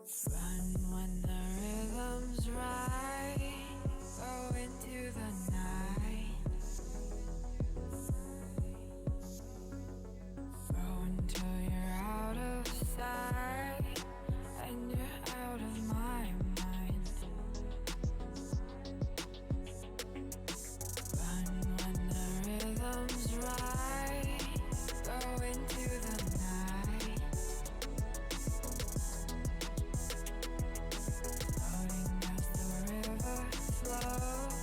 Run when the rhythm's right. Go into the night. Go until you're out of sight and you're out of my mind. Run when the rhythm's right. Go into the night. Floating as the river flows,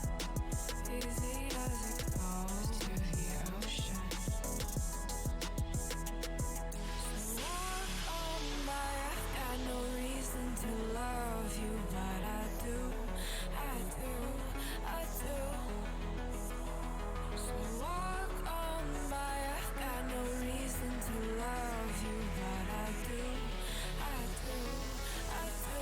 easy as it goes to the ocean. So walk on by, I've got no reason to love you, but I do, I do, I do. So walk on by, I've got no reason to love you, but I do, I do, I do.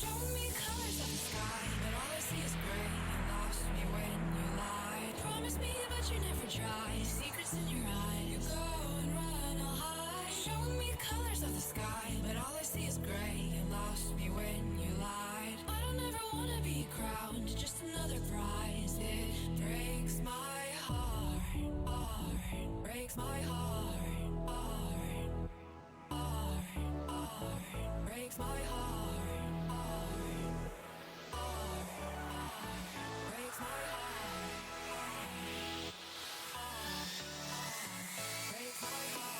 Show me colors of the sky, but all I see is gray. You lost me when you lied. Promise me, but you never tried. Secrets in your eyes. You go and run, I'll hide. Show me colors of the sky, but all I see is gray. You lost me when you lied. I don't ever wanna be crowned, just another prize. It breaks my heart, heart. Breaks my heart, heart, heart, heart. Breaks my heart, heart, heart, heart. Breaks my heart, heart, heart. Breaks my heart.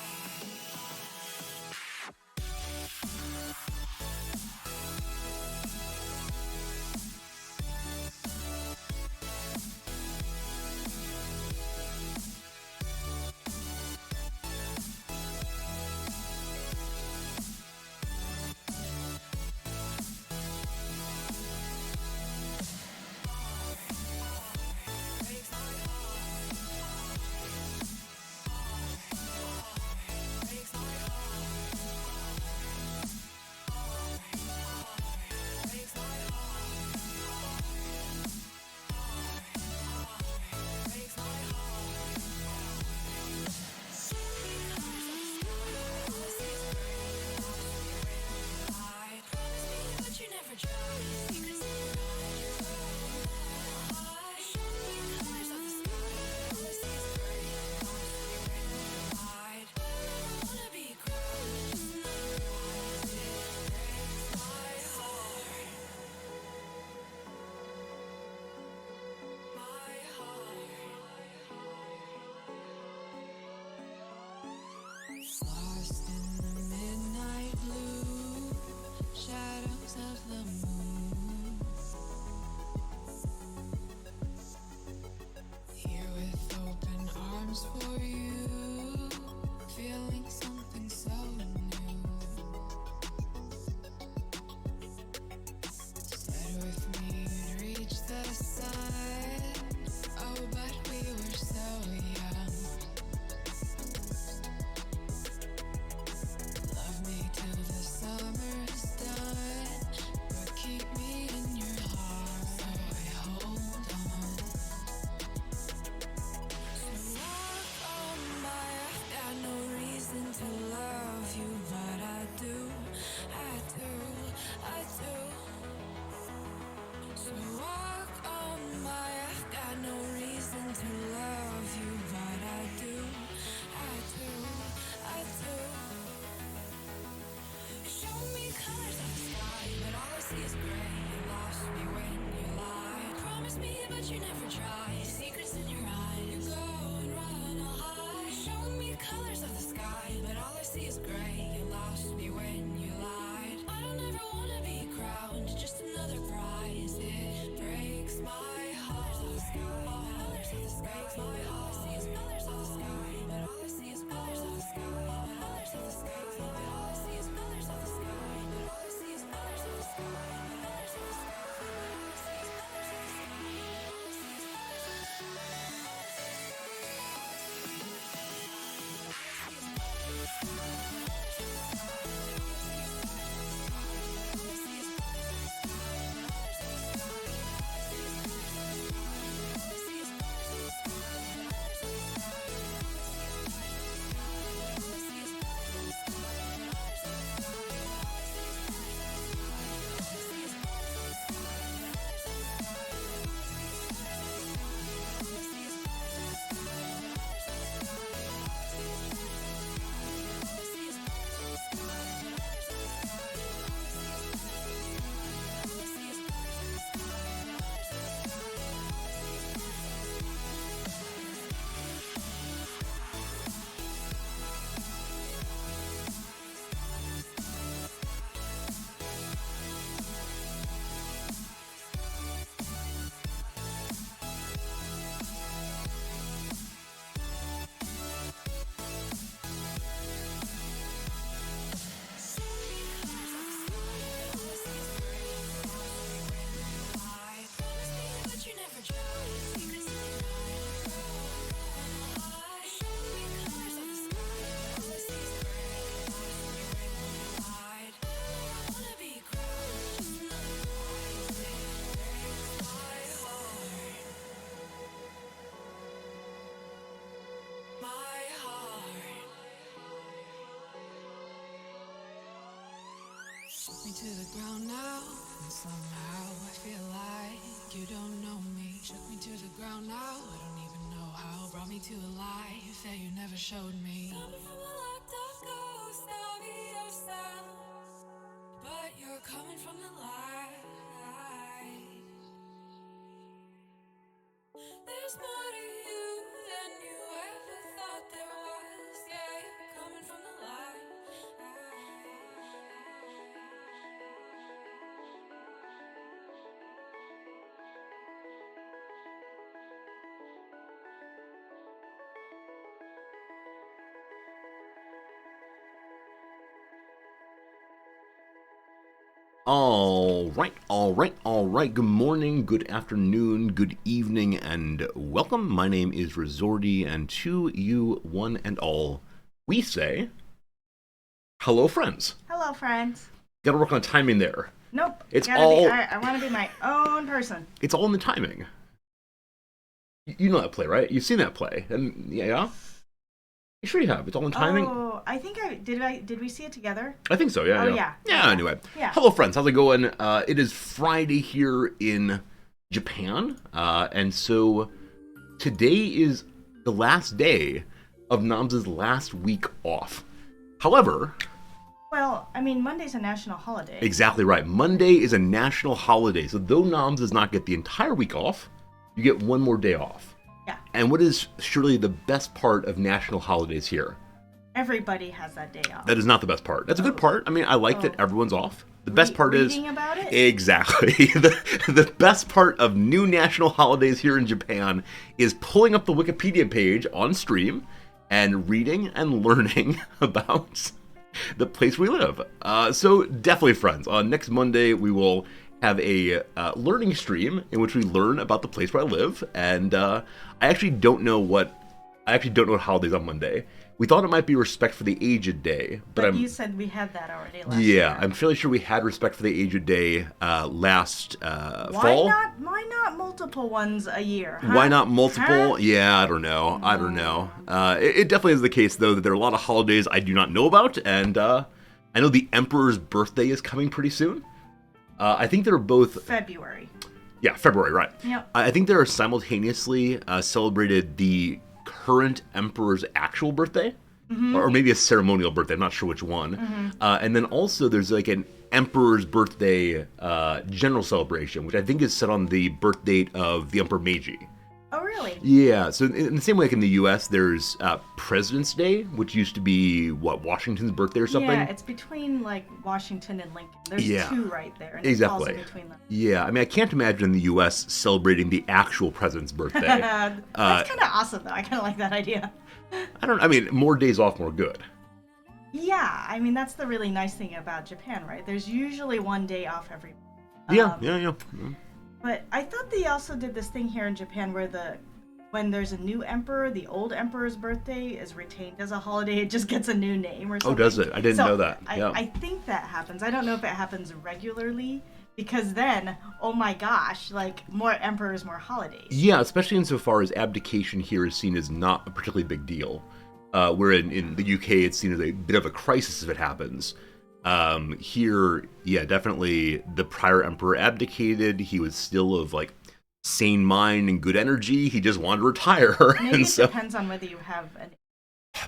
Lost in the midnight blue shadows of the moon. Here with open arms for you, feeling something so new. Said with me you'd reach the sun. Oh, but we were so young. Till the summer's done, but keep me in your heart, so I hold on. So walk on by, I've got no reason to love you, but I do, I do, I do. So walk on by, I've got no reason to love you, but I do, I do, I do. Show me colors of the sky, but all I see is gray. You lost me when you lied. Promise me, but you never tried. Secrets in your eyes. You go and run, I'll hide. Show me colors of the sky, but all I see is gray. You lost me when you lied. I don't ever wanna be crowned, just another prize. It breaks my heart. Colors of the sky, breaks my heart. All I see is colors of the sky, but all I see is colors of the sky. Colors of the sky, but all I see is colors of the sky. But all I see is colors of the sky. Colors of the sky, but all I see is colors of the sky. All I see is colors of the sky. Me to the ground now, and somehow I feel like you don't know me. Shook me to the ground now, I don't even know how. Brought me to a life that you never showed me. Coming from a locked up ghost of yourself, but you're coming from the light. There's more to you than you ever thought there was. Yeah, you're coming from the light. All right. Good morning, good afternoon, good evening, and welcome. My name is Resorty, and to you, one and all, we say, hello, friends. Hello, friends. Gotta work on timing there. Nope. It's all. I want to be my own person. It's all in the timing. You know that play, right? You've seen that play, and yeah. You sure you have? It's all in timing. Oh, I think did we see it together? I think so. Yeah. Oh, yeah. yeah. Anyway. Yeah. Hello, friends. How's it going? It is Friday here in Japan, and so today is the last day of Nams's last week off. However, Well, I mean, Monday's a national holiday. exactly right. Monday is a national holiday, so though Nams does not get the entire week off, you get one more day off. Yeah. And what is surely the best part of national holidays here? Everybody has that day off. That is not the best part. That's a good part. I mean, I like that everyone's off. The best part is reading about it. exactly the best part of new national holidays here in Japan is pulling up the Wikipedia page on stream and reading and learning about the place we live. So definitely, friends. On next Monday, we will have a learning stream in which we learn about the place where I live. And I actually don't know what holidays on Monday. We thought it might be Respect for the Aged Day, but you said we had that already last year. Yeah, I'm fairly sure we had Respect for the Aged Day last fall. Why not multiple ones a year? Huh? Why not multiple? Huh? Yeah, I don't know. It definitely is the case, though, that there are a lot of holidays I do not know about, and I know the Emperor's birthday is coming pretty soon. I think they're both... February. Yeah, February, right. Yep. I think they're simultaneously celebrated the current Emperor's actual birthday, or maybe a ceremonial birthday, I'm not sure which one. And then also there's like an Emperor's birthday general celebration, which I think is set on the birth date of the Emperor Meiji. Oh, really? Yeah, so in the same way like in the US, there's President's Day, which used to be, Washington's birthday or something? Yeah, it's between, like, Washington and Lincoln. There's two right there, and exactly. it falls in between them. Yeah, I mean, I can't imagine in the US celebrating the actual president's birthday. That's kind of awesome, though. I kind of like that idea. I mean, more days off, more good. Yeah, I mean, that's the really nice thing about Japan, right? There's usually one day off every Yeah. But I thought they also did this thing here in Japan where when there's a new emperor, the old emperor's birthday is retained as a holiday. It just gets a new name or something. Oh, does it? I didn't know that. Yeah. I think that happens. I don't know if it happens regularly, because then, oh my gosh, like, more emperors, more holidays. Yeah, especially insofar as abdication here is seen as not a particularly big deal. Where in the UK it's seen as a bit of a crisis if it happens. Here, yeah, definitely the prior emperor abdicated. He was still of, like, sane mind and good energy. He just wanted to retire. Maybe it depends on whether you have an...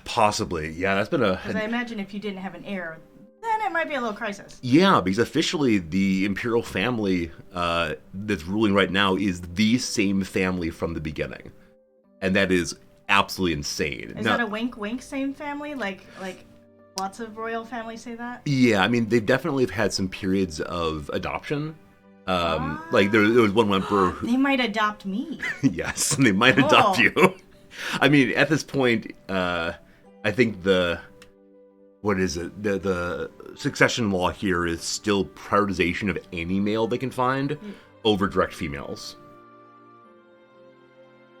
Possibly, yeah, that's been a... Because I imagine if you didn't have an heir, then it might be a little crisis. Yeah, because officially the imperial family that's ruling right now is the same family from the beginning. And that is absolutely insane. Is that a wink, same family? Like lots of royal families say that? Yeah, I mean, they've definitely had some periods of adoption. Like there was one emperor who... They might adopt me. Yes, they might adopt you. I mean, at this point, I think the succession law here is still prioritization of any male they can find over direct females.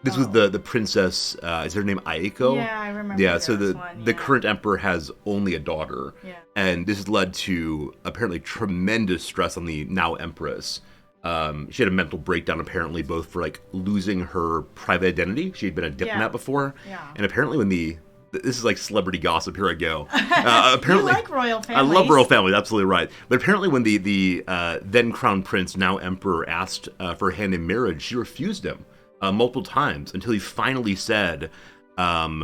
This was the princess, is her name Aiko? Yeah, I remember. Yeah, so the current emperor has only a daughter. Yeah. And this has led to apparently tremendous stress on the now empress. She had a mental breakdown apparently, both for like losing her private identity. She had been a diplomat before. Yeah. And apparently when the this is like celebrity gossip. Here I go. Apparently, you like royal families. I love royal families. Absolutely right. But apparently, when the then crown prince, now emperor, asked for her hand in marriage, she refused him multiple times until he finally said, part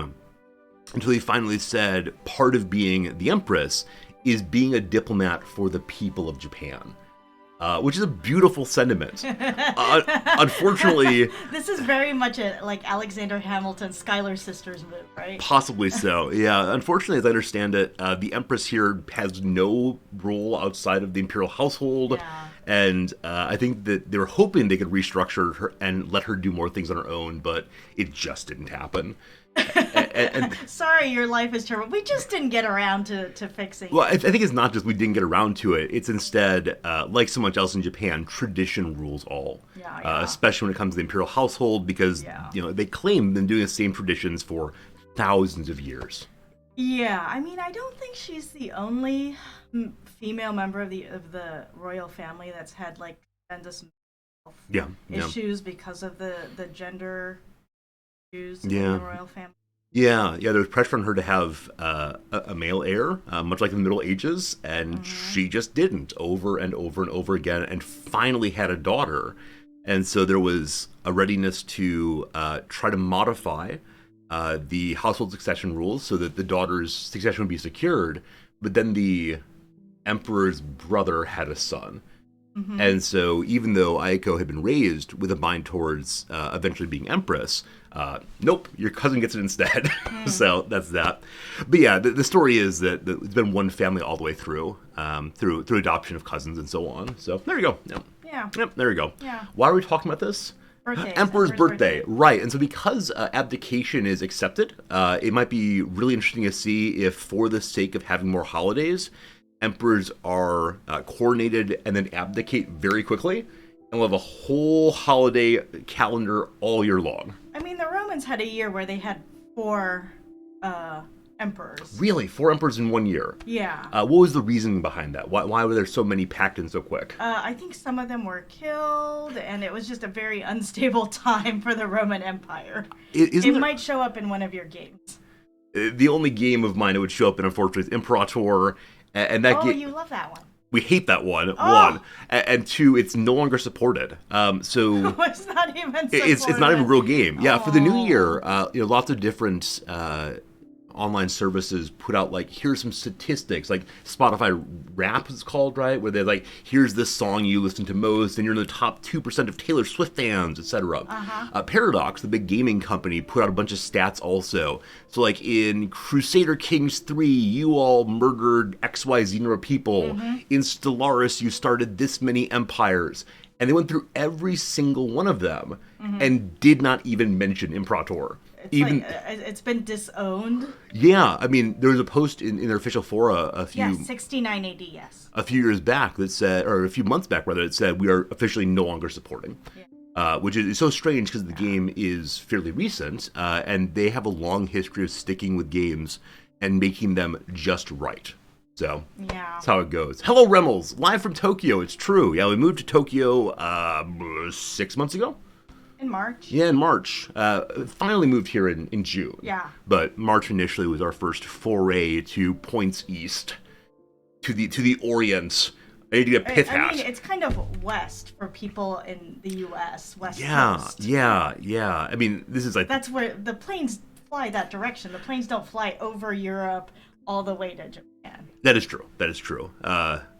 of being the empress is being a diplomat for the people of Japan. Which is a beautiful sentiment. Unfortunately... This is very much like Alexander Hamilton's Schuyler sisters move, right? Possibly so, yeah. Unfortunately, as I understand it, the Empress here has no role outside of the imperial household. Yeah. And I think that they were hoping they could restructure her and let her do more things on her own, but it just didn't happen. And sorry, your life is terrible. We just didn't get around to fixing it. Well, I think it's not just we didn't get around to it. It's instead, like so much else in Japan, tradition rules all. Yeah. Especially when it comes to the imperial household, because they claim they've been doing the same traditions for thousands of years. Yeah, I mean, I don't think she's the only female member of the royal family that's had like tremendous issues because of the gender issues in the royal family. Yeah, there's pressure on her to have a male heir, much like in the Middle Ages, and she just didn't over and over and over again, and finally had a daughter. And so there was a readiness to try to modify the household succession rules so that the daughter's succession would be secured, but then the emperor's brother had a son. And so even though Aiko had been raised with a mind towards eventually being empress, nope, your cousin gets it instead. So that's that. But yeah, the story is that it's been one family all the way through adoption of cousins and so on. So there you go. Yep, there you go. Yeah. Why are we talking about this? Emperor's birthday. Right. And so because abdication is accepted, it might be really interesting to see if, for the sake of having more holidays, emperors are coordinated and then abdicate very quickly, and we'll have a whole holiday calendar all year long. I mean, the Romans had a year where they had 4 emperors. Really? 4 emperors in 1 year? Yeah. What was the reasoning behind that? Why were there so many packed in so quick? I think some of them were killed, and it was just a very unstable time for the Roman Empire. It might show up in one of your games. The only game of mine it would show up in, unfortunately, is Imperator. And that you love that one. We hate that one. One, and 2, it's no longer supported. So it's not even supported. It's not even a real game. Yeah, for the new year, lots of different online services put out like, here's some statistics, like Spotify Rap is called, right? Where they're like, here's this song you listen to most, and you're in the top 2% of Taylor Swift fans, etc. Paradox, the big gaming company, put out a bunch of stats also. So like in Crusader Kings 3, you all murdered XYZ number of people. In Stellaris, you started this many empires. And they went through every single one of them and did not even mention Imperator. It's been disowned. Yeah, I mean, there was a post in their official fora 69 AD, yes. A few years back that said, or a few months back rather, it said we are officially no longer supporting. Which is so strange because the game is fairly recent, and they have a long history of sticking with games and making them just right. So that's how it goes. Hello, Remmels, live from Tokyo. It's true. Yeah, we moved to Tokyo 6 months ago. In March? Yeah, in March. Finally moved here in June. Yeah. But March initially was our first foray to points east, to the Orient. I need to get a pith hat. I mean, it's kind of west for people in the U.S., West Coast. Yeah. I mean, this is like... That's where the planes fly that direction. The planes don't fly over Europe all the way to Japan. That is true.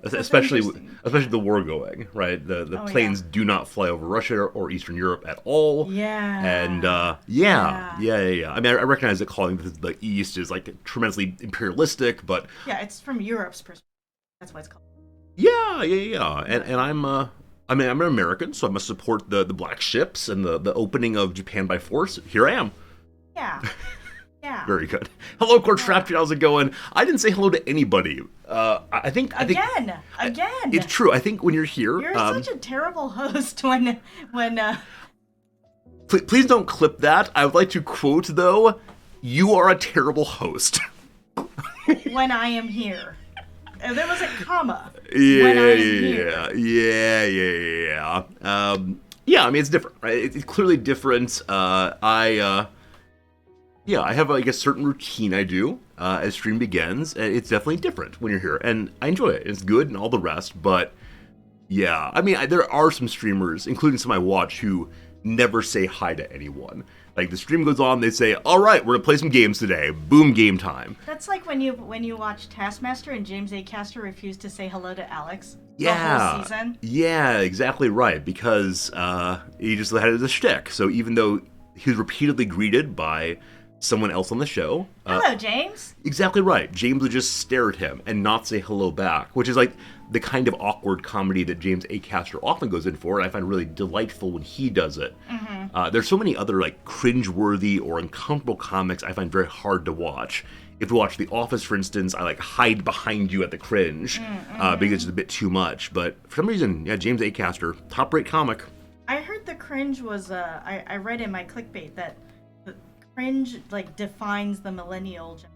Especially the war going, right? The planes do not fly over Russia or Eastern Europe at all. Yeah. And yeah. I mean, I recognize that calling the East is like tremendously imperialistic, but yeah, it's from Europe's perspective. That's why it's called. Yeah. And I'm an American, so I must support the black ships and the opening of Japan by force. Here I am. Yeah. Yeah. Very good. Hello, Court Traptree. How's it going? I didn't say hello to anybody. I think again. It's true. I think when you're here, you're such a terrible host when. Please don't clip that. I would like to quote though. You are a terrible host. When I am here. There was a comma. Yeah, when I am here. Yeah. I mean, it's different, right? It's clearly different. Yeah, I have like a certain routine I do as stream begins. It's definitely different when you're here, and I enjoy it. It's good and all the rest, but yeah, I mean, there are some streamers, including some I watch, who never say hi to anyone. Like the stream goes on, they say, "All right, we're gonna play some games today." Boom, game time. That's like when you watch Taskmaster and James A. Caster refused to say hello to Alex Yeah, the whole season. yeah, exactly right. Because he just had it as a shtick. So even though he was repeatedly greeted by someone else on the show, Hello, James. exactly right. James would just stare at him and not say hello back, which is like the kind of awkward comedy that James A. Caster often goes in for, and I find really delightful when he does it. There's so many other like cringe-worthy or uncomfortable comics I find very hard to watch. If you watch The Office, for instance, I like hide behind you at the cringe because it's a bit too much. But for some reason, yeah, James A. Caster, top-rate comic. I heard the cringe was I read in my clickbait that the cringe like defines the millennial generation,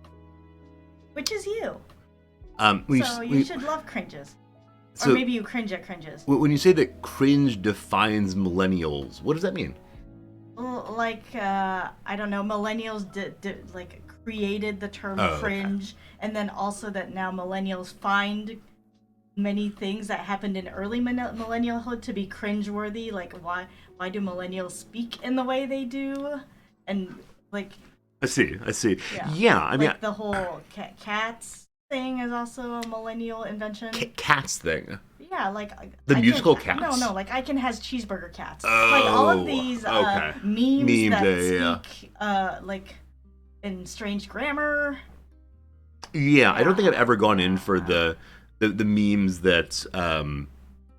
which is you. You should love cringes. Or maybe you cringe at cringes. When you say that cringe defines millennials, what does that mean? Like, I don't know, millennials like created the term cringe, and then also that now millennials find many things that happened in early millennialhood to be cringeworthy. Like, why do millennials speak in the way they do? And, like... I see. Yeah, I mean... Like, the whole cats thing is also a millennial invention. Cats thing? Yeah, like... The musical Cats? No, like Icon has cheeseburger cats. Like, all of these memes that speak, like, in strange grammar. Yeah, I don't think I've ever gone in for the memes that,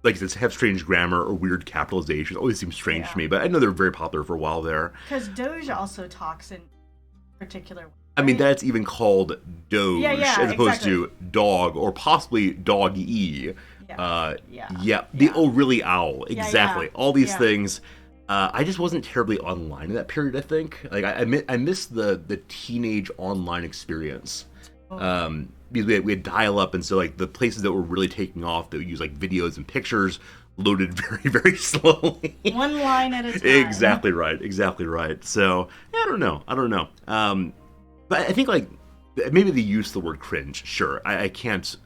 like, have strange grammar or weird capitalization. Always seems strange to me, but I know they're very popular for a while there. Because Doge also talks in particular ways. I mean, that's even called Doge as opposed to dog or possibly dog-e. Really owl. Exactly. All these things. I just wasn't terribly online in that period, I think. Like, I missed the teenage online experience. Because we had dial-up, and so, like, the places that were really taking off that would use, like, videos and pictures loaded very, very slowly. One line at a time. Exactly right. So, yeah, I don't know. But I think, like, maybe they use the word cringe. Sure, I can't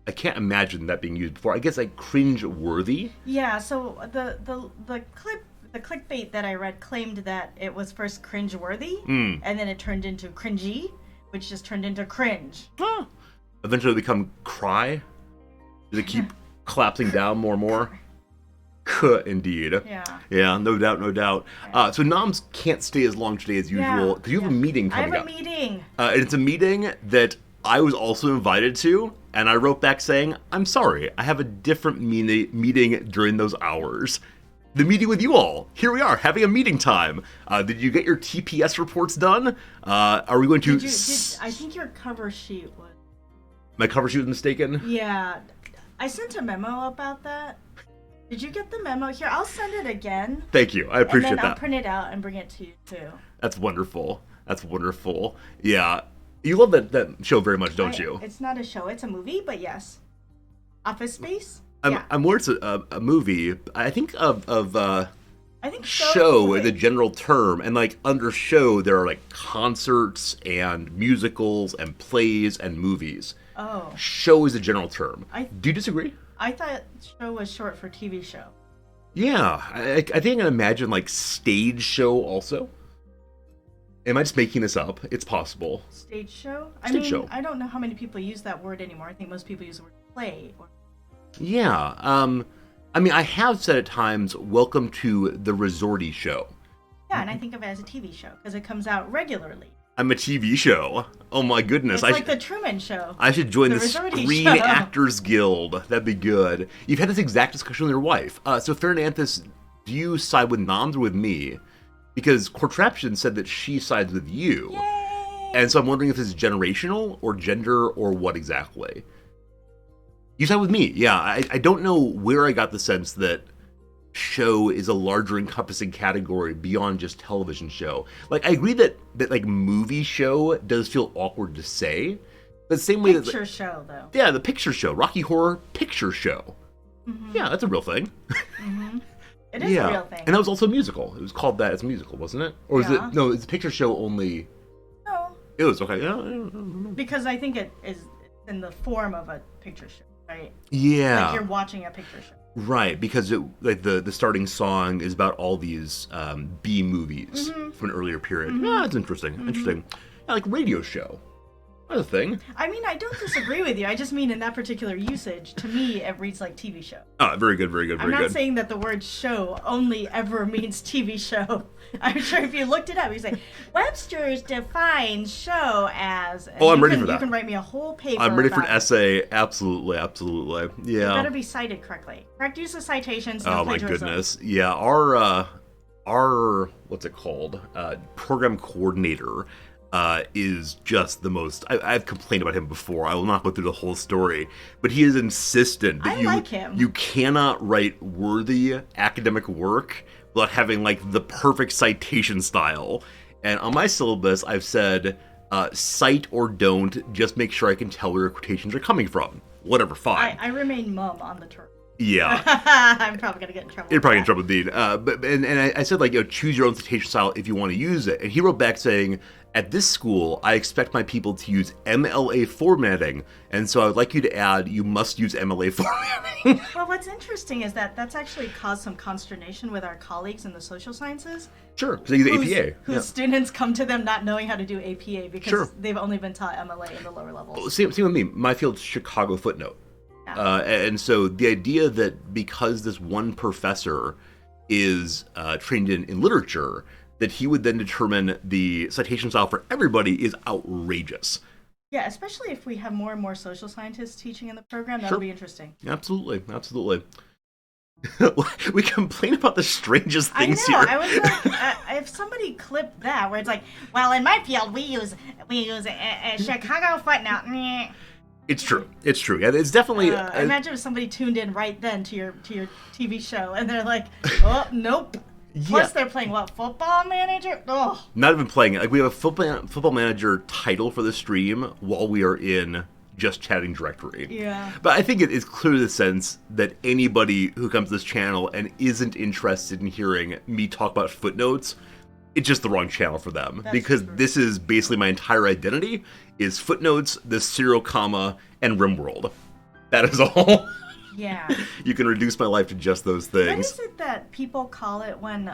imagine that being used before. I guess like cringe-worthy. Yeah. So the clickbait that I read claimed that it was first cringe-worthy, and then it turned into cringy, which just turned into cringe. Oh. Eventually become cry. Does it keep collapsing down more and more? Indeed. Yeah, no doubt. So Noms can't stay as long today as usual because you have a meeting coming up. I have a meeting. And it's a meeting that I was also invited to, and I wrote back saying, I'm sorry, I have a different meeting during those hours. The meeting with you all. Here we are, having a meeting time. Did you get your TPS reports done? Are we going to... I think your cover sheet was... My cover sheet was mistaken? Yeah. I sent a memo about that. Did you get the memo? Here, I'll send it again. Thank you. I appreciate that. And then I'll print it out and bring it to you, too. That's wonderful. Yeah. You love that show very much, don't you? It's not a show. It's a movie, but yes. Office Space? I'm worried it's a movie. I think I think show is a general term. And, like, under show, there are, like, concerts and musicals and plays and movies. Oh. Show is a general term. Do you disagree? I thought show was short for TV show. Yeah, I think I can imagine like stage show also. Am I just making this up? It's possible. Stage show? Show. I don't know how many people use that word anymore. I think most people use the word play. Yeah, I mean, I have said at times, welcome to the Resorty Show. Yeah, and I think of it as a TV show because it comes out regularly. I'm a TV show. Oh my goodness. It's like the Truman Show. I should join the Screen Actors Guild. That'd be good. You've had this exact discussion with your wife. So Fernanthus, do you side with Noms or with me? Because Cortraption said that she sides with you. Yay! And so I'm wondering if this is generational or gender or what exactly. You side with me. Yeah, I don't know where I got the sense that show is a larger encompassing category beyond just television show. Like, I agree that like movie show does feel awkward to say, but the same way picture show though. Yeah, the picture show, Rocky Horror Picture Show. Mm-hmm. Yeah, that's a real thing. Mm-hmm. It is a real thing. And that was also a musical. It was called that as a musical, wasn't it? Or is it? No, it's a picture show only. It was okay. Yeah. Because I think it is in the form of a picture show, right? Yeah. Like you're watching a picture show. Right, because the starting song is about all these B movies from an earlier period. Yeah, it's interesting. Interesting. Yeah, like radio show. That's a thing. I mean, I don't disagree with you. I just mean in that particular usage, to me, it reads like TV show. Oh, very good, very good, very good. I'm not saying that the word show only ever means TV show. I'm sure if you looked it up, you say, Webster's defines show as... I'm ready for that. You can write me a whole paper I'm ready for an it. essay. Absolutely, absolutely. Yeah. It better be cited correctly. Correct use of citations. Oh, my goodness. Yeah, our what's it called? Program coordinator is just the most... I've complained about him before. I will not go through the whole story. But he is insistent that like him. You cannot write worthy academic work without having, like, the perfect citation style. And on my syllabus, I've said, cite or don't, just make sure I can tell where your quotations are coming from. Whatever, fine. I remain mum on the term. Yeah. I'm probably going to get in trouble. You're probably in trouble with Dean. But I said, like, choose your own citation style if you want to use it. And he wrote back saying, at this school, I expect my people to use MLA formatting, and so I would like you to add, you must use MLA formatting. Well, what's interesting is that that's actually caused some consternation with our colleagues in the social sciences. Sure, because they use APA. Whose students come to them not knowing how to do APA because Sure. they've only been taught MLA in the lower levels. Same with me. My field's Chicago footnote. Yeah. And so the idea that because this one professor is trained in literature, that he would then determine the citation style for everybody is outrageous. Yeah, especially if we have more and more social scientists teaching in the program, that'll be interesting. Absolutely, absolutely. We complain about the strangest things I know. here. I was like, if somebody clipped that, where it's like, well, in my field, we use a Chicago footnote. It's true. It's true. Yeah, it's definitely. Imagine if somebody tuned in right then to your TV show, and they're like, oh, nope. Plus, they're playing what, Football Manager? Oh. Not even playing it. Like, we have a football manager title for the stream while we are in just chatting directory. Yeah. But I think it is clear the sense that anybody who comes to this channel and isn't interested in hearing me talk about footnotes, it's just the wrong channel for them. That's because true. This is basically my entire identity is footnotes, the serial comma, and RimWorld. That is all. Yeah. You can reduce my life to just those things. What is it that people call it when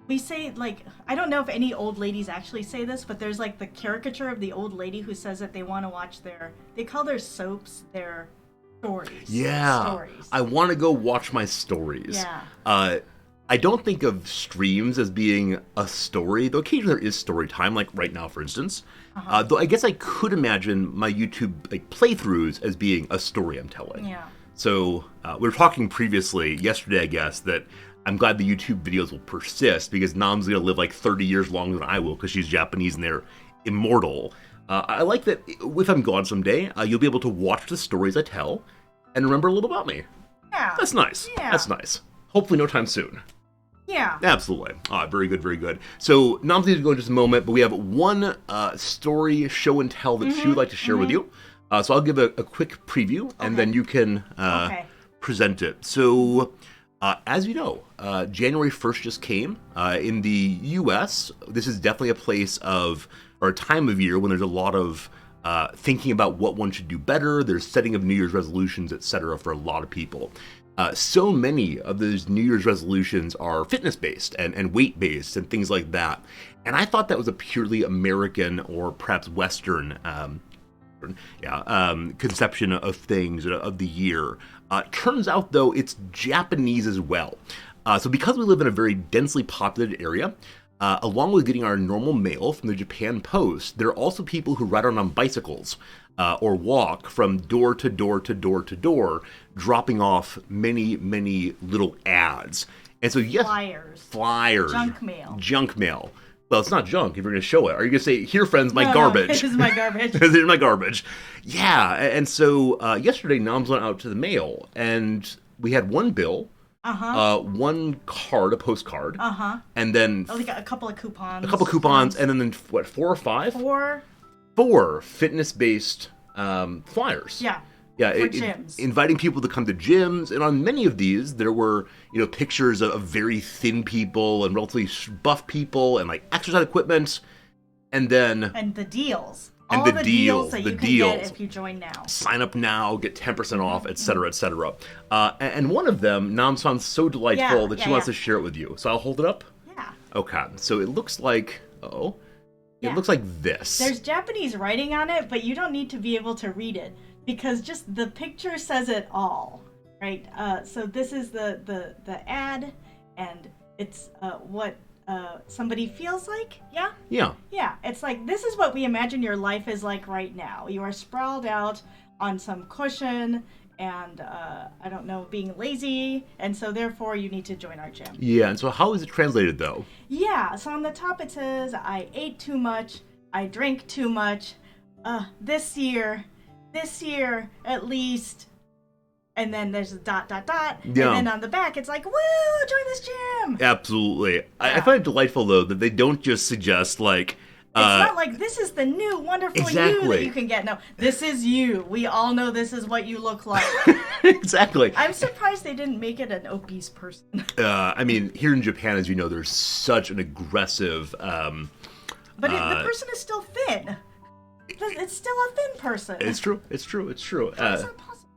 we say, like, I don't know if any old ladies actually say this, but there's like the caricature of the old lady who says that they want to watch they call their soaps their stories. Yeah. Stories. I want to go watch my stories. Yeah. I don't think of streams as being a story, though occasionally there is story time, like right now, for instance. Though I guess I could imagine my YouTube playthroughs as being a story I'm telling. Yeah. So we were talking previously, yesterday, I guess, that I'm glad the YouTube videos will persist because Nam's going to live like 30 years longer than I will because she's Japanese and they're immortal. I like that if I'm gone someday, you'll be able to watch the stories I tell and remember a little about me. Yeah. That's nice. Yeah. That's nice. Hopefully no time soon. Yeah. Absolutely. Very good, very good. So, Nam's going to go in just a moment, but we have one story, show and tell that she would like to share with you. So I'll give a quick preview, and then you can present it. So, as you know, January 1st just came. In the U.S., this is definitely a place of, or a time of year when there's a lot of thinking about what one should do better. There's setting of New Year's resolutions, etc. for a lot of people. So many of those New Year's resolutions are fitness-based and weight-based and things like that. And I thought that was a purely American or perhaps Western conception of things, of the year. Turns out, though, it's Japanese as well. So because we live in a very densely populated area, along with getting our normal mail from the Japan Post, there are also people who ride around on bicycles or walk from door to door to door to door, dropping off many, many little ads. And so, yes, flyers, junk mail. Well, it's not junk if you're going to show it. Are you going to say, here, friends, my garbage? This is my garbage. This is my garbage. Yeah. And so yesterday, Noms went out to the mail, and we had one bill, one card, a postcard, and then like a couple of coupons. And then what, 4 or 5? Four fitness-based flyers. Yeah. Yeah, for gyms. Inviting people to come to gyms, and on many of these, there were pictures of very thin people and relatively buff people and like exercise equipment. And then... And the deals. And all the deals that you can get if you join now. Sign up now, get 10% off, etc., etc. And one of them, Nam, sounds so delightful that she wants to share it with you. So I'll hold it up? Yeah. Okay. So it looks like... It looks like this. There's Japanese writing on it, but you don't need to be able to read it, because just the picture says it all, right? So this is the ad, and it's what somebody feels like, yeah? Yeah. Yeah, it's like, this is what we imagine your life is like right now. You are sprawled out on some cushion, and, I don't know, being lazy, and so therefore you need to join our gym. Yeah, and so how is it translated, though? Yeah, so on the top it says, I ate too much, I drank too much, this year at least, and then there's a ... Yeah. And then on the back it's like, woo, join this gym! Absolutely. Yeah. I find it delightful, though, that they don't just suggest, like... It's not like, this is the new wonderful you that you can get. No, this is you. We all know this is what you look like. Exactly. I'm surprised they didn't make it an obese person. I mean, here in Japan, as you know, there's such an aggressive... But the person is still thin. It's still a thin person. It's true. It's true. It's true. How is that possible?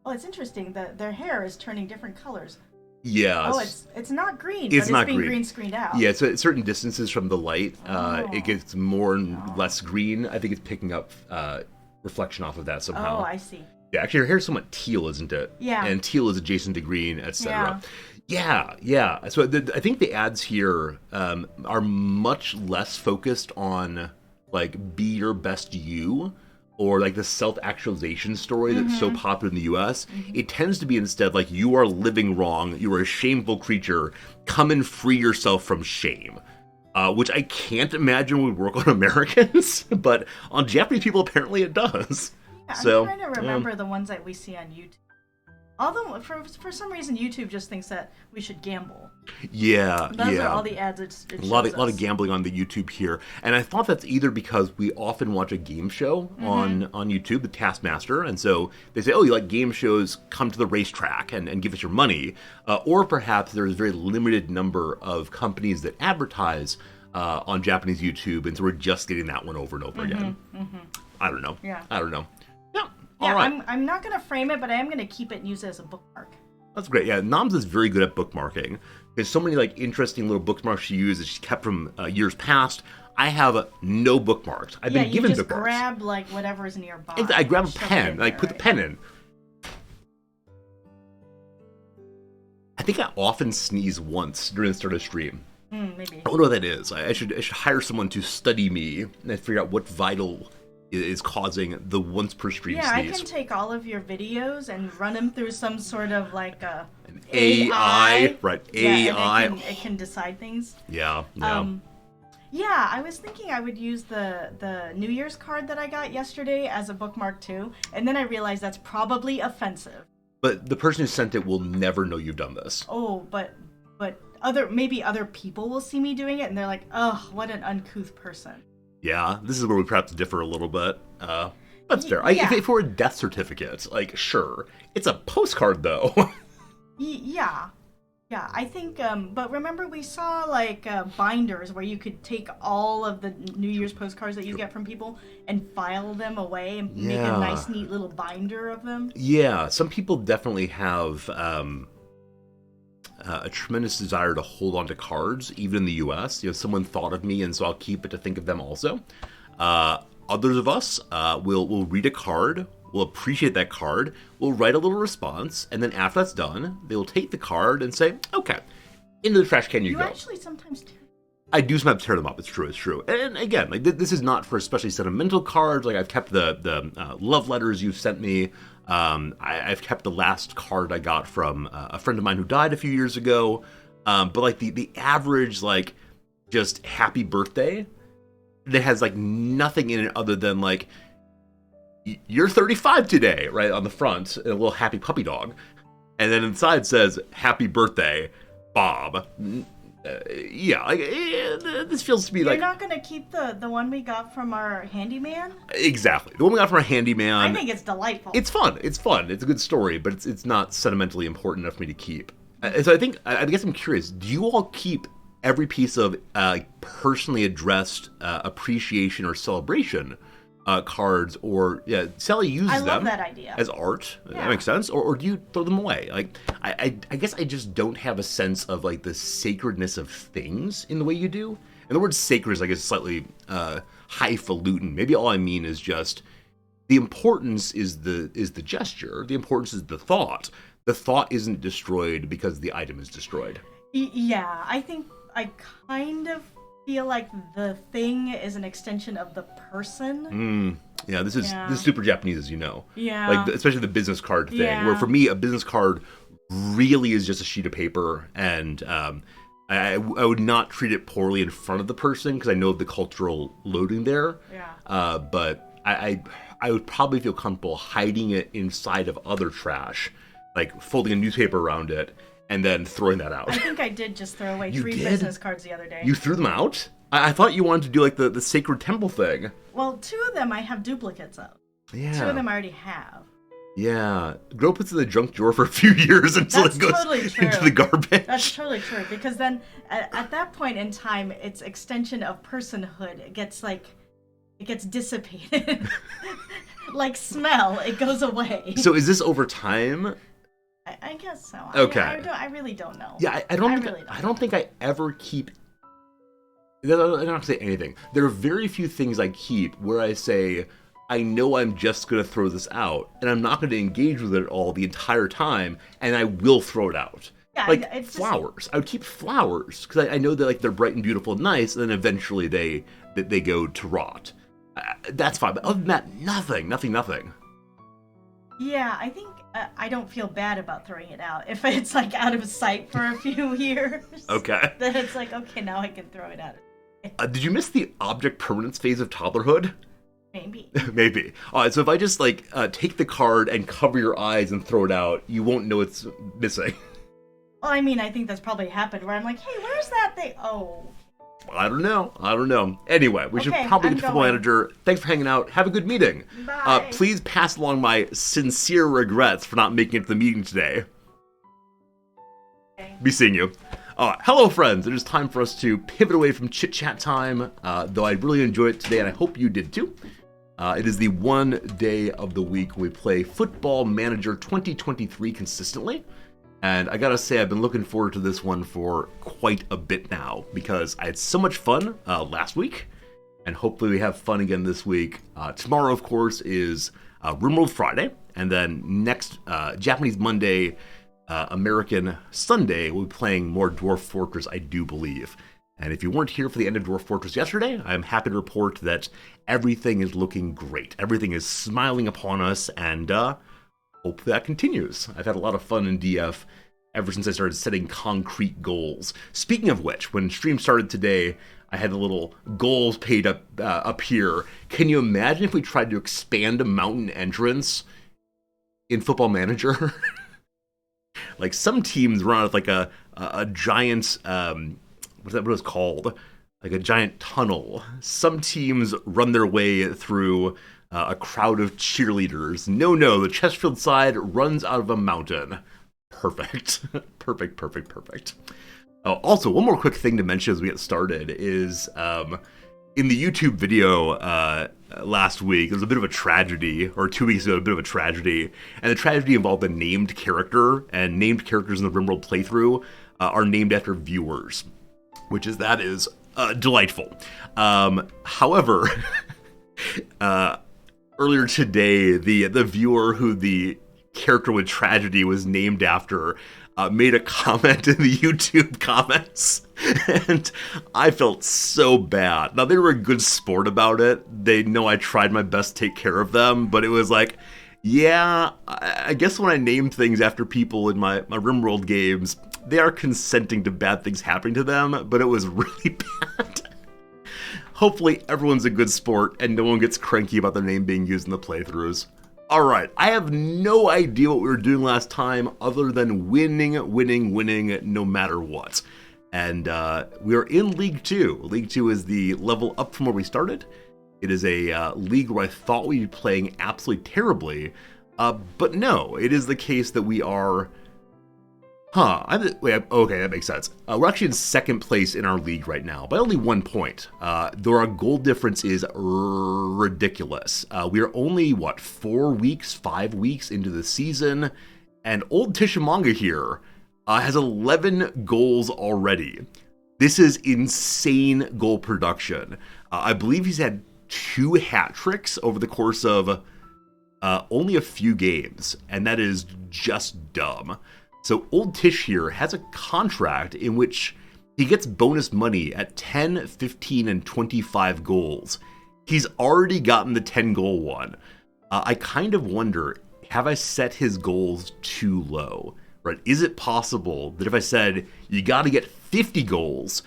Oh, it's interesting that their hair is turning different colors. Yeah. Oh, it's not green, it's but not it's being green. green screened out. Yeah, so at certain distances from the light, it gets more and less green. I think it's picking up reflection off of that somehow. Oh, I see. Yeah, actually, your hair's somewhat teal, isn't it? Yeah. And teal is adjacent to green, etc. Yeah. So I think the ads here are much less focused on, like, be your best you, or like the self-actualization story that's so popular in the US. It tends to be instead like, you are living wrong, you are a shameful creature, come and free yourself from shame. Which I can't imagine would work on Americans, but on Japanese people apparently it does. Yeah, So, I'm trying to remember the ones that we see on YouTube. Although, for some reason, YouTube just thinks that we should gamble. Yeah, Those are all the ads it shows a lot us. of gambling on the YouTube here, and I thought that's either because we often watch a game show on YouTube, the Taskmaster, and so they say, oh, you like game shows, come to the racetrack and give us your money, or perhaps there's a very limited number of companies that advertise on Japanese YouTube, and so we're just getting that one over and over again. I don't know. Yeah. I don't know. Yeah, All right. I'm not going to frame it, but I am going to keep it and use it as a bookmark. That's great. Yeah, Nams is very good at bookmarking. There's so many like interesting little bookmarks she uses that she's kept from years past. I have no bookmarks. I've been given bookmarks. You just grab like whatever's nearby. I grab a pen, like put the pen in. I think I often sneeze once during the start of stream. Maybe. I don't know what that is. I should hire someone to study me and figure out what vital is causing the once per stream sneeze. I can take all of your videos and run them through some sort of like an AI. Right, AI. And it can decide things. Yeah. Yeah, I was thinking I would use the New Year's card that I got yesterday as a bookmark too, and then I realized that's probably offensive. But the person who sent it will never know you've done this. Oh, but maybe other people will see me doing it, and they're like, "Ugh, what an uncouth person." Yeah, this is where we perhaps differ a little bit. That's fair. Yeah. If for a death certificate, like, sure. It's a postcard, though. Yeah, I think, but remember we saw, like, binders where you could take all of the New Year's postcards that you get from people and file them away and make a nice, neat little binder of them. Yeah, some people definitely have a tremendous desire to hold on to cards, even in the U.S. You know, someone thought of me, and so I'll keep it to think of them also. Others of us will read a card, we'll appreciate that card, we'll write a little response, and then after that's done, they will take the card and say, okay, into the trash can you go. You actually sometimes do. I do sometimes tear them up. It's true. And again, like this is not for especially sentimental cards. Like I've kept the love letters you sent me. I've kept the last card I got from a friend of mine who died a few years ago. But like the average like just happy birthday that has like nothing in it other than like you're 35 today, right on the front, and a little happy puppy dog, and then inside says happy birthday, Bob. This feels to me like... You're not going to keep the one we got from our handyman? Exactly. The one we got from our handyman... I think it's delightful. It's fun. It's a good story, but it's not sentimentally important enough for me to keep. So I guess I'm curious, do you all keep every piece of personally addressed appreciation or celebration cards, or Sally uses them. I love that idea. As art. That makes sense. Or do you throw them away? Like, I guess I just don't have a sense of like the sacredness of things in the way you do. And the word sacred is, I guess, slightly highfalutin. Maybe all I mean is just the importance is the gesture. The importance is the thought. The thought isn't destroyed because the item is destroyed. Yeah, I think I kind of feel like the thing is an extension of the person. Yeah, this is super Japanese, as you know. Yeah. Like, especially the business card thing, where for me, a business card really is just a sheet of paper, and I would not treat it poorly in front of the person because I know the cultural loading there. Yeah. But I would probably feel comfortable hiding it inside of other trash, like folding a newspaper around it, and then throwing that out. I think I did just throw away 3 business cards the other day. You threw them out? I thought you wanted to do like the sacred temple thing. Well, 2 of them I have duplicates of. Yeah. 2 of them I already have. Yeah. Grow puts in the junk drawer for a few years until it goes into the garbage. That's totally true, because then at that point in time, its extension of personhood, it gets dissipated. Like smell, it goes away. So is this over time? I guess so. Okay. I really don't know. Yeah, I don't think I ever keep. I don't have to say anything. There are very few things I keep where I say, I know I'm just going to throw this out, and I'm not going to engage with it at all the entire time, and I will throw it out. Yeah, like it's flowers. I would keep flowers because I know that like they're bright and beautiful and nice, and then eventually they go to rot. That's fine. But other than that, nothing. Yeah, I think I don't feel bad about throwing it out if it's like out of sight for a few years. Okay. Then it's like, okay, now I can throw it out. Did you miss the object permanence phase of toddlerhood? Maybe. Maybe. All right, so if I just like take the card and cover your eyes and throw it out, you won't know it's missing. Well, I mean, I think that's probably happened where I'm like, hey, where's that thing? Oh. I don't know. Anyway, we should probably get to Football Manager. Thanks for hanging out. Have a good meeting. Bye. Please pass along my sincere regrets for not making it to the meeting today. Okay. Be seeing you. Hello, friends. It is time for us to pivot away from chit-chat time, though I really enjoyed it today, and I hope you did too. It is the one day of the week we play Football Manager 2023 consistently. And I gotta say, I've been looking forward to this one for quite a bit now, because I had so much fun last week, and hopefully we have fun again this week. Tomorrow, of course, is RimWorld Friday, and then next Japanese Monday, American Sunday, we'll be playing more Dwarf Fortress, I do believe. And if you weren't here for the end of Dwarf Fortress yesterday, I'm happy to report that everything is looking great. Everything is smiling upon us, and hope that continues. I've had a lot of fun in DF ever since I started setting concrete goals. Speaking of which, when stream started today, I had the little goals paid up here. Can you imagine if we tried to expand a mountain entrance in Football Manager? Like some teams run with like a giant what is it called? Like a giant tunnel. Some teams run their way through a crowd of cheerleaders. No, the Chesterfield side runs out of a mountain. Perfect. Perfect. Also, one more quick thing to mention as we get started is in the YouTube video last week, there was a bit of a tragedy, or 2 weeks ago, a bit of a tragedy, and the tragedy involved a named character, and named characters in the RimWorld playthrough are named after viewers, that is delightful. However, earlier today, the viewer who the character with tragedy was named after made a comment in the YouTube comments, and I felt so bad. Now, they were a good sport about it. They know I tried my best to take care of them, but it was like, yeah, I guess when I name things after people in my RimWorld games, they are consenting to bad things happening to them, but it was really bad. Hopefully everyone's a good sport and no one gets cranky about their name being used in the playthroughs. Alright, I have no idea what we were doing last time other than winning no matter what. And we are in League 2. League 2 is the level up from where we started. It is a league where I thought we'd be playing absolutely terribly, but no, it is the case that we are Okay, that makes sense. We're actually in second place in our league right now by only 1 point. Though our goal difference is ridiculous. We are only, 5 weeks into the season, and old Tishamanga here has 11 goals already. This is insane goal production. I believe he's had 2 hat tricks over the course of only a few games, and that is just dumb. So Old Tish here has a contract in which he gets bonus money at 10, 15, and 25 goals. He's already gotten the 10-goal one. I kind of wonder, have I set his goals too low? Right? Is it possible that if I said, you got to get 50 goals,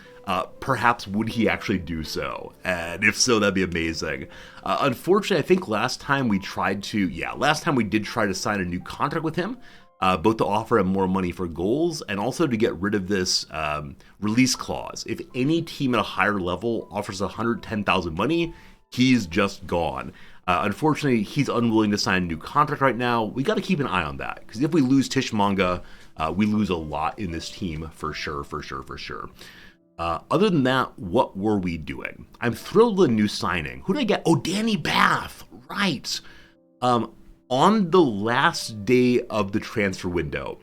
perhaps would he actually do so? And if so, that'd be amazing. Unfortunately, I think last time we did try to sign a new contract with him, both to offer him more money for goals and also to get rid of this release clause. If any team at a higher level offers 110,000 money, he's just gone. Unfortunately, he's unwilling to sign a new contract right now. We got to keep an eye on that, because if we lose Tishmanga, we lose a lot in this team for sure. Other than that, what were we doing? I'm thrilled with a new signing. Who did I get? Oh, Danny Bath, right. On the last day of the transfer window,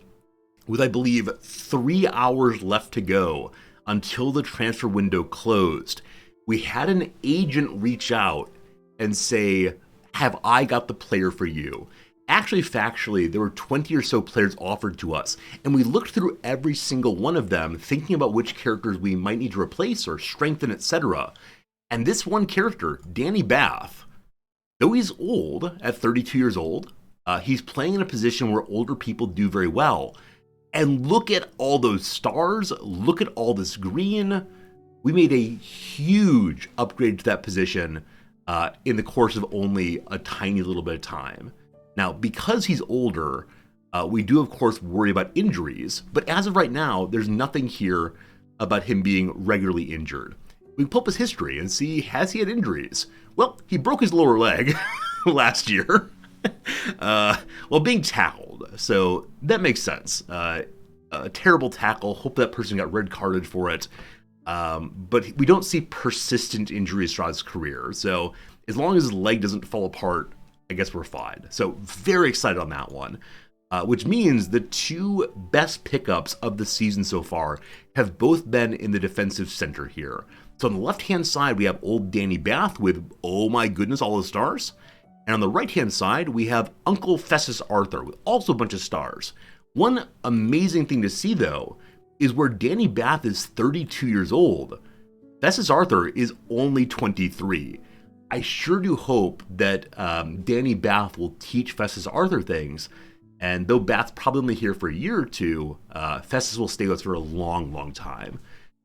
with I believe 3 hours left to go until the transfer window closed, we had an agent reach out and say, have I got the player for you? Actually, factually, there were 20 or so players offered to us, and we looked through every single one of them, thinking about which characters we might need to replace or strengthen, etc. And this one character, Danny Bath, though he's old, at 32 years old, he's playing in a position where older people do very well. And look at all those stars, look at all this green. We made a huge upgrade to that position in the course of only a tiny little bit of time. Now, because he's older, we do, of course, worry about injuries. But as of right now, there's nothing here about him being regularly injured. We can pull up his history and see, has he had injuries? Well, he broke his lower leg last year while being tackled. So that makes sense. A terrible tackle. Hope that person got red carded for it. But we don't see persistent injuries throughout his career. So as long as his leg doesn't fall apart, I guess we're fine. So very excited on that one. Which means the 2 best pickups of the season so far have both been in the defensive center here. So on the left-hand side, we have old Danny Bath with, oh my goodness, all the stars. And on the right-hand side, we have Uncle Festus Arthur with also a bunch of stars. One amazing thing to see, though, is where Danny Bath is 32 years old, Festus Arthur is only 23. I sure do hope that Danny Bath will teach Festus Arthur things. And though Bath's probably only here for a year or two, Festus will stay with us for a long, long time.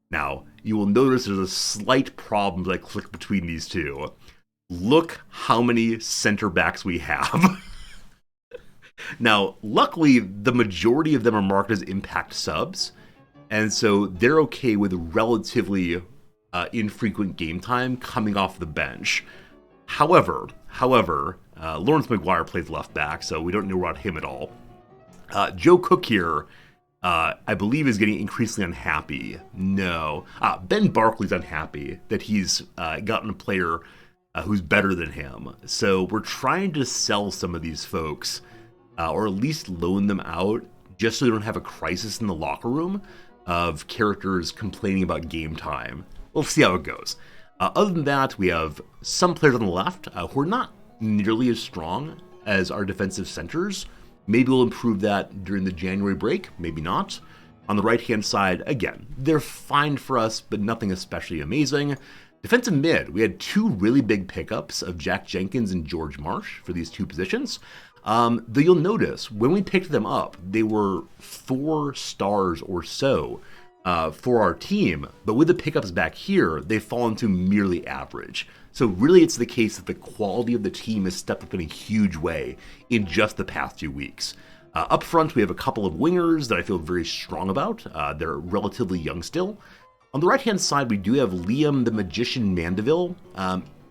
Now, you will notice there's a slight problem as I click between these two. Look how many center backs we have. Now, luckily, the majority of them are marked as impact subs, and so they're okay with relatively infrequent game time coming off the bench. However, Lawrence McGuire plays left back, so we don't know about him at all. Joe Cook here, I believe, is getting increasingly unhappy. No. Ben Barkley's unhappy that he's gotten a player who's better than him. So we're trying to sell some of these folks, or at least loan them out, just so they don't have a crisis in the locker room of characters complaining about game time. We'll see how it goes. Other than that, we have some players on the left who are not nearly as strong as our defensive centers. Maybe we'll improve that during the January break, maybe not. On the right-hand side, again, they're fine for us, but nothing especially amazing. Defensive mid, we had 2 really big pickups of Jack Jenkins and George Marsh for these 2 positions. Though you'll notice, when we picked them up, they were 4 stars or so for our team, but with the pickups back here, they've fallen to merely average. So really it's the case that the quality of the team has stepped up in a huge way in just the past 2 weeks. Up front, we have a couple of wingers that I feel very strong about. They're relatively young still. On the right-hand side, we do have Liam the Magician Mandeville.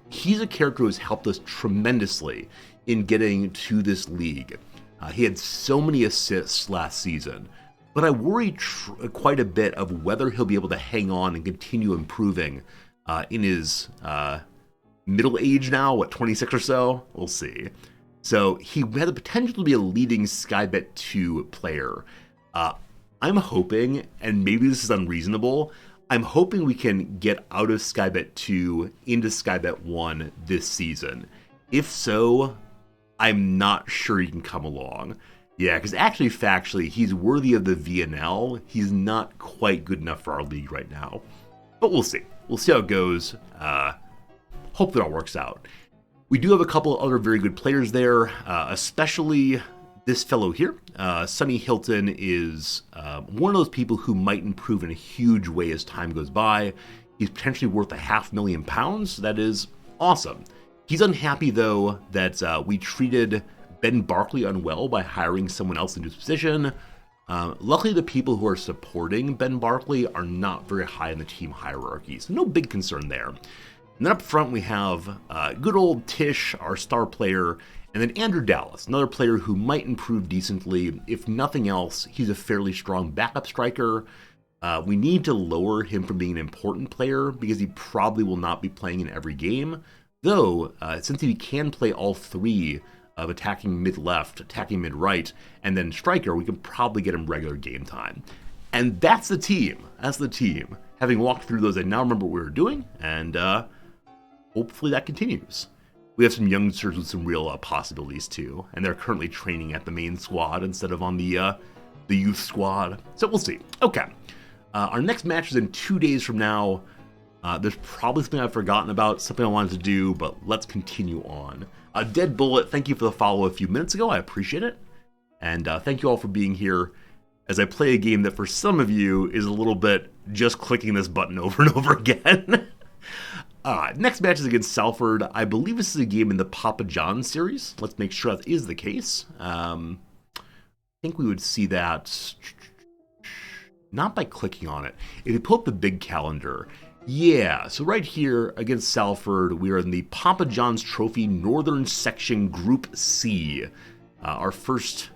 He's a character who has helped us tremendously in getting to this league. He had so many assists last season. but I worry quite a bit of whether he'll be able to hang on and continue improving in his middle age now, 26 or so? We'll see. So he had the potential to be a leading Sky Bet 2 player. I'm hoping, and maybe this is unreasonable, I'm hoping we can get out of Sky Bet 2 into Sky Bet 1 this season. If so, I'm not sure he can come along. Yeah, because actually, factually, he's worthy of the VNL. He's not quite good enough for our league right now. But we'll see. We'll see how it goes. Hope that all works out. We do have a couple other very good players there, especially this fellow here. Sonny Hilton is one of those people who might improve in a huge way as time goes by. He's potentially worth £500,000. That is awesome. He's unhappy, though, that we treated Ben Barkley unwell by hiring someone else into his position. Luckily, the people who are supporting Ben Barkley are not very high in the team hierarchy, so no big concern there. And then up front, we have good old Tish, our star player, and then Andrew Dallas, another player who might improve decently. If nothing else, he's a fairly strong backup striker. We need to lower him from being an important player because he probably will not be playing in every game. Though, since he can play all three of attacking mid-left, attacking mid-right, and then striker, we can probably get him regular game time. And that's the team. That's the team. Having walked through those, I now remember what we were doing, and hopefully that continues. We have some youngsters with some real possibilities too, and they're currently training at the main squad instead of on the youth squad. So we'll see. Okay, our next match is in 2 days from now. There's probably something I've forgotten about, something I wanted to do, but let's continue on. Dead Bullet, thank you for the follow a few minutes ago. I appreciate it, and thank you all for being here as I play a game that for some of you is a little bit just clicking this button over and over again. Next match is against Salford. I believe this is a game in the Papa John's series. Let's make sure that is the case. I think we would see that not by clicking on it. If you pull up the big calendar, yeah, so right here against Salford, we are in the Papa John's Trophy Northern Section Group C. Our first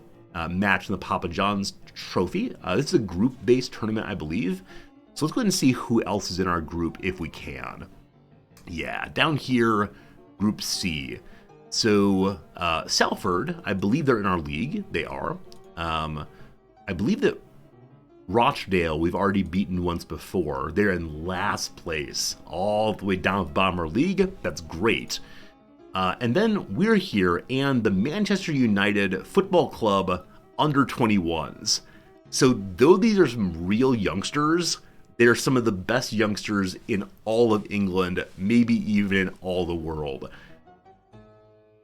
match in the Papa John's Trophy. This is a group-based tournament, I believe. So let's go ahead and see who else is in our group if we can. Yeah, down here, Group C. So, Salford, I believe they're in our league. They are. I believe that Rochdale, we've already beaten once before. They're in last place, all the way down at the bottom of our league. That's great. And then we're here, and the Manchester United Football Club under-21s. So, though these are some real youngsters, they are some of the best youngsters in all of England, maybe even in all the world.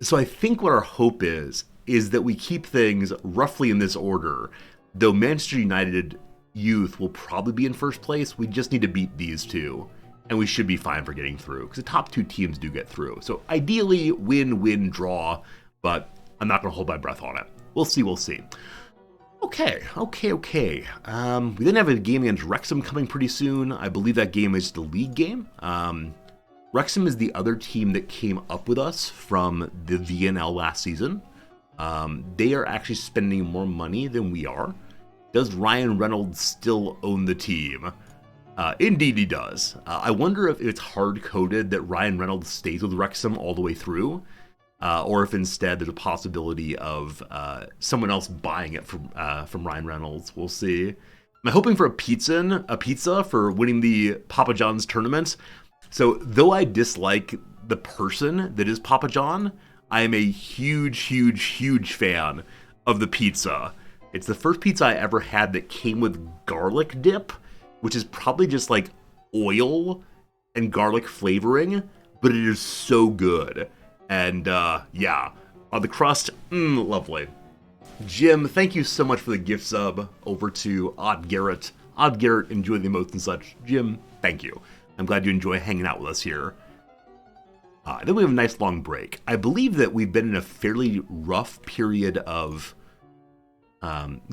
So I think what our hope is that we keep things roughly in this order. Though Manchester United youth will probably be in first place, we just need to beat these two, and we should be fine for getting through, because the top two teams do get through. So ideally, win, win, draw, but I'm not going to hold my breath on it. We'll see. Okay. We then have a game against Wrexham coming pretty soon. I believe that game is the league game. Wrexham is the other team that came up with us from the VNL last season. They are actually spending more money than we are. Does Ryan Reynolds still own the team? Indeed he does. I wonder if it's hard-coded that Ryan Reynolds stays with Wrexham all the way through. Or if instead there's a possibility of someone else buying it from Ryan Reynolds. We'll see. I'm hoping for a pizza for winning the Papa John's tournament. So though I dislike the person that is Papa John, I am a huge fan of the pizza. It's the first pizza I ever had that came with garlic dip, which is probably just like oil and garlic flavoring, but it is so good. And, yeah, on the crust, lovely. Jim, thank you so much for the gift sub over to Odd Garrett. Odd Garrett, enjoy the emotes and such. Jim, thank you. I'm glad you enjoy hanging out with us here. Then we have a nice long break. I believe that we've been in a fairly rough period of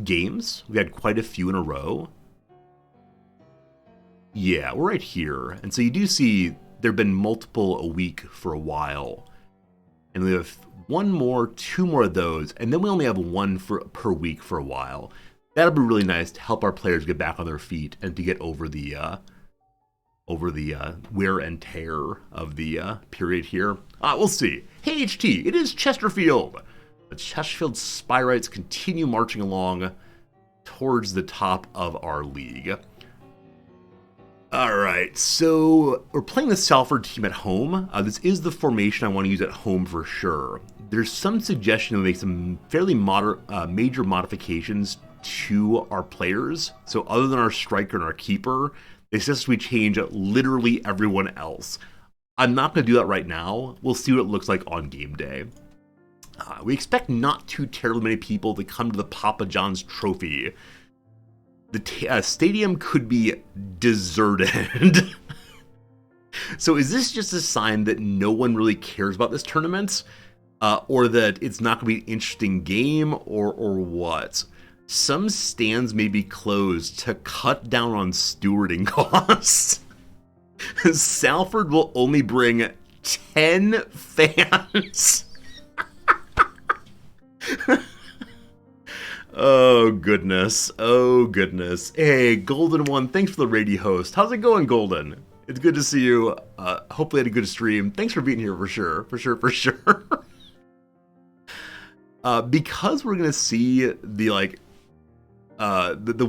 games. We had quite a few in a row. Yeah, we're right here. And so you do see there have been multiple a week for a while. And we have 2 more of those, and then we only have 1 per week for a while. That'll be really nice to help our players get back on their feet and to get over the wear and tear of the period here. We'll see. Hey, HT, it is Chesterfield. The Chesterfield Spyrites continue marching along towards the top of our league. All right, so we're playing the Salford team at home. This is the formation I want to use at home for sure. There's some suggestion to make some fairly major modifications to our players. So other than our striker and our keeper, they suggest we change literally everyone else. I'm not going to do that right now. We'll see what it looks like on game day. We expect not too terribly many people to come to the Papa John's Trophy. The stadium could be deserted. So is this just a sign that no one really cares about this tournament? Or that it's not going to be an interesting game, or what? Some stands may be closed to cut down on stewarding costs. Salford will only bring 10 fans. Oh, goodness. Oh, goodness. Hey, Golden One, thanks for the radio host. How's it going, Golden? It's good to see you. Hopefully you had a good stream. Thanks for being here for sure. For sure. Because we're going to see the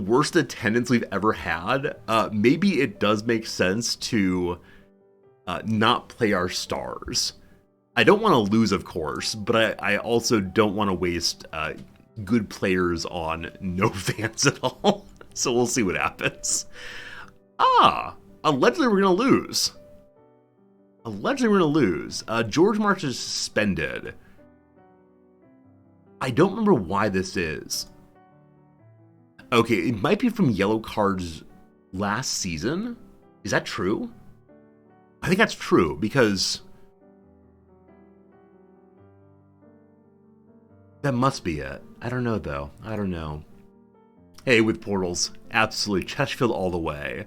worst attendance we've ever had, maybe it does make sense to not play our stars. I don't want to lose, of course, but I also don't want to waste good players on no fans at all. So we'll see what happens. Allegedly we're going to lose. George March is suspended. I don't remember why this is. Okay, it might be from yellow cards last season. Is that true? I think that's true, because that must be it. I don't know, though. I don't know. Hey, with portals, absolutely Chesterfield all the way.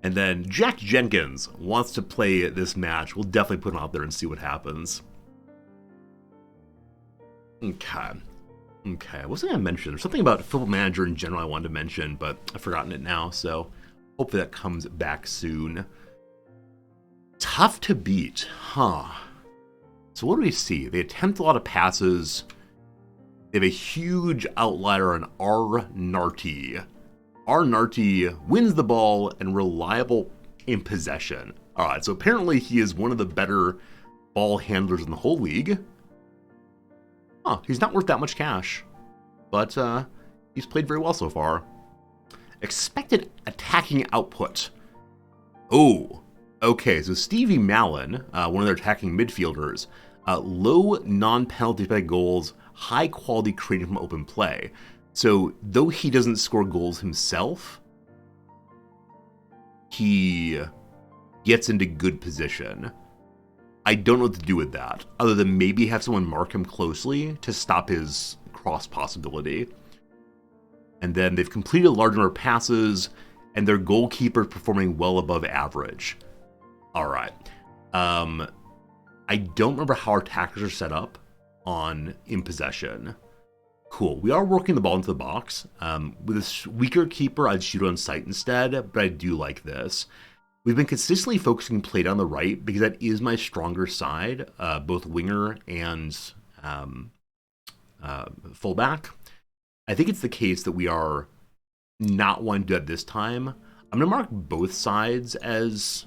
And then Jack Jenkins wants to play this match. We'll definitely put him out there and see what happens. Okay. What was I going to mention? There's something about Football Manager in general I wanted to mention, but I've forgotten it now, so hopefully that comes back soon. Tough to beat, huh? So what do we see? They attempt a lot of passes. They have a huge outlier on R. Narty. R. Narty wins the ball and reliable in possession. All right, so apparently he is one of the better ball handlers in the whole league. He's not worth that much cash, but he's played very well so far. Expected attacking output. Oh, okay, so Stevie Mallon, one of their attacking midfielders, low non-penalty play goals, high quality creating from open play. So though he doesn't score goals himself, he gets into good position. I don't know what to do with that, other than maybe have someone mark him closely to stop his cross possibility. And then they've completed a large number of passes, and their goalkeeper performing well above average. All right. I don't remember how our attackers are set up on in possession. Cool. We are working the ball into the box. With a weaker keeper, I'd shoot on sight instead, but I do like this. We've been consistently focusing play down the right because that is my stronger side, both winger and fullback. I think it's the case that we are not wanting to do that this time. I'm going to mark both sides as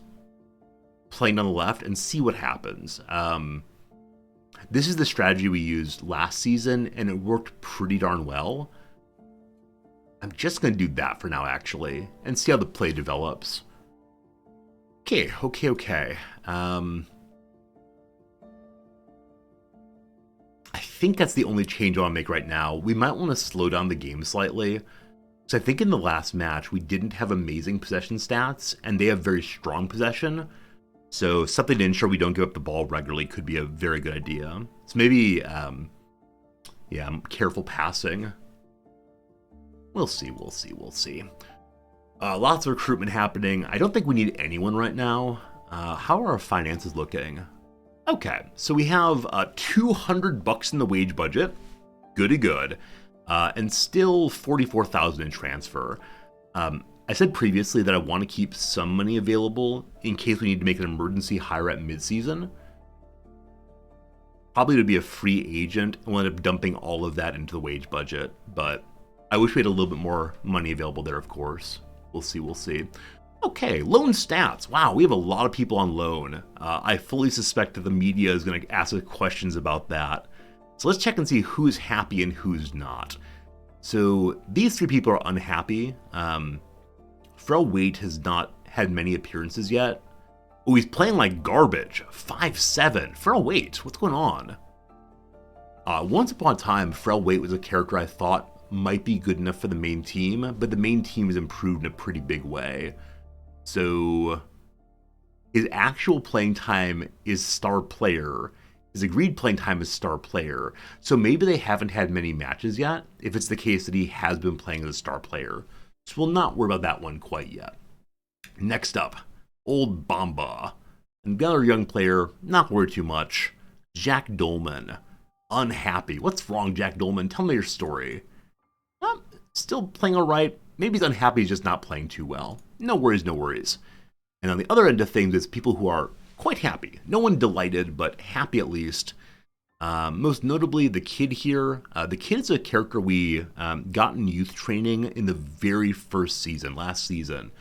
playing on the left and see what happens. This is the strategy we used last season, and it worked pretty darn well. I'm just going to do that for now, actually, and see how the play develops. Okay. I think that's the only change I want to make right now. We might want to slow down the game slightly. So I think in the last match, we didn't have amazing possession stats, and they have very strong possession. So something to ensure we don't give up the ball regularly could be a very good idea. So maybe, careful passing. We'll see. Lots of recruitment happening. I don't think we need anyone right now. How are our finances looking? Okay, so we have $200 in the wage budget. Goody good. and still 44,000 in transfer. I said previously that I want to keep some money available in case we need to make an emergency hire at midseason. Probably to be a free agent, and we'll end up dumping all of that into the wage budget. But I wish we had a little bit more money available there, of course. We'll see. Okay, loan stats. Wow, we have a lot of people on loan. I fully suspect that the media is going to ask us questions about that. So let's check and see who's happy and who's not. So these 3 people are unhappy. Frel Waite has not had many appearances yet. Oh, he's playing like garbage. 5'7". Frel Waite, what's going on? Once upon a time, Frel Waite was a character I thought might be good enough for the main team, but the main team has improved in a pretty big way. So his actual playing time is star player. His agreed playing time is star player. So maybe they haven't had many matches yet, if it's the case that he has been playing as a star player. So we'll not worry about that one quite yet. Next up, Old Bamba. And the other young player, not worried too much. Jack Dolman. Unhappy. What's wrong, Jack Dolman? Tell me your story. Still playing alright. Maybe he's unhappy, he's just not playing too well. No worries. And on the other end of things is people who are quite happy. No one delighted, but happy at least. Most notably, the kid here. The kid is a character we got in youth training in the very first season, last season.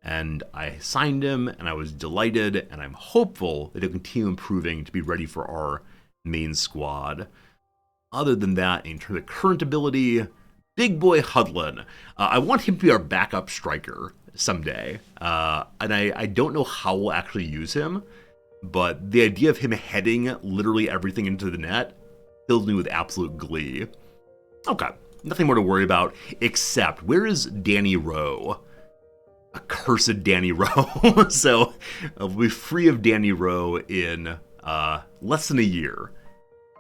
And I signed him, and I was delighted, and I'm hopeful that he'll continue improving to be ready for our main squad. Other than that, in terms of current ability, Big Boy Hudlin. I want him to be our backup striker someday. And I don't know how we'll actually use him, but the idea of him heading literally everything into the net fills me with absolute glee. Okay, nothing more to worry about, except where is Danny Rowe? Accursed Danny Rowe. So we'll be free of Danny Rowe in less than a year.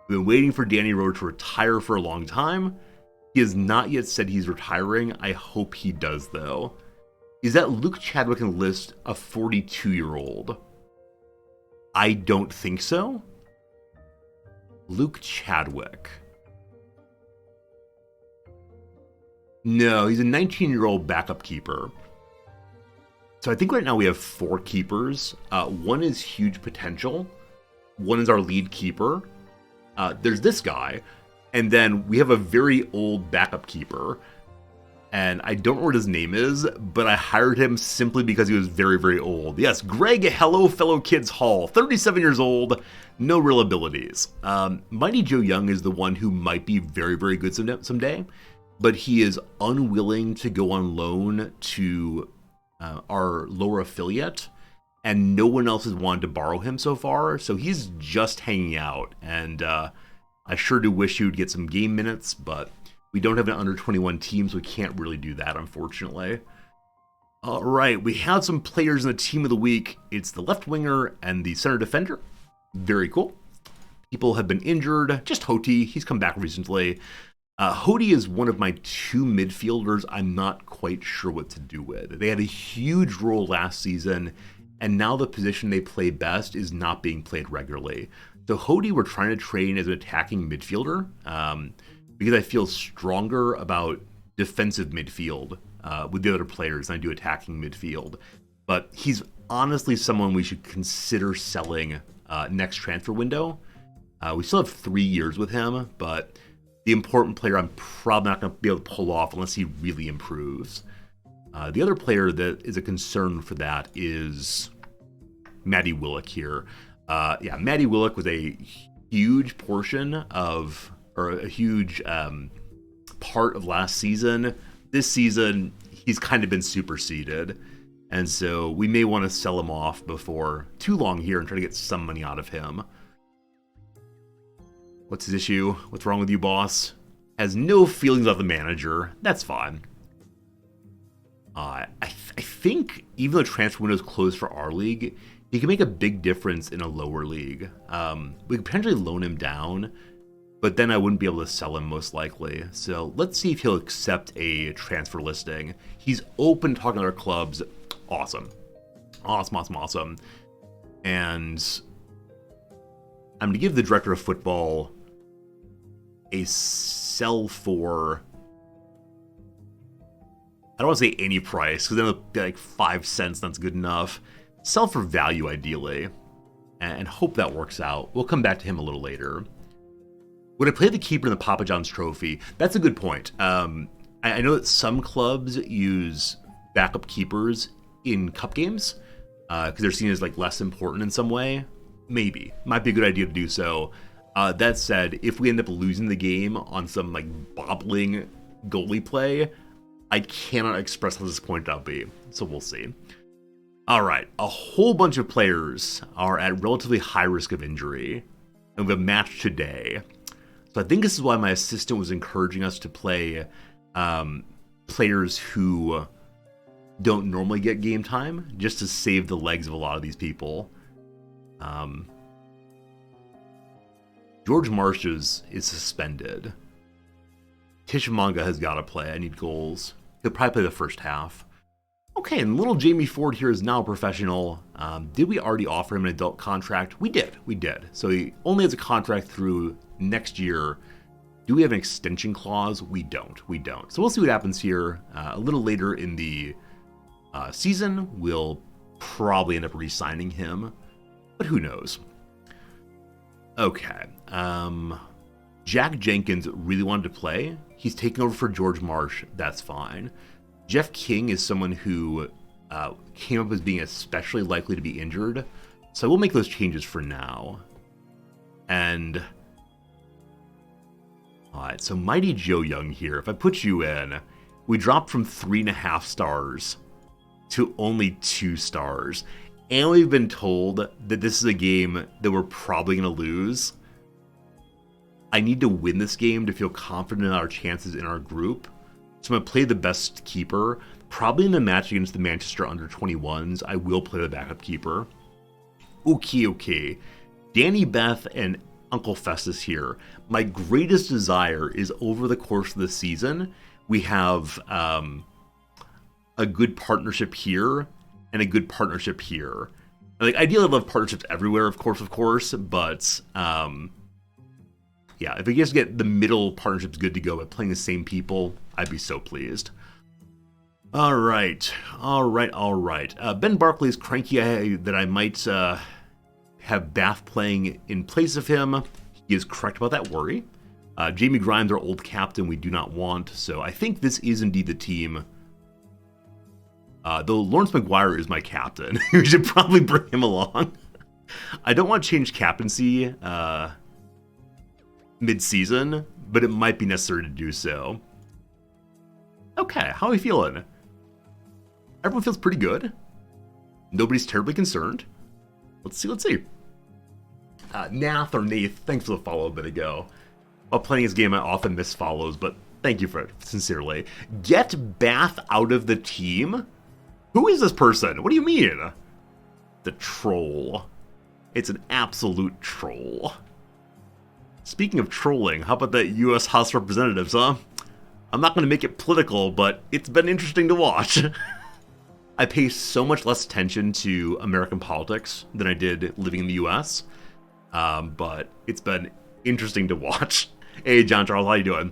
We've been waiting for Danny Rowe to retire for a long time. He has not yet said he's retiring. I hope he does, though. Is that Luke Chadwick in the list a 42-year-old? I don't think so. Luke Chadwick. No, he's a 19-year-old backup keeper. So I think right now we have 4 keepers. One is huge potential. One is our lead keeper. There's this guy. And then we have a very old backup keeper. And I don't know what his name is, but I hired him simply because he was very, very old. Yes, Greg Hello Fellow Kids Hall, 37 years old, no real abilities. Mighty Joe Young is the one who might be very, very good someday, but he is unwilling to go on loan to our lower affiliate, and no one else has wanted to borrow him so far, so he's just hanging out, and I sure do wish he would get some game minutes, but we don't have an under-21 team, so we can't really do that, unfortunately. All right, we have some players in the team of the week. It's the left winger and the center defender. Very cool. People have been injured. Just Hoti, he's come back recently. Hoti is one of my 2 midfielders I'm not quite sure what to do with. They had a huge role last season, and now the position they play best is not being played regularly. So Hoti we're trying to train as an attacking midfielder, because I feel stronger about defensive midfield with the other players than I do attacking midfield. But he's honestly someone we should consider selling next transfer window. We still have 3 years with him, but the important player I'm probably not going to be able to pull off unless he really improves. The other player that is a concern for that is Matty Willock here. Matty Willock was a huge portion of, or a huge part of last season. This season, he's kind of been superseded. And so we may want to sell him off before too long here and try to get some money out of him. What's his issue? What's wrong with you, boss? Has no feelings about the manager. That's fine. I think even though transfer window is closed for our league, he can make a big difference in a lower league. We could potentially loan him down, but then I wouldn't be able to sell him most likely. So let's see if he'll accept a transfer listing. He's open to talking to other clubs. Awesome. Awesome. And I'm going to give the director of football a sell for I don't want to say any price, because then it'll be like 5 cents, that's good enough. Sell for value, ideally, and hope that works out. We'll come back to him a little later. Would I play the keeper in the Papa John's Trophy? That's a good point. I know that some clubs use backup keepers in cup games, because they're seen as like less important in some way. Maybe. Might be a good idea to do so. That said, if we end up losing the game on some like bobbling goalie play, I cannot express how disappointed I'll be. So we'll see. All right, a whole bunch of players are at relatively high risk of injury, and we have a match today. So I think this is why my assistant was encouraging us to play players who don't normally get game time, just to save the legs of a lot of these people. George Marsh is suspended. Tishamanga has got to play. I need goals. He'll probably play the first half. Okay, and little Jamie Ford here is now a professional. Did we already offer him an adult contract? We did. So he only has a contract through next year. Do we have an extension clause? We don't. So we'll see what happens here. A little later in the season, we'll probably end up re-signing him, but who knows? Okay. Jack Jenkins really wanted to play. He's taking over for George Marsh. That's fine. Jeff King is someone who came up as being especially likely to be injured, so we'll make those changes for now. And all right, so Mighty Joe Young here. If I put you in, we dropped from 3.5 stars to only 2 stars. And we've been told that this is a game that we're probably going to lose. I need to win this game to feel confident in our chances in our group. So I'm going to play the best keeper. Probably in the match against the Manchester under-21s, I will play the backup keeper. Okay. Danny Beth and Uncle Festus here. My greatest desire is over the course of the season, we have a good partnership here and a good partnership here. Like, ideally, I love partnerships everywhere, of course, but yeah, if we just get the middle partnerships good to go by playing the same people, I'd be so pleased. All right. Ben Barkley's cranky that I might have Bath playing in place of him. He is correct about that worry. Jamie Grimes, our old captain, we do not want, so I think this is indeed the team. Though Lawrence McGuire is my captain. We should probably bring him along. I don't want to change captaincy mid-season, but it might be necessary to do so. Okay, how are we feeling? Everyone feels pretty good. Nobody's terribly concerned. Let's see. Nath or Nath, thanks for the follow a bit ago. While playing this game, I often miss follows, but thank you for it, sincerely. Get Bath out of the team? Who is this person? What do you mean? The troll. It's an absolute troll. Speaking of trolling, how about that U.S. House of Representatives, huh? I'm not going to make it political, but it's been interesting to watch. I pay so much less attention to American politics than I did living in the U.S., but it's been interesting to watch. Hey, John Charles, how you doing?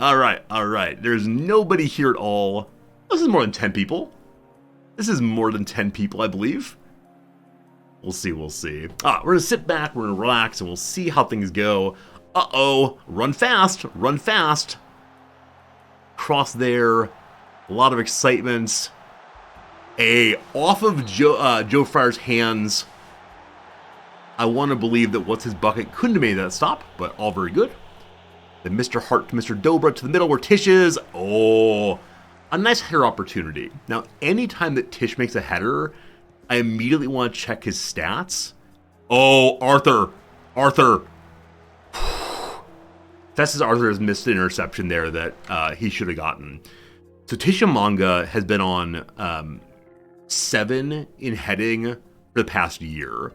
All right. There's nobody here at all. This is more than 10 people. I believe. We'll see. We're going to sit back, we're going to relax, and we'll see how things go. Uh-oh. Run fast. Cross there. A lot of excitement. Off of Joe Fryer's hands. I want to believe that what's his bucket couldn't have made that stop, but all very good. Then Mr. Hart to Mr. Dobra to the middle where Tish is. Oh, a nice header opportunity. Now, anytime that Tish makes a header, I immediately want to check his stats. Oh, Arthur. Festus Arthur has missed an interception there that he should have gotten. So Tishamanga has been on 7 in heading for the past year.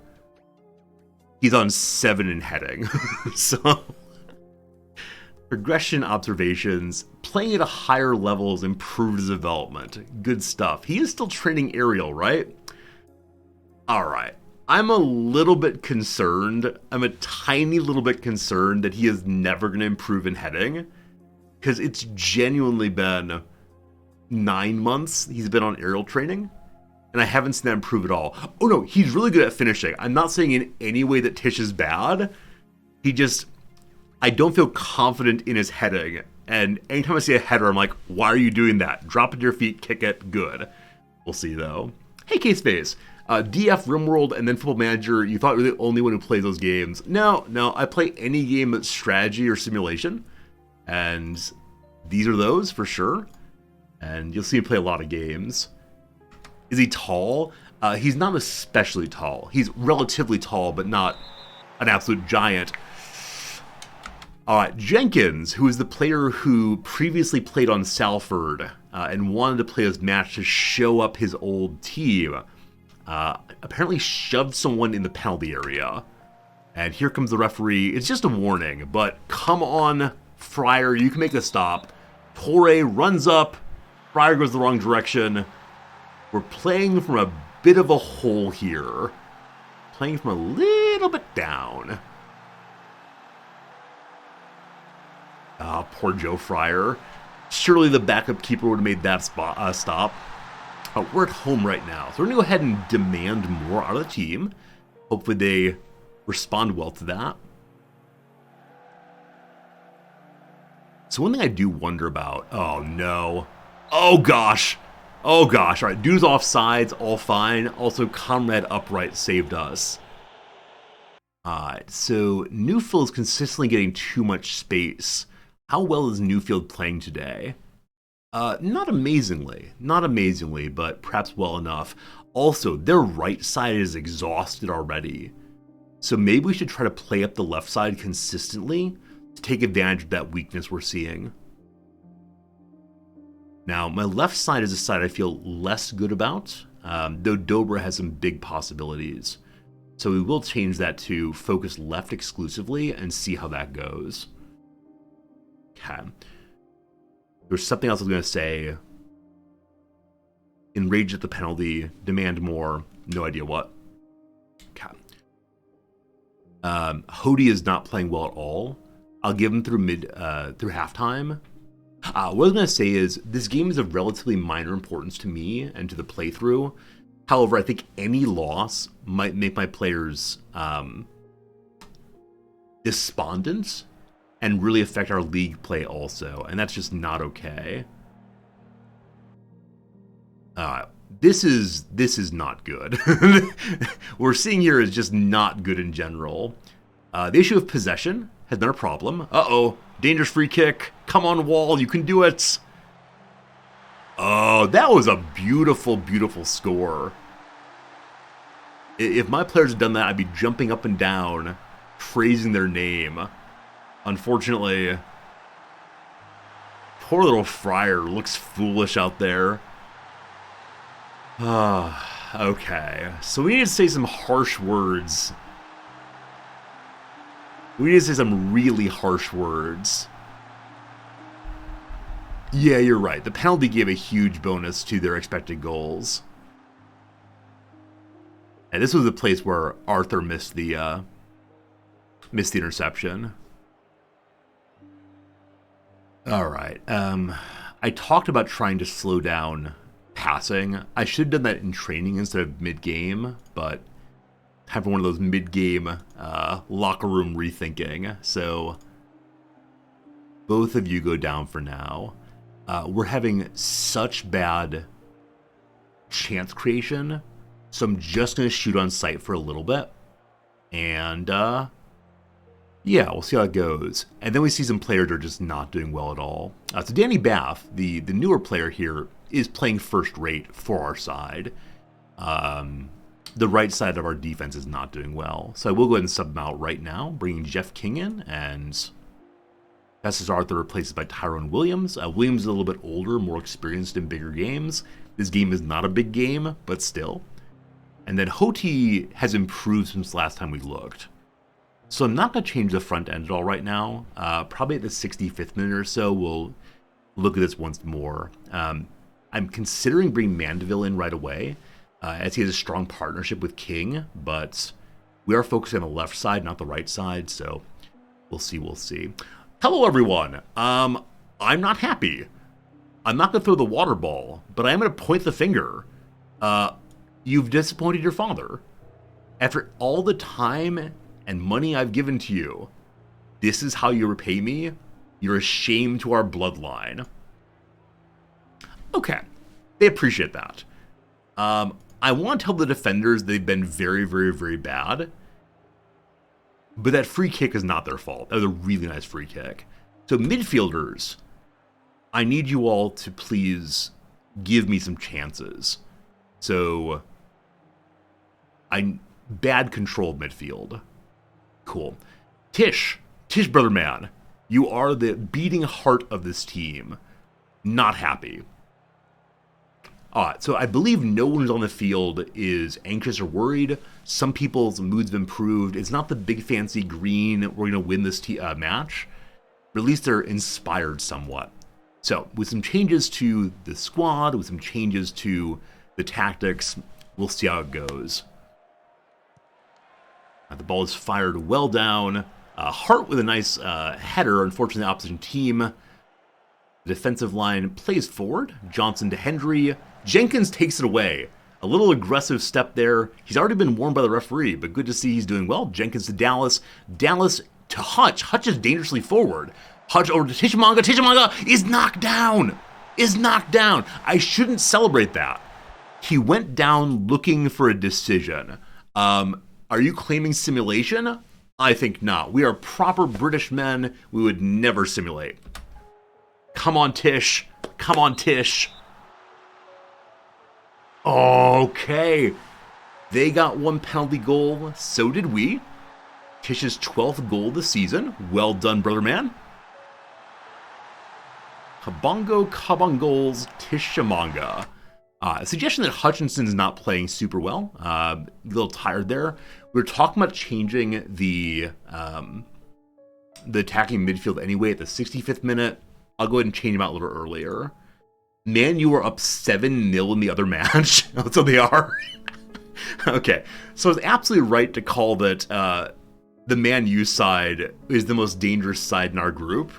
He's on 7 in heading. So progression observations, playing at a higher level has improved his development. Good stuff. He is still training aerial, right? All right. I'm a little bit concerned. I'm a tiny little bit concerned that he is never going to improve in heading, because it's genuinely been 9 months he's been on aerial training, and I haven't seen that improve at all. Oh no, he's really good at finishing. I'm not saying in any way that Tish is bad. I don't feel confident in his heading, and anytime I see a header, I'm like, why are you doing that? Drop it to your feet, kick it, good. We'll see though. Hey, K-Space. DF, RimWorld, and then Football Manager, you thought you were the only one who plays those games. No, I play any game that's strategy or simulation, and these are those for sure. And you'll see me play a lot of games. Is he tall? He's not especially tall. He's relatively tall, but not an absolute giant. All right, Jenkins, who is the player who previously played on Salford and wanted to play his match to show up his old team, apparently shoved someone in the penalty area. And here comes the referee. It's just a warning, but come on, Fryer, you can make a stop. Torre runs up. Fryer goes the wrong direction. We're playing from a bit of a hole here. Playing from a little bit down. Poor Joe Fryer. Surely the backup keeper would have made that stop. We're at home right now, so we're going to go ahead and demand more out of the team. Hopefully they respond well to that. So one thing I do wonder about... Oh, no. Oh, gosh. Oh, gosh. All right, dude's offsides, all fine. Also, Conrad upright saved us. Alright, so Newfield is consistently getting too much space. How well is Newfield playing today? Not amazingly, but perhaps well enough. Also, their right side is exhausted already. So maybe we should try to play up the left side consistently to take advantage of that weakness we're seeing. Now, my left side is a side I feel less good about, though Dobra has some big possibilities. So we will change that to focus left exclusively and see how that goes. Okay. There's something else I was going to say. Enrage at the penalty, demand more, no idea what. Okay. Hody is not playing well at all. I'll give him through through halftime. What I was going to say is this game is of relatively minor importance to me and to the playthrough. However, I think any loss might make my players despondent and really affect our league play also, and that's just not okay. This is not good. What we're seeing here is just not good in general. The issue of possession has been a problem. Uh-oh, dangerous free kick. Come on, Wall, you can do it. Oh, that was a beautiful, beautiful score. If my players had done that, I'd be jumping up and down, praising their name. Unfortunately, poor little Fryer looks foolish out there. Okay, so we need to say some harsh words. We need to say some really harsh words. Yeah, you're right. The penalty gave a huge bonus to their expected goals. And this was the place where Arthur missed the interception. All right. I talked about trying to slow down passing. I should have done that in training instead of mid-game, but having one of those mid-game locker room rethinking. So both of you go down for now. We're having such bad chance creation, so I'm just going to shoot on sight for a little bit. And yeah, we'll see how it goes. And then we see some players are just not doing well at all. So Danny Bath, the newer player here, is playing first rate for our side. The right side of our defense is not doing well. So I will go ahead and sub him out right now, bringing Jeff King in, and Festus Arthur replaced by Tyrone Williams. Williams is a little bit older, more experienced in bigger games. This game is not a big game, but still. And then Hoti has improved since last time we looked. So I'm not going to change the front end at all right now. Probably at the 65th minute or so, we'll look at this once more. I'm considering bringing Mandeville in right away, as he has a strong partnership with King, but we are focusing on the left side, not the right side, so we'll see. Hello, everyone. I'm not happy. I'm not going to throw the water ball, but I am going to point the finger. You've disappointed your father. After all the time and money I've given to you, this is how you repay me? You're a shame to our bloodline. Okay, they appreciate that. I want to tell the defenders they've been very, very, very bad. But that free kick is not their fault. That was a really nice free kick. So midfielders, I need you all to please give me some chances. So, bad controlled midfield. Cool. Tish, brother man, you are the beating heart of this team. Not happy. So I believe no one who's on the field is anxious or worried. Some people's moods have improved. It's not the big fancy green, we're going to win this match. But at least they're inspired somewhat. So with some changes to the squad, with some changes to the tactics, we'll see how it goes. The ball is fired well down. Hart with a nice header, unfortunately the opposition team. The defensive line plays forward. Johnson to Hendry. Jenkins takes it away. A little aggressive step there. He's already been warned by the referee, but good to see he's doing well. Jenkins to Dallas. Dallas to Hutch. Hutch is dangerously forward. Hutch over to Tishimanga. Tishimanga is knocked down. I shouldn't celebrate that. He went down looking for a decision. Are you claiming simulation? I think not. We are proper British men. We would never simulate. Come on, Tish. Okay. They got one penalty goal. So did we. Tish's 12th goal this season. Well done, brother man. Kabongos, Tishimanga. A suggestion that Hutchinson's not playing super well. A little tired there. We were talking about changing the attacking midfield anyway at the 65th minute. I'll go ahead and change him out a little earlier. Man, you were up 7-0 in the other match. So they are. Okay. So it's absolutely right to call that the Man U side is the most dangerous side in our group.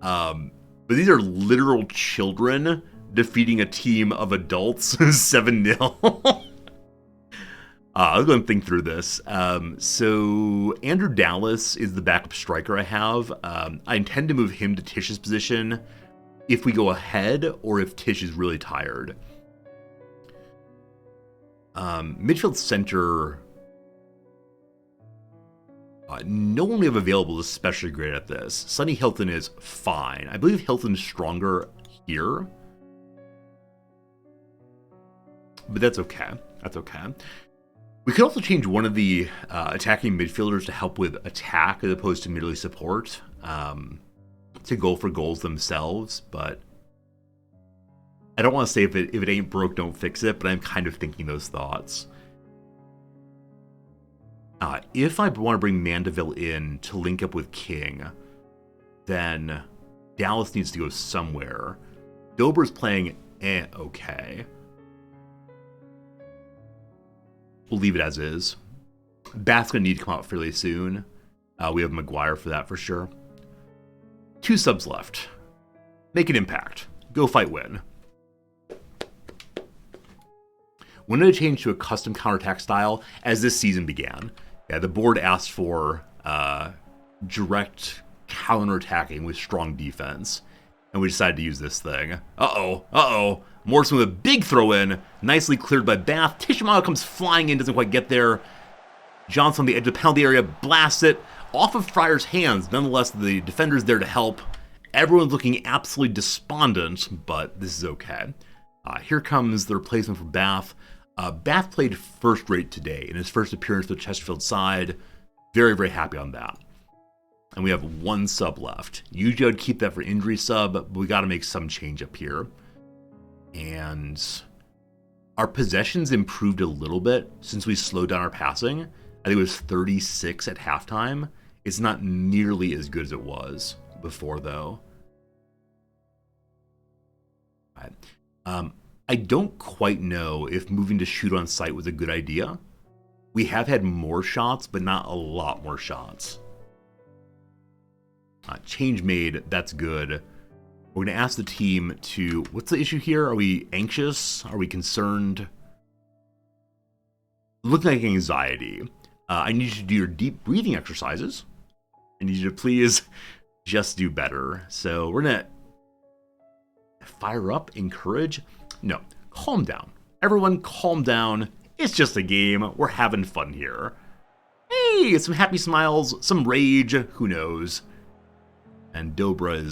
But these are literal children defeating a team of adults 7-0. I'll go and think through this. So Andrew Dallas is the backup striker I have. I intend to move him to Tish's position if we go ahead or if Tish is really tired. Midfield center, no one we have available is especially great at this. Sonny Hilton is fine. I believe Hilton's stronger here. But that's okay. We could also change one of the attacking midfielders to help with attack as opposed to merely support. To go for goals themselves, but I don't want to say if it ain't broke, don't fix it, but I'm kind of thinking those thoughts. If I want to bring Mandeville in to link up with King, then Dallas needs to go somewhere. Dober's playing okay. We'll leave it as is. Bath's going to need to come out fairly soon. We have Maguire for that for sure. 2 subs left. Make an impact. Go fight win. When did I change to a custom counterattack style as this season began? Yeah, the board asked for direct counterattacking with strong defense. And we decided to use this thing. Uh-oh. Morrison with a big throw in. Nicely cleared by Bath. Tishimano comes flying in, doesn't quite get there. Johnson on the edge of the penalty area, blasts it. Off of Fryer's hands. Nonetheless, the defender's there to help. Everyone's looking absolutely despondent, but this is okay. Here comes the replacement for Bath. Bath played first rate today in his first appearance with the Chesterfield side. Very, very happy on that. And we have 1 sub left. Usually I'd keep that for injury sub, but we got to make some change up here. And our possessions improved a little bit since we slowed down our passing. I think it was 36 at halftime. It's not nearly as good as it was before, though. All right. I don't quite know if moving to shoot on sight was a good idea. We have had more shots, but not a lot more shots. Change made, that's good. We're going to ask the team to... What's the issue here? Are we anxious? Are we concerned? Looking like anxiety. I need you to do your deep breathing exercises. I need you to please just do better. So we're going to fire up, encourage. No, calm down. Everyone calm down. It's just a game. We're having fun here. Hey, some happy smiles, some rage, who knows. And Dobra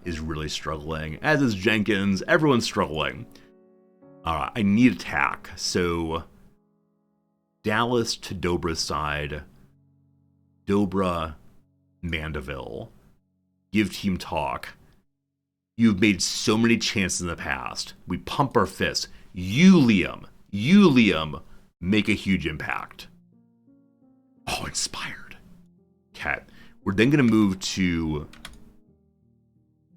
is really struggling, as is Jenkins. Everyone's struggling. I need attack. So Dallas to Dobra's side. Dobra, Mandeville. Give team talk. You've made so many chances in the past. We pump our fists. You, Liam, make a huge impact. Oh, inspired. Okay. We're then going to move to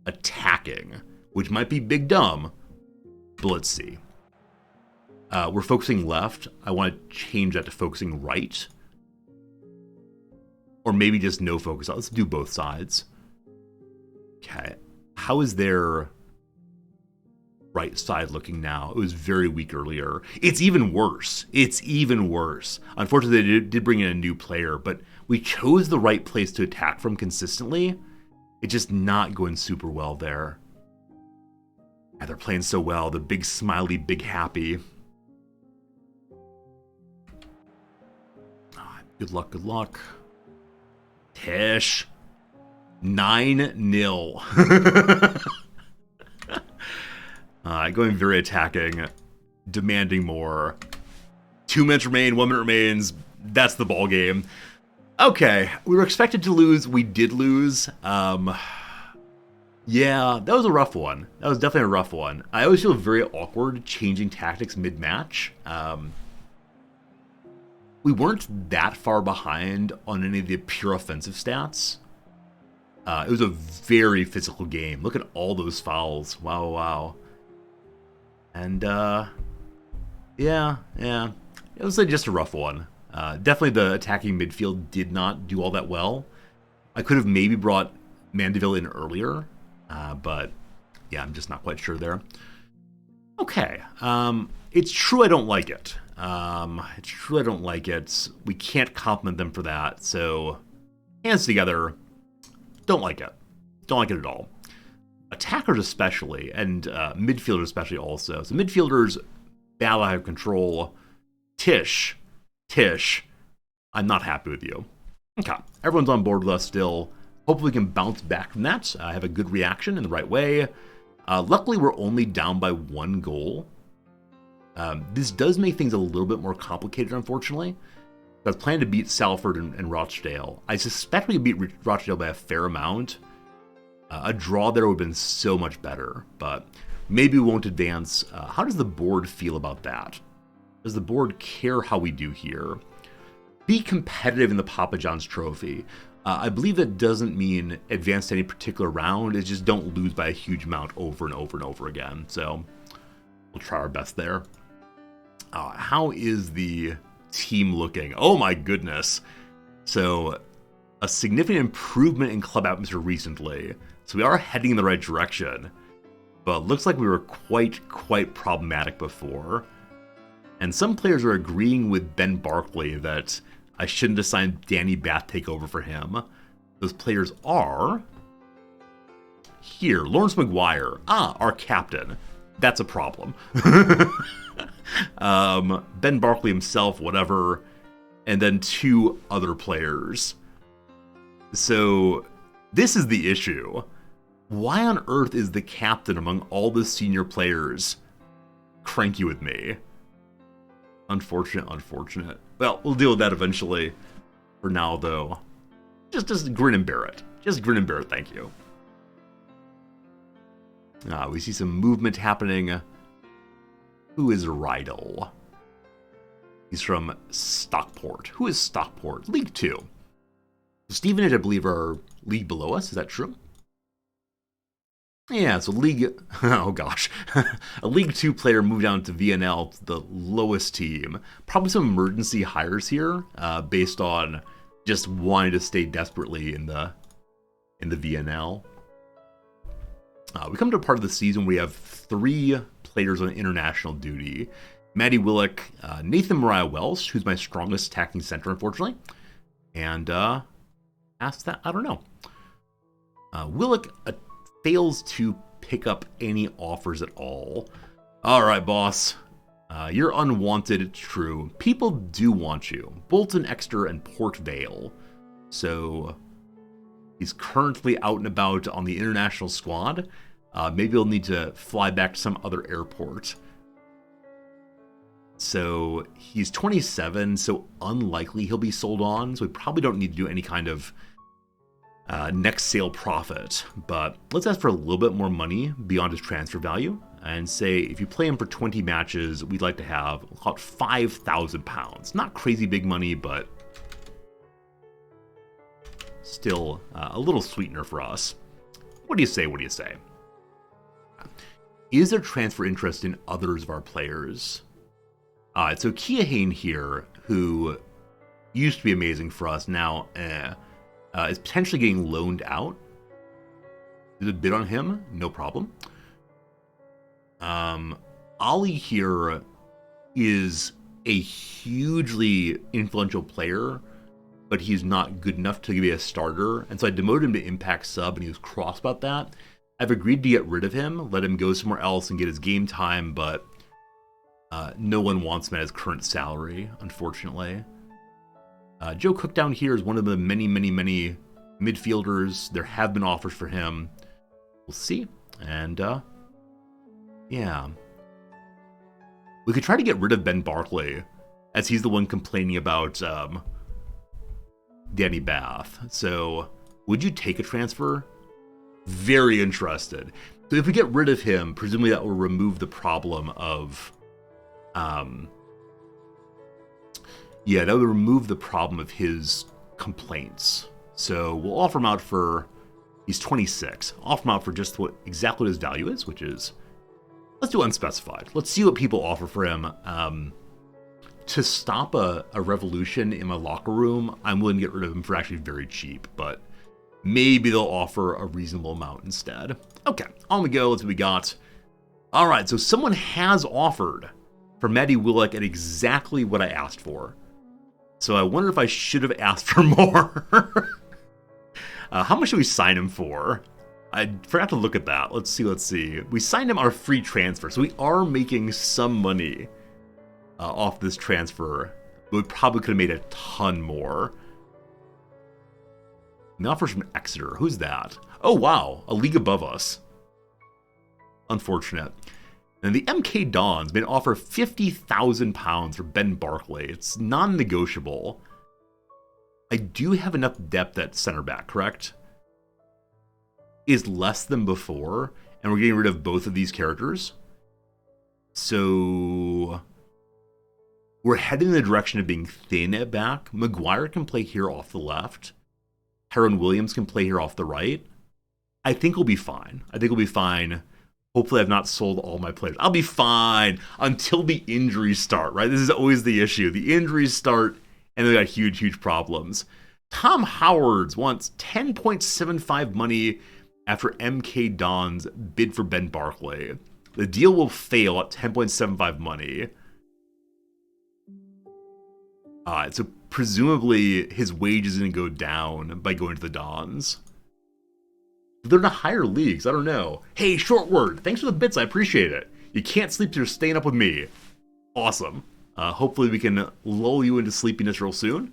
attacking, which might be big dumb, but let's see. We're focusing left. I want to change that to focusing right. Or maybe just no focus. Let's do both sides. Okay. How is their right side looking now? It was very weak earlier. It's even worse. Unfortunately, they did bring in a new player, but we chose the right place to attack from consistently. It's just not going super well there. Yeah, they're playing so well. The big smiley, big happy. Good luck. Tish. 9-0. Going very attacking. Demanding more. 2 minutes remain, 1 minute remains. That's the ball game. Okay, we were expected to lose. We did lose. Yeah, that was a rough one. That was definitely a rough one. I always feel very awkward changing tactics mid-match. We weren't that far behind on any of the pure offensive stats. It was a very physical game. Look at all those fouls. Wow. And, yeah. It was just a rough one. Definitely the attacking midfield did not do all that well. I could have maybe brought Mandeville in earlier, but yeah, I'm just not quite sure there. Okay, it's true I don't like it. We can't compliment them for that, so hands together, don't like it. Don't like it at all. Attackers especially, and midfielders especially also. So midfielders, battle out of control. Tish, I'm not happy with you. Okay, everyone's on board with us still. Hopefully we can bounce back from that. Have a good reaction in the right way. Luckily, we're only down by 1 goal. This does make things a little bit more complicated, unfortunately. I was planning to beat Salford and Rochdale. I suspect we could beat Rochdale by a fair amount. A draw there would have been so much better, but maybe we won't advance. How does the board feel about that? Does the board care how we do here? Be competitive in the Papa John's Trophy. I believe that doesn't mean advance to any particular round. It's just don't lose by a huge amount over and over and over again. So we'll try our best there. How is the team looking? Oh my goodness. So a significant improvement in club atmosphere recently. So we are heading in the right direction. But it looks like we were quite problematic before. And some players are agreeing with Ben Barkley that I shouldn't assign Danny Bath take over for him. Those players are... Here, Lawrence McGuire. Our captain. That's a problem. Ben Barkley himself, whatever. And then 2 other players. So, this is the issue. Why on earth is the captain among all the senior players cranky with me? Unfortunate. Well, we'll deal with that eventually. For now, though, just grin and bear it. Just grin and bear it, thank you. We see some movement happening. Who is Rydell? He's from Stockport. Who is Stockport? League 2. Stevenage, I believe, are league below us. Is that true? Yeah, so League... Oh, gosh. A League 2 player moved down to VNL, the lowest team. Probably some emergency hires here, based on just wanting to stay desperately in the VNL. We come to a part of the season where we have 3 players on international duty. Maddie Willick, Nathan Mariah Welsh, who's my strongest attacking center, unfortunately. And past that, I don't know. Willick fails to pick up any offers at all. All right, boss. You're unwanted, true. People do want you. Bolton, Exeter, and Port Vale. So he's currently out and about on the international squad. Maybe he'll need to fly back to some other airport. So he's 27, so unlikely he'll be sold on. So we probably don't need to do any kind of next sale profit. But let's ask for a little bit more money beyond his transfer value. And say, if you play him for 20 matches, we'd like to have about £5,000. Not crazy big money, but still a little sweetener for us. What do you say? What do you say? Is there transfer interest in others of our players? So Kia Hain here, who used to be amazing for us, now is potentially getting loaned out. There's a bid on him, no problem. Ollie here is a hugely influential player, but he's not good enough to be a starter, and so I demoted him to Impact Sub, and he was cross about that. I've agreed to get rid of him, let him go somewhere else and get his game time, but no one wants him at his current salary, unfortunately. Joe Cook down here is one of the many, many, many midfielders. There have been offers for him. We'll see, and yeah. We could try to get rid of Ben Barkley, as he's the one complaining about Danny Bath. So, would you take a transfer? Very interested. So if we get rid of him, presumably that will remove the problem of... yeah, that would remove the problem of his complaints. So we'll offer him out for... He's 26. Offer him out for just exactly what his value is, which is... Let's do unspecified. Let's see what people offer for him. To stop a revolution in my locker room, I'm willing to get rid of him for actually very cheap, but maybe they'll offer a reasonable amount instead. Okay, on we go. Let's see what we got. All right, so someone has offered for Maddie Willick at exactly what I asked for. So I wonder if I should have asked for more. How much should we sign him for? I forgot to look at that. Let's see. We signed him our free transfer, so we are making some money off this transfer. But we probably could have made a ton more. The offer's from Exeter. Who's that? Oh, wow. A league above us. Unfortunate. And the MK Dons made an offer of £50,000 for Ben Barkley. It's non-negotiable. I do have enough depth at center back, correct? Is less than before, and we're getting rid of both of these characters. So we're heading in the direction of being thin at back. Maguire can play here off the left. Tyrone Williams can play here off the right. I think we'll be fine. Hopefully I've not sold all my players. I'll be fine until the injuries start, right? This is always the issue. The injuries start, and they got huge, huge problems. Tom Howards wants 10.75 money after MK Dons bid for Ben Barkley. The deal will fail at 10.75 money. So presumably his wage is going to go down by going to the Dons. They're in the higher leagues. I don't know. Hey, Short Word, thanks for the bits. I appreciate it. You can't sleep, you're staying up with me. Awesome. Hopefully we can lull you into sleepiness real soon.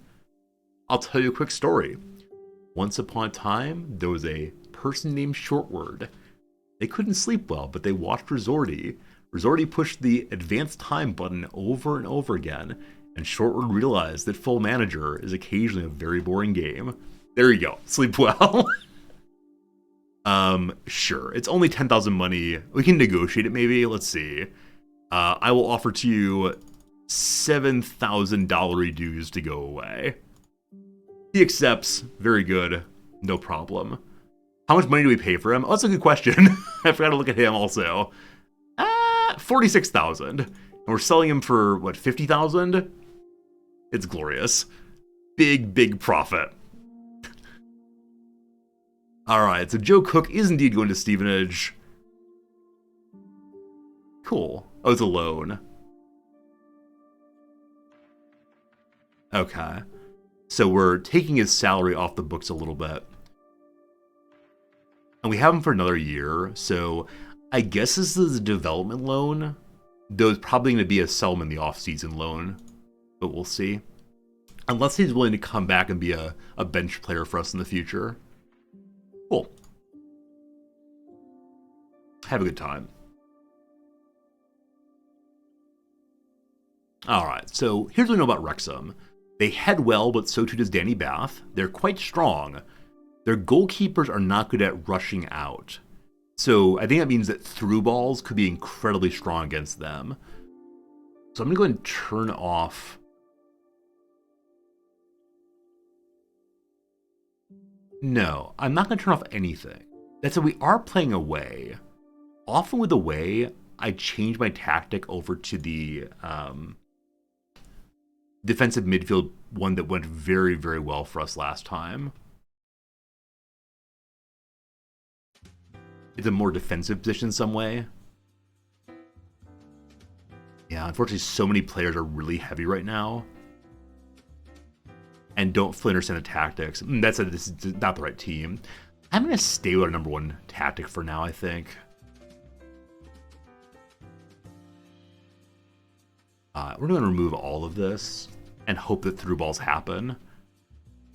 I'll tell you a quick story. Once upon a time, there was a person named Shortword. They couldn't sleep well, but they watched Resorty. Resorty pushed the advanced time button over and over again, and Shortword realized that Full Manager is occasionally a very boring game. There you go. Sleep well. Sure. It's only 10,000 money. We can negotiate it maybe. Let's see. I will offer to you $7,000 dues to go away. He accepts. Very good. No problem. How much money do we pay for him? Oh, that's a good question. I forgot to look at him also. 46,000. And we're selling him for, what, 50,000? It's glorious. Big, big profit. All right, so Joe Cook is indeed going to Stevenage. Cool. Oh, it's a loan. Okay. So we're taking his salary off the books a little bit. And we have him for another year, so I guess this is a development loan. Though it's probably going to be a sell him in the off-season loan. But we'll see. Unless he's willing to come back and be a bench player for us in the future. Cool. Have a good time. Alright, so here's what we know about Wrexham. They head well, but so too does Danny Bath. They're quite strong. Their goalkeepers are not good at rushing out. So I think that means that through balls could be incredibly strong against them. So I'm going to go ahead and turn off... No, I'm not going to turn off anything. That said, we are playing away. Often with away, I change my tactic over to the defensive midfield one that went very, very well for us last time. It's a more defensive position in some way. Yeah, unfortunately, so many players are really heavy right now. And don't fully understand the tactics. This is not the right team. I'm going to stay with our number one tactic for now, I think. We're going to remove all of this and hope that through balls happen.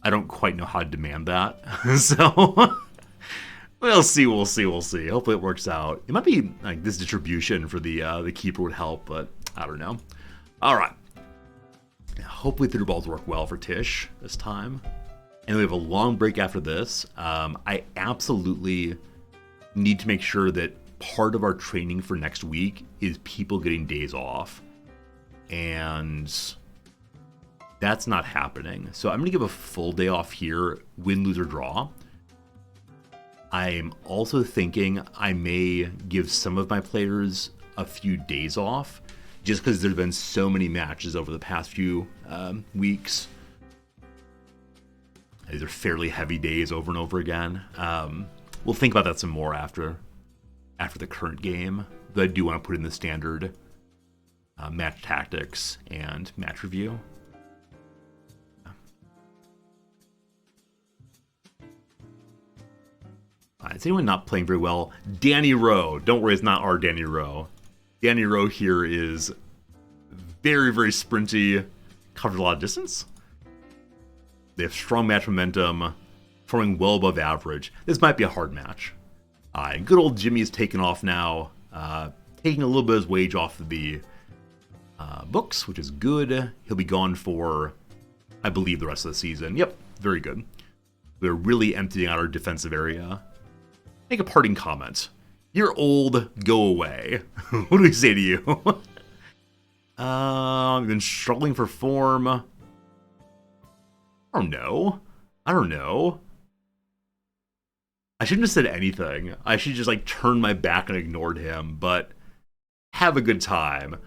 I don't quite know how to demand that. So, we'll see. Hopefully it works out. It might be like this distribution for the keeper would help, but I don't know. All right. Hopefully through balls work well for Tish this time. And we have a long break after this. I absolutely need to make sure that part of our training for next week is people getting days off. And that's not happening. So I'm going to give a full day off here, win, lose, or draw. I'm also thinking I may give some of my players a few days off, just because there's been so many matches over the past few weeks. These are fairly heavy days over and over again. We'll think about that some more after the current game. But I do want to put in the standard match tactics and match review. Is anyone not playing very well? Danny Rowe. Don't worry, it's not our Danny Rowe. Danny Rowe here is very, very sprinty, covers a lot of distance. They have strong match momentum, performing well above average. This might be a hard match. And good old Jimmy is taken off now, taking a little bit of his wage off of the books, which is good. He'll be gone for, I believe, the rest of the season. Yep, very good. We're really emptying out our defensive area. Make a parting comment. You're old, go away. What do we say to you? I've been struggling for form. I don't know. I shouldn't have said anything. I should just turn my back and ignored him, but have a good time.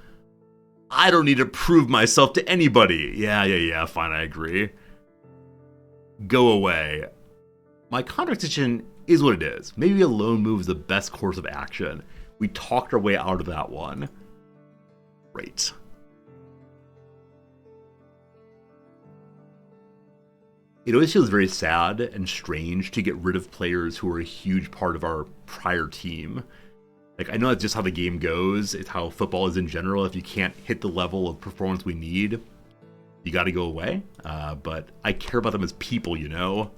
I don't need to prove myself to anybody. Yeah, fine, I agree. Go away. My contract situation is what it is. Maybe a loan move is the best course of action. We talked our way out of that one. Great. It always feels very sad and strange to get rid of players who are a huge part of our prior team. I know that's just how the game goes. It's how football is in general. If you can't hit the level of performance we need, you got to go away. But I care about them as people, you know?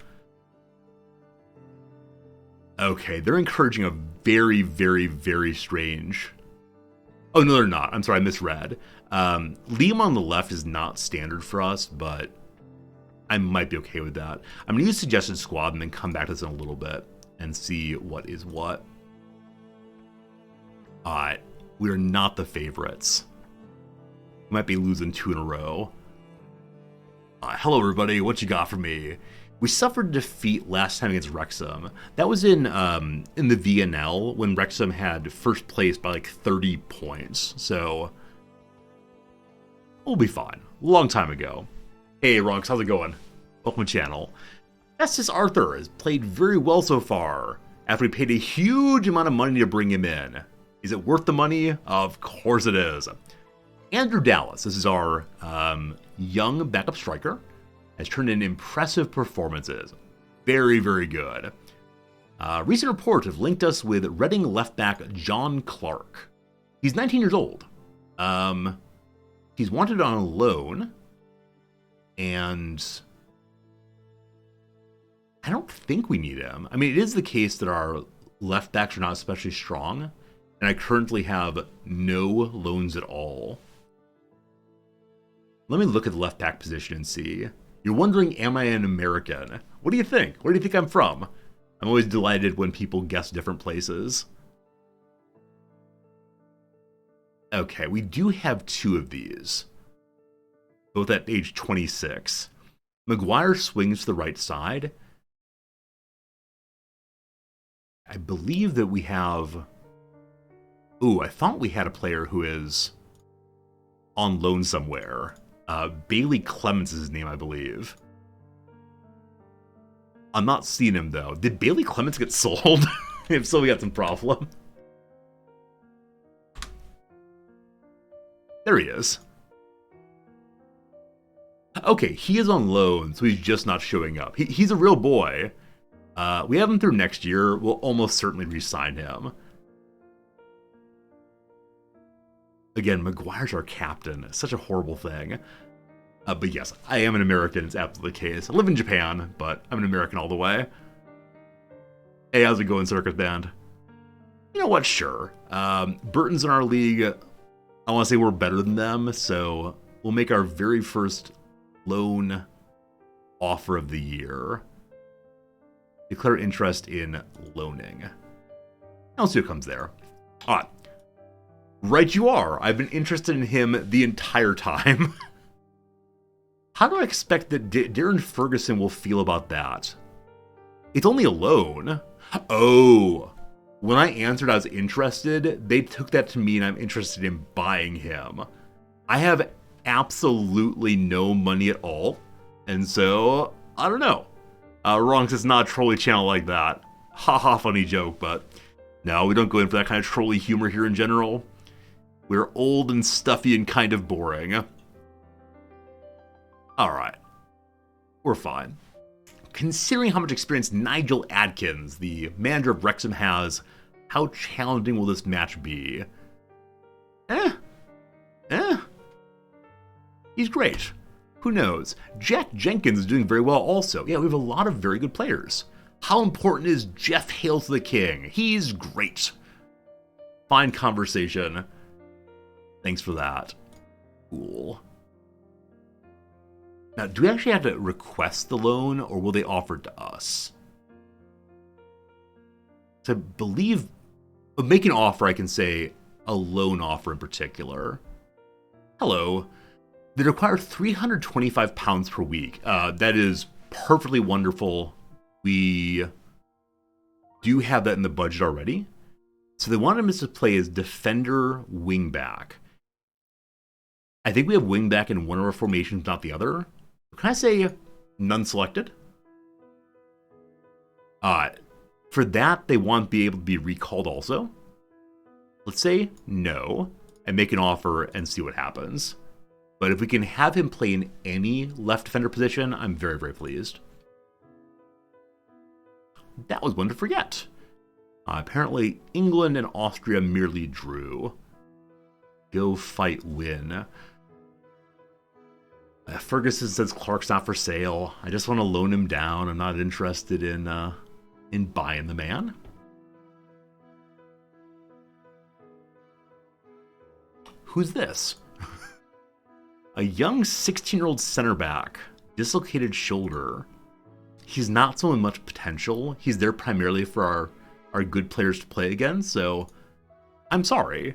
Okay, they're encouraging a very, very, very strange... Oh, no, they're not. I'm sorry, I misread. Liam on the left is not standard for us, but I might be okay with that. I'm going to use suggested squad and then come back to this in a little bit and see what is what. Alright, we are not the favorites. We might be losing 2 in a row. Hello, everybody. What you got for me? We suffered defeat last time against Wrexham. That was in the VNL when Wrexham had first place by 30 points. So we'll be fine. Long time ago. Hey, Ronks, how's it going? Welcome to the channel. Estes Arthur has played very well so far after we paid a huge amount of money to bring him in. Is it worth the money? Of course it is. Andrew Dallas, this is our young backup striker, has turned in impressive performances. Very, very good. Recent reports have linked us with Reading left back John Clark. He's 19 years old. He's wanted on a loan, and I don't think we need him. I mean, it is the case that our left backs are not especially strong, and I currently have no loans at all. Let me look at the left back position and see. You're wondering, am I an American? What do you think? Where do you think I'm from? I'm always delighted when people guess different places. Okay, we do have two of these, both at age 26. Maguire swings to the right side. I believe that we have... Ooh, I thought we had a player who is on loan somewhere. Bailey Clements is his name, I believe. I'm not seeing him, though. Did Bailey Clements get sold? If so, we got some problem. There he is. Okay, he is on loan, so he's just not showing up. He's a real boy. We have him through next year. We'll almost certainly re-sign him. Again, Maguire's our captain. It's such a horrible thing. But yes, I am an American. It's absolutely the case. I live in Japan, but I'm an American all the way. Hey, how's it going, Circus Band? You know what? Sure. Burton's in our league. I want to say we're better than them, so we'll make our very first loan offer of the year. Declare interest in loaning. I'll see what comes there. All right. Right you are. I've been interested in him the entire time. How do I expect that Darren Ferguson will feel about that? It's only a loan. Oh. When I answered I was interested, they took that to mean I'm interested in buying him. I have absolutely no money at all. And so, I don't know. Wrong, it's not a trolly channel like that. Haha, funny joke, but no, we don't go in for that kind of trolly humor here in general. We're old and stuffy and kind of boring. Alright. We're fine. Considering how much experience Nigel Adkins, the manager of Wrexham, has, how challenging will this match be? He's great. Who knows? Jack Jenkins is doing very well also. Yeah, we have a lot of very good players. How important is Jeff Hail to the King? He's great. Fine conversation. Thanks for that. Cool. Now, do we actually have to request the loan, or will they offer it to us? So I believe, make an offer, I can say a loan offer in particular. Hello. They require £325 per week. That is perfectly wonderful. We do have that in the budget already. So they wanted him to play as defender wingback. I think we have wingback in one of our formations, not the other. Can I say none selected? For that, they want to be able to be recalled also. Let's say no, and make an offer and see what happens. But if we can have him play in any left defender position, I'm very, very pleased. That was one to forget. Apparently, England and Austria merely drew. Go fight win. Ferguson says Clark's not for sale. I just want to loan him down. I'm not interested in buying the man. Who's this? A young 16-year-old center back. Dislocated shoulder. He's not someone with much potential. He's there primarily for our good players to play against, so I'm sorry.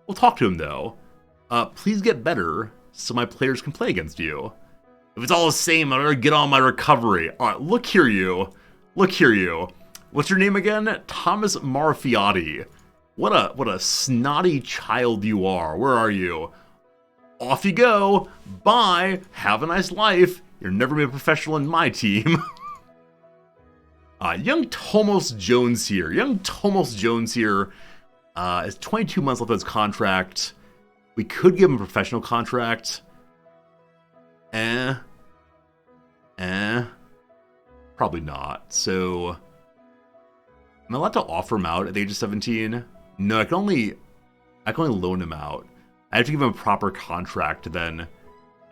We'll talk to him, though. Please get better so my players can play against you. If it's all the same, I'm gonna get on my recovery. All right, look here, you. Look here, you. What's your name again? Thomas Marfiotti. What a snotty child you are. Where are you? Off you go. Bye. Have a nice life. You're never gonna be a professional in my team. Young Tomos Jones here. It's 22 months left of his contract. We could give him a professional contract. Probably not. So, am I allowed to offer him out at the age of 17? No, I can only loan him out. I have to give him a proper contract to then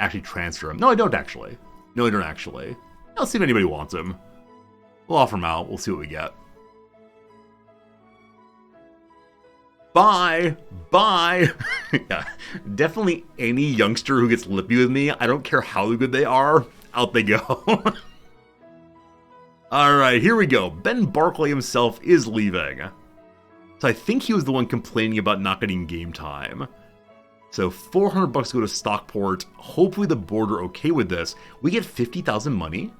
actually transfer him. No, I don't actually. I'll see if anybody wants him. We'll offer him out. We'll see what we get. Bye. Yeah, definitely any youngster who gets lippy with me, I don't care how good they are, out they go. All right, here we go. Ben Barkley himself is leaving. So I think he was the one complaining about not getting game time. So $400 to go to Stockport. Hopefully the board are okay with this. We get $50,000 money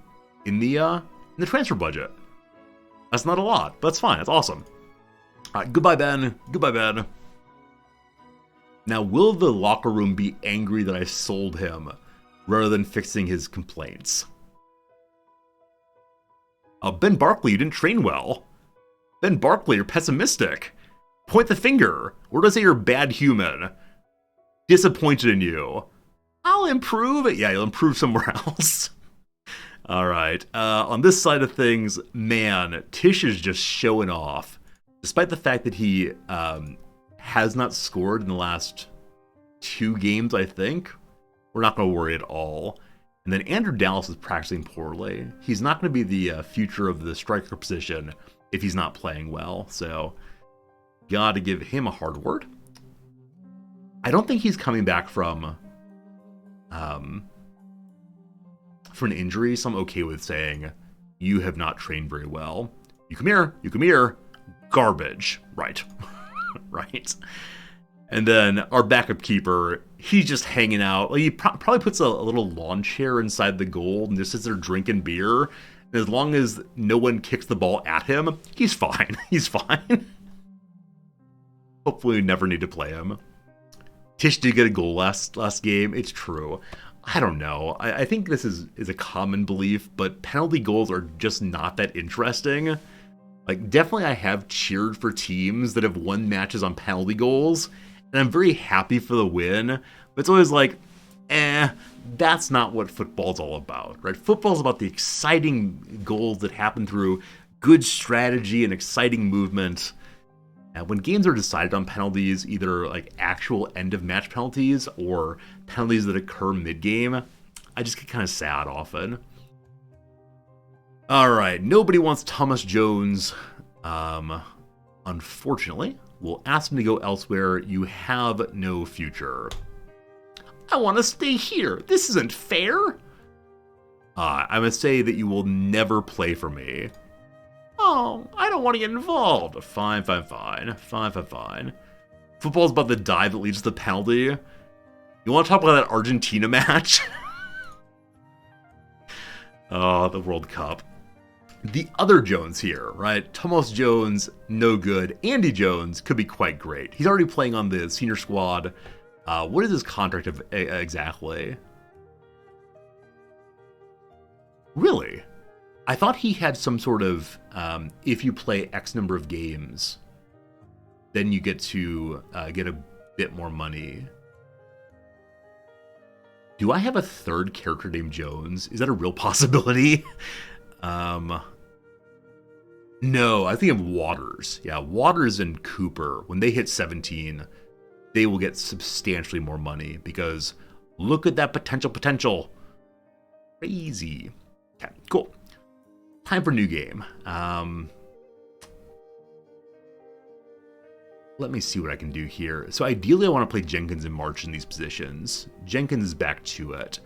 in the transfer budget. That's not a lot, but that's fine. That's awesome. All right, goodbye, Ben. Now, will the locker room be angry that I sold him rather than fixing his complaints? Ben Barkley, you didn't train well. Ben Barkley, you're pessimistic. Point the finger. Or does it say you're a bad human? Disappointed in you. I'll improve it. Yeah, you'll improve somewhere else. All right. On this side of things, man, Tish is just showing off. Despite the fact that he has not scored in the last 2 games, I think, we're not going to worry at all. And then Andrew Dallas is practicing poorly. He's not going to be the future of the striker position if he's not playing well. So, got to give him a hard word. I don't think he's coming back from an injury, so I'm okay with saying, you have not trained very well. You come here. Garbage. Right. Right. And then our backup keeper, he's just hanging out. Like, he probably puts a little lawn chair inside the goal and just sits there drinking beer. And as long as no one kicks the ball at him, he's fine. He's fine. Hopefully we never need to play him. Tish did get a goal last game. It's true. I don't know. I think this is a common belief, but penalty goals are just not that interesting. Like, definitely I have cheered for teams that have won matches on penalty goals, and I'm very happy for the win, but it's always like, that's not what football's all about, right? Football's about the exciting goals that happen through good strategy and exciting movement. And when games are decided on penalties, either like actual end-of-match penalties or penalties that occur mid-game, I just get kind of sad often. All right, nobody wants Thomas Jones. Unfortunately, we'll ask him to go elsewhere. You have no future. I want to stay here. This isn't fair. I must say that you will never play for me. Oh, I don't want to get involved. Fine. Football's about the dive that leads to the penalty. You want to talk about that Argentina match? Oh, the World Cup. The other Jones here, right? Thomas Jones, no good. Andy Jones could be quite great. He's already playing on the senior squad. What is his contract exactly? Really? I thought he had some sort of, if you play X number of games, then you get to get a bit more money. Do I have a third character named Jones? Is that a real possibility? No, I think of Waters. Yeah, Waters and Cooper, when they hit 17, they will get substantially more money because look at that potential. Crazy. Okay, cool. Time for new game. Let me see what I can do here. So ideally I want to play Jenkins and March in these positions. Jenkins is back to it.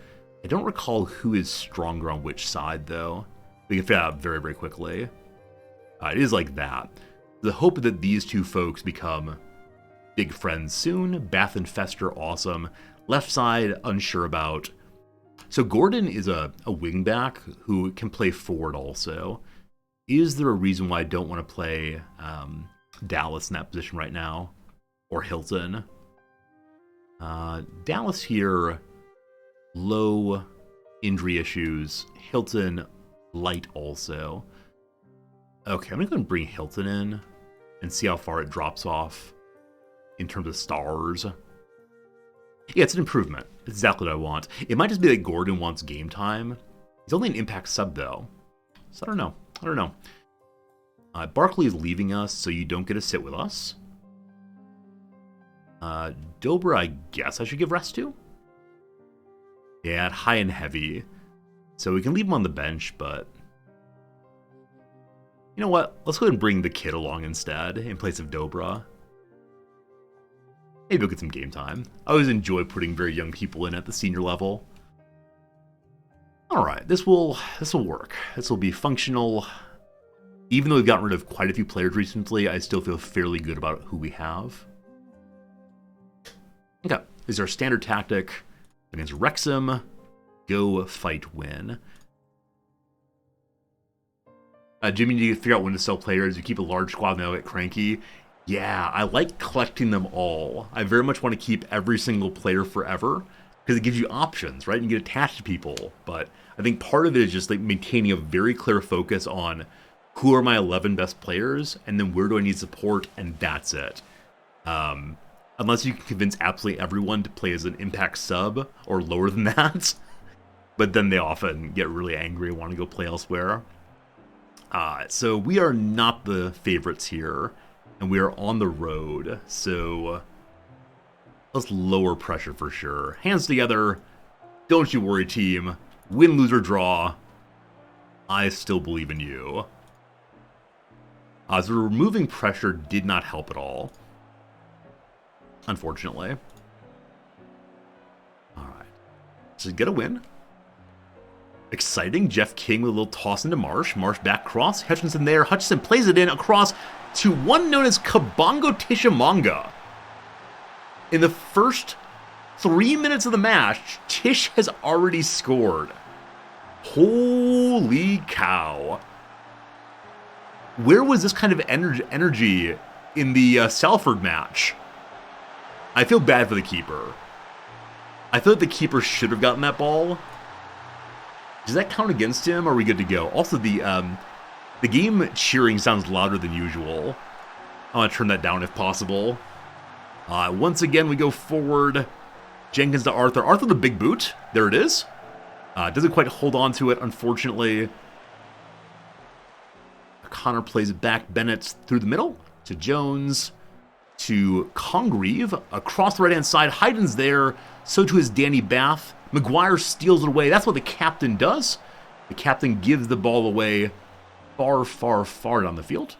I don't recall who is stronger on which side though. We can figure out very, very quickly. It is like that. The hope that these two folks become big friends soon. Bath and Fester, awesome. Left side, unsure about. So Gordon is a wingback who can play forward also. Is there a reason why I don't want to play Dallas in that position right now? Or Hilton? Dallas here, low injury issues. Hilton, light also. Okay, I'm going to go and bring Hilton in and see how far it drops off. in terms of stars. Yeah, it's an improvement. It's exactly what I want. It might just be that Gordon wants game time. He's only an impact sub, though. So I don't know. Barkley is leaving us, so you don't get to sit with us. Dobra, I guess I should give rest to. Yeah, at high and heavy. So we can leave him on the bench, but... You know what? Let's go ahead and bring the kid along instead, in place of Dobra. Maybe we'll get some game time. I always enjoy putting very young people in at the senior level. Alright, this will work. This will be functional. Even though we've gotten rid of quite a few players recently, I still feel fairly good about who we have. Okay, this is our standard tactic against Wrexham. Go, fight, win. Jimmy, you need to figure out when to sell players. You keep a large squad and they'll get cranky. Yeah, I like collecting them all. I very much want to keep every single player forever because it gives you options, right? You get attached to people. But I think part of it is just like maintaining a very clear focus on who are my 11 best players and then where do I need support, and that's it. Unless you can convince absolutely everyone to play as an impact sub or lower than that. But then they often get really angry and want to go play elsewhere. So we are not the favorites here. And we are on the road. So let's lower pressure for sure. Hands together. Don't you worry, team. Win, lose, or draw. I still believe in you. So removing pressure did not help at all. Unfortunately. Alright. So get a win. Exciting. Jeff King with a little toss into Marsh. Marsh back cross. Hutchinson there. Hutchinson plays it in across to one known as Kabongo Tishamanga. In the first 3 minutes of the match, Tish has already scored. Holy cow. Where was this kind of energy in the Salford match? I feel bad for the keeper. I feel like the keeper should have gotten that ball. Does that count against him, or are we good to go? Also, the game cheering sounds louder than usual. I want to turn that down if possible. Once again, we go forward. Jenkins to Arthur. Arthur the big boot. There it is. Doesn't quite hold on to it, unfortunately. Connor plays it back. Bennett through the middle to Jones. To Congreve. Across the right-hand side. Hayden's there. So too is Danny Bath. Maguire steals it away. That's what the captain does. The captain gives the ball away far, far, far down the field.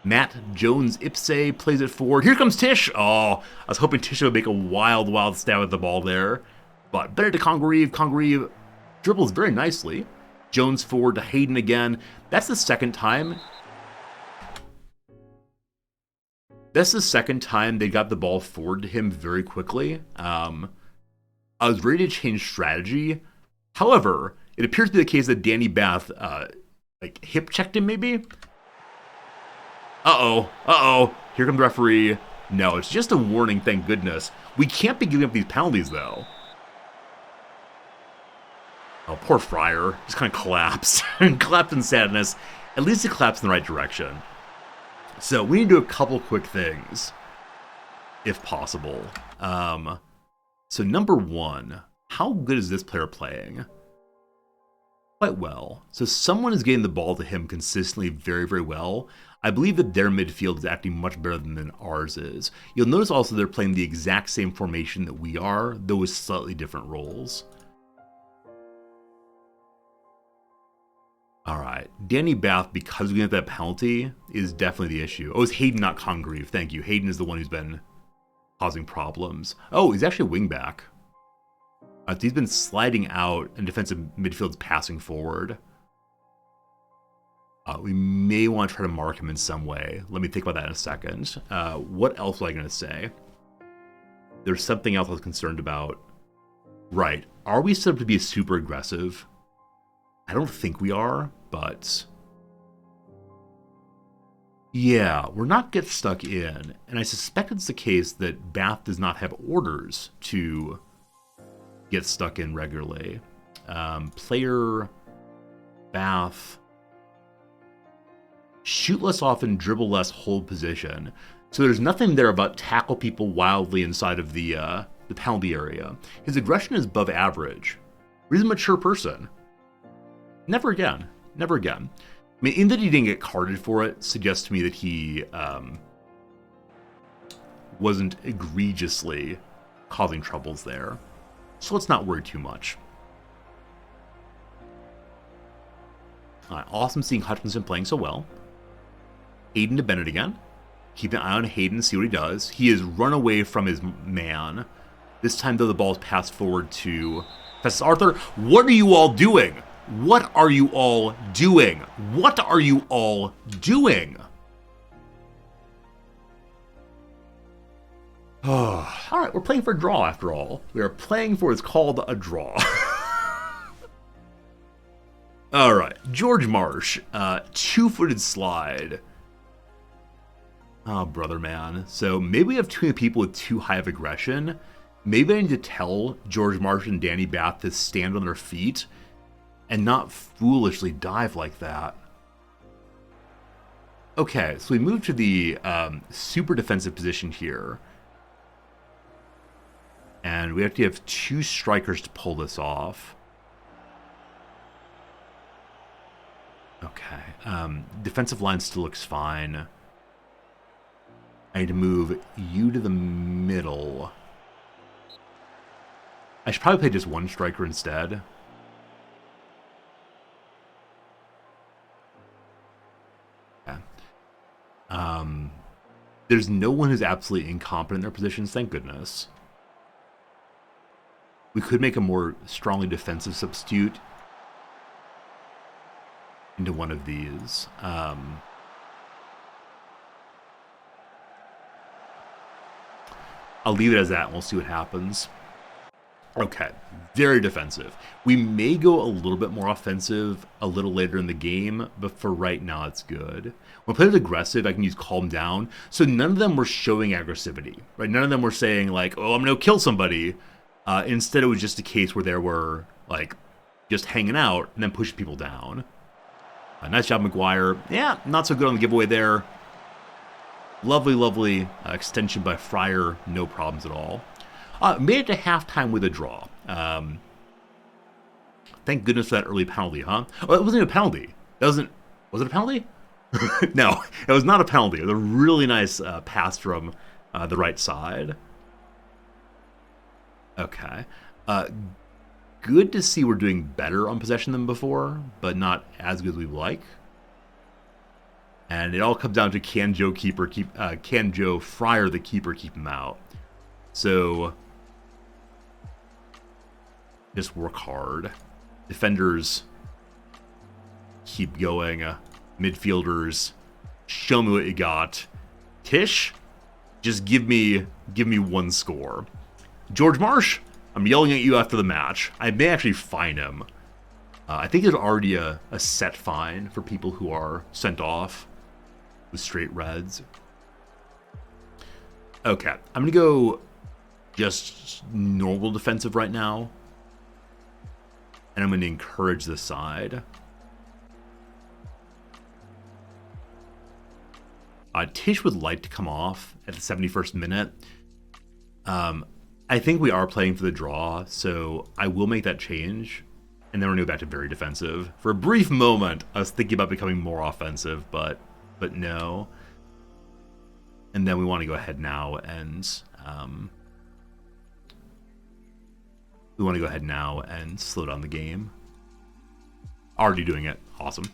Matt Jones Ipse plays it forward. Here comes Tish. Oh, I was hoping Tish would make a wild, wild stab at the ball there. But better to Congreve. Congreve dribbles very nicely. Jones forward to Hayden again. That's the second time. That's the second time they got the ball forward to him very quickly. I was ready to change strategy. However, it appears to be the case that Danny Bath, hip checked him maybe? Uh-oh. Here comes the referee. No, it's just a warning, thank goodness. We can't be giving up these penalties, though. Oh, poor Fryer. Just kind of collapsed. Collapsed in sadness. At least it collapsed in the right direction. So we need to do a couple quick things, if possible. So number one, how good is this player playing? Quite well. So someone is getting the ball to him consistently very, very well. I believe that their midfield is acting much better than ours is. You'll notice also they're playing the exact same formation that we are, though with slightly different roles. Alright, Danny Bath, because we get that penalty, is definitely the issue. Oh, it's Hayden, not Congreve. Thank you. Hayden is the one who's been causing problems. Oh, he's actually a wingback. He's been sliding out, and defensive midfield's passing forward. We may want to try to mark him in some way. Let me think about that in a second. What else was I going to say? There's something else I was concerned about. Right. Are we set up to be super aggressive? I don't think we are, but... yeah, we're not get stuck in. And I suspect it's the case that Bath does not have orders to get stuck in regularly. Player... Bath... shoot less often, dribble less, hold position. So there's nothing there about tackle people wildly inside of the penalty area. His aggression is above average. He's a mature person. Never again. Never again. I mean, in that he didn't get carded for it suggests to me that he wasn't egregiously causing troubles there. So let's not worry too much. Awesome seeing Hutchinson playing so well. Hayden to Bennett again. Keep an eye on Hayden, see what he does. He has run away from his man. This time, though, the ball is passed forward to Festus Arthur. What are you all doing? What are you all doing? What are you all doing? All right, we're playing for a draw after all. We are playing for what's called a draw. All right, George Marsh, two-footed slide. Oh, brother, man. So maybe we have too many people with too high of aggression. Maybe I need to tell George Marsh and Danny Bath to stand on their feet and not foolishly dive like that. Okay, so we move to the super defensive position here. And we have to have two strikers to pull this off. Okay, defensive line still looks fine. I need to move you to the middle. I should probably play just one striker instead. Yeah. There's no one who's absolutely incompetent in their positions, thank goodness. We could make a more strongly defensive substitute into one of these. I'll leave it as that and we'll see what happens. Okay, very defensive. We may go a little bit more offensive a little later in the game, but for right now it's good. When I play with aggressive, I can use calm down. So none of them were showing aggressivity, right? None of them were saying like, oh, I'm going to kill somebody. Instead, it was just a case where they were like just hanging out and then pushing people down. Nice job, McGuire. Yeah, not so good on the giveaway there. Lovely, lovely extension by Fryer. No problems at all. Made it to halftime with a draw. Thank goodness for that early penalty, huh? Oh, it wasn't even a penalty. Was it a penalty? No, it was not a penalty. It was a really nice pass from the right side. Okay. Good to see we're doing better on possession than before, but not as good as we'd like. And it all comes down to can Joe Fryer, the keeper, keep him out? So just work hard. Defenders keep going. Midfielders, show me what you got. Tish, just give me one score. George Marsh, I'm yelling at you after the match. I may actually fine him. I think there's already a set fine for people who are sent off with straight reds. Okay, I'm going to go just normal defensive right now. And I'm going to encourage this side. Tish would like to come off at the 71st minute. I think we are playing for the draw, so I will make that change. And then we're going to go back to very defensive. For a brief moment, I was thinking about becoming more offensive, but no. And then we want to go ahead now and slow down the game. Already doing it. Awesome.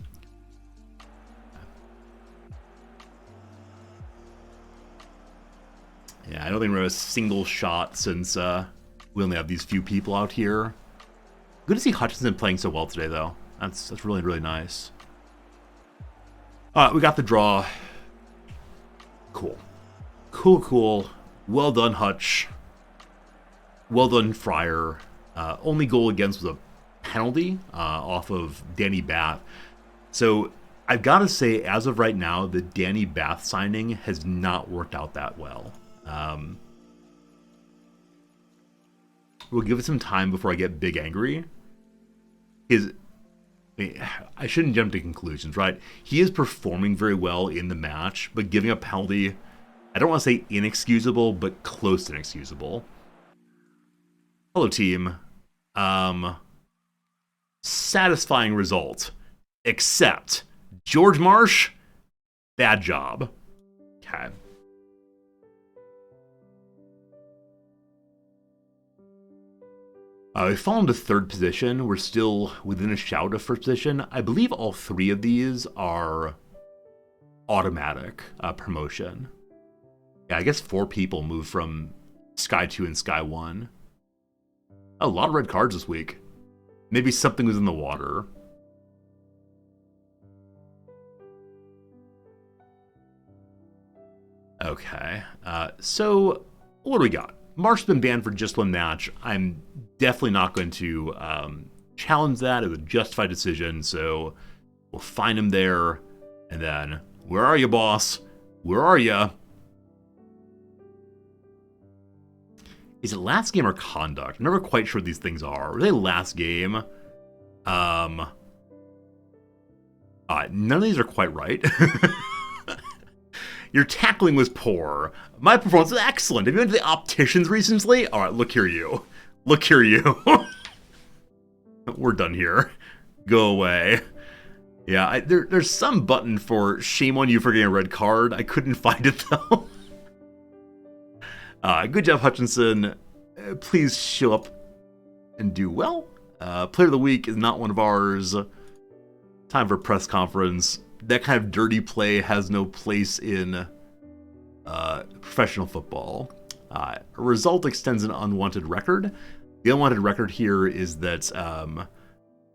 Yeah, I don't think we're a single shot since we only have these few people out here. Good to see Hutchinson playing so well today, though. That's really, really nice. We got the draw. Cool. Cool. Well done, Hutch. Well done, Fryer. Only goal against was a penalty off of Danny Bath. So I've got to say, as of right now, the Danny Bath signing has not worked out that well. We'll give it some time before I get big angry. I shouldn't jump to conclusions, right? He is performing very well in the match, but giving a penalty I don't want to say inexcusable, but close to inexcusable. Hello, team. Satisfying result. Except George Marsh, bad job. Okay. We've fallen to third position. We're still within a shout of first position. I believe all three of these are automatic promotion. Yeah, I guess 4 people moved from Sky 2 and Sky 1. A lot of red cards this week. Maybe something was in the water. Okay, so what do we got? Marsh's been banned for just 1 match. I'm definitely not going to challenge that. It was a justified decision, so we'll find him there. And then, where are you, boss? Where are you? Is it last game or conduct? I'm never quite sure what these things are. Are they last game? None of these are quite right. Your tackling was poor. My performance was excellent. Have you been to the opticians recently? All right, look here, you. Look here, you. We're done here. Go away. Yeah, there's some button for shame on you for getting a red card. I couldn't find it, though. Good job, Hutchinson. Please show up and do well. Player of the week is not one of ours. Time for press conference. That kind of dirty play has no place in professional football. A result extends an unwanted record. The unwanted record here is that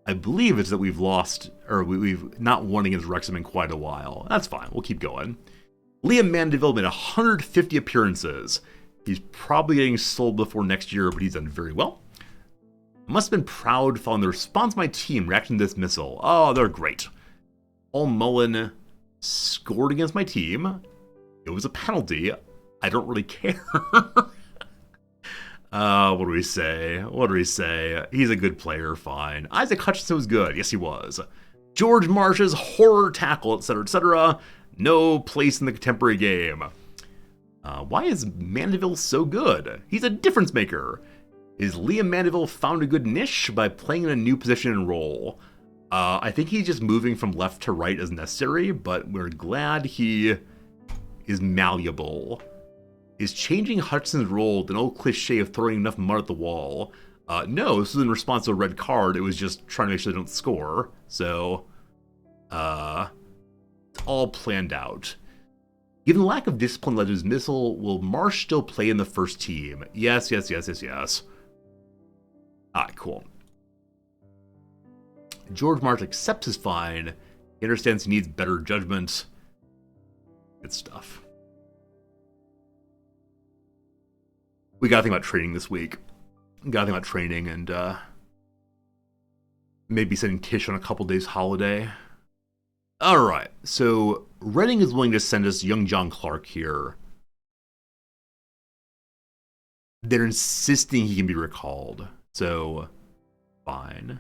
I believe it's that we've lost, or we've not won against Wrexham in quite a while. That's fine. We'll keep going. Liam Mandeville made 150 appearances. He's probably getting sold before next year, but he's done very well. Must have been proud following the response of my team reacting to this missile. Oh, they're great. Paul Mullen scored against my team. It was a penalty. I don't really care. What do we say? What do we say? He's a good player, fine. Isaac Hutchinson was good. Yes, he was. George Marsh's horror tackle, etc., etc. No place in the contemporary game. Why is Mandeville so good? He's a difference maker. Is Liam Mandeville found a good niche by playing in a new position and role? I think he's just moving from left to right as necessary, but we're glad he is malleable. Is changing Hutchinson's role an old cliche of throwing enough mud at the wall? No, this was in response to a red card. It was just trying to make sure they don't score. So, it's all planned out. Given the lack of discipline led to his missile, will Marsh still play in the first team? Yes, yes, yes, yes, yes. Alright, cool. George Marsh accepts his fine. He understands he needs better judgment. Good stuff. We gotta think about training this week. We gotta think about training and maybe sending Tish on a couple days holiday. Alright, so Reading is willing to send us young John Clark here. They're insisting he can be recalled, so fine.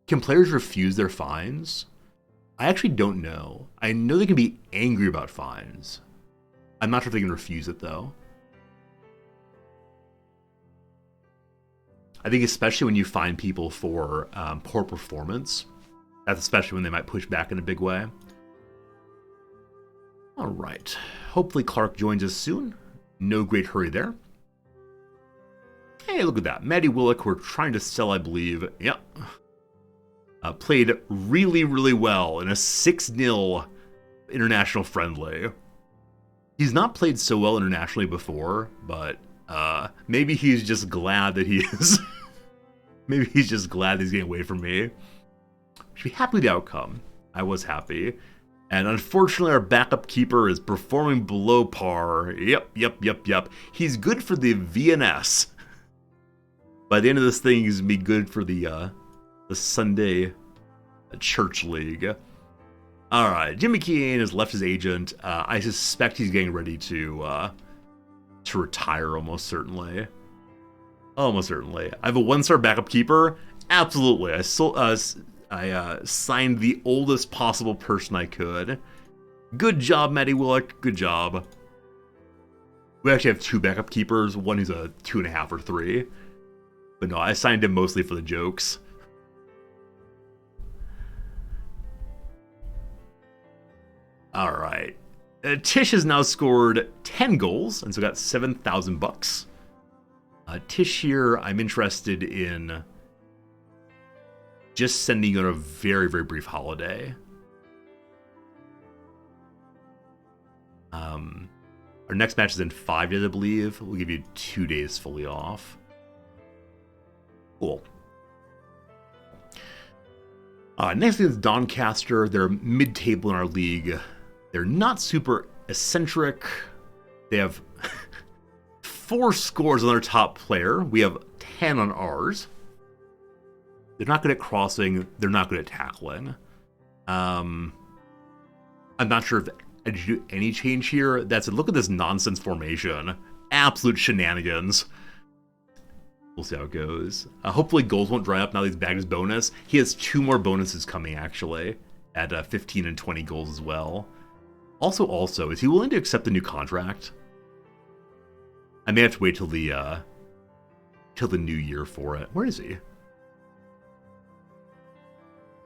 Can players refuse their fines? I actually don't know. I know they can be angry about fines. I'm not sure if they can refuse it, though. I think especially when you fine people for poor performance, that's especially when they might push back in a big way. All right. Hopefully Clark joins us soon. No great hurry there. Hey, look at that. Maddie Willock, we're trying to sell, I believe. Yep. Played really, really well in a 6-0 international friendly. He's not played so well internationally before, but maybe he's just glad that he is. Maybe he's just glad he's getting away from me. Should be happy with the outcome. I was happy. And unfortunately, our backup keeper is performing below par. Yep. He's good for the VNS. By the end of this thing, he's going to be good for the Sunday Church League. All right, Jimmy Keane has left his agent. I suspect he's getting ready to retire almost certainly. Almost certainly. I have a 1-star backup keeper. Absolutely. I signed the oldest possible person I could. Good job, Maddie Willock. Good job. We actually have 2 backup keepers, one who's a 2.5 or 3. But no, I signed him mostly for the jokes. All right. Tish has now scored 10 goals, and so got $7,000. Tish here, I'm interested in just sending you on a very, very brief holiday. Our next match is in 5 days, I believe. We'll give you 2 days fully off. Cool. Next is Doncaster. They're mid-table in our league. They're not super eccentric. They have 4 scores on their top player. We have 10 on ours. They're not good at crossing. They're not good at tackling. I'm not sure if I should do any change here. That's it. Look at this nonsense formation. Absolute shenanigans. We'll see how it goes. Hopefully goals won't dry up now that he's bagged his bonus. He has 2 more bonuses coming, actually, at 15 and 20 goals as well. Also, is he willing to accept the new contract? I may have to wait till the new year for it. Where is he?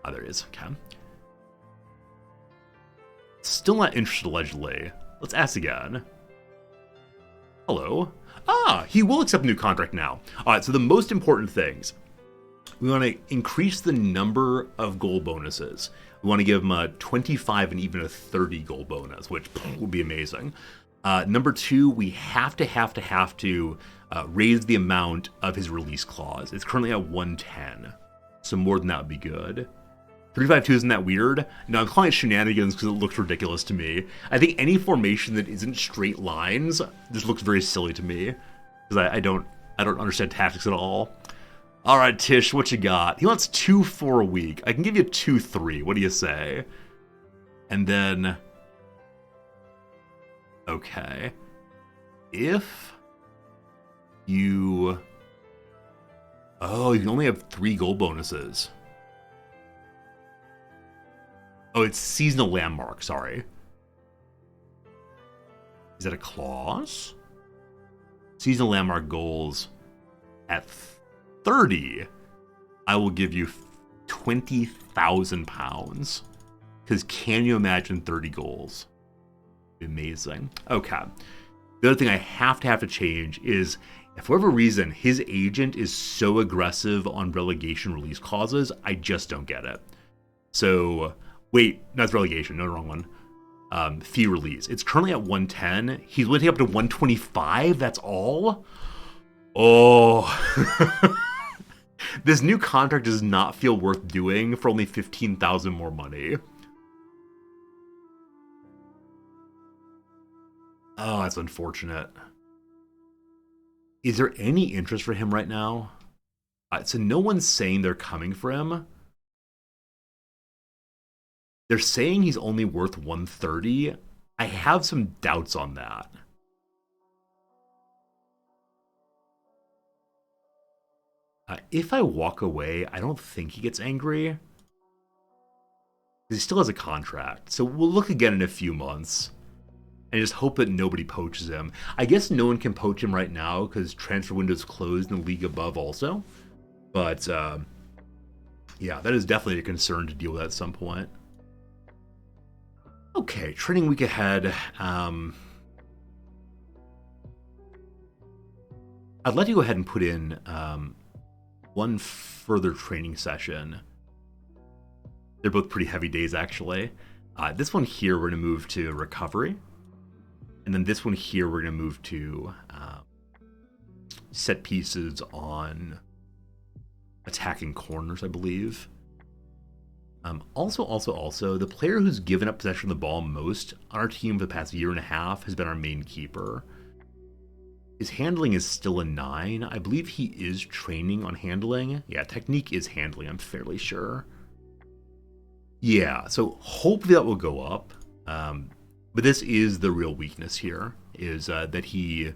Oh, there he is. Okay. Still not interested, allegedly. Let's ask again. Hello. He will accept a new contract now. All right, so the most important things. We want to increase the number of goal bonuses. We want to give him a 25 and even a 30 goal bonus, which would be amazing. Number 2, we have to raise the amount of his release clause. It's currently at 110, so more than that would be good. 352 isn't that weird? No, I'm calling it shenanigans because it looks ridiculous to me. I think any formation that isn't straight lines just looks very silly to me because I don't understand tactics at all. All right, Tish, what you got? He wants 2-4 a week. I can give you 2-3. What do you say? And then, okay, if you, you can only have 3 goal bonuses. Oh, it's seasonal landmark, sorry. Is that a clause? Seasonal landmark goals at 30. I will give you £20,000. Because can you imagine 30 goals? Amazing. Okay. The other thing I have to change is, if for whatever reason his agent is so aggressive on relegation release clauses, I just don't get it. So, wait, that's relegation, no, wrong one. Fee release. It's currently at 110. He's willing to take up to 125, that's all? Oh. This new contract does not feel worth doing for only 15,000 more money. Oh, that's unfortunate. Is there any interest for him right now? So no one's saying they're coming for him. They're saying he's only worth 130. I have some doubts on that. If I walk away, I don't think he gets angry. He still has a contract. So we'll look again in a few months. And just hope that nobody poaches him. I guess no one can poach him right now because transfer window's closed in the league above also. But, yeah, that is definitely a concern to deal with at some point. Okay, training week ahead. I'd like to go ahead and put in one further training session. They're both pretty heavy days, actually. This one here, we're going to move to recovery. And then this one here, we're going to move to set pieces on attacking corners, I believe. Also, the player who's given up possession of the ball most on our team for the past year and a half has been our main keeper. His handling is still a 9. I believe he is training on handling. Yeah, technique is handling, I'm fairly sure. Yeah, so hopefully that will go up. But this is the real weakness here, is that he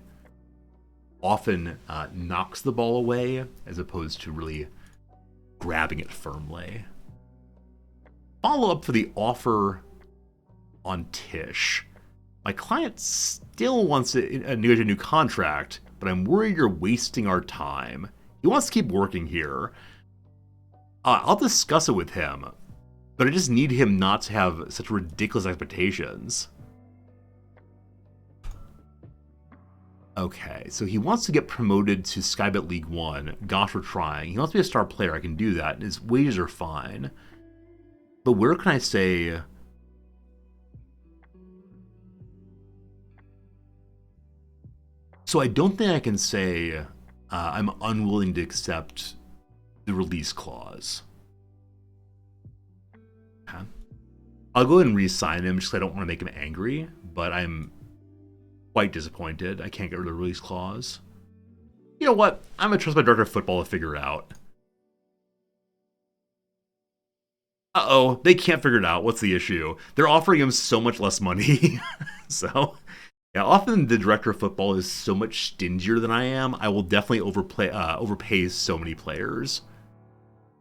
often knocks the ball away as opposed to really grabbing it firmly. Follow up for the offer on Tish. My client still wants to negotiate a new contract, but I'm worried you're wasting our time. He wants to keep working here. I'll discuss it with him, but I just need him not to have such ridiculous expectations. Okay, so he wants to get promoted to Skybet League 1. Gosh, we're trying. He wants to be a star player. I can do that. And his wages are fine. But where can I say... So I don't think I can say I'm unwilling to accept the release clause. Okay. I'll go ahead and re-sign him just because I don't want to make him angry, but I'm quite disappointed I can't get rid of the release clause. You know what? I'm going to trust my director of football to figure it out. Uh-oh, they can't figure it out. What's the issue? They're offering him so much less money. So, yeah, often the director of football is so much stingier than I am. I will definitely overpay so many players.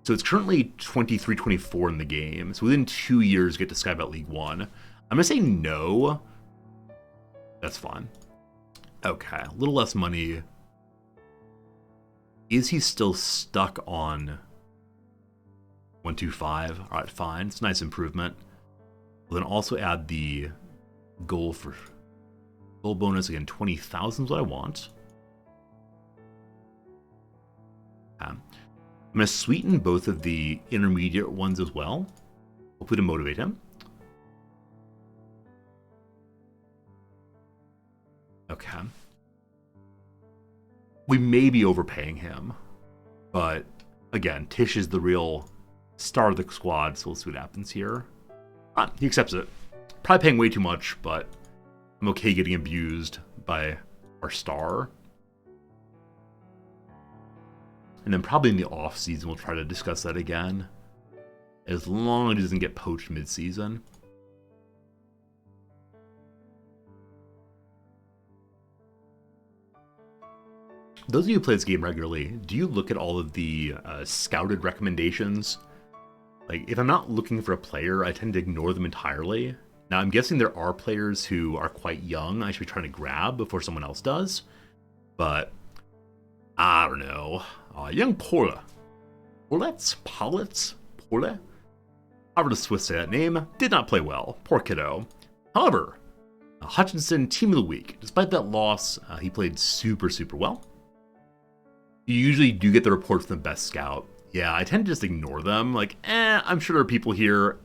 So it's currently 23-24 in the game. So within 2 years, get to Skybet League 1. I'm going to say no. That's fine. Okay, a little less money. Is he still stuck on 125? All right, fine. It's a nice improvement. We'll then also add the goal bonus. Again, 20,000 is what I want. Okay. I'm going to sweeten both of the intermediate ones as well, hopefully to motivate him. Okay. We may be overpaying him, but again, Tish is the real star of the squad, so we'll see what happens here. He accepts it. Probably paying way too much, but I'm okay getting abused by our star. And then probably in the off season, we'll try to discuss that again, as long as he doesn't get poached mid-season. Those of you who play this game regularly, do you look at all of the scouted recommendations? Like, if I'm not looking for a player, I tend to ignore them entirely. Now, I'm guessing there are players who are quite young I should be trying to grab before someone else does. But, I don't know. Young Paula. Paula? However the Swiss say that name, did not play well. Poor kiddo. However, Hutchinson, Team of the Week. Despite that loss, he played super, super well. You usually do get the reports from the best scout. Yeah, I tend to just ignore them. Like, I'm sure there are people here.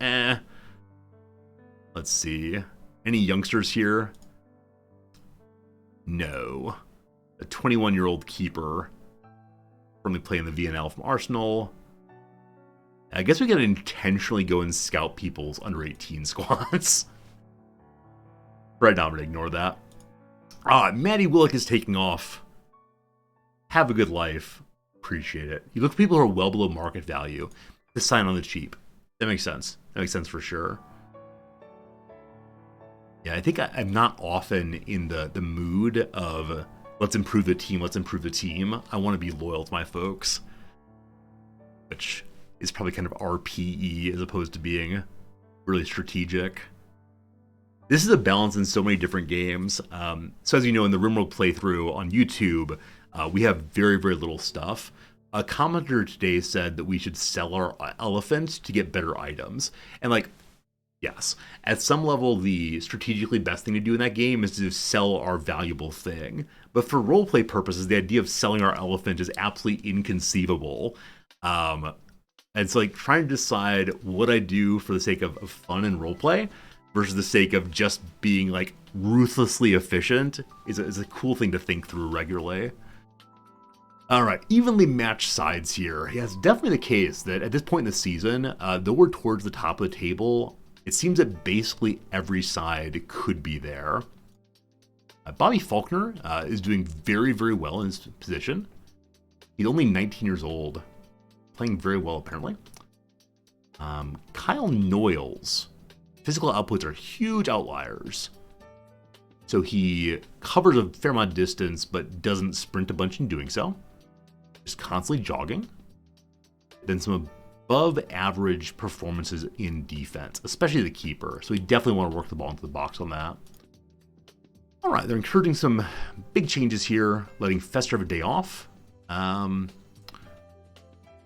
Let's see. Any youngsters here? No. A 21-year-old keeper. Currently playing the VNL from Arsenal. I guess we gotta intentionally go and scout people's under 18 squads. Right now, I'm gonna ignore that. Matty Willick is taking off. Have a good life. Appreciate it. You look for people who are well below market value to sign on the cheap. That makes sense. That makes sense for sure. Yeah, I think I'm not often in the mood of let's improve the team, let's improve the team. I want to be loyal to my folks, which is probably kind of RPE as opposed to being really strategic. This is a balance in so many different games. So as you know, in the RimWorld playthrough on YouTube, we have very, very little stuff. A commenter today said that we should sell our elephant to get better items. And like, yes, at some level, the strategically best thing to do in that game is to sell our valuable thing. But for roleplay purposes, the idea of selling our elephant is absolutely inconceivable. And so like trying to decide what I do for the sake of fun and roleplay versus the sake of just being like ruthlessly efficient is a cool thing to think through regularly. All right, evenly matched sides here. Yeah, it's definitely the case that at this point in the season, though we're towards the top of the table, it seems that basically every side could be there. Bobby Faulkner is doing very, very well in his position. He's only 19 years old, playing very well apparently. Kyle Noyles, physical outputs are huge outliers. So he covers a fair amount of distance, but doesn't sprint a bunch in doing so. Just constantly jogging. Then some above average performances in defense, especially the keeper. So we definitely want to work the ball into the box on that. All right, they're encouraging some big changes here, letting Fester have a day off. I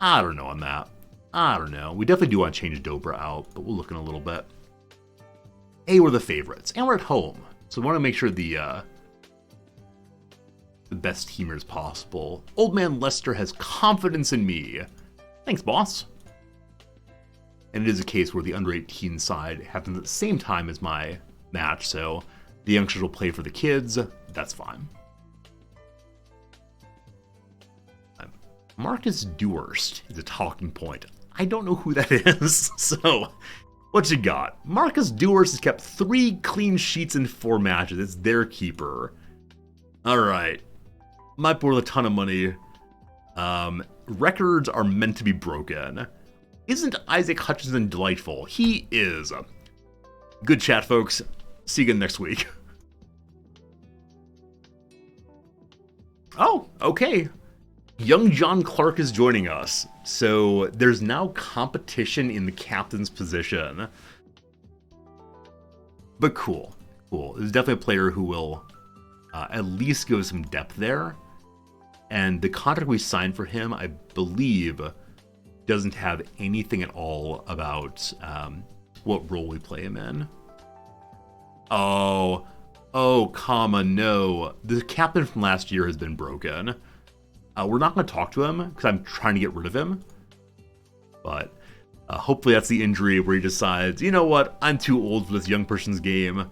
don't know on that. I don't know. We definitely do want to change Dobra out, but we'll look in a little bit. Hey, we're the favorites, and we're at home, so we want to make sure the best teamer as possible. Old man Lester has confidence in me. Thanks, boss. And it is a case where the under-18 side happens at the same time as my match, so the youngsters will play for the kids. That's fine. Marcus Dewhurst is a talking point. I don't know who that is, so what you got? Marcus Dewhurst has kept 3 clean sheets in 4 matches. It's their keeper. All right. Might be worth a ton of money. Records are meant to be broken. Isn't Isaac Hutchinson delightful? He is. Good chat, folks. See you again next week. Oh, okay. Young John Clark is joining us. So there's now competition in the captain's position. But cool. Cool. There's definitely a player who will at least give us some depth there. And the contract we signed for him, I believe, doesn't have anything at all about what role we play him in. Oh, no. The captain from last year has been broken. We're not going to talk to him because I'm trying to get rid of him. But hopefully that's the injury where he decides, you know what, I'm too old for this young person's game.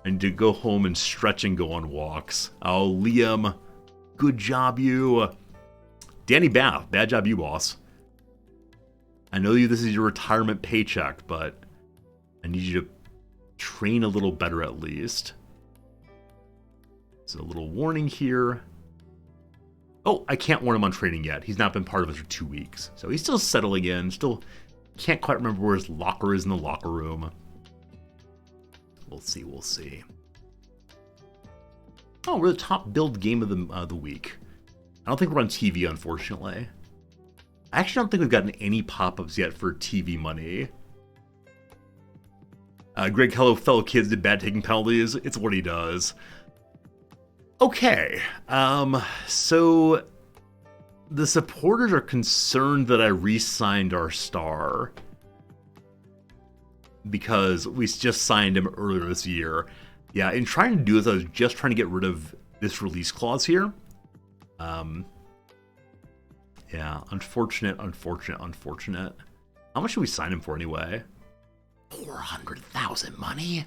I need to go home and stretch and go on walks. Oh, Liam, good job you. Danny Bath, bad job you, boss. I know this is your retirement paycheck, but I need you to train a little better at least. So a little warning here. Oh, I can't warn him on training yet. He's not been part of us for 2 weeks. So he's still settling in. Still can't quite remember where his locker is in the locker room. We'll see, we'll see. Oh, we're the top build game of the week. I don't think we're on TV, unfortunately. I actually don't think we've gotten any pop-ups yet for TV money. Greg, hello, fellow kids did bad taking penalties. It's what he does. Okay, so the supporters are concerned that I re-signed our star because we just signed him earlier this year. Yeah, in trying to do this, I was just trying to get rid of this release clause here. Yeah, unfortunate. How much should we sign him for anyway? 400,000 money?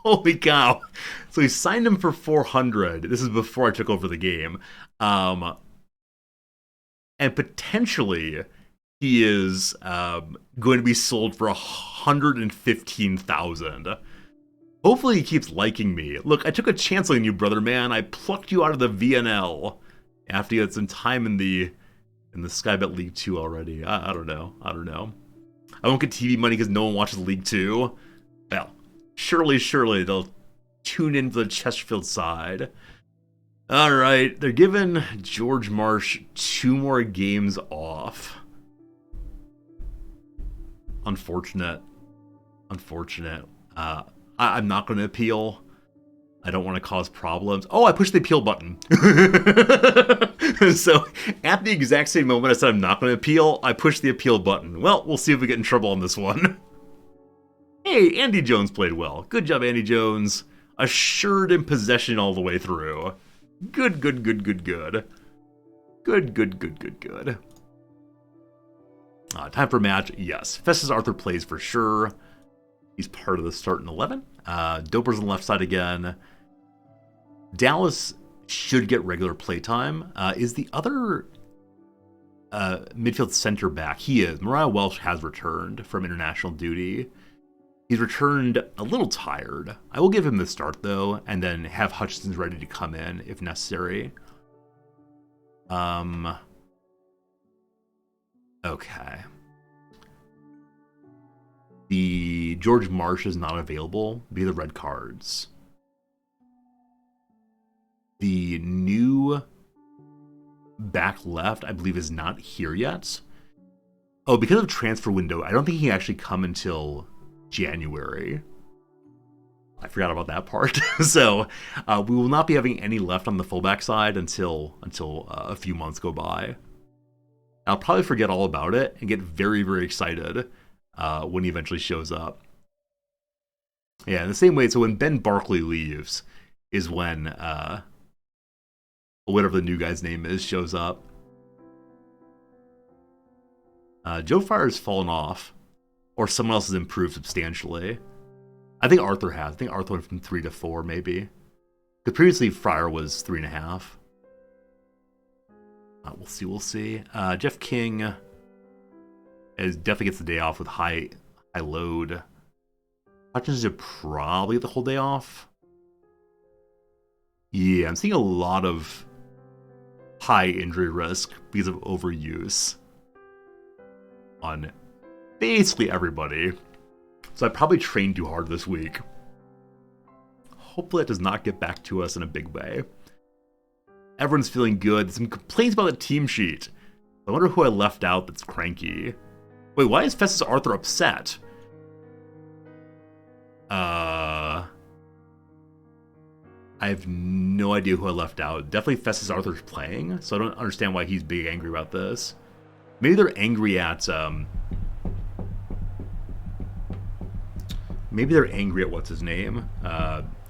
Holy cow. So we signed him for 400. This is before I took over the game. And potentially he is going to be sold for 115,000. Hopefully he keeps liking me. Look, I took a chance on you, brother man. I plucked you out of the VNL after you had some time in the Skybet League 2 already. I don't know. I won't get TV money because no one watches League 2. Well, surely they'll tune in for the Chesterfield side. All right, they're giving George Marsh 2 more games off. Unfortunate. I'm not going to appeal. I don't want to cause problems. Oh, I pushed the appeal button. So at the exact same moment I said I'm not going to appeal, I pushed the appeal button. Well, we'll see if we get in trouble on this one. Hey, Andy Jones played well. Good job, Andy Jones. Assured in possession all the way through. Good. Time for a match. Yes. Festus Arthur plays for sure. He's part of the starting 11. Doper's on the left side again. Dallas should get regular playtime. Is the other midfield center back? He is. Mariah Welsh has returned from international duty. He's returned a little tired. I will give him the start, though, and then have Hutchinson ready to come in if necessary. Okay. The George Marsh is not available via the red cards. The new back left, I believe, is not here yet. Oh, because of transfer window, I don't think he can actually come until January. I forgot about that part. So we will not be having any left on the fullback side until a few months go by. I'll probably forget all about it and get very, very excited when he eventually shows up. Yeah, in the same way, so when Ben Barkley leaves is when whatever the new guy's name is shows up. Joe Fryer's fallen off, or someone else has improved substantially. I think Arthur has. I think Arthur went from 3 to 4, maybe. Because previously Fryer was 3.5. We'll see. Jeff King definitely gets the day off with high load. Hutchins should probably get the whole day off. Yeah, I'm seeing a lot of high injury risk because of overuse on basically everybody. So I probably trained too hard this week. Hopefully that does not get back to us in a big way. Everyone's feeling good. There's some complaints about the team sheet. I wonder who I left out that's cranky. Wait, why is Festus Arthur upset? I have no idea who I left out. Definitely Festus Arthur's playing, so I don't understand why he's big angry about this. Maybe they're angry at what's his name?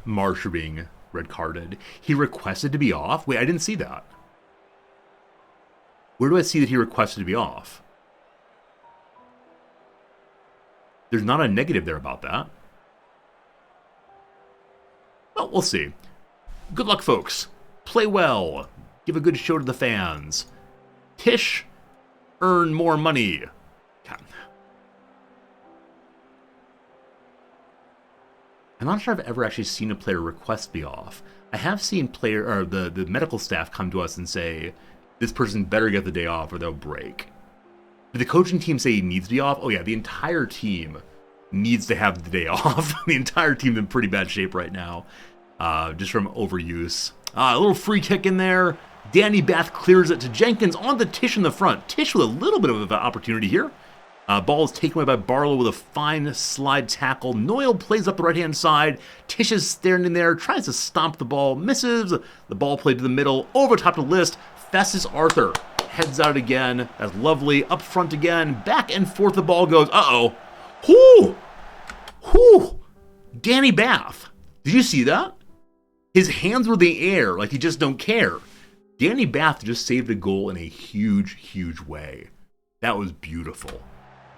Marsh for being red carded. He requested to be off? Wait, I didn't see that. Where do I see that he requested to be off? There's not a negative there about that. Well, we'll see. Good luck, folks. Play well. Give a good show to the fans. Tish, earn more money. I'm not sure I've ever actually seen a player request to be off. I have seen the medical staff come to us and say, this person better get the day off or they'll break. Did the coaching team say he needs to be off? Oh yeah, the entire team needs to have the day off. The entire team's in pretty bad shape right now, just from overuse. A little free kick in there. Danny Bath clears it to Jenkins on the Tish in the front. Tish with a little bit of an opportunity here. Ball is taken away by Barlow with a fine slide tackle. Noyle plays up the right-hand side. Tish is standing there, tries to stomp the ball, misses. The ball played to the middle, over top of the list. Festus Arthur heads out again. That's lovely. Up front again. Back and forth the ball goes. Uh-oh. Whoo! Danny Bath. Did you see that? His hands were in the air like he just don't care. Danny Bath just saved a goal in a huge, huge way. That was beautiful.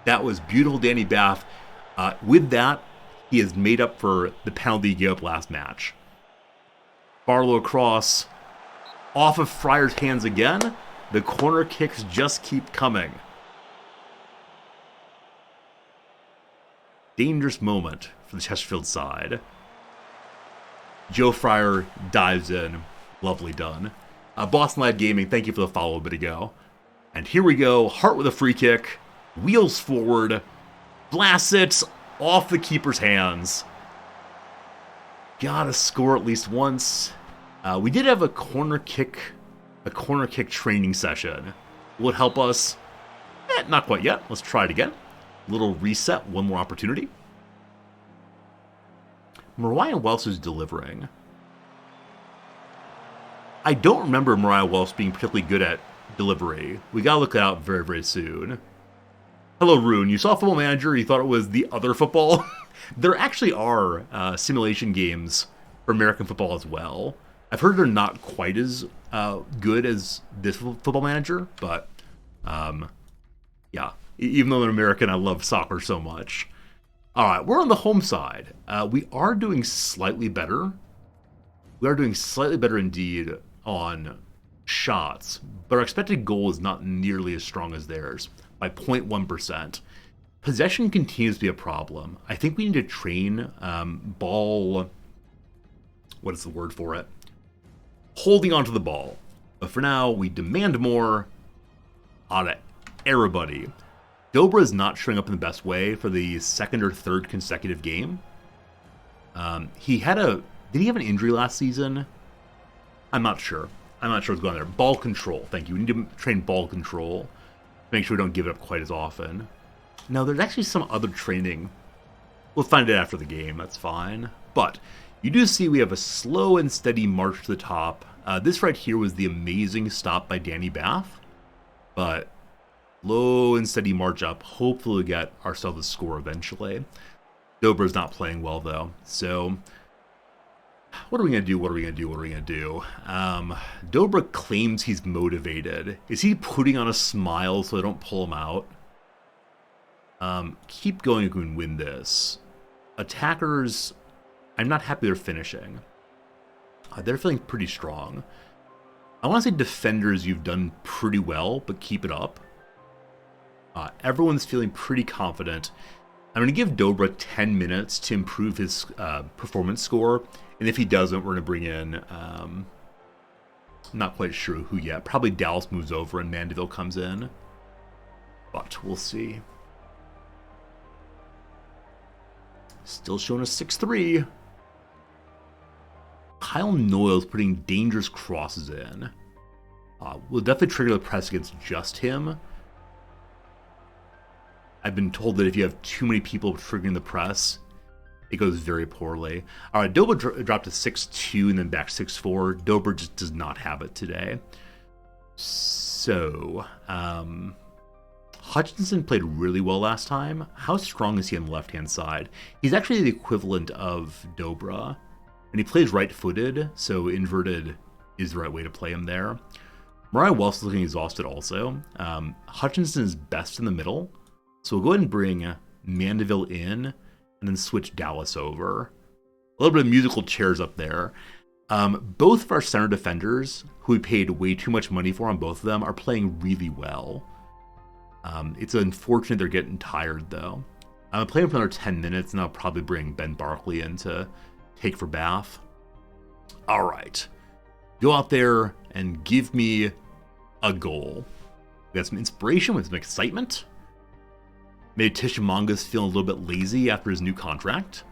That was beautiful, Danny Bath. With that, he has made up for the penalty he gave up last match. Barlow across. Off of Fryer's hands again. The corner kicks just keep coming. Dangerous moment for the Chesterfield side. Joe Fryer dives in. Lovely done. Boston Lad Gaming, thank you for the follow a bit ago. And here we go. Hart with a free kick. Wheels forward. Blasts it off the keeper's hands. Gotta score at least once. We did have a corner kick training session. Will it help us? Not quite yet. Let's try it again. Little reset. One more opportunity. Mariah Welsh is delivering. I don't remember Mariah Welsh being particularly good at delivery. We gotta look it out very, very soon. Hello, Rune. You saw Football Manager, you thought it was the other football? There actually are simulation games for American football as well. I've heard they're not quite as good as this Football Manager, but yeah. Even though I'm American, I love soccer so much. All right, we're on the home side. We are doing slightly better. We are doing slightly better indeed on shots, but our expected goal is not nearly as strong as theirs by 0.1%. Possession continues to be a problem. I think we need to train ball... What is the word for it? Holding onto the ball. But for now, we demand more out of everybody. Dobra is not showing up in the best way for the second or third consecutive game. Did he have an injury last season? I'm not sure. I'm not sure what's going on there. Ball control. Thank you. We need to train ball control. Make sure we don't give it up quite as often. Now, there's actually some other training. We'll find it after the game. That's fine. But you do see we have a slow and steady march to the top. This right here was the amazing stop by Danny Bath. But slow and steady march up. Hopefully we'll get ourselves a score eventually. Dobra's not playing well, though. So, what are we going to do? Dobra claims he's motivated. Is he putting on a smile so I don't pull him out? Keep going if we can win this. Attackers, I'm not happy they're finishing. They're feeling pretty strong. I want to say defenders, you've done pretty well, but keep it up. Everyone's feeling pretty confident. I'm going to give Dobra 10 minutes to improve his performance score. And if he doesn't, we're going to bring in, not quite sure who yet. Probably Dallas moves over and Mandeville comes in. But we'll see. Still showing a 6-3. Kyle Noyle's putting dangerous crosses in. We'll definitely trigger the press against just him. I've been told that if you have too many people triggering the press, it goes very poorly. All right, Dobra dropped to 6-2 and then back 6-4. Dobra just does not have it today. So, Hutchinson played really well last time. How strong is he on the left-hand side? He's actually the equivalent of Dobra. And he plays right-footed, so inverted is the right way to play him there. Mariah Wells is looking exhausted also. Hutchinson is best in the middle. So we'll go ahead and bring Mandeville in and then switch Dallas over. A little bit of musical chairs up there. Both of our center defenders, who we paid way too much money for on both of them, are playing really well. It's unfortunate they're getting tired, though. I'm playing for another 10 minutes, and I'll probably bring Ben Barkley in to take for Bath. All right. Go out there and give me a goal. We got some inspiration with some excitement. Maybe Tishamanga's feeling a little bit lazy after his new contract.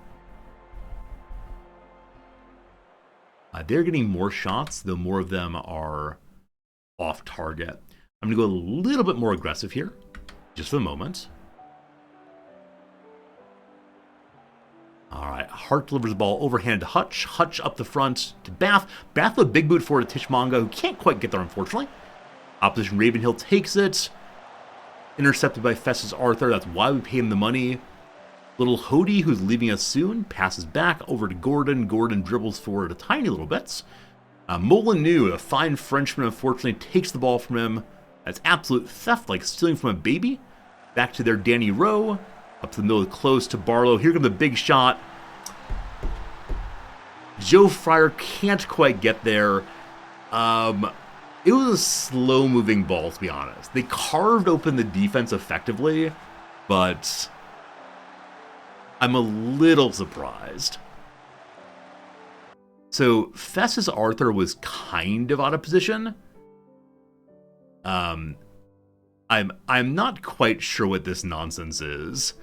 They're getting more shots, though more of them are off target. I'm going to go a little bit more aggressive here, just for the moment. All right, Hart delivers the ball overhand to Hutch. Hutch up the front to Bath. Bath with a big boot forward to Tishmanga, who can't quite get there, unfortunately. Opposition Ravenhill takes it. Intercepted by Festus Arthur. That's why we pay him the money. Little Hody, who's leaving us soon, passes back over to Gordon. Gordon dribbles forward a tiny little bit. Molyneux, a fine Frenchman, unfortunately takes the ball from him. That's absolute theft, like stealing from a baby. Back to their Danny Rowe. Up to the middle, close to Barlow. Here comes the big shot. Joe Fryer can't quite get there. It was a slow-moving ball, to be honest. They carved open the defense effectively, but I'm a little surprised. So Festus Arthur was kind of out of position. I'm not quite sure what this nonsense is.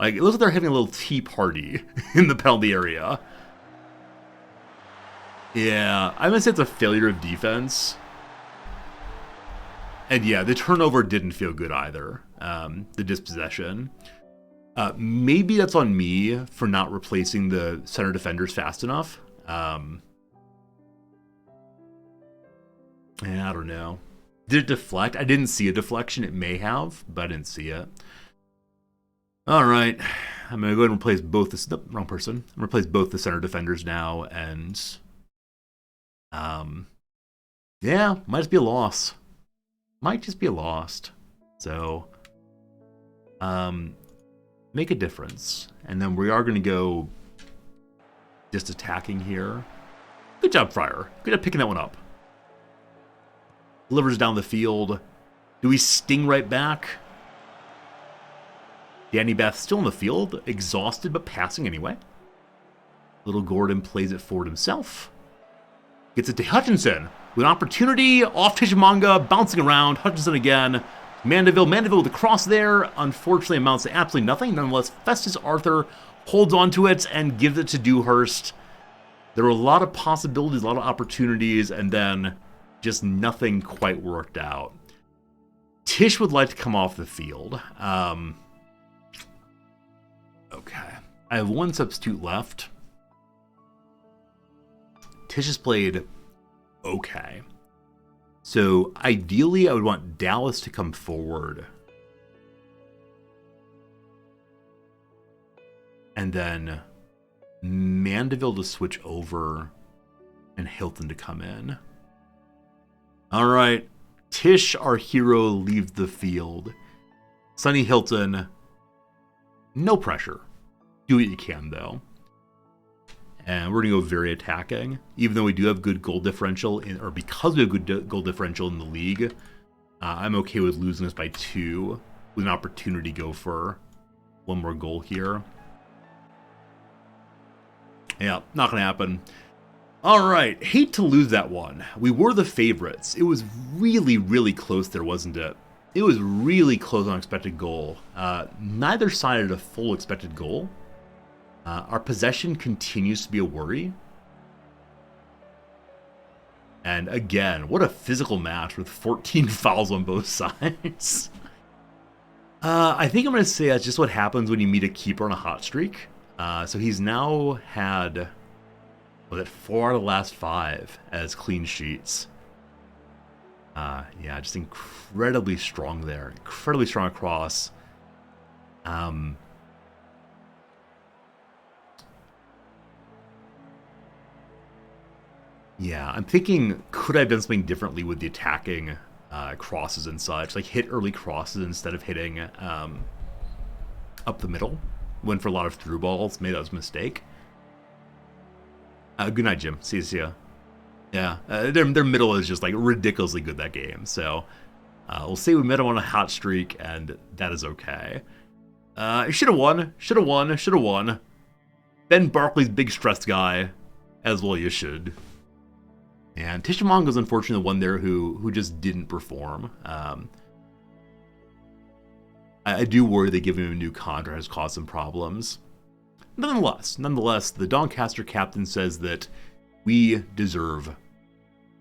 Like, it looks like they're having a little tea party in the penalty area. Yeah, I'm gonna say it's a failure of defense. And yeah, the turnover didn't feel good either. The dispossession. Maybe that's on me for not replacing the center defenders fast enough. Yeah, I don't know. Did it deflect? I didn't see a deflection. It may have, but I didn't see it. All right. I'm going to go ahead and replace both the... Nope, wrong person. I'm going to replace both the center defenders now, and... yeah, might just be a loss. Might just be a loss. So... make a difference. And then we are going to go... just attacking here. Good job, Fryer. Good job picking that one up. Delivers down the field. Do we sting right back? Danny Bath still in the field, exhausted but passing anyway. Little Gordon plays it forward himself. Gets it to Hutchinson with an opportunity. Off Tishimanga, bouncing around. Hutchinson again. Mandeville with the cross there. Unfortunately amounts to absolutely nothing. Nonetheless, Festus Arthur holds onto it and gives it to Dewhurst. There were a lot of possibilities, a lot of opportunities, and then just nothing quite worked out. Tish would like to come off the field. Okay. I have one substitute left. Tish has played okay. So ideally, I would want Dallas to come forward. And then Mandeville to switch over and Hilton to come in. All right. Tish, our hero, leaves the field. Sonny Hilton, no pressure. Do what you can, though. And we're going to go very attacking. Even though we do have good goal differential, or because we have good goal differential in the league, I'm okay with losing this by 2 with an opportunity to go for 1 more goal here. Yeah, not going to happen. All right, hate to lose that one. We were the favorites. It was really, really close there, wasn't it? It was really close on expected goal. Neither side had a full expected goal. Our possession continues to be a worry. And again, what a physical match with 14 fouls on both sides. I think I'm going to say that's just what happens when you meet a keeper on a hot streak. So he's now had... 4 out of the last 5 as clean sheets. Yeah, just incredibly strong there. Incredibly strong across. Yeah, I'm thinking, could I have done something differently with the attacking crosses and such? Like hit early crosses instead of hitting up the middle. Went for a lot of through balls. Maybe that was a mistake. Good night, Jim. See you. Yeah, their middle is just like ridiculously good that game. So we'll say we met him on a hot streak, and that is okay. Should have won. Ben Barkley's big stressed guy, as well you should. And Tishamongo's unfortunately the one there who just didn't perform. I do worry that giving him a new contract has caused some problems. Nonetheless, the Doncaster captain says that we deserve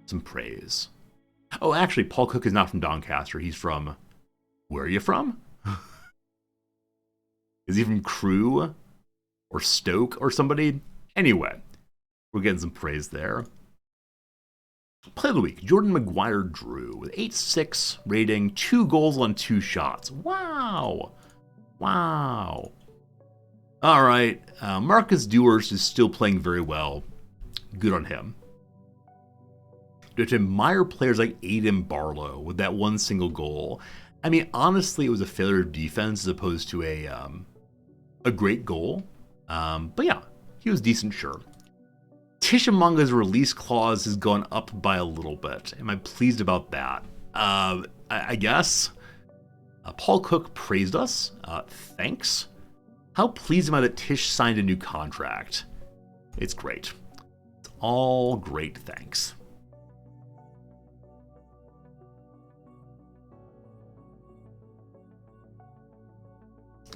some praise. Oh, actually, Paul Cook is not from Doncaster. He's from... Where are you from? Is he from Crewe? Or Stoke or somebody? Anyway, we're getting some praise there. Play of the week, Jordan Maguire-Drew with 8.6 rating, 2 goals on 2 shots. Wow. All right, Marcus Dewars is still playing very well. Good on him. You have to admire players like Aiden Barlow with that 1 single goal. I mean, honestly, it was a failure of defense as opposed to a great goal. But yeah, he was decent, sure. Tishamonga's release clause has gone up by a little bit. Am I pleased about that? I guess. Paul Cook praised us. Thanks. How pleased am I that Tish signed a new contract? It's great. It's all great, thanks.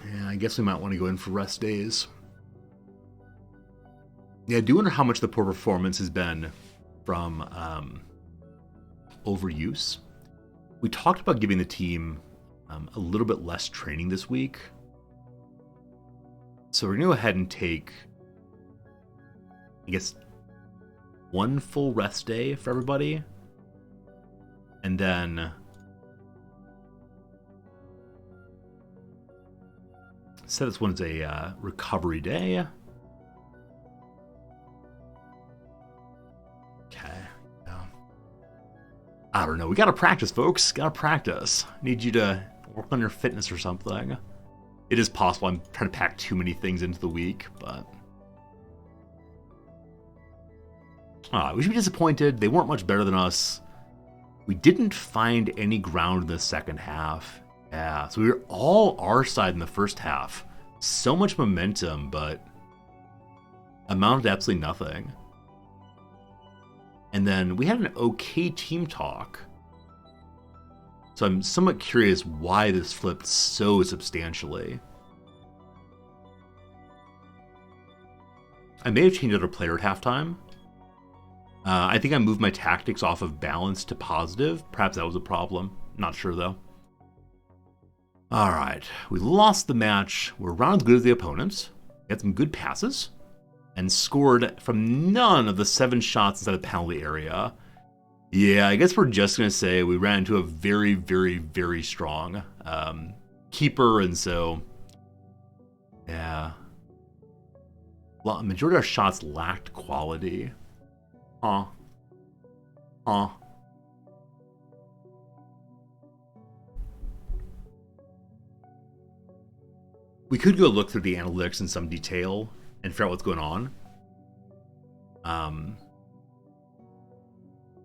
Yeah, I guess we might want to go in for rest days. Yeah, I do wonder how much the poor performance has been from overuse. We talked about giving the team a little bit less training this week. So we're going to go ahead and take, I guess, 1 full rest day for everybody. And then say this one's a recovery day. Okay. I don't know. We got to practice, folks. Got to practice. Need you to work on your fitness or something. It is possible I'm trying to pack too many things into the week, but... we should be disappointed. They weren't much better than us. We didn't find any ground in the second half. Yeah, so we were all our side in the first half. So much momentum, but amounted to absolutely nothing. And then we had an okay team talk. So I'm somewhat curious why this flipped so substantially. I may have changed out a player at halftime. I think I moved my tactics off of balance to positive. Perhaps that was a problem. Not sure, though. All right. We lost the match. We're around as good as the opponents. We had some good passes. and scored from none of the 7 shots inside the penalty area. Yeah, I guess we're just going to say we ran into a very, very, very strong keeper, and so, yeah. Majority of our shots lacked quality. Huh. We could go look through the analytics in some detail and figure out what's going on. I'm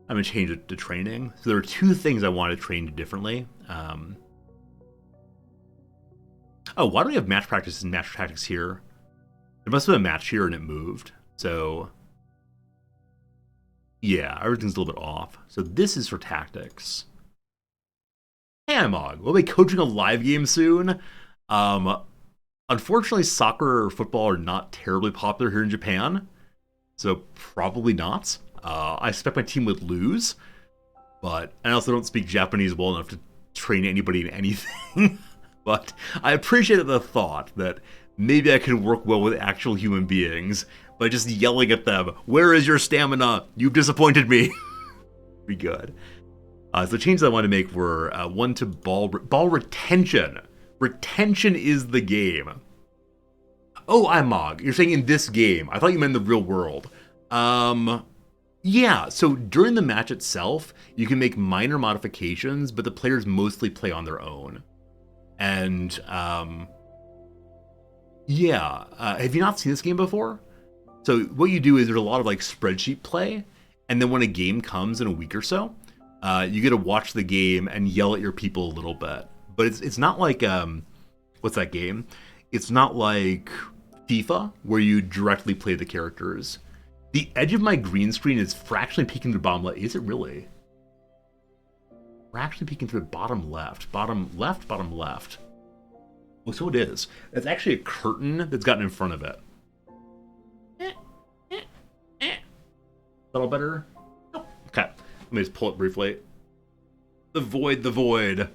going to change it to training. So there are 2 things I want to train differently. Why do we have match practice and match tactics here? There must have been a match here and it moved. So, yeah, everything's a little bit off. So this is for tactics. Hey, I'm Og. We'll be coaching a live game soon. Unfortunately, soccer or football are not terribly popular here in Japan. So probably not. I expect my team would lose, but I also don't speak Japanese well enough to train anybody in anything. But I appreciate the thought that maybe I could work well with actual human beings by just yelling at them, "Where is your stamina? You've disappointed me." Be good. So the changes I want to make were 1 to ball retention. Retention is the game. Oh, I'm Mog. You're saying in this game. I thought you meant in the real world. Yeah, so during the match itself, you can make minor modifications, but the players mostly play on their own. And, have you not seen this game before? So what you do is there's a lot of like spreadsheet play, and then when a game comes in a week or so, you get to watch the game and yell at your people a little bit. But it's not like, what's that game? It's not like FIFA, where you directly play the characters. The edge of my green screen is fractionally peeking through bottom left. Is it really? Fractionally peeking through bottom left. Bottom left, bottom left. Oh, so it is. That's actually a curtain that's gotten in front of it. A little better? Oh, okay. Let me just pull it briefly. The void.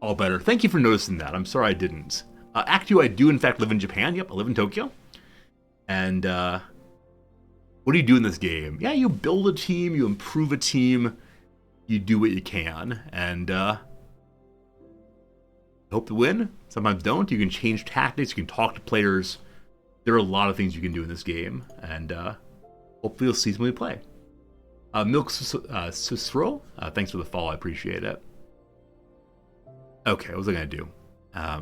All better. Thank you for noticing that. I'm sorry I didn't. Act 2, I do in fact live in Japan. Yep, I live in Tokyo. And, what do you do in this game? Yeah, you build a team, you improve a team, you do what you can, and hope to win. Sometimes don't. You can change tactics, you can talk to players. There are a lot of things you can do in this game, and hopefully you'll see when we play. Milk Susro, thanks for the follow, I appreciate it. Okay, what was I going to do?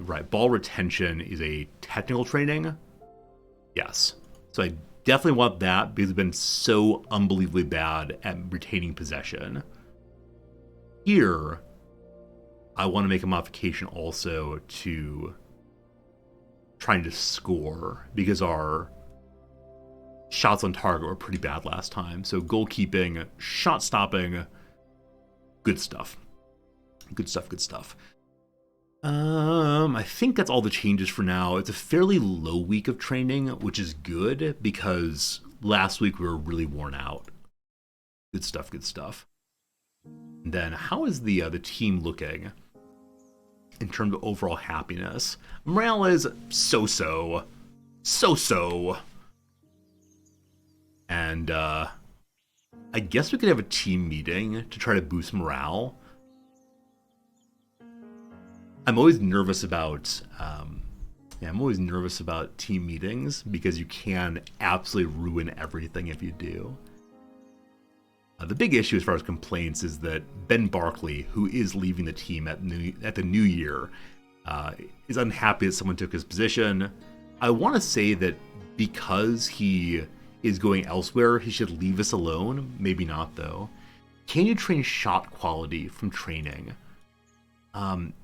Right, ball retention is a technical training. Yes. So I definitely want that because we've been so unbelievably bad at retaining possession. Here, I want to make a modification also to trying to score because our shots on target were pretty bad last time. So goalkeeping, shot stopping, good stuff. Good stuff. I think that's all the changes for now. It's a fairly low week of training, which is good because last week we were really worn out. Good stuff. And then how is the team looking in terms of overall happiness? Morale is so-so. And I guess we could have a team meeting to try to boost morale. I'm always nervous about team meetings because you can absolutely ruin everything if you do. The big issue as far as complaints is that Ben Barkley, who is leaving the team at the new year, is unhappy that someone took his position. I want to say that because he is going elsewhere, he should leave us alone. Maybe not, though. Can you train shot quality from training?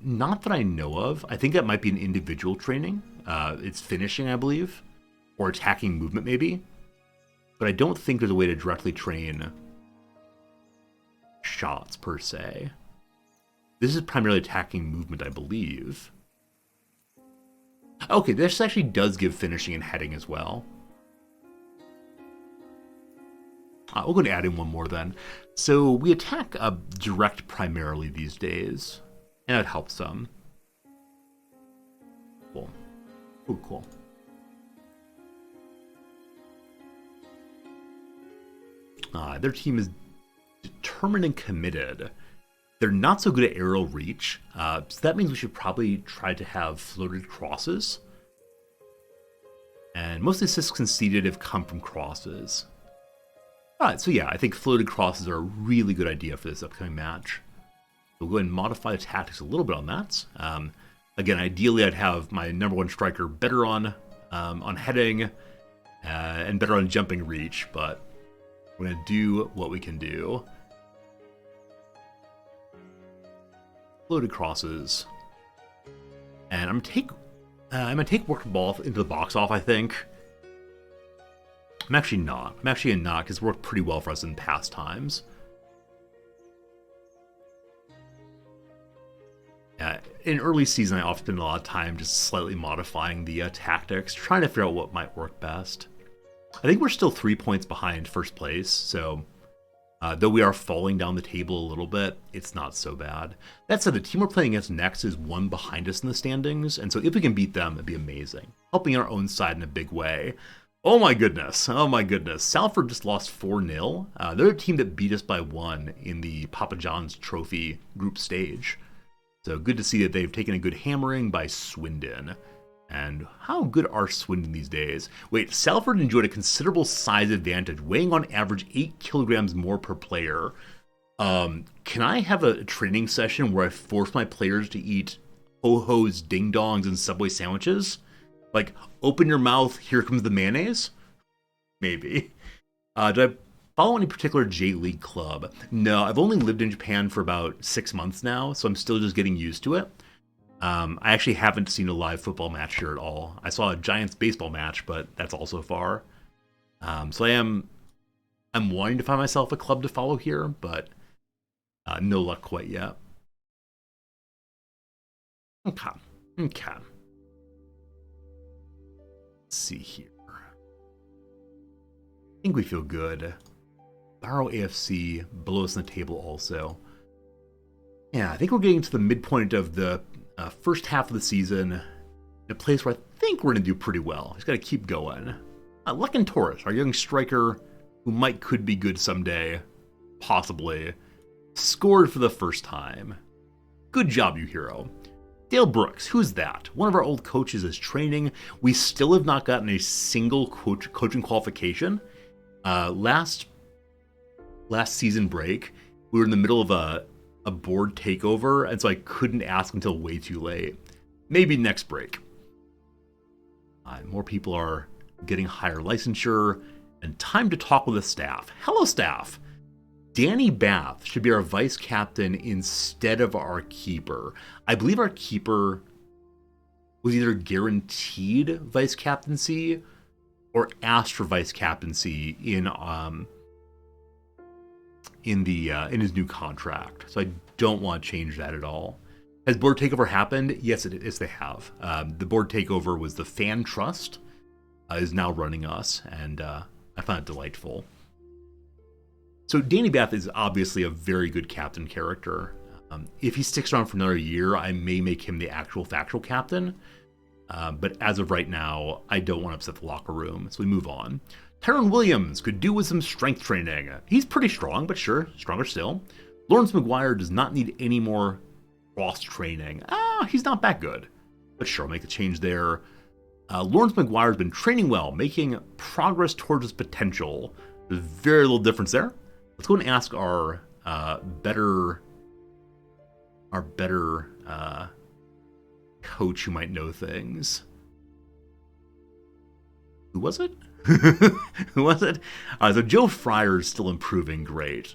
Not that I know of. I think that might be an individual training. It's finishing, I believe, or attacking movement maybe. But I don't think there's a way to directly train shots per se. This is primarily attacking movement, I believe. Okay, this actually does give finishing and heading as well. We'll go to add in one more then. So we attack direct primarily these days. And it helps some. Cool. Ooh, cool. Their team is determined and committed. They're not so good at aerial reach, so that means we should probably try to have floated crosses. And most assists conceded have come from crosses. So yeah, I think floated crosses are a really good idea for this upcoming match. We'll go ahead and modify the tactics a little bit on that. Again, ideally I'd have my number one striker better on heading and better on jumping reach, but we're going to do what we can do. Floated crosses. And I'm gonna take work the ball into the box off, I think. I'm actually not because it's worked pretty well for us in past times. In early season, I often spend a lot of time just slightly modifying the tactics, trying to figure out what might work best. I think we're still 3 points behind first place, so though we are falling down the table a little bit, it's not so bad. That said, the team we're playing against next is one behind us in the standings, and so if we can beat them, it'd be amazing. Helping our own side in a big way. Oh my goodness. Salford just lost 4-0. They're a team that beat us by 1 in the Papa John's Trophy group stage. So good to see that they've taken a good hammering by Swindon. And how good are Swindon these days? Wait, Salford enjoyed a considerable size advantage, weighing on average 8 kilograms more per player. Can I have a training session where I force my players to eat ho-hos, ding-dongs, and Subway sandwiches? Like, open your mouth, here comes the mayonnaise? Maybe. Do I follow any particular J-League club? No, I've only lived in Japan for about 6 months now, so I'm still just getting used to it. I actually haven't seen a live football match here at all. I saw a Giants baseball match, but that's all so far. So I'm wanting to find myself a club to follow here, but no luck quite yet. Okay. Let's see here. I think we feel good. Barrow AFC below us in the table also. Yeah, I think we're getting to the midpoint of the first half of the season in a place where I think we're going to do pretty well. Just got to keep going. Lucken Torres, our young striker, who could be good someday, possibly, scored for the first time. Good job, you hero. Dale Brooks, who's that? One of our old coaches is training. We still have not gotten a single coaching qualification. Last season break, we were in the middle of a board takeover, and so I couldn't ask until way too late. Maybe next break. More people are getting higher licensure, and time to talk with the staff. Hello, staff! Danny Bath should be our vice captain instead of our keeper. I believe our keeper was either guaranteed vice captaincy or asked for vice captaincy in his new contract. So I don't want to change that at all. Has board takeover happened? Yes, they have. The board takeover was the Fan Trust is now running us, and I find it delightful. So Danny Bath is obviously a very good captain character. If he sticks around for another year, I may make him the actual factual captain. But as of right now, I don't want to upset the locker room, so we move on. Tyrone Williams could do with some strength training. He's pretty strong, but sure, stronger still. Lawrence McGuire does not need any more cross training. He's not that good. But sure, I'll make a change there. Lawrence McGuire has been training well, making progress towards his potential. There's very little difference there. Let's go and ask our better coach who might know things. Who was it? Who was it? So Joe Fryer is still improving great.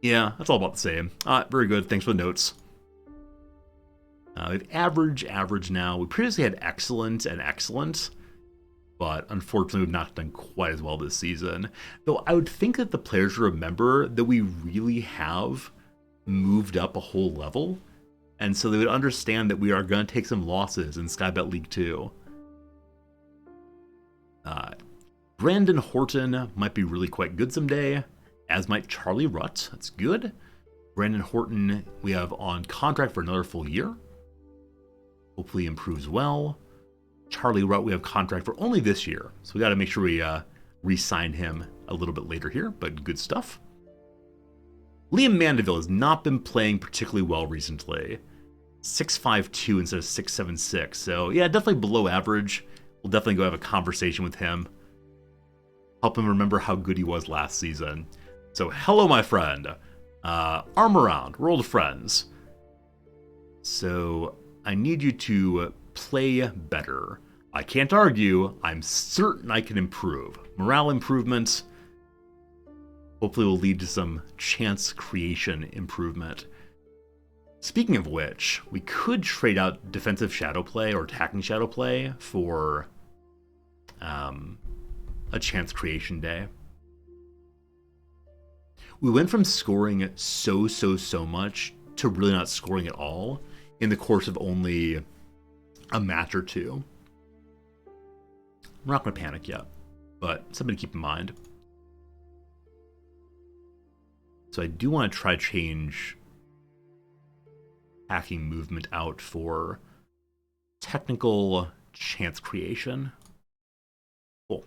Yeah, that's all about the same. Very good. Thanks for the notes. We have average now. We previously had excellent and excellent, but unfortunately we've not done quite as well this season. Though I would think that the players remember that we really have moved up a whole level, and so they would understand that we are going to take some losses in Skybet League 2. Brandon Horton might be really quite good someday, as might Charlie Rutt. That's good. Brandon Horton we have on contract for another full year. Hopefully he improves well. Charlie Rutt we have contract for only this year, so we got to make sure we re-sign him a little bit later here, but good stuff. Liam Mandeville has not been playing particularly well recently. 6.52 instead of 6.76. So yeah, definitely below average. We'll definitely go have a conversation with him. Help him remember how good he was last season. So hello, my friend. Arm around. We're old friends. So I need you to play better. I can't argue. I'm certain I can improve. Morale improvement hopefully will lead to some chance creation improvement. Speaking of which, we could trade out defensive shadow play or attacking shadow play for a chance creation day. We went from scoring so much to really not scoring at all in the course of only a match or two. I'm not going to panic yet, but something to keep in mind. So I do want to try change hacking movement out for technical chance creation. Cool.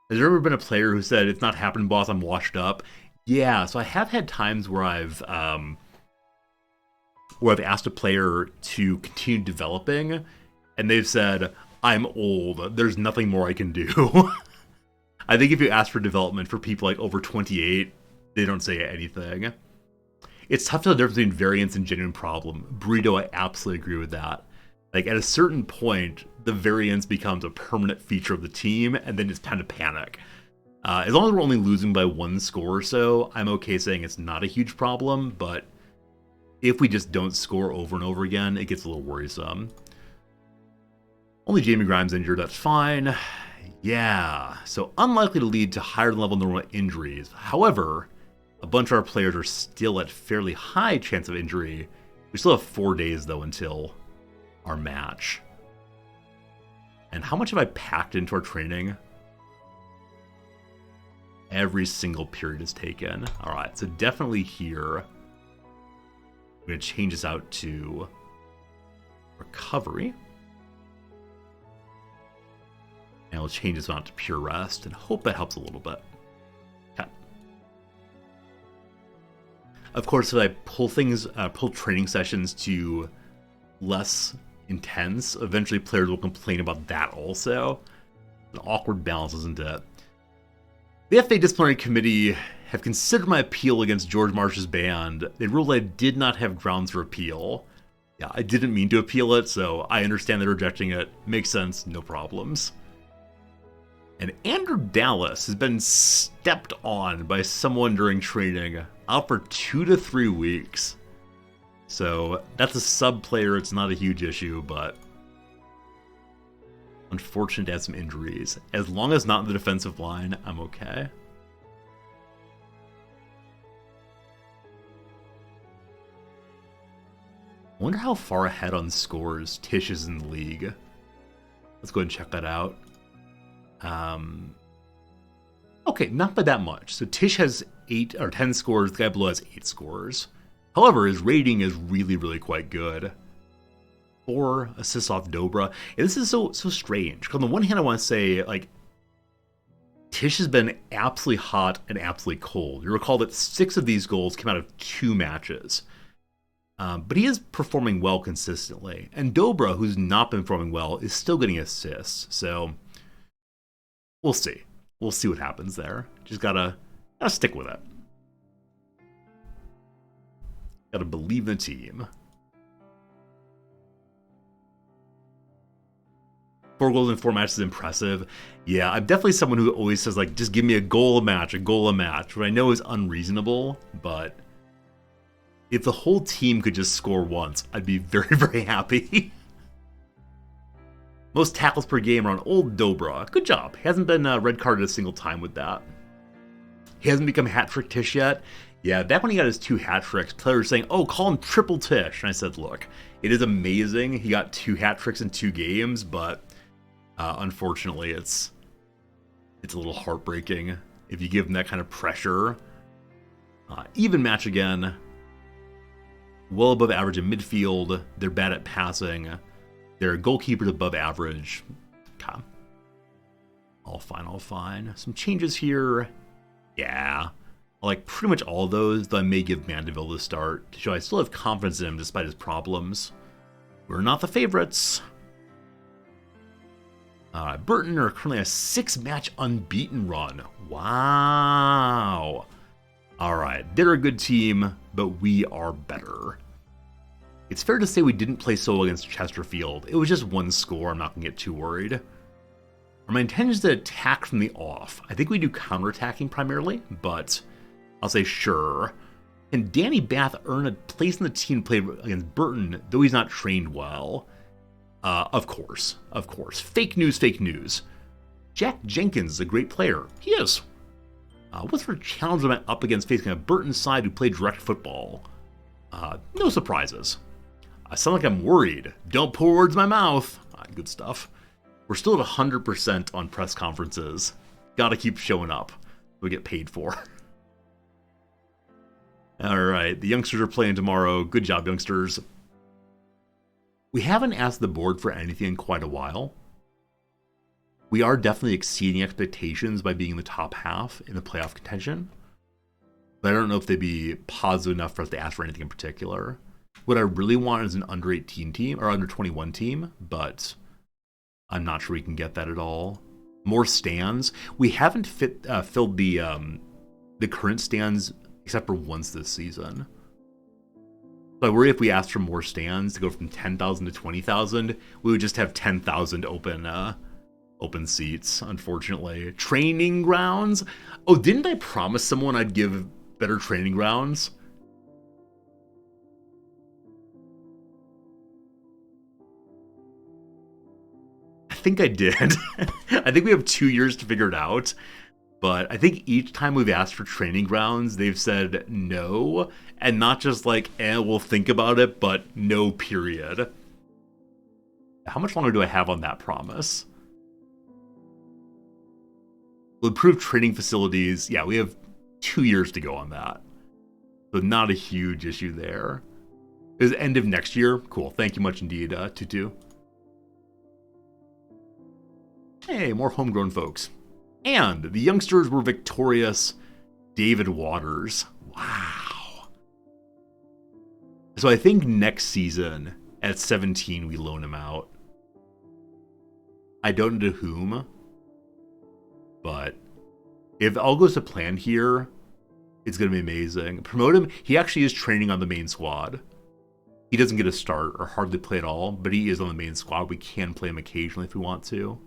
Has there ever been a player who said, "It's not happening, boss, I'm washed up"? Yeah, so I have had times where I've asked a player to continue developing, and they've said, "I'm old, there's nothing more I can do." I think if you ask for development for people like over 28, they don't say anything. It's tough to tell the difference between variance and genuine problem. Burrito, I absolutely agree with that. Like, at a certain point, the variance becomes a permanent feature of the team, and then it's time to panic. As long as we're only losing by one score or so, I'm okay saying it's not a huge problem, but if we just don't score over and over again, it gets a little worrisome. Only Jamie Grimes injured, that's fine. Yeah, so unlikely to lead to higher than level normal injuries. However, a bunch of our players are still at fairly high chance of injury. We still have 4 days, though, until our match. And how much have I packed into our training? Every single period is taken. All right, so definitely here. I'm going to change this out to recovery. And we'll change this out to pure rest and hope that helps a little bit. Okay. Of course, if I pull training sessions to less intense, eventually players will complain about that also. An awkward balance, isn't it? The FA Disciplinary Committee have considered my appeal against George Marsh's band. They ruled I did not have grounds for appeal. Yeah, I didn't mean to appeal it, so I understand they're rejecting it. Makes sense, no problems. And Andrew Dallas has been stepped on by someone during training, out for 2 to 3 weeks. So that's a sub player, it's not a huge issue, but unfortunate to have some injuries. As long as not in the defensive line, I'm okay. I wonder how far ahead on scores Tish is in the league. Let's go ahead and check that out. Okay, not by that much. So Tish has 8 or 10 scores. The guy below has 8 scores. However, his rating is really quite good. 4 assists off Dobra. And this is so strange. Because on the one hand, I want to say, like, Tish has been absolutely hot and absolutely cold. You recall that 6 of these goals came out of 2 matches. But he is performing well consistently. And Dobra, who's not been performing well, is still getting assists. So we'll see. We'll see what happens there. Just gotta stick with it. Gotta believe in the team. 4 goals in 4 matches is impressive. Yeah, I'm definitely someone who always says, like, just give me a goal a match, which I know is unreasonable, but if the whole team could just score once, I'd be very happy. Most tackles per game are on old Dobra. Good job. He hasn't been red carded a single time with that. He hasn't become hat-trick Tish yet. Yeah, back when he got his 2 hat-tricks, players were saying, oh, call him Triple Tish. And I said, look, it is amazing. He got 2 hat-tricks in 2 games, but unfortunately, it's a little heartbreaking if you give him that kind of pressure. Even match again. Well above average in midfield. They're bad at passing. Their goalkeeper's above average. Okay. All fine, all fine. Some changes here. Yeah. I like pretty much all of those, though I may give Mandeville the start to show I still have confidence in him despite his problems. We're not the favorites. Burton are currently a 6-match unbeaten run. Wow. Alright, they're a good team, but we are better. It's fair to say we didn't play so well against Chesterfield. It was just one score, I'm not going to get too worried. My intention is to attack from the off. I think we do counterattacking primarily, but I'll say sure. Can Danny Bath earn a place in the team to play against Burton, though he's not trained well? Of course. Fake news, fake news. Jack Jenkins is a great player. He is. What sort of challenge am I up against facing a Burton side who played direct football? No surprises. I sound like I'm worried. Don't pour words in my mouth. Good stuff. We're still at 100% on press conferences. Gotta keep showing up. We get paid for. Alright, the youngsters are playing tomorrow. Good job, youngsters. We haven't asked the board for anything in quite a while. We are definitely exceeding expectations by being in the top half in the playoff contention. But I don't know if they'd be positive enough for us to ask for anything in particular. What I really want is an under 18 team, or under 21 team, but I'm not sure we can get that at all. More stands. We haven't filled the current stands except for once this season. So I worry if we asked for more stands to go from 10,000 to 20,000, we would just have 10,000 open seats, unfortunately. Training grounds? Oh, didn't I promise someone I'd give better training grounds? I think I did. I think we have 2 years to figure it out. But I think each time we've asked for training grounds, they've said no. And not just like, we'll think about it, but no, period. How much longer do I have on that promise? We'll improve training facilities. Yeah, we have 2 years to go on that. So not a huge issue there. It was the end of next year. Cool. Thank you much indeed, Tutu. Hey, more homegrown folks. And the youngsters were victorious. David Waters. Wow. So I think next season, at 17, we loan him out. I don't know to whom. But if all goes to plan here, it's going to be amazing. Promote him. He actually is training on the main squad. He doesn't get a start or hardly play at all, but he is on the main squad. We can play him occasionally if we want to.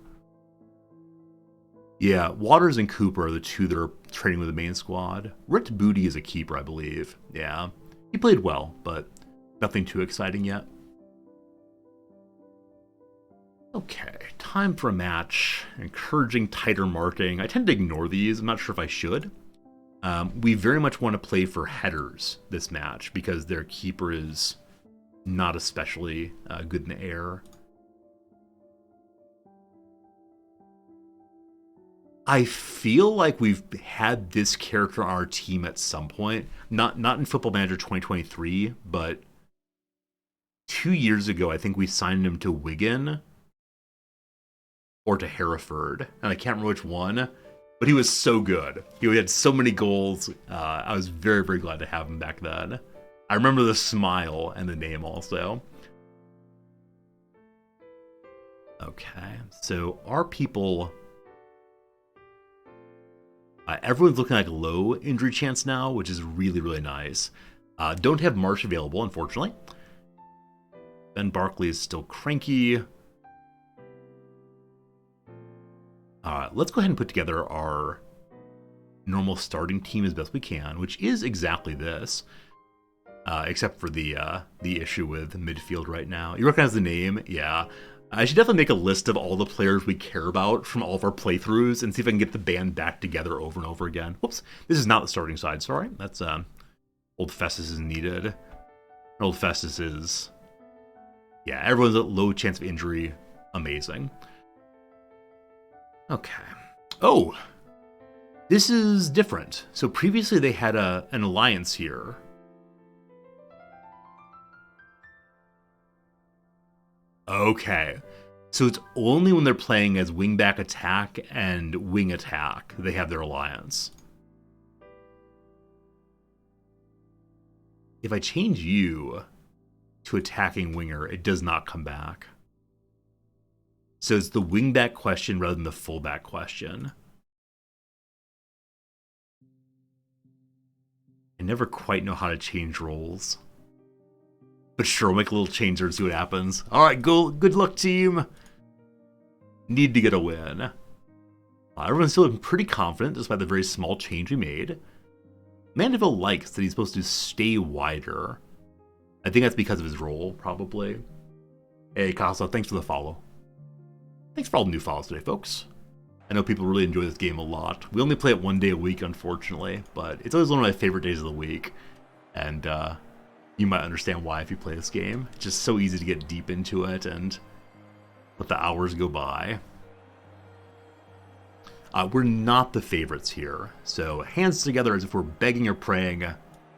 Yeah, Waters and Cooper are the two that are training with the main squad. Rit Booty is a keeper, I believe. Yeah, he played well, but nothing too exciting yet. Okay, time for a match. Encouraging tighter marking. I tend to ignore these. I'm not sure if I should. We very much want to play for headers this match because their keeper is not especially good in the air. I feel like we've had this character on our team at some point. Not in Football Manager 2023, but 2 years ago, I think we signed him to Wigan or to Hereford, and I can't remember which one, but he was so good. He had so many goals. I was very, very glad to have him back then. I remember the smile and the name also. Okay, so our people... everyone's looking like low injury chance now, which is really, really nice. Don't have Marsh available, unfortunately. Ben Barkley is still cranky. Let's go ahead and put together our normal starting team as best we can, which is exactly this. Except for the issue with midfield right now. You recognize the name? Yeah. I should definitely make a list of all the players we care about from all of our playthroughs and see if I can get the band back together over and over again. Whoops, this is not the starting side, sorry. That's, Old Festus is needed. Old Festus is... yeah, everyone's at low chance of injury. Amazing. Okay. Oh! This is different. So previously they had an alliance here. Okay. So it's only when they're playing as wingback attack and wing attack they have their alliance. If I change you to attacking winger, it does not come back. So it's the wingback question rather than the fullback question. I never quite know how to change roles. But sure, we'll make a little change there and see what happens. Alright, good luck, team. Need to get a win. Everyone's still looking pretty confident despite the very small change we made. Mandeville likes that he's supposed to stay wider. I think that's because of his role, probably. Hey, Casa, thanks for the follow. Thanks for all the new follows today, folks. I know people really enjoy this game a lot. We only play it 1 day a week, unfortunately, but it's always one of my favorite days of the week. And you might understand why if you play this game. It's just so easy to get deep into it and let the hours go by. We're not the favorites here, so hands together as if we're begging or praying.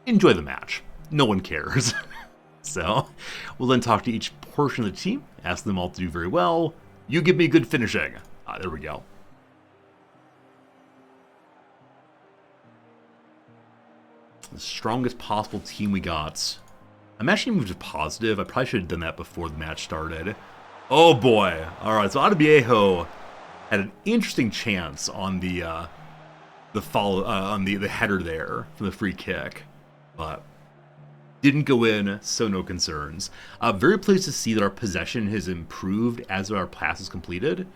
Enjoy the match. No one cares. So, we'll then talk to each portion of the team, ask them all to do very well. You give me good finishing. There we go. The strongest possible team we got. I'm actually moved to positive. I probably should have done that before the match started. Oh boy. Alright, so Adebayo had an interesting chance on the header there from the free kick. But didn't go in, so no concerns. Very pleased to see that our possession has improved as our passes completed.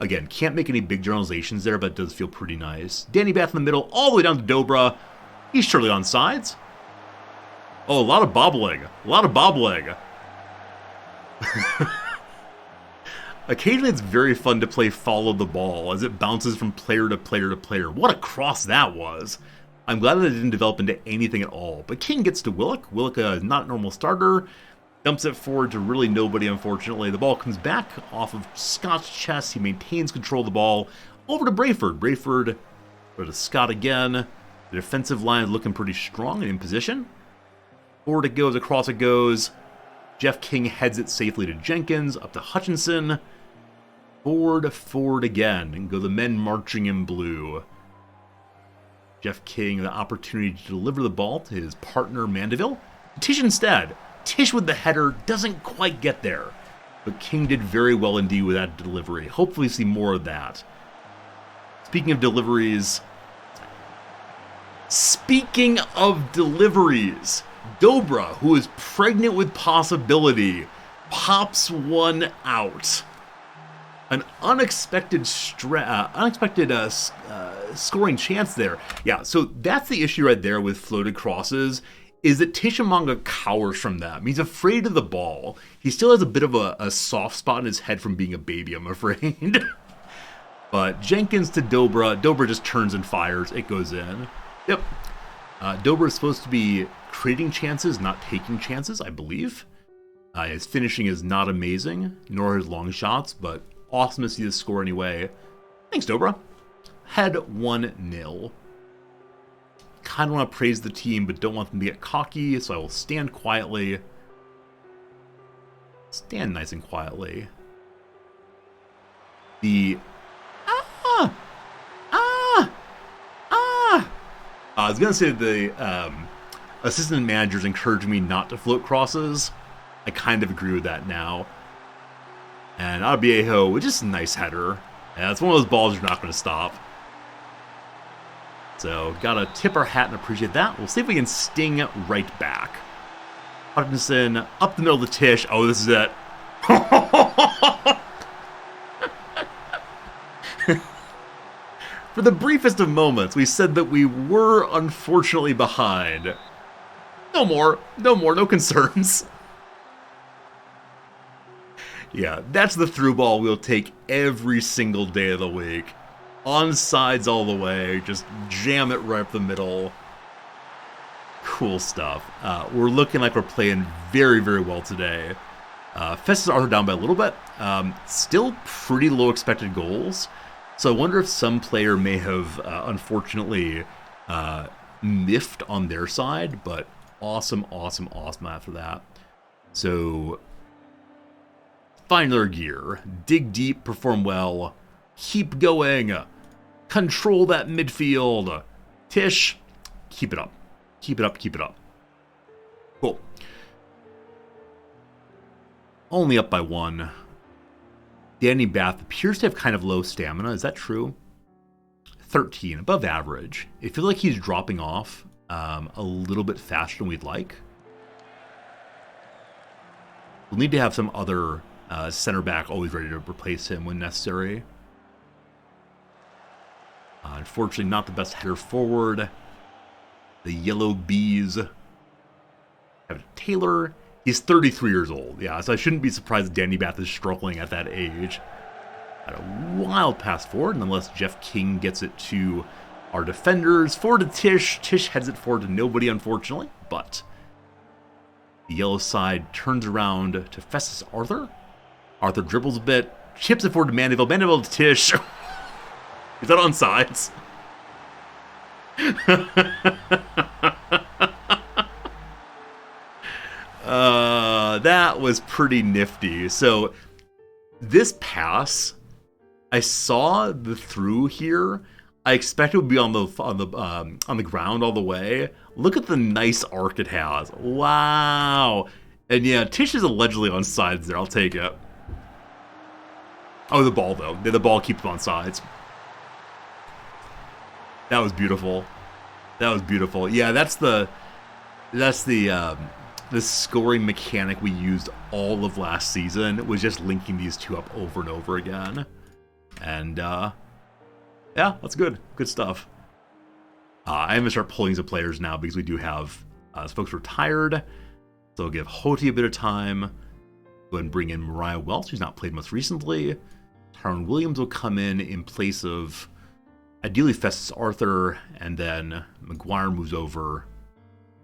Again, can't make any big generalizations there, but it does feel pretty nice. Danny Bath in the middle, all the way down to Dobra. He's surely on sides. Oh, a lot of bobbling. A lot of bobbling. Occasionally it's very fun to play follow the ball as it bounces from player to player to player. What a cross that was. I'm glad that it didn't develop into anything at all. But King gets to Willock. Willock, not a normal starter. Dumps it forward to really nobody, unfortunately. The ball comes back off of Scott's chest. He maintains control of the ball. Over to Brayford. Brayford over to Scott again. The defensive line is looking pretty strong and in position. Forward it goes, across it goes. Jeff King heads it safely to Jenkins. Up to Hutchinson. Forward again. And go the men marching in blue. Jeff King, the opportunity to deliver the ball to his partner Mandeville. Tish instead. Tish with the header doesn't quite get there. But King did very well indeed with that delivery. Hopefully see more of that. Speaking of deliveries, Dobra, who is pregnant with possibility, pops one out. An unexpected scoring chance there. Yeah, so that's the issue right there with floated crosses, is that Tishamanga cowers from them. He's afraid of the ball. He still has a bit of a soft spot in his head from being a baby, I'm afraid. But Jenkins to Dobra. Dobra just turns and fires. It goes in. Yep. Dobra is supposed to be creating chances, not taking chances, I believe. His finishing is not amazing, nor his long shots, but awesome to see the score anyway. Thanks, Dobra. Head 1-0. Kind of want to praise the team, but don't want them to get cocky, so I will stand quietly. Stand nice and quietly. I was going to say the assistant managers encouraged me not to float crosses. I kind of agree with that now. And Adebayo with just a nice header. Yeah, it's one of those balls you're not going to stop. So, gotta tip our hat and appreciate that. We'll see if we can sting right back. Hutchinson up the middle of the Tish. Oh, this is it. For the briefest of moments, we said that we were unfortunately behind. No more, no concerns. Yeah, that's the through ball we'll take every single day of the week. On sides all the way, just jam it right up the middle. Cool stuff. We're looking like we're playing very, very well today. Festus Arthur down by a little bit. Still pretty low expected goals. So I wonder if some player may have, unfortunately, miffed on their side. But awesome after that. So find their gear, dig deep, perform well, keep going, control that midfield. Tish, keep it up. Keep it up, keep it up. Cool. Only up by 1. Danny Bath appears to have kind of low stamina. Is that true? 13, above average. It feels like he's dropping off a little bit faster than we'd like. We'll need to have some other center back always ready to replace him when necessary. Unfortunately, not the best header forward. The Yellow Bees have Taylor. He's 33 years old. Yeah, so I shouldn't be surprised Danny Bath is struggling at that age. Had a wild pass forward, and unless Jeff King gets it to our defenders. Forward to Tish. Tish heads it forward to nobody, unfortunately. But the yellow side turns around to Festus Arthur. Arthur dribbles a bit, chips it forward to Mandeville. Mandeville to Tish. Is that onside? That was pretty nifty. So this pass, I saw the through here. I expect it would be on the ground all the way. Look at the nice arc it has. Wow. And yeah, Tish is allegedly on sides there. I'll take it. Oh, the ball though. The ball keeps on sides. That was beautiful. That was beautiful. Yeah, that's the scoring mechanic we used all of last season, was just linking these two up over and over again. And yeah, that's good. Good stuff. I'm going to start pulling some players now because we do have folks retired. So I'll give Hoti a bit of time. Go ahead and bring in Mariah Welch, who's not played most recently. Tyrone Williams will come in place of ideally Festus Arthur, and then McGuire moves over.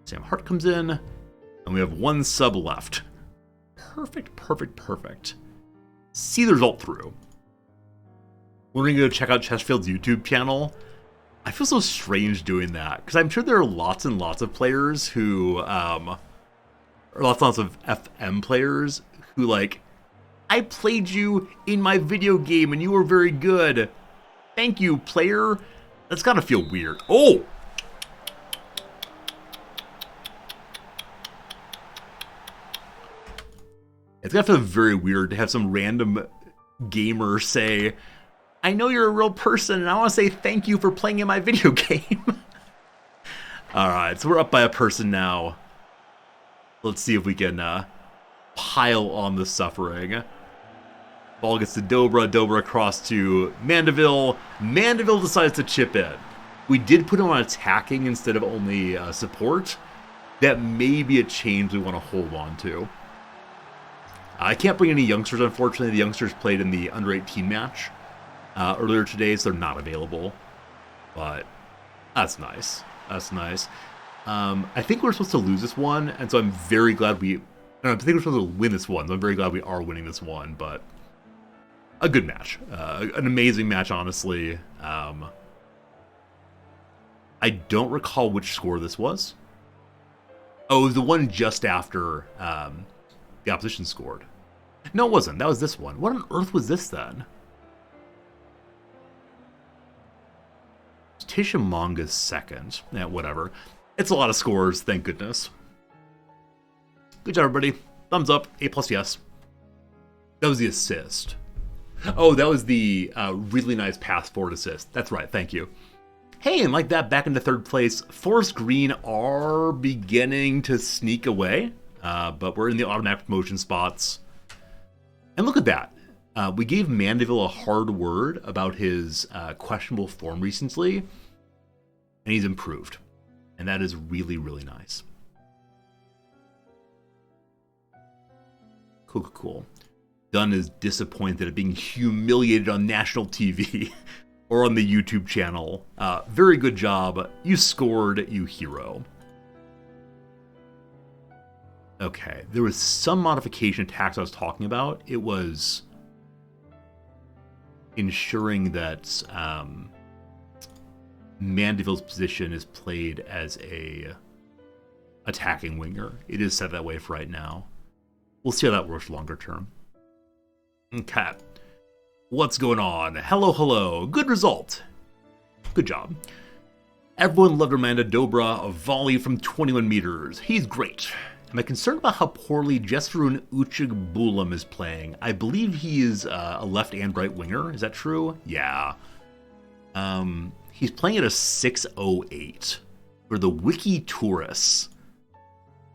Sam Hart comes in, and we have one sub left. Perfect, perfect, perfect. See the result through. We're going to go check out Chesterfield's YouTube channel. I feel so strange doing that, because I'm sure there are lots and lots of players who, or lots and lots of FM players who, like, I played you in my video game and you were very good. Thank you, player. That's gotta feel weird. Oh! It's gotta feel very weird to have some random gamer say, I know you're a real person and I want to say thank you for playing in my video game. Alright, so we're up by a person now. Let's see if we can pile on the suffering. Ball gets to Dobra. Dobra across to Mandeville. Mandeville decides to chip in. We did put him on attacking instead of only support. That may be a change we want to hold on to. I can't bring any youngsters, unfortunately. The youngsters played in the under-18 match earlier today, so they're not available. But that's nice. That's nice. I think we're supposed to lose this one, and so I'm very glad I think we're supposed to win this one, so I'm very glad we are winning this one, but a good match. An amazing match, honestly. I don't recall which score this was. Oh, it was the one just after the opposition scored. No, it wasn't. That was this one. What on earth was this then? Tisha Monga's second. Yeah, whatever. It's a lot of scores, thank goodness. Good job, everybody. Thumbs up. A+, yes. That was the assist. Oh, that was the really nice pass forward assist. That's right, thank you. Hey, and like that, back into third place. Forest Green are beginning to sneak away, but we're in the automatic promotion spots. And look at that. We gave Mandeville a hard word about his questionable form recently, and he's improved. And that is really, really nice. Cool, cool, cool. Dunn is disappointed at being humiliated on national TV or on the YouTube channel. Very good job. You scored, you hero. Okay, there was some modification tax I was talking about. It was ensuring that Mandeville's position is played as a attacking winger. It is set that way for right now. We'll see how that works longer term. Okay. What's going on? Hello. Good result. Good job. Everyone loved Amanda Dobra, a volley from 21 meters. He's great. Am I concerned about how poorly Jesrun Uchigbulam is playing? I believe he is a left and right winger. Is that true? Yeah. He's playing at a 608 for the Wiki Tourists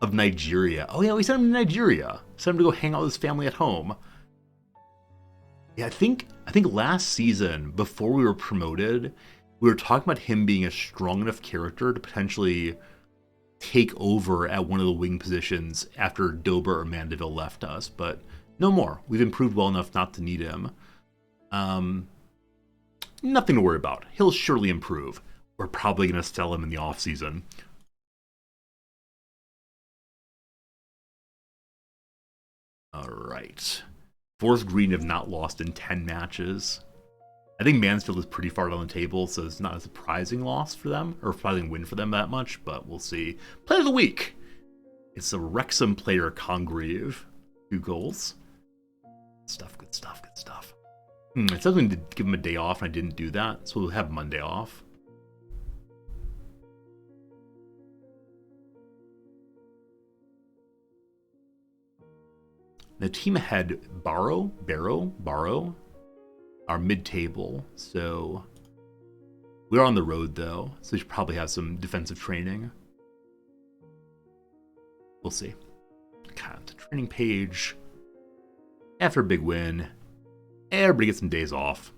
of Nigeria. Oh yeah, we sent him to Nigeria. Sent him to go hang out with his family at home. Yeah, I think last season, before we were promoted, we were talking about him being a strong enough character to potentially take over at one of the wing positions after Dober or Mandeville left us, but no more. We've improved well enough not to need him. Nothing to worry about. He'll surely improve. We're probably going to sell him in the offseason. All right. Forest Green have not lost in 10 matches. I think Mansfield is pretty far down the table, so it's not a surprising loss for them, or surprising win for them that much, but we'll see. Player of the week. It's a Wrexham player, Congreve. 2 goals. Good stuff. It says we need to give him a day off, and I didn't do that, so we'll have Monday off. The team ahead, Barrow, are mid-table, so we're on the road though, so we should probably have some defensive training. We'll see. Okay, the training page. After a big win, everybody gets some days off.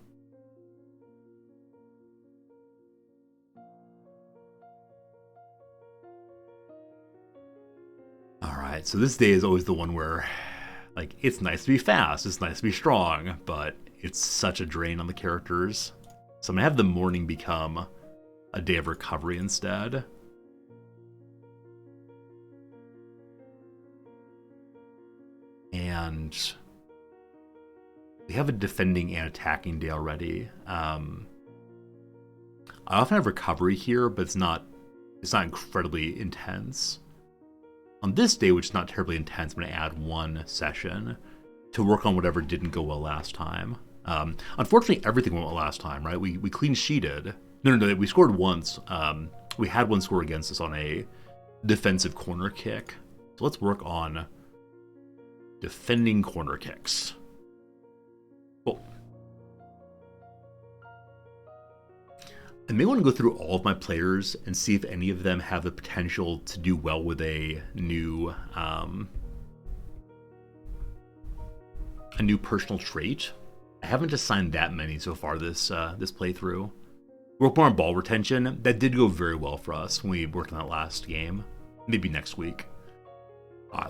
All right, so this day is always the one where, like, it's nice to be fast, it's nice to be strong, but it's such a drain on the characters. So I'm going to have the morning become a day of recovery instead. And we have a defending and attacking day already. I often have recovery here, but it's not incredibly intense. On this day, which is not terribly intense, I'm going to add 1 session to work on whatever didn't go well last time. Unfortunately, everything went well last time, right? We clean sheeted. No, we scored once. We had 1 score against us on a defensive corner kick. So let's work on defending corner kicks. Cool. I may want to go through all of my players and see if any of them have the potential to do well with a new personal trait. I haven't assigned that many so far this playthrough. Work more on ball retention. That did go very well for us when we worked on that last game. Maybe next week.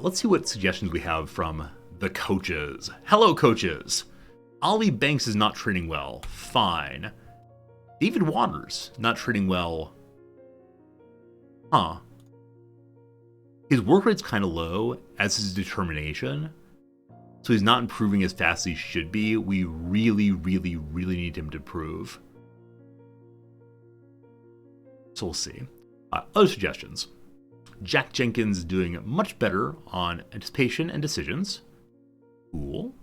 Let's see what suggestions we have from the coaches. Hello, coaches. Ollie Banks is not training well. Fine. David Waters, not training well. Huh. His work rate's kind of low, as his determination. So he's not improving as fast as he should be. We really need him to improve. So we'll see. Other suggestions. Jack Jenkins doing much better on anticipation and decisions. Cool.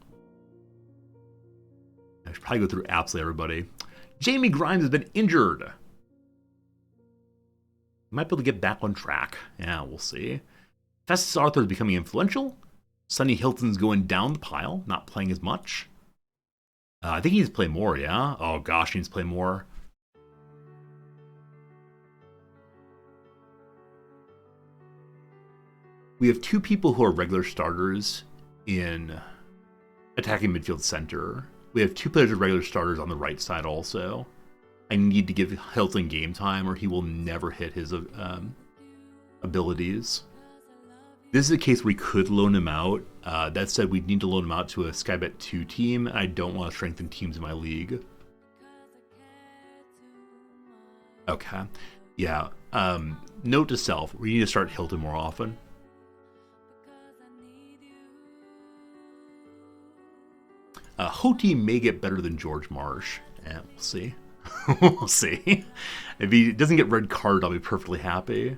I should probably go through absolutely everybody. Jamie Grimes has been injured. Might be able to get back on track. Yeah, we'll see. Festus Arthur is becoming influential. Sonny Hilton's going down the pile, not playing as much. I think he needs to play more, yeah? Oh gosh, he needs to play more. We have 2 people who are regular starters in attacking midfield center. We have 2 players as regular starters on the right side also. I need to give Hilton game time or he will never hit his abilities. This is a case where we could loan him out. That said, we need to loan him out to a Skybet 2 team. And I don't want to strengthen teams in my league. Okay. Yeah. Note to self, we need to start Hilton more often. Hoti may get better than George Marsh. We'll see. We'll see. If he doesn't get red card, I'll be perfectly happy.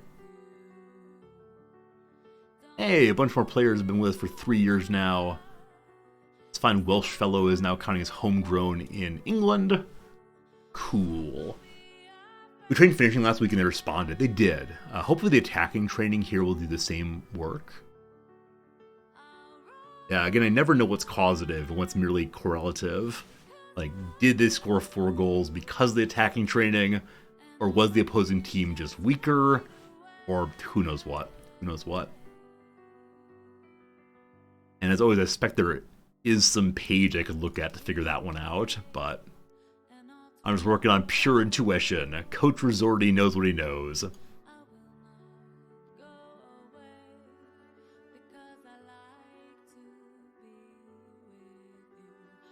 Hey, a bunch more players have been with us for 3 years now. It's fine Welsh fellow is now counting as homegrown in England. Cool. We trained finishing last week and they responded. They did. Hopefully the attacking training here will do the same work. Yeah, again, I never know what's causative and what's merely correlative. Like, did they score 4 goals because of the attacking training? Or was the opposing team just weaker? Or who knows what? Who knows what? And as always, I suspect there is some page I could look at to figure that one out, but I'm just working on pure intuition. Coach Resorti knows what he knows.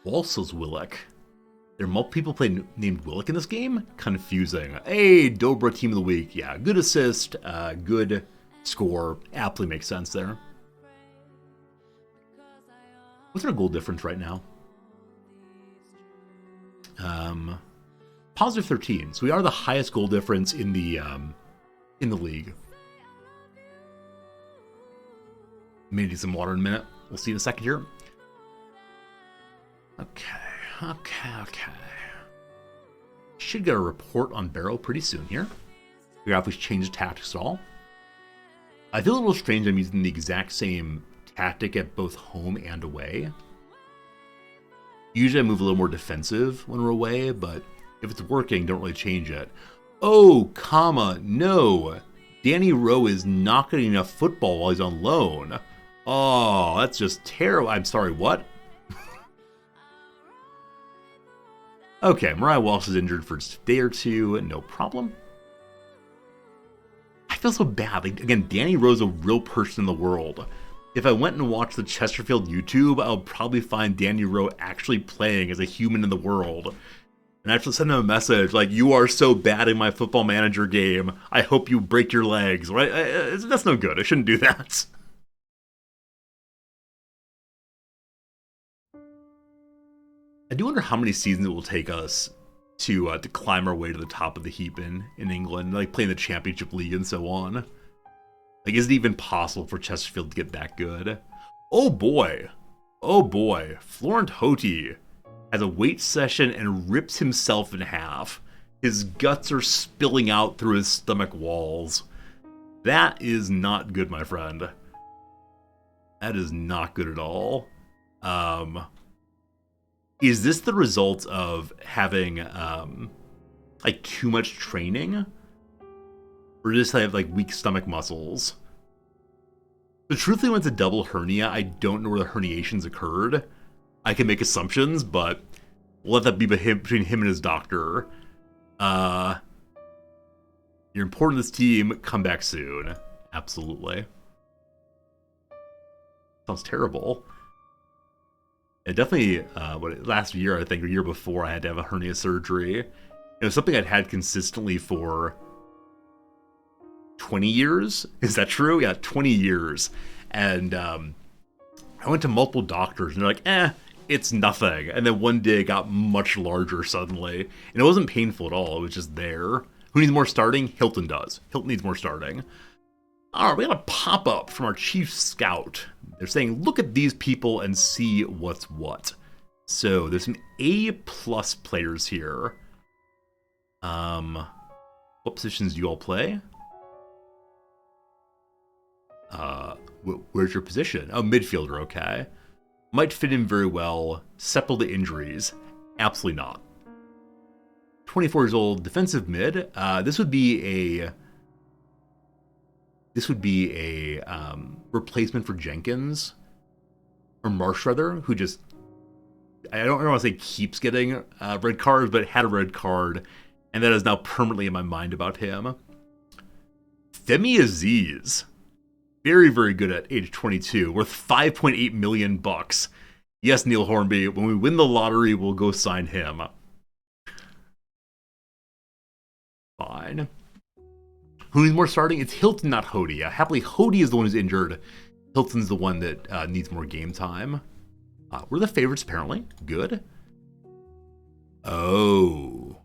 Walsall's Willock. There are multiple people named Willock in this game? Confusing. Hey, Dobra Team of the Week. Yeah, good assist, good score. Aptly makes sense there. What's our goal difference right now? Positive 13. So we are the highest goal difference in the league. May need some water in a minute. We'll see in a second here. Okay. Should get a report on Barrow pretty soon here. Figure out if we've changed tactics at all. I feel a little strange I'm using the exact same tactic at both home and away. Usually I move a little more defensive when we're away, but if it's working, don't really change it. Oh, no. Danny Rowe is not getting enough football while he's on loan. Oh, that's just terrible. I'm sorry, what? Okay, Mariah Walsh is injured for just a day or two, no problem. I feel so bad. Like, again, Danny Rowe's a real person in the world. If I went and watched the Chesterfield YouTube, I'll probably find Danny Rowe actually playing as a human in the world. And I have to send him a message like, you are so bad in my Football Manager game. I hope you break your legs. Right? That's no good. I shouldn't do that. I do wonder how many seasons it will take us to climb our way to the top of the heap in England, like playing the Championship League and so on. Like, is it even possible for Chesterfield to get that good? Oh boy. Florent Hoti has a weight session and rips himself in half. His guts are spilling out through his stomach walls. That is not good, my friend. That is not good at all. Is this the result of having like too much training? Or just have like weak stomach muscles? But truthfully, when it's a double hernia, I don't know where the herniations occurred. I can make assumptions, but we'll let that be between him and his doctor. You're important to this team. Come back soon. Absolutely. Sounds terrible. It definitely, last year, I think, or year before, I had to have a hernia surgery. It was something I'd had consistently for 20 years. Is that true? Yeah, 20 years. And I went to multiple doctors, and they're like, it's nothing. And then one day it got much larger suddenly. And it wasn't painful at all. It was just there. Who needs more starting? Hilton does. Hilton needs more starting. All right, we got a pop-up from our chief scout. They're saying, look at these people and see what's what. So there's some A-plus players here. What positions do you all play? Where's your position? Oh, midfielder, okay. Might fit in very well. Settle the injuries. Absolutely not. 24 years old, defensive mid. This would be a replacement for Jenkins, or Marsh rather, who just, I don't want to say keeps getting red cards, but had a red card, and that is now permanently in my mind about him. Femi Aziz, very, very good at age 22, worth $5.8 million. Yes, Neil Hornby, when we win the lottery, we'll go sign him. Fine. Who needs more starting? It's Hilton, not Hoti. Happily, Hoti is the one who's injured. Hilton's the one that needs more game time. We're the favorites, apparently. Good. Oh.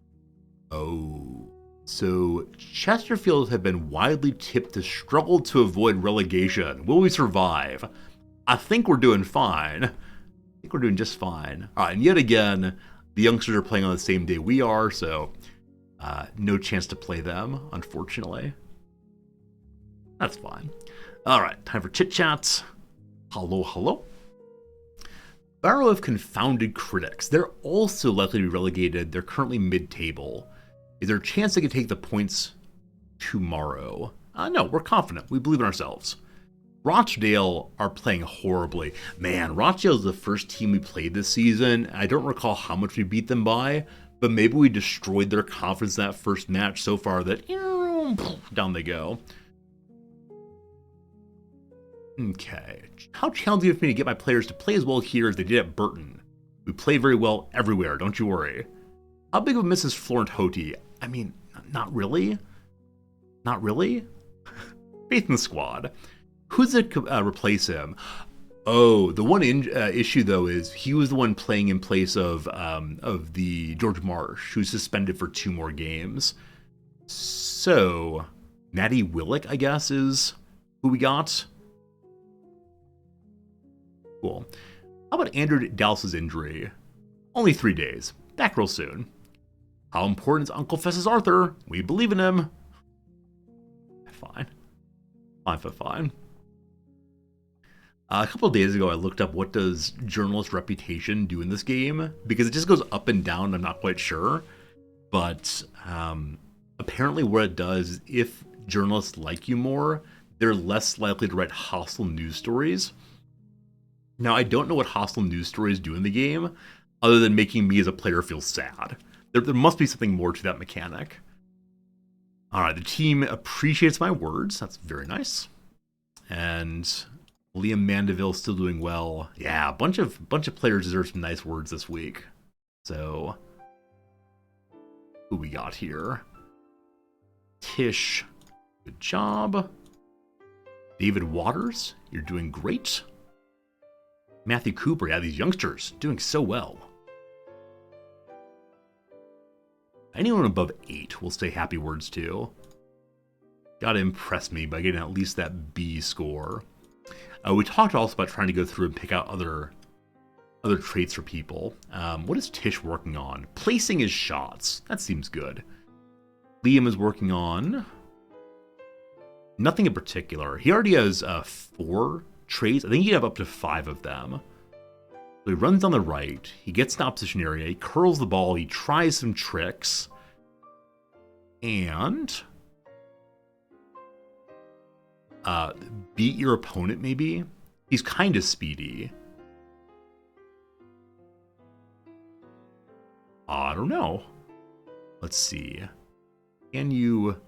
So, Chesterfield have been widely tipped to struggle to avoid relegation. Will we survive? I think we're doing fine. think we're doing just fine. All right, and yet again, the youngsters are playing on the same day we are, so no chance to play them, unfortunately. That's fine. All right, time for chit-chats. Hello. Barrow have confounded critics. They're also likely to be relegated. They're currently mid-table. Is there a chance they could take the points tomorrow? No, we're confident. We believe in ourselves. Rochdale are playing horribly. Man, Rochdale is the first team we played this season. I don't recall how much we beat them by, but maybe we destroyed their confidence in that first match so far that down they go. Okay. How challenging is it for me to get my players to play as well here as they did at Burton? We play very well everywhere, don't you worry. How big of a miss is Florent Hoti? I mean, not really. Not really? Faith in the squad. Who's to replace him? Oh, the one issue, though, is he was the one playing in place of the George Marsh, who's suspended for 2 more games. So, Matty Willick, I guess, is who we got. Cool. How about Andrew Dallas's injury? Only 3 days. Back real soon. How important is Uncle Fess's Arthur? We believe in him. Fine. Fine. A couple of days ago, I looked up what does journalist reputation do in this game, because it just goes up and down, I'm not quite sure. But apparently what it does is if journalists like you more, they're less likely to write hostile news stories. Now, I don't know what hostile news stories do in the game, other than making me as a player feel sad. There must be something more to that mechanic. Alright, the team appreciates my words. That's very nice. And Liam Mandeville still doing well. Yeah, a bunch of players deserve some nice words this week. So, who we got here? Tish, good job. David Waters, you're doing great. Matthew Cooper, yeah, these youngsters doing so well. Anyone above 8 will say happy words to. Gotta impress me by getting at least that B score. We talked also about trying to go through and pick out other traits for people. What is Tish working on? Placing his shots. That seems good. Liam is working on nothing in particular. He already has 4 traits. I think he'd have up to 5 of them. So he runs down the right. He gets in the opposition area. He curls the ball. He tries some tricks. And beat your opponent, maybe? He's kind of speedy. I don't know. Let's see. Can you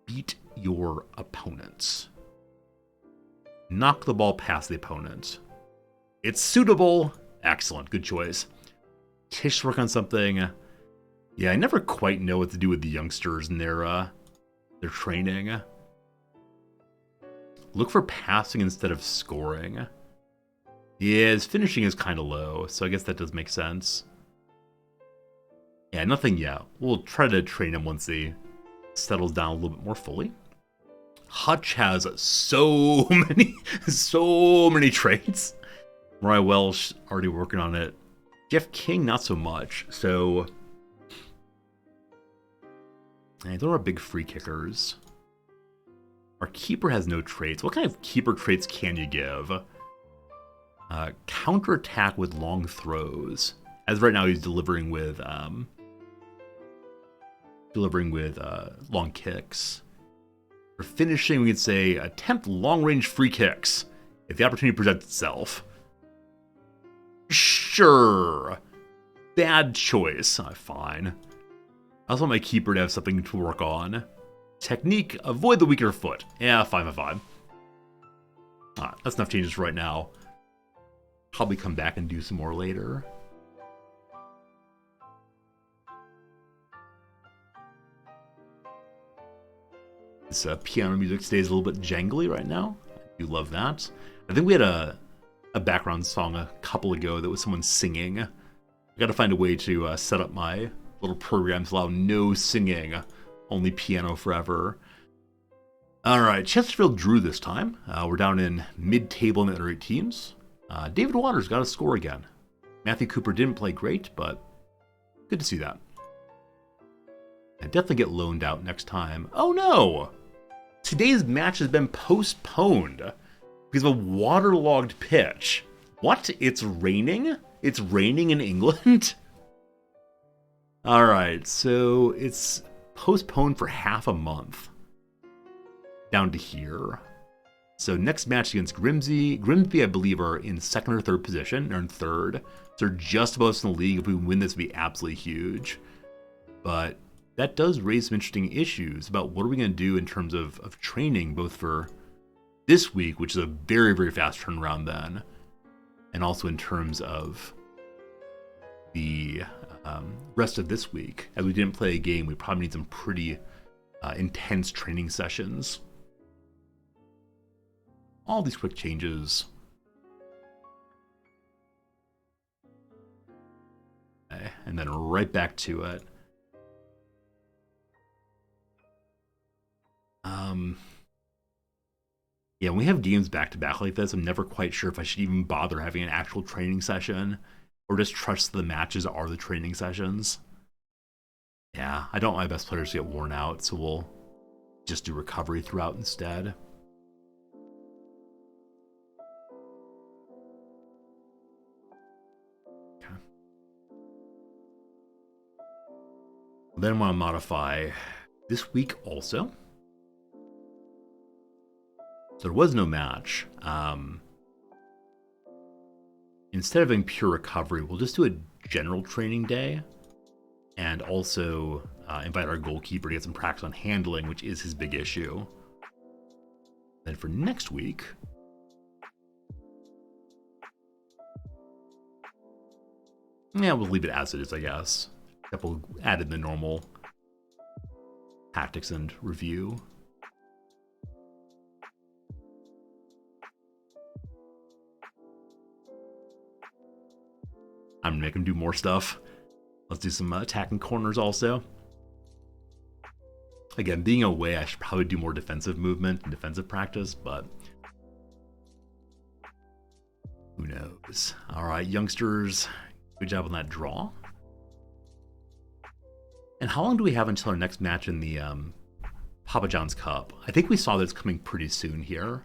beat your opponents? Knock the ball past the opponent. It's suitable. Excellent. Good choice. Tish work on something. Yeah, I never quite know what to do with the youngsters and their training. Look for passing instead of scoring. Yeah, his finishing is kind of low, so I guess that does make sense. Yeah, nothing yet. We'll try to train him once he settles down a little bit more fully. Hutch has so many traits. Mariah Welsh already working on it. Jeff King, not so much. So, those are big free kickers. Our keeper has no traits. What kind of keeper traits can you give? Counterattack with long throws. As right now, he's delivering with long kicks. For finishing, we could say attempt long-range free kicks if the opportunity presents itself. Sure. Bad choice. Fine. I also want my keeper to have something to work on. Technique, avoid the weaker foot. Yeah, fine. Alright, that's enough changes right now. Probably come back and do some more later. This piano music stays a little bit jangly right now. I do love that. I think we had a background song a couple ago that was someone singing. I gotta find a way to set up my little program to allow no singing, only piano forever. Alright, Chesterfield drew this time. We're down in mid-table in the other 8 teams. David Waters got a score again. Matthew Cooper didn't play great, but good to see that. And definitely get loaned out next time. Oh no! Today's match has been postponed because of a waterlogged pitch. What? It's raining? It's raining in England? Alright, so it's postponed for half a month. Down to here. So next match against Grimsby. Grimsby, I believe, are in second or third position. They're in third. So they're just above us in the league. If we win this, it would be absolutely huge. But that does raise some interesting issues about what are we going to do in terms of training, both for this week, which is a very, very fast turnaround then, and also in terms of the rest of this week. As we didn't play a game, we probably need some pretty intense training sessions. All these quick changes. Okay, and then right back to it. Yeah, when we have games back-to-back like this, I'm never quite sure if I should even bother having an actual training session or just trust the matches are the training sessions. Yeah, I don't want my best players to get worn out, so we'll just do recovery throughout instead. Okay. Then I want to modify this week also. So there was no match. Instead of having pure recovery, we'll just do a general training day and also invite our goalkeeper to get some practice on handling, which is his big issue. Then for next week, yeah, we'll leave it as it is, I guess. Except we'll add in the normal tactics and review. I'm gonna make him do more stuff. Let's do some attacking corners also. Again, being away, I should probably do more defensive movement and defensive practice, but who knows? All right, youngsters, good job on that draw. And how long do we have until our next match in the Papa John's Cup? I think we saw that it's coming pretty soon here.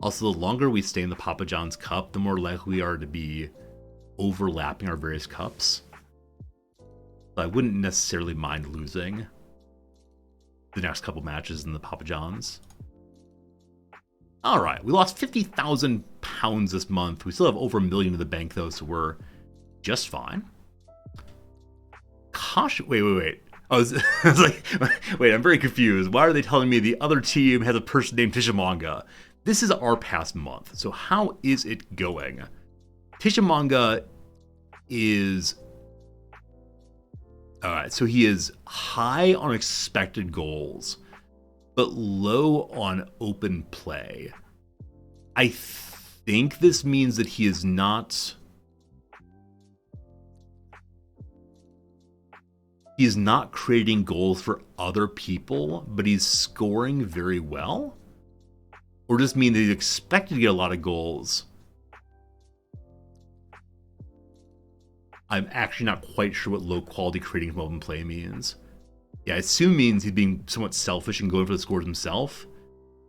Also, the longer we stay in the Papa John's Cup, the more likely we are to be overlapping our various cups. So I wouldn't necessarily mind losing the next couple matches in the Papa John's. Alright, we lost 50,000 pounds this month. We still have over $1 million in the bank though, so we're just fine. Caution, wait. I was like, wait, I'm very confused. Why are they telling me the other team has a person named Tishamanga? This is our past month, so how is it going? Tishamanga is... Alright, so he is high on expected goals, but low on open play. I think this means that he is not... He's not creating goals for other people, but he's scoring very well? Or does it mean that he's expected to get a lot of goals? I'm actually not quite sure what low quality creating from open play means. Yeah, I assume it means he's being somewhat selfish and going for the scores himself.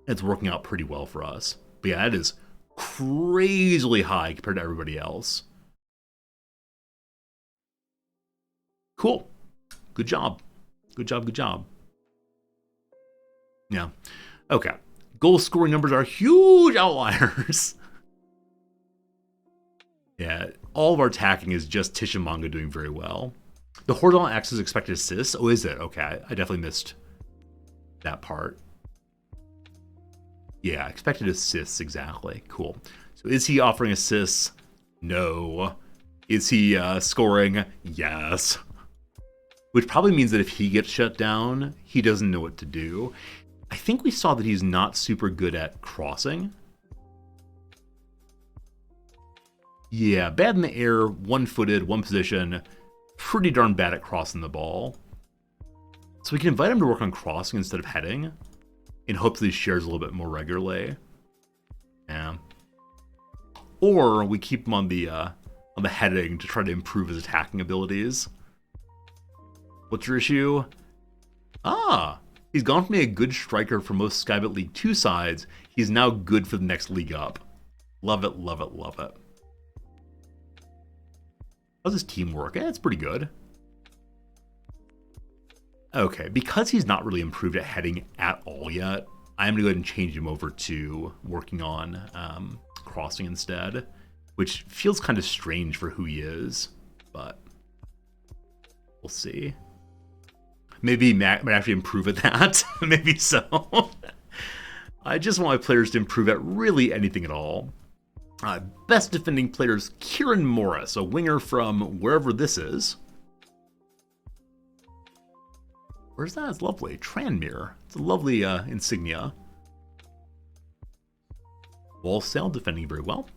And it's working out pretty well for us. But yeah, that is crazily high compared to everybody else. Cool. Good job. Good job. Yeah. Okay. Goal scoring numbers are huge outliers. Yeah, all of our attacking is just Tishamanga doing very well. The horizontal axis expected assists. Oh, is it? Okay, I definitely missed that part. Yeah, expected assists, exactly. Cool. So is he offering assists? No. Is he scoring? Yes. Which probably means that if he gets shut down, he doesn't know what to do. I think we saw that he's not super good at crossing. Yeah, bad in the air, one-footed, one position, pretty darn bad at crossing the ball. So we can invite him to work on crossing instead of heading, in hopes that he shares a little bit more regularly. Yeah. or we keep him on the heading to try to improve his attacking abilities. What's your issue? He's gone from being a good striker for most Skybet League 2 sides. He's now good for the next league up. Love it, love it, love it. How's his teamwork? It's pretty good. Okay, because he's not really improved at heading at all yet, I'm going to go ahead and change him over to working on crossing instead, which feels kind of strange for who he is, but we'll see. Maybe Matt might actually improve at that. Maybe so. I just want my players to improve at really anything at all. Best defending players, Kieran Morris, a winger from wherever this is. Where's that? It's lovely. Tranmere. It's a lovely insignia. Walsall defending very well.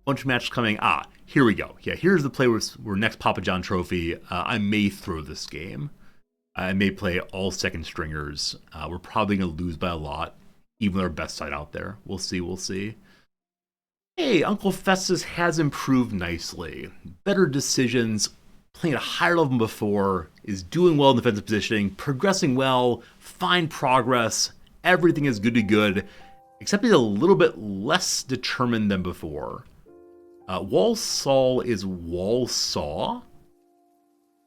Bunch of matches coming. Here we go. Yeah, here's the play where next Papa John Trophy. I may throw this game. I may play all second stringers. We're probably going to lose by a lot, even with our best side out there. We'll see, we'll see. Hey, Uncle Festus has improved nicely. Better decisions, playing at a higher level than before, is doing well in defensive positioning, progressing well, fine progress, everything is good to good, except he's a little bit less determined than before. Walsall is Walsall?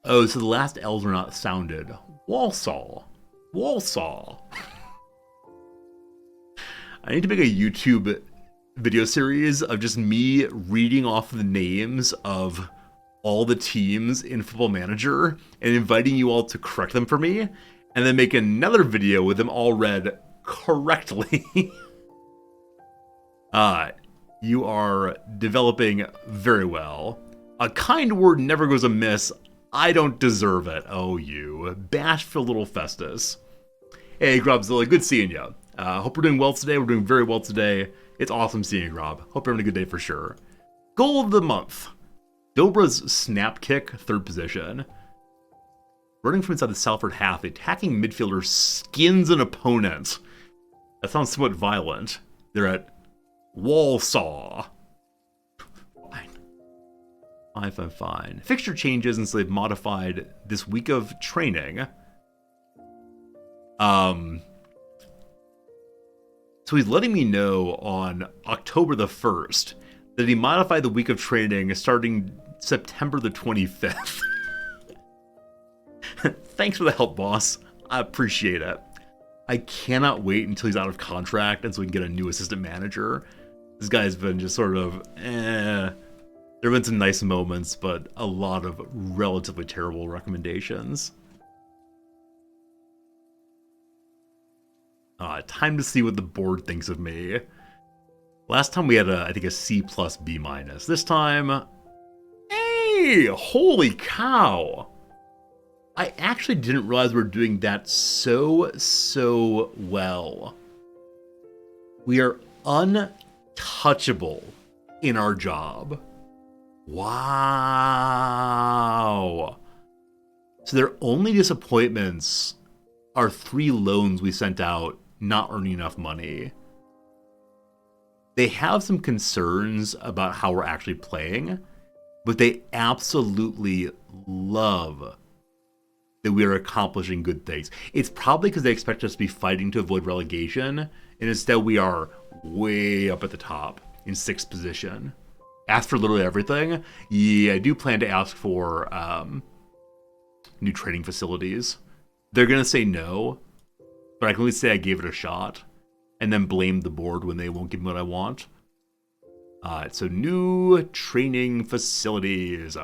Oh, so the last L's were not sounded. Walsall. Walsall. I need to make a YouTube video series of just me reading off the names of all the teams in Football Manager and inviting you all to correct them for me, and then make another video with them all read correctly. You are developing very well. A kind word never goes amiss. I don't deserve it. Oh, you bashful little Festus. Hey, Grobzilla, good seeing you. Hope we're doing well today. We're doing very well today. It's awesome seeing you, Rob. Hope you're having a good day for sure. Goal of the month. Dobra's snap kick, third position. Running from inside the Salford half, the attacking midfielder skins an opponent. That sounds somewhat violent. They're at Walsall. Fine. Fixture changes, and so they've modified this week of training. So he's letting me know on October the 1st that he modified the week of training starting September the 25th. Thanks for the help, boss. I appreciate it. I cannot wait until he's out of contract and so we can get a new assistant manager. This guy's been just sort of, There have been some nice moments, but a lot of relatively terrible recommendations. Time to see what the board thinks of me. Last time we had, I think, a C plus B minus. This time, hey, holy cow. I actually didn't realize we were doing that so well. We are untouchable in our job. Wow. So their only disappointments are 3 loans we sent out not earning enough money. They have some concerns about how we're actually playing, but they absolutely love that we are accomplishing good things. It's probably because they expect us to be fighting to avoid relegation, and instead we are way up at the top in 6th position. Ask for literally everything. Yeah, I do plan to ask for new training facilities. They're going to say no, but I can only say I gave it a shot and then blame the board when they won't give me what I want. So new training facilities.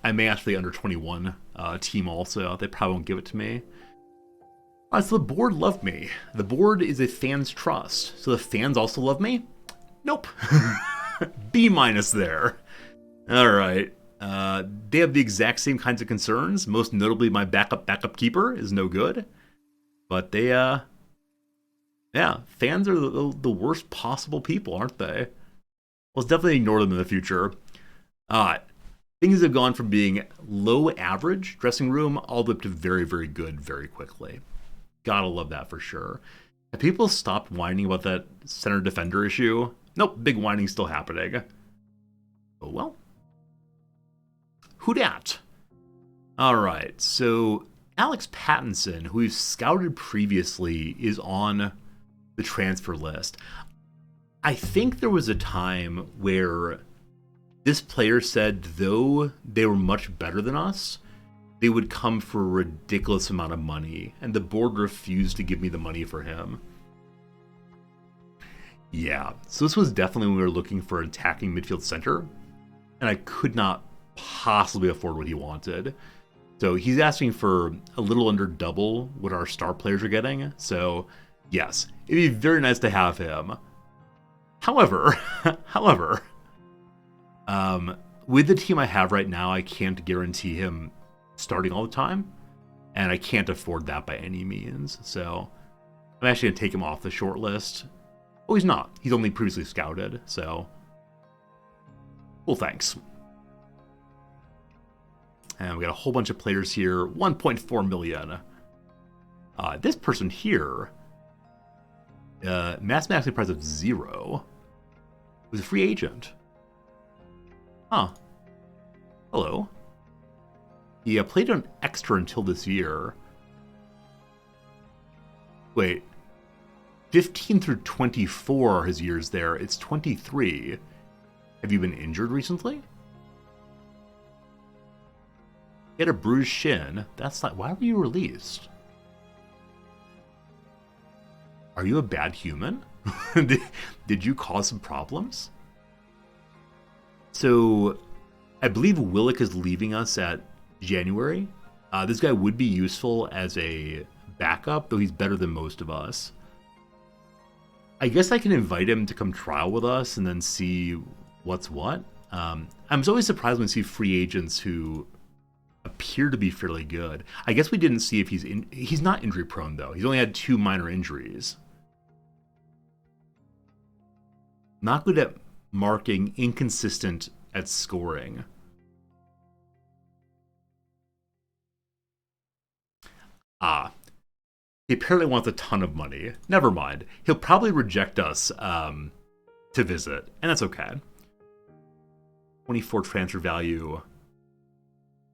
I may ask for the under 21 team also. They probably won't give it to me. So the board loved me. The board is a fan's trust. So the fans also love me? Nope. B minus there. All right. They have the exact same kinds of concerns. Most notably, my backup keeper is no good. But they, fans are the worst possible people, aren't they? Let's definitely ignore them in the future. Things have gone from being low average dressing room all the way up to very, very good very quickly. Gotta love that for sure. Have people stopped whining about that center defender issue? Nope, big whining still happening. Oh well. Who dat? Alright, so Alex Pattinson, who we've scouted previously, is on the transfer list. I think there was a time where this player said though they were much better than us, they would come for a ridiculous amount of money, and the board refused to give me the money for him. Yeah, so this was definitely when we were looking for an attacking midfield center, and I could not possibly afford what he wanted. So he's asking for a little under double what our star players are getting, so yes, it'd be very nice to have him. However, with the team I have right now, I can't guarantee him starting all the time, and I can't afford that by any means. So I'm actually going to take him off the short list. Oh, he's not. He's only previously scouted, so well, thanks. And we got a whole bunch of players here. 1.4 million. This person here, mathematically price of 0, was a free agent. Huh. Hello. He played on extra until this year. Wait. 15 through 24 are his years there. It's 23. Have you been injured recently? He had a bruised shin. That's not... Why were you released? Are you a bad human? Did you cause some problems? So, I believe Willick is leaving us at January. This guy would be useful as a backup, though he's better than most of us. I guess I can invite him to come trial with us and then see what's what. I'm always surprised when I see free agents who appear to be fairly good. I guess we didn't see if he's not injury prone, though. He's only had 2 minor injuries. Not good at marking, inconsistent at scoring. He apparently wants a ton of money. Never mind. He'll probably reject us to visit, and that's okay. 24 transfer value.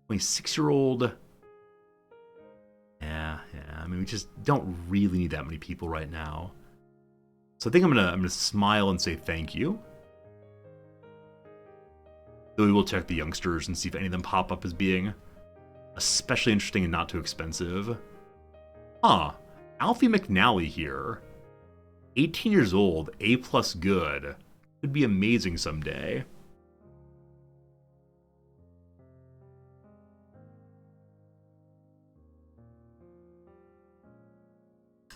26-year-old. Yeah. I mean, we just don't really need that many people right now. So I think I'm gonna smile and say thank you. Though we will check the youngsters and see if any of them pop up as being especially interesting and not too expensive. Alfie McNally here. 18 years old, A+ good. Could be amazing someday.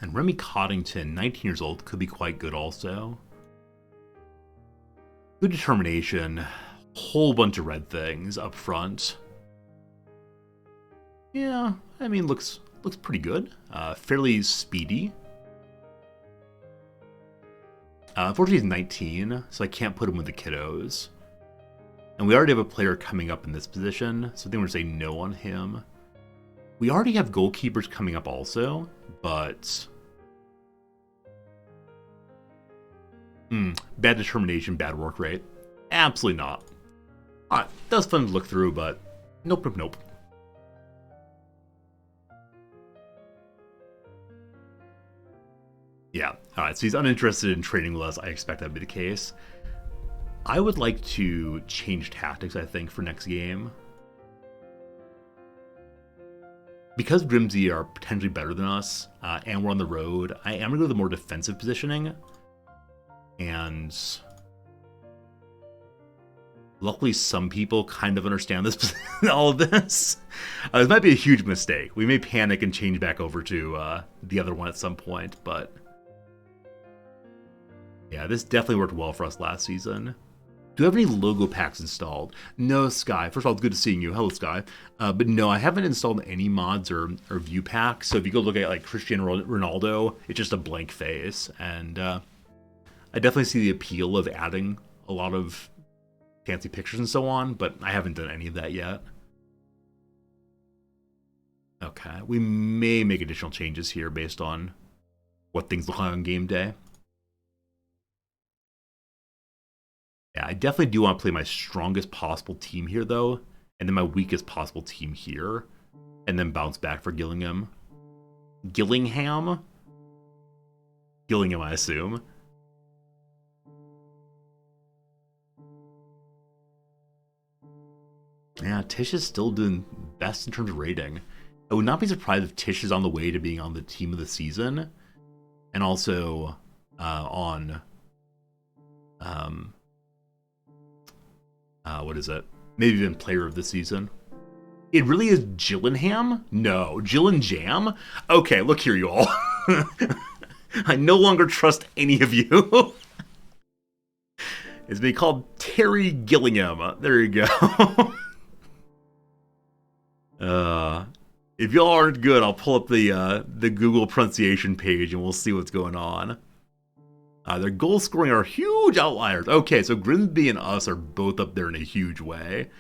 And Remy Coddington, 19 years old, could be quite good also. Good determination. Whole bunch of red things up front. Yeah, I mean, looks pretty good. Fairly speedy. Unfortunately, he's 19, so I can't put him with the kiddos. And we already have a player coming up in this position, so I think we're going to say no on him. We already have goalkeepers coming up also, but... bad determination, bad work rate. Absolutely not. Alright, that was fun to look through, but nope. Yeah, alright, so he's uninterested in training with us. I expect that to be the case. I would like to change tactics, I think, for next game. Because Grimsby are potentially better than us, and we're on the road, I am going to go with the more defensive positioning. And luckily some people kind of understand this, all of this. This might be a huge mistake. We may panic and change back over to the other one at some point, but yeah, this definitely worked well for us last season. Do you have any logo packs installed? No, Sky. First of all, it's good to seeing you. Hello, Sky. But no, I haven't installed any mods or view packs. So if you go look at like Cristiano Ronaldo, it's just a blank face. And I definitely see the appeal of adding a lot of fancy pictures and so on, but I haven't done any of that yet. Okay, we may make additional changes here based on what things look like on game day. Yeah, I definitely do want to play my strongest possible team here, though, and then my weakest possible team here, and then bounce back for Gillingham. Gillingham, I assume. Yeah, Tish is still doing best in terms of rating. I would not be surprised if Tish is on the way to being on the team of the season, and also on what is it? Maybe even player of the season. It really is Gillingham? No, Gillingham? Okay, look here, you all. I no longer trust any of you. It's being called Terry Gillingham. There you go. If y'all aren't good, I'll pull up the Google pronunciation page and we'll see what's going on. Their goal scoring are huge outliers. Okay, so Grimsby and us are both up there in a huge way.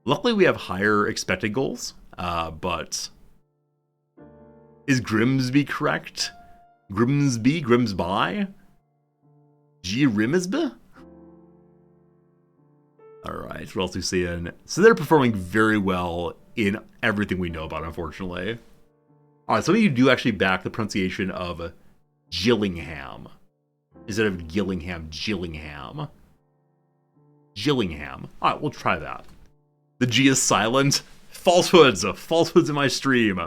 Luckily, we have higher expected goals, but is Grimsby correct? Grimsby? Grimsby? Alright, what else are we seeing? So they're performing very well in everything we know about, unfortunately. Alright, some of you do actually back the pronunciation of Gillingham instead of Gillingham. Alright, we'll try that. The G is silent. Falsehoods in my stream.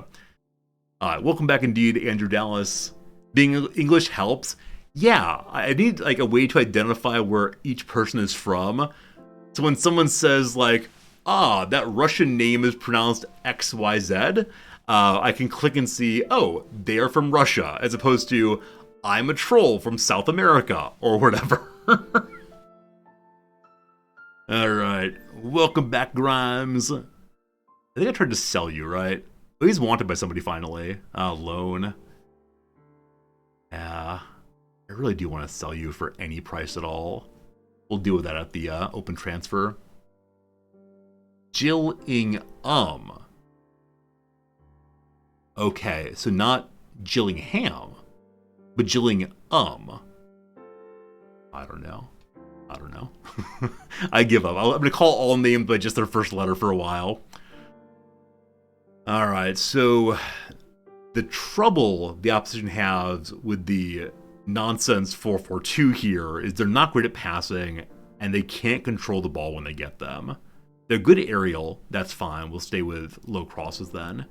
Alright, welcome back indeed, Andrew Dallas. Being English helps. Yeah, I need like a way to identify where each person is from. So when someone says like, that Russian name is pronounced XYZ, I can click and see, oh, they are from Russia, as opposed to, I'm a troll from South America, or whatever. Alright, welcome back, Grimes. I think I tried to sell you, right? Oh, he's wanted by somebody finally. Loan. Yeah, I really do want to sell you for any price at all. We'll deal with that at the open transfer. Gillingham. Okay, so not Gillingham, but Gillingham. I don't know. I give up. I'm going to call all names by just their first letter for a while. Alright, so the trouble the opposition has with the nonsense 4-4-2 here is they're not great at passing, and they can't control the ball when they get them. They're good aerial, that's fine. We'll stay with low crosses then.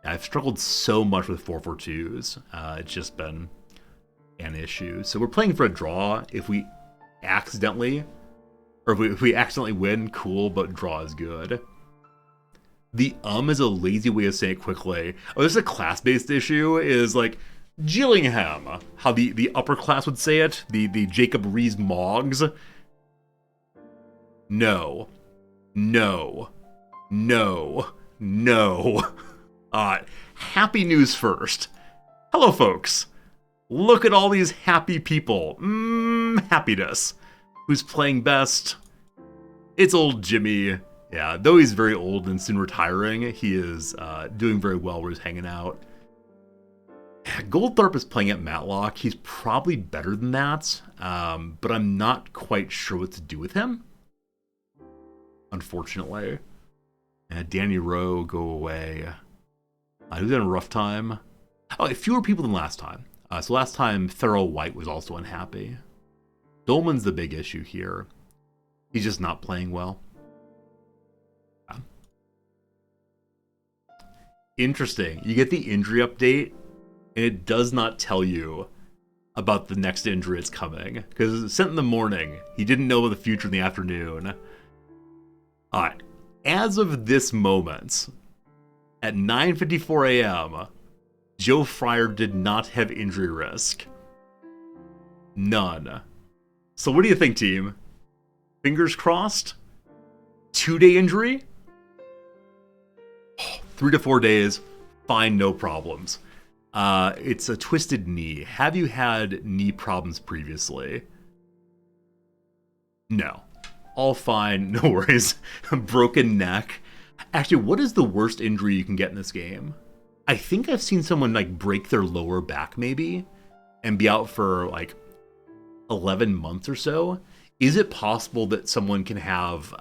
I've struggled so much with 4-4-2s. It's just been an issue. So we're playing for a draw. If we accidentally, or if we accidentally win, cool, but draw is good. The is a lazy way of saying it quickly. Oh, this is a class-based issue, is like Gillingham, how the upper class would say it, the Jacob Rees-Moggs. No. Happy news first. Hello, folks. Look at all these happy people. Happiness. Who's playing best? It's old Jimmy. Yeah, though he's very old and soon retiring, he is doing very well where he's hanging out. Goldthorpe is playing at Matlock. He's probably better than that, but I'm not quite sure what to do with him. Unfortunately. Danny Rowe, go away. Who's in a rough time? Oh, fewer people than last time. So last time, Farrell White was also unhappy. Dolman's the big issue here. He's just not playing well. Yeah. Interesting. You get the injury update, and it does not tell you about the next injury that's coming. Because it was sent in the morning. He didn't know about the future in the afternoon. Alright. As of this moment, at 9:54 a.m., Joe Fryer did not have injury risk. None. So what do you think, team? Fingers crossed? 2-day injury? 3 to 4 days, fine, no problems. It's a twisted knee. Have you had knee problems previously? No. All fine, no worries. Broken neck. Actually, what is the worst injury you can get in this game? I think I've seen someone like break their lower back maybe and be out for like 11 months or so. Is it possible that someone can have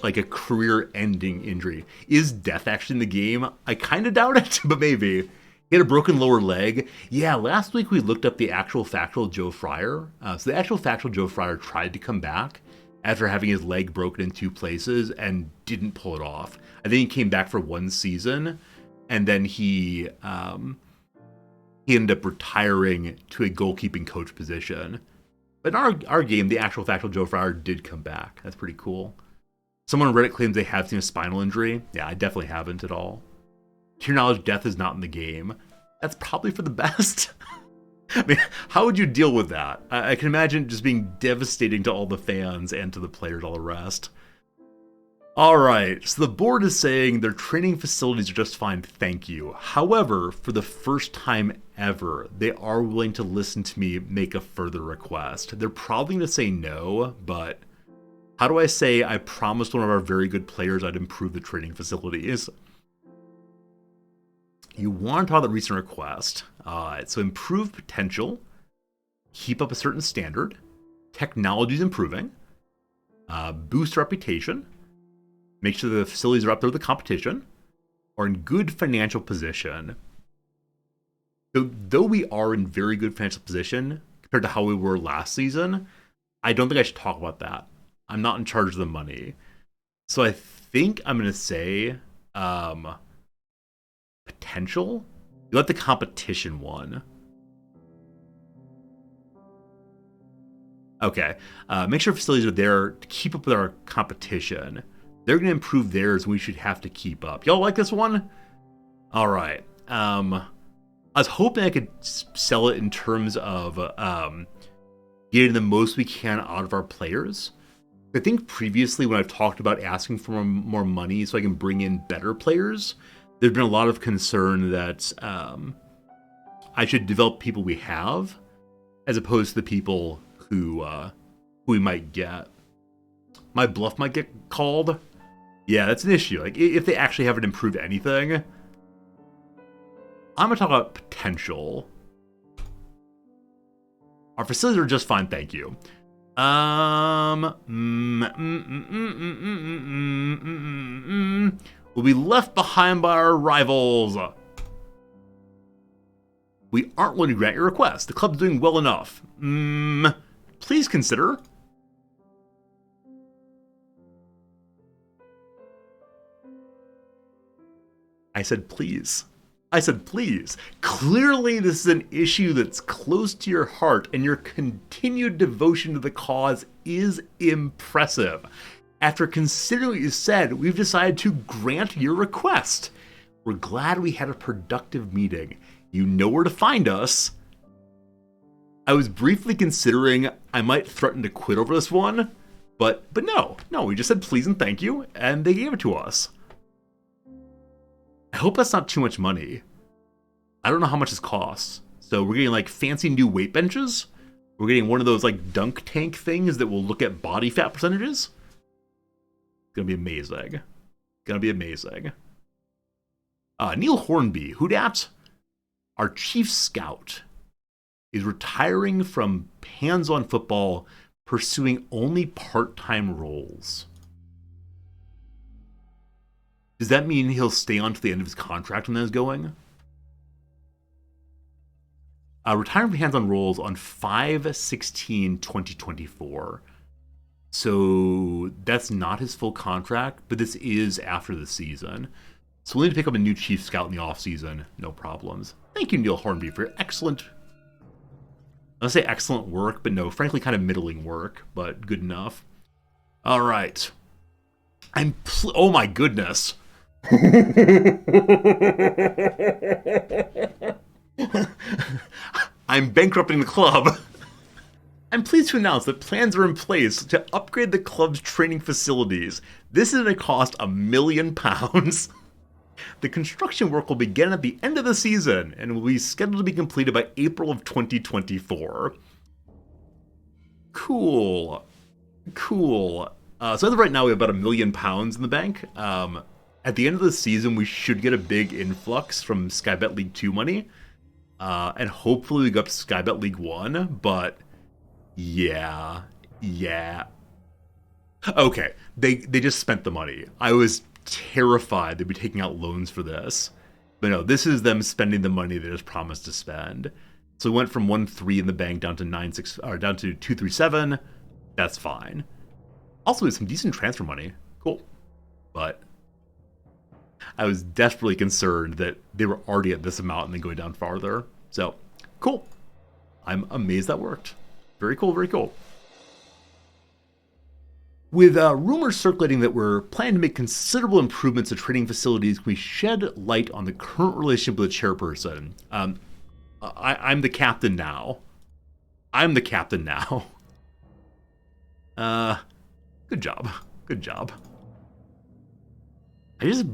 like a career-ending injury? Is death actually in the game? I kind of doubt it, but maybe. He had a broken lower leg. Yeah, last week we looked up the actual factual Joe Fryer. So the actual factual Joe Fryer tried to come back after having his leg broken in 2 places and didn't pull it off. I think he came back for 1 season, and then he ended up retiring to a goalkeeping coach position. But in our game, the actual factual Joe Fryer did come back. That's pretty cool. Someone on Reddit claims they have seen a spinal injury. Yeah, I definitely haven't at all. To your knowledge, death is not in the game. That's probably for the best. I mean, how would you deal with that? I can imagine just being devastating to all the fans and to the players, all the rest. All right, so the board is saying their training facilities are just fine, thank you. However, for the first time ever, they are willing to listen to me make a further request. They're probably going to say no, but how do I say I promised one of our very good players I'd improve the training facilities? You want to talk about the recent request. So improve potential, keep up a certain standard, technology is improving, boost reputation, make sure the facilities are up there with the competition, or in good financial position. So, though we are in very good financial position compared to how we were last season, I don't think I should talk about that. I'm not in charge of the money. So I think I'm going to say potential. You let the competition one. Okay. Make sure facilities are there to keep up with our competition. They're going to improve theirs, and we should have to keep up. Y'all like this one? All right. I was hoping I could sell it in terms of getting the most we can out of our players. I think previously when I've talked about asking for more money so I can bring in better players, there's been a lot of concern that I should develop people we have as opposed to the people who we might get. My bluff might get called. Yeah, that's an issue. Like, if they actually haven't improved anything, I'm going to talk about potential. Our facilities are just fine, thank you. We'll be left behind by our rivals. We aren't willing to grant your request. The club's doing well enough. Please consider. I said please. I said please. Clearly this is an issue that's close to your heart, and your continued devotion to the cause is impressive. After considering what you said, we've decided to grant your request. We're glad we had a productive meeting. You know where to find us. I was briefly considering I might threaten to quit over this one, but no, we just said please and thank you, and they gave it to us. I hope that's not too much money. I don't know how much this costs. So we're getting like fancy new weight benches. We're getting one of those like dunk tank things that will look at body fat percentages. It's gonna be amazing. Gonna be amazing. Neil Hornby, who dat? Our chief scout is retiring from hands-on football, pursuing only part-time roles. Does that mean he'll stay on to the end of his contract when that is going? Retiring from hands-on roles on 5/16/2024. So that's not his full contract, but this is after the season. So we'll need to pick up a new chief scout in the off-season. No problems. Thank you, Neil Hornby, for your excellent... I'll say excellent work, but no, frankly kind of middling work, but good enough. All right. Oh my goodness. I'm bankrupting the club. I'm pleased to announce that plans are in place to upgrade the club's training facilities. This is going to cost £1 million. The construction work will begin at the end of the season and will be scheduled to be completed by April of 2024. Cool. So as of right now, we have about £1 million in the bank. At the end of the season, we should get a big influx from Skybet League 2 money. And hopefully we go up to Skybet League 1, but yeah. Okay, they just spent the money. I was terrified they'd be taking out loans for this. But no, this is them spending the money they just promised to spend. So we went from 1.3 in the bank down to 9.6, or down to 2.37. That's fine. Also, with some decent transfer money. Cool. But I was desperately concerned that they were already at this amount and then going down farther. So, cool. I'm amazed that worked. Very cool, very cool. With rumors circulating that we're planning to make considerable improvements to training facilities, can we shed light on the current relationship with the chairperson? I'm the captain now. I'm the captain now. Good job. Good job. I just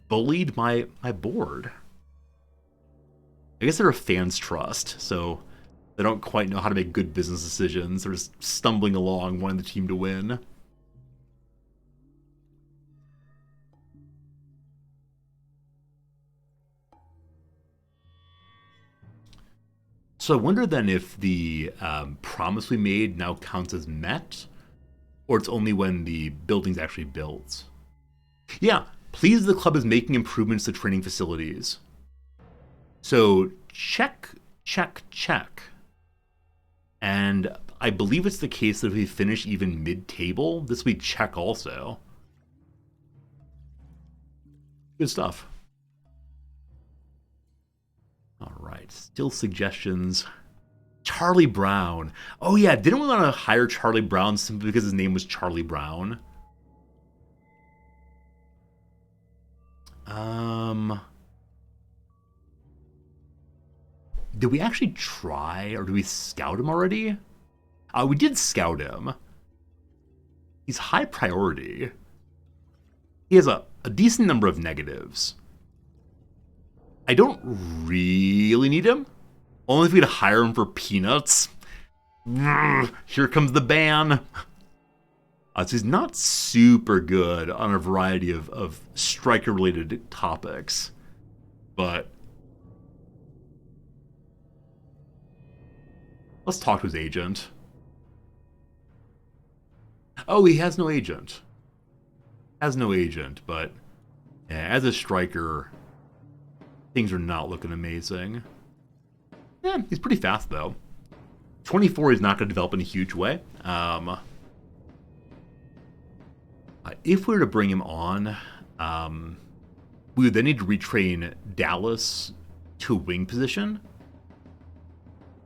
bullied my board. I guess they're a fans trust, so they don't quite know how to make good business decisions. They're just stumbling along, wanting the team to win. So I wonder then if the promise we made now counts as met, or it's only when the building's actually built. Yeah, please the club is making improvements to training facilities. So check. And I believe it's the case that if we finish even mid-table, this will be check also. Good stuff. All right, still suggestions. Charlie Brown. Oh yeah, didn't we want to hire Charlie Brown simply because his name was Charlie Brown? Did we actually try, or did we scout him already? We did scout him. He's high priority. He has a decent number of negatives. I don't really need him. Only if we'd hire him for peanuts. Here comes the ban. So he's not super good on a variety of striker-related topics. But let's talk to his agent. Oh, he has no agent. But yeah, as a striker, things are not looking amazing. Yeah, he's pretty fast, though. 24 is not going to develop in a huge way. If we were to bring him on, we would then need to retrain Dallas to a wing position.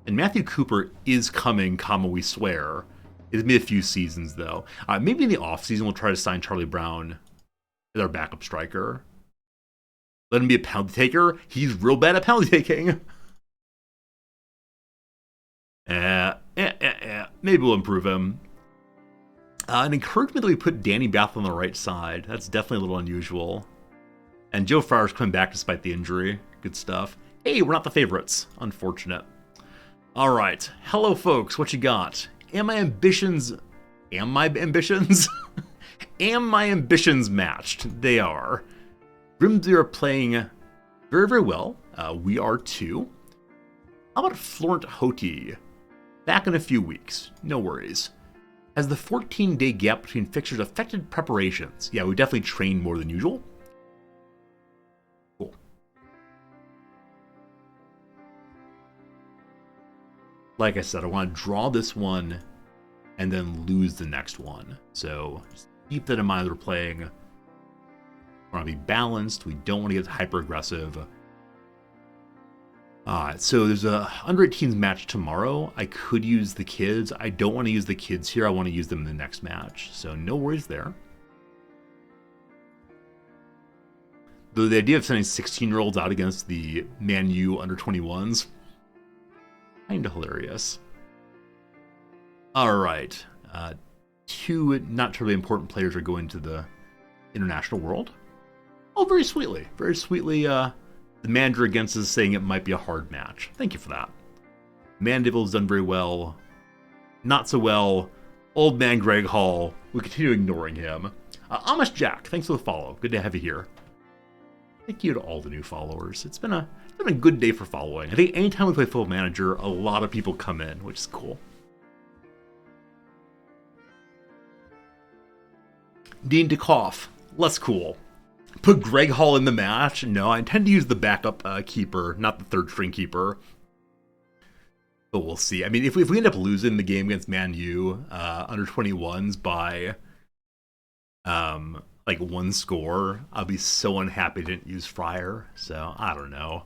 And Matthew Cooper is coming, we swear. It'll be a few seasons, though. Maybe in the offseason we'll try to sign Charlie Brown as our backup striker. Let him be a penalty taker. He's real bad at penalty taking. Maybe we'll improve him. An encouragement that we put Danny Bath on the right side. That's definitely a little unusual. And Joe Friar's coming back despite the injury. Good stuff. Hey, we're not the favorites. Unfortunate. All right. Hello, folks. What you got? Am my ambitions matched? They are. Grimsby are playing very, very well. We are too. How about Florent Hoti? Back in a few weeks. No worries. Has the 14-day gap between fixtures affected preparations? Yeah, we definitely trained more than usual. Cool. Like I said, I want to draw this one and then lose the next one. So just keep that in mind. We're playing. We want to be balanced. We don't want to get hyper aggressive. So there's a under-18s match tomorrow. I could use the kids. I don't want to use the kids here. I want to use them in the next match. So no worries there. Though the idea of sending 16-year-olds out against the Man U under-21s, kind of hilarious. All right. Two not terribly important players are going to the international world. Oh, very sweetly. Very sweetly, the manager against us saying it might be a hard match. Thank you for that. Mandeville's done very well. Not so well. Old man Greg Hall. We continue ignoring him. Amish Jack, thanks for the follow. Good to have you here. Thank you to all the new followers. It's been a good day for following. I think anytime we play Football Manager, a lot of people come in, which is cool. Dean DeKoff, less cool. Put Greg Hall in the match? No, I intend to use the backup keeper, not the third string keeper. But we'll see. I mean, if we end up losing the game against Man U under 21s by like 1 score, I'll be so unhappy I didn't use Fryer. So I don't know.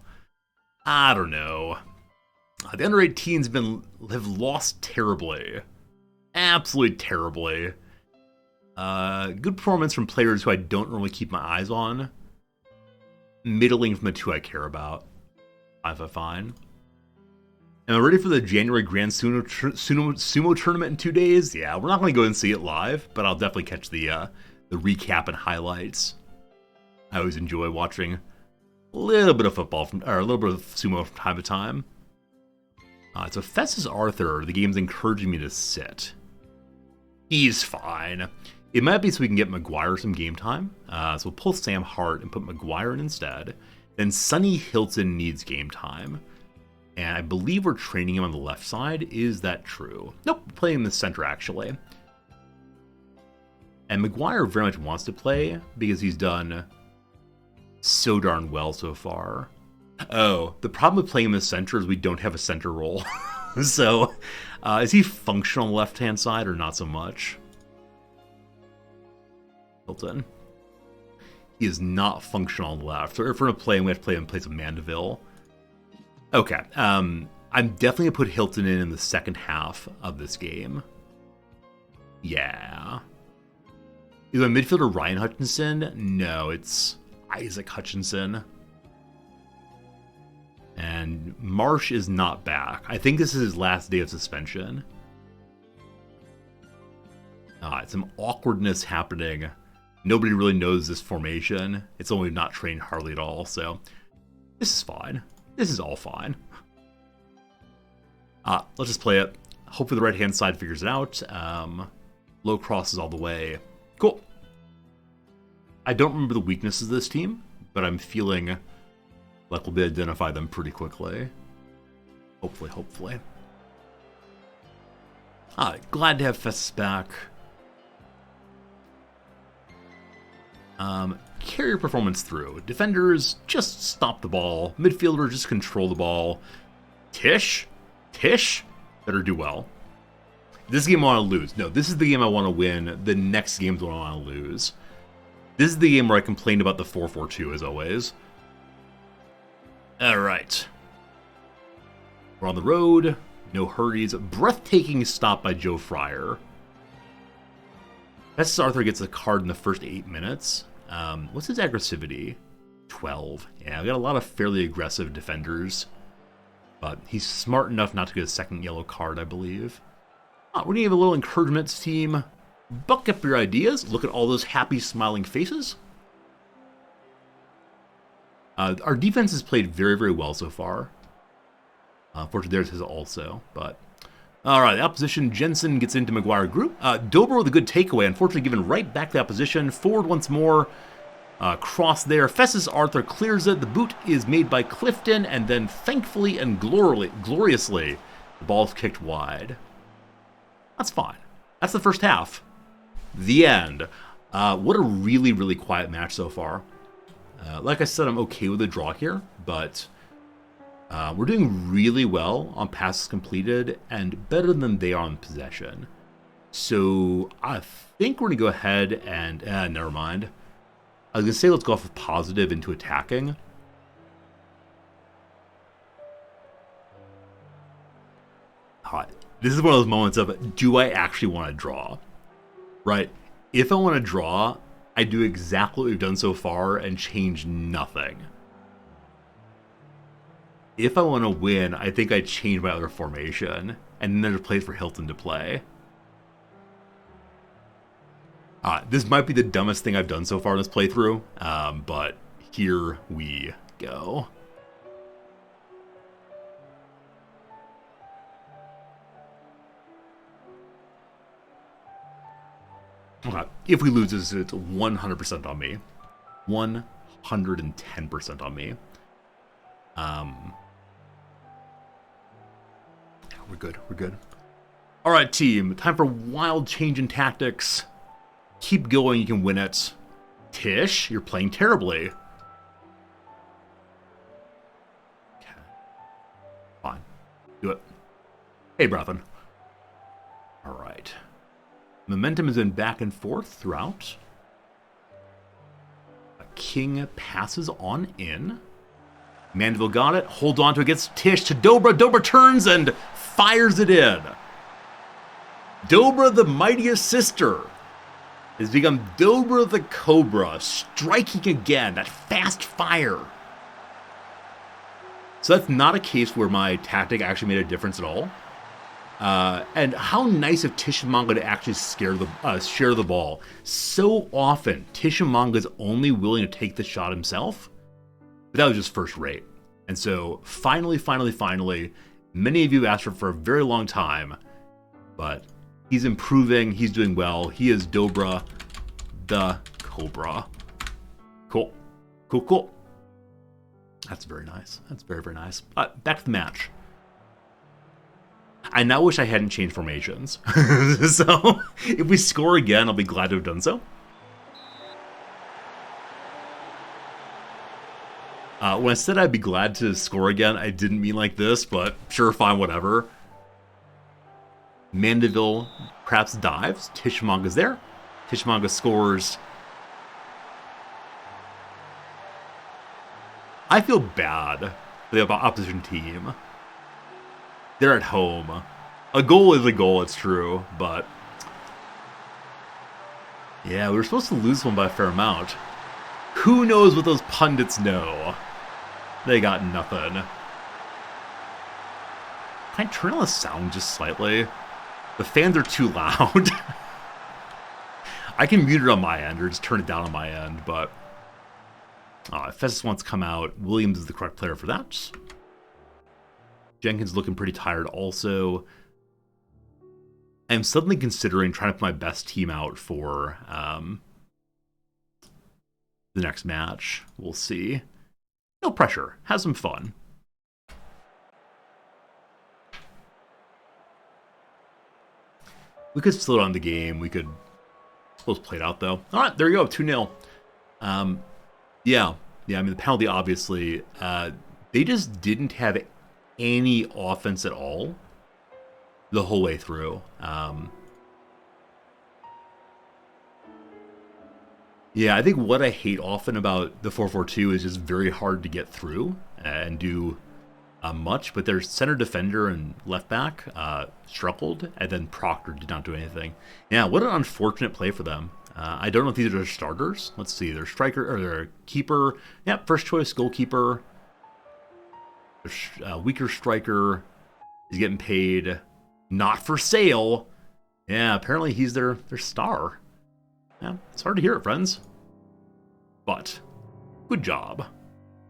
The under 18s have lost terribly, absolutely terribly. Good performance from players who I don't normally keep my eyes on. Middling from the 2 I care about. Fine. Am I ready for the January Grand Sumo tournament in 2 days? Yeah, we're not going to go and see it live, but I'll definitely catch the recap and highlights. I always enjoy watching a little bit of football or a little bit of sumo from time to time. So Festus Arthur, the game's encouraging me to sit. He's fine. It might be so we can get Maguire some game time. So we'll pull Sam Hart and put Maguire in instead. Then Sonny Hilton needs game time. And I believe we're training him on the left side. Is that true? Nope, playing in the center, actually. And Maguire very much wants to play because he's done so darn well so far. Oh, the problem with playing in the center is we don't have a center role. So, is he functional on the left-hand side or not so much? Hilton. He is not functional on the left. So if we're going to play him, we have to play him in place of Mandeville. Okay, I'm definitely going to put Hilton in the second half of this game. Yeah. Is my midfielder Ryan Hutchinson? No, it's Isaac Hutchinson. And Marsh is not back. I think this is his last day of suspension. Some awkwardness happening. Nobody really knows this formation. It's only not trained hardly at all, so this is fine. This is all fine. Let's just play it. Hopefully the right-hand side figures it out. Low crosses all the way. Cool. I don't remember the weaknesses of this team, but I'm feeling like we'll be able to identify them pretty quickly. Hopefully. Glad to have Festus back. Carrier performance through. Defenders just stop the ball. Midfielders just control the ball. Tish better do well. This game I want to lose. No, this is the game I want to win. The next game's the one I want to lose. This is the game where I complained about the 4-4-2 as always. Alright. We're on the road. No hurries. Breathtaking stop by Joe Fryer. Festus Arthur gets a card in the first 8 minutes. What's his aggressivity? 12. Yeah, we got a lot of fairly aggressive defenders. But he's smart enough not to get a second yellow card, I believe. We're going to give a little encouragement to team. Buck up your ideas. Look at all those happy, smiling faces. Our defense has played very, very well so far. Unfortunately, theirs has also, but... Alright, the opposition, Jensen gets into Maguire group. Dobro with a good takeaway, unfortunately given right back to the opposition. Forward once more. Cross there. Festus Arthur clears it. The boot is made by Clifton, and then thankfully and gloriously, the ball's kicked wide. That's fine. That's the first half. The end. What a really, really quiet match so far. Like I said, I'm okay with the draw here, but we're doing really well on passes completed and better than they are on possession. So I think we're going to go ahead and... never mind. I was going to say let's go off of positive into attacking. Alright, this is one of those moments of, do I actually want to draw? Right? If I want to draw, I do exactly what we've done so far and change nothing. If I want to win, I think I change my other formation, and then there's a place for Hilton to play. This might be the dumbest thing I've done so far in this playthrough, but here we go. Okay, if we lose this, it's 100% on me. 100%. 110% on me. We're good. We're good. All right, team. Time for wild change in tactics. Keep going. You can win it. Tish, you're playing terribly. Okay. Fine. Do it. Hey, Brethren. All right. Momentum has been back and forth throughout. A king passes on in. Mandeville got it. Holds on to it. Gets Tish to Dobra. Dobra turns and fires it in. Dobra, the mightiest sister, has become Dobra the Cobra, striking again. That fast fire. So that's not a case where my tactic actually made a difference at all. And how nice of Tishamanga to actually share the ball. So often, Tishamanga is only willing to take the shot himself, but that was just first rate. And so, finally, many of you asked for a very long time, but he's improving, he's doing well. He is Dobra the Cobra. Cool. That's very nice. That's very, very nice. Back to the match. I now wish I hadn't changed formations. So, if we score again, I'll be glad to have done so. When I said I'd be glad to score again, I didn't mean like this, but sure, fine, whatever. Mandeville perhaps dives. Tishamanga's there. Tishamanga scores. I feel bad for the opposition team. They're at home. A goal is a goal, it's true, but yeah, we were supposed to lose one by a fair amount. Who knows what those pundits know? They got nothing. Can I turn on the sound just slightly? The fans are too loud. I can mute it on my end or just turn it down on my end, but if Festus wants to come out, Williams is the correct player for that. Jenkins looking pretty tired also. I'm suddenly considering trying to put my best team out for the next match. We'll see. No pressure. Have some fun. We could slow down the game. We could supposed to play it out though. All right, there you go. 2-0. Yeah. I mean, the penalty obviously. They just didn't have any offense at all the whole way through. Yeah, I think what I hate often about the 4-4-2 is just very hard to get through and do much, but their center defender and left back struggled, and then Proctor did not do anything. Yeah, what an unfortunate play for them. I don't know if these are their starters. Let's see, their striker or their keeper. Yeah, first choice goalkeeper. Weaker striker is getting paid. Not for sale. Yeah, apparently he's their star. Yeah, it's hard to hear it, friends. But good job.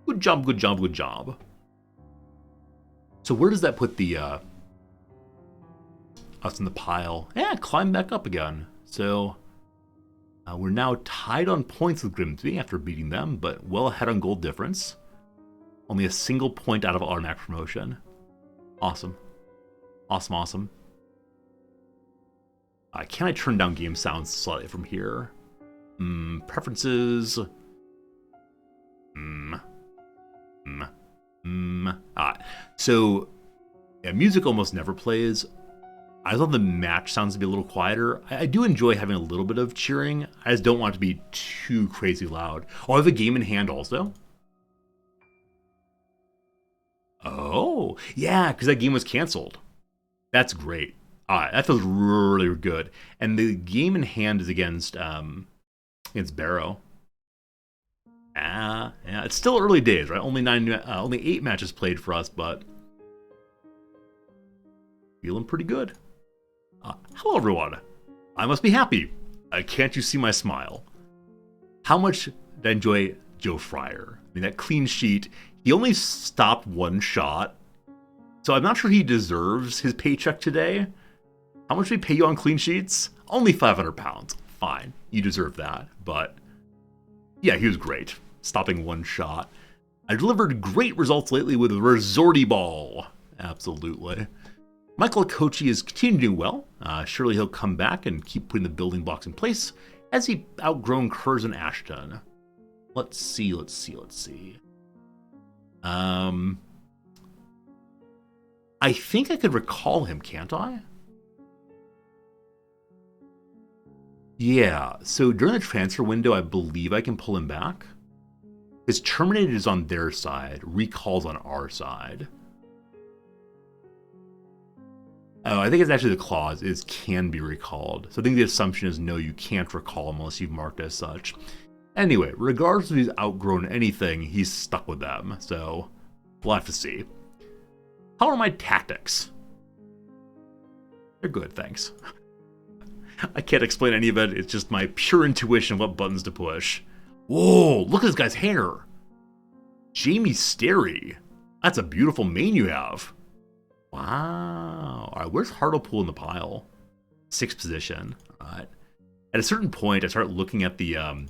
Good job. So where does that put the us in the pile? Yeah, climb back up again. So we're now tied on points with Grimsby after beating them, but well ahead on goal difference. Only a single point out of automatic promotion. Awesome. Can I turn down game sounds slightly from here? Preferences. So, yeah, music almost never plays. I thought the match sounds to be a little quieter. I do enjoy having a little bit of cheering. I just don't want it to be too crazy loud. Oh, I have a game in hand also. Oh, yeah, because that game was canceled. That's great. That feels really good. And the game in hand is against Barrow. Yeah, it's still early days, right? Only 8 matches played for us, but feeling pretty good. Hello, everyone. I must be happy. Can't you see my smile? How much did I enjoy Joe Fryer? I mean, that clean sheet. He only stopped one shot, so I'm not sure he deserves his paycheck today. How much do we pay you on clean sheets? Only £500. Fine, you deserve that. But yeah, he was great. stopping one shot. I delivered great results lately with Resorty Ball. Absolutely. Michael Okochi is continuing to do well. Surely he'll come back and keep putting the building blocks in place as he outgrown Kurz and Ashton. Let's see. I think I could recall him, can't I? Yeah, so during the transfer window, I believe I can pull him back. His terminated is on their side, recalls on our side. Oh, I think it's actually the clause is can be recalled. So I think the assumption is no, you can't recall him unless you've marked as such. Anyway, regardless if he's outgrown anything, he's stuck with them. So we'll have to see. How are my tactics? They're good, thanks. I can't explain any of it. It's just my pure intuition of what buttons to push. Whoa, look at this guy's hair. Jamie Sterry. That's a beautiful mane you have. Wow. All right, where's Hartlepool in the pile? 6th position. All right. At a certain point, I start looking at the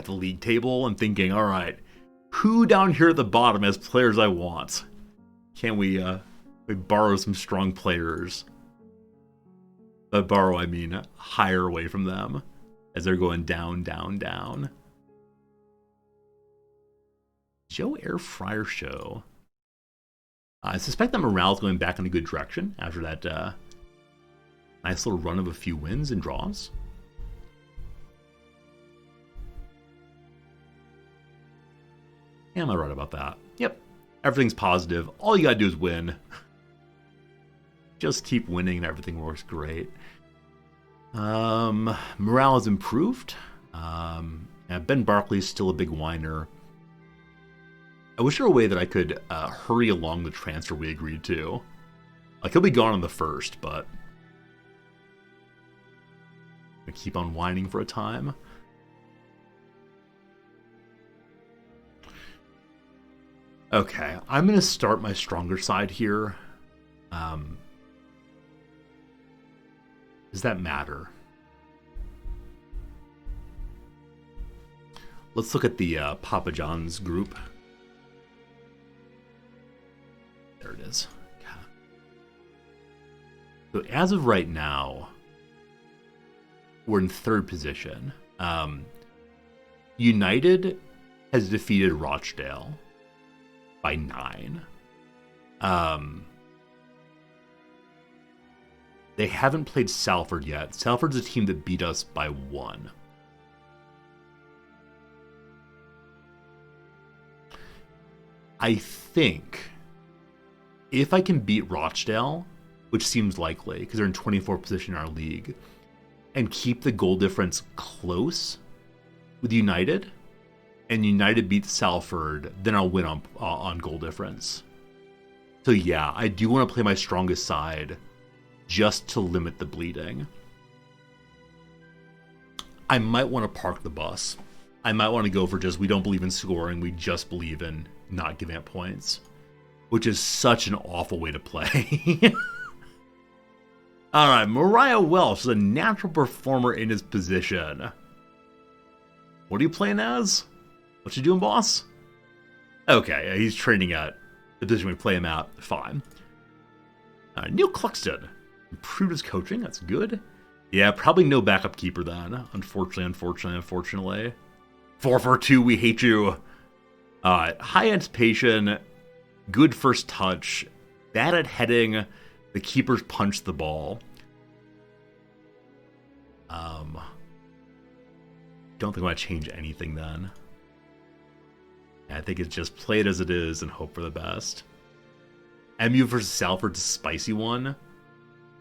league table and thinking, all right, who down here at the bottom has players I want? Can we borrow some strong players? By borrow, I mean hire away from them as they're going down, down, down. Joe Air Fryer Show. I suspect that morale's going back in a good direction after that nice little run of a few wins and draws. Am I right about that? Yep. Everything's positive. All you gotta do is win. Just keep winning and everything works great. Morale has improved. Ben Barkley's still a big whiner. I wish there were a way that I could hurry along the transfer we agreed to. Like, he'll be gone on the 1st, but I'm gonna keep on whining for a time. Okay, I'm gonna start my stronger side here. Does that matter? Let's look at the Papa John's group. There it is. Okay. So as of right now, we're in 3rd position. United has defeated Rochdale by 9. They haven't played Salford yet. Salford's a team that beat us by 1. I think if I can beat Rochdale, which seems likely because they're in 24th position in our league, and keep the goal difference close with United, and United beats Salford, then I'll win on goal difference. So yeah, I do want to play my strongest side just to limit the bleeding. I might want to park the bus. I might want to go for just, we don't believe in scoring, we just believe in not giving up points. Which is such an awful way to play. Alright, Mariah Welsh is a natural performer in his position. What are you playing as? What you doing, boss? Okay, he's training at the position we play him at. Fine. Neil Cluxton. Improved his coaching, that's good. Yeah, probably no backup keeper then. Unfortunately. 4-4-2, we hate you. High anticipation, good first touch, bad at heading, the keepers punch the ball. Don't think I want to change anything then. I think it's just play it as it is and hope for the best. MU versus Salford's a spicy one.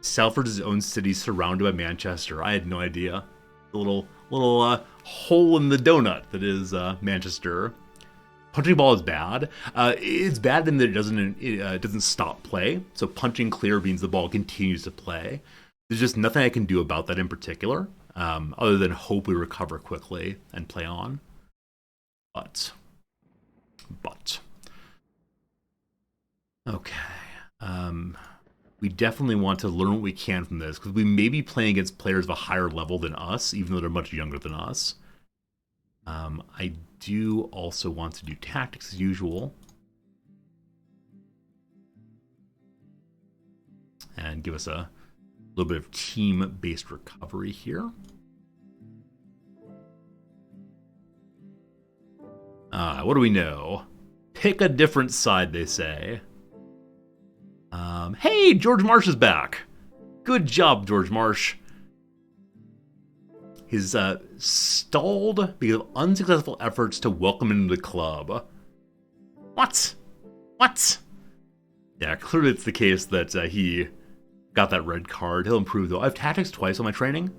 Salford's his own city surrounded by Manchester. I had no idea. The little hole in the donut that is Manchester. Punching ball is bad. It's bad in that it doesn't stop play. So punching clear means the ball continues to play. There's just nothing I can do about that in particular, other than hope we recover quickly and play on. But okay. We definitely want to learn what we can from this, because we may be playing against players of a higher level than us, even though they're much younger than us. I do also want to do tactics as usual. And give us a little bit of team-based recovery here. What do we know? Pick a different side, they say. Hey, George Marsh is back. Good job, George Marsh. He's stalled because of unsuccessful efforts to welcome him to the club. What? Yeah, clearly it's the case that he got that red card. He'll improve, though. I have tactics twice on my training.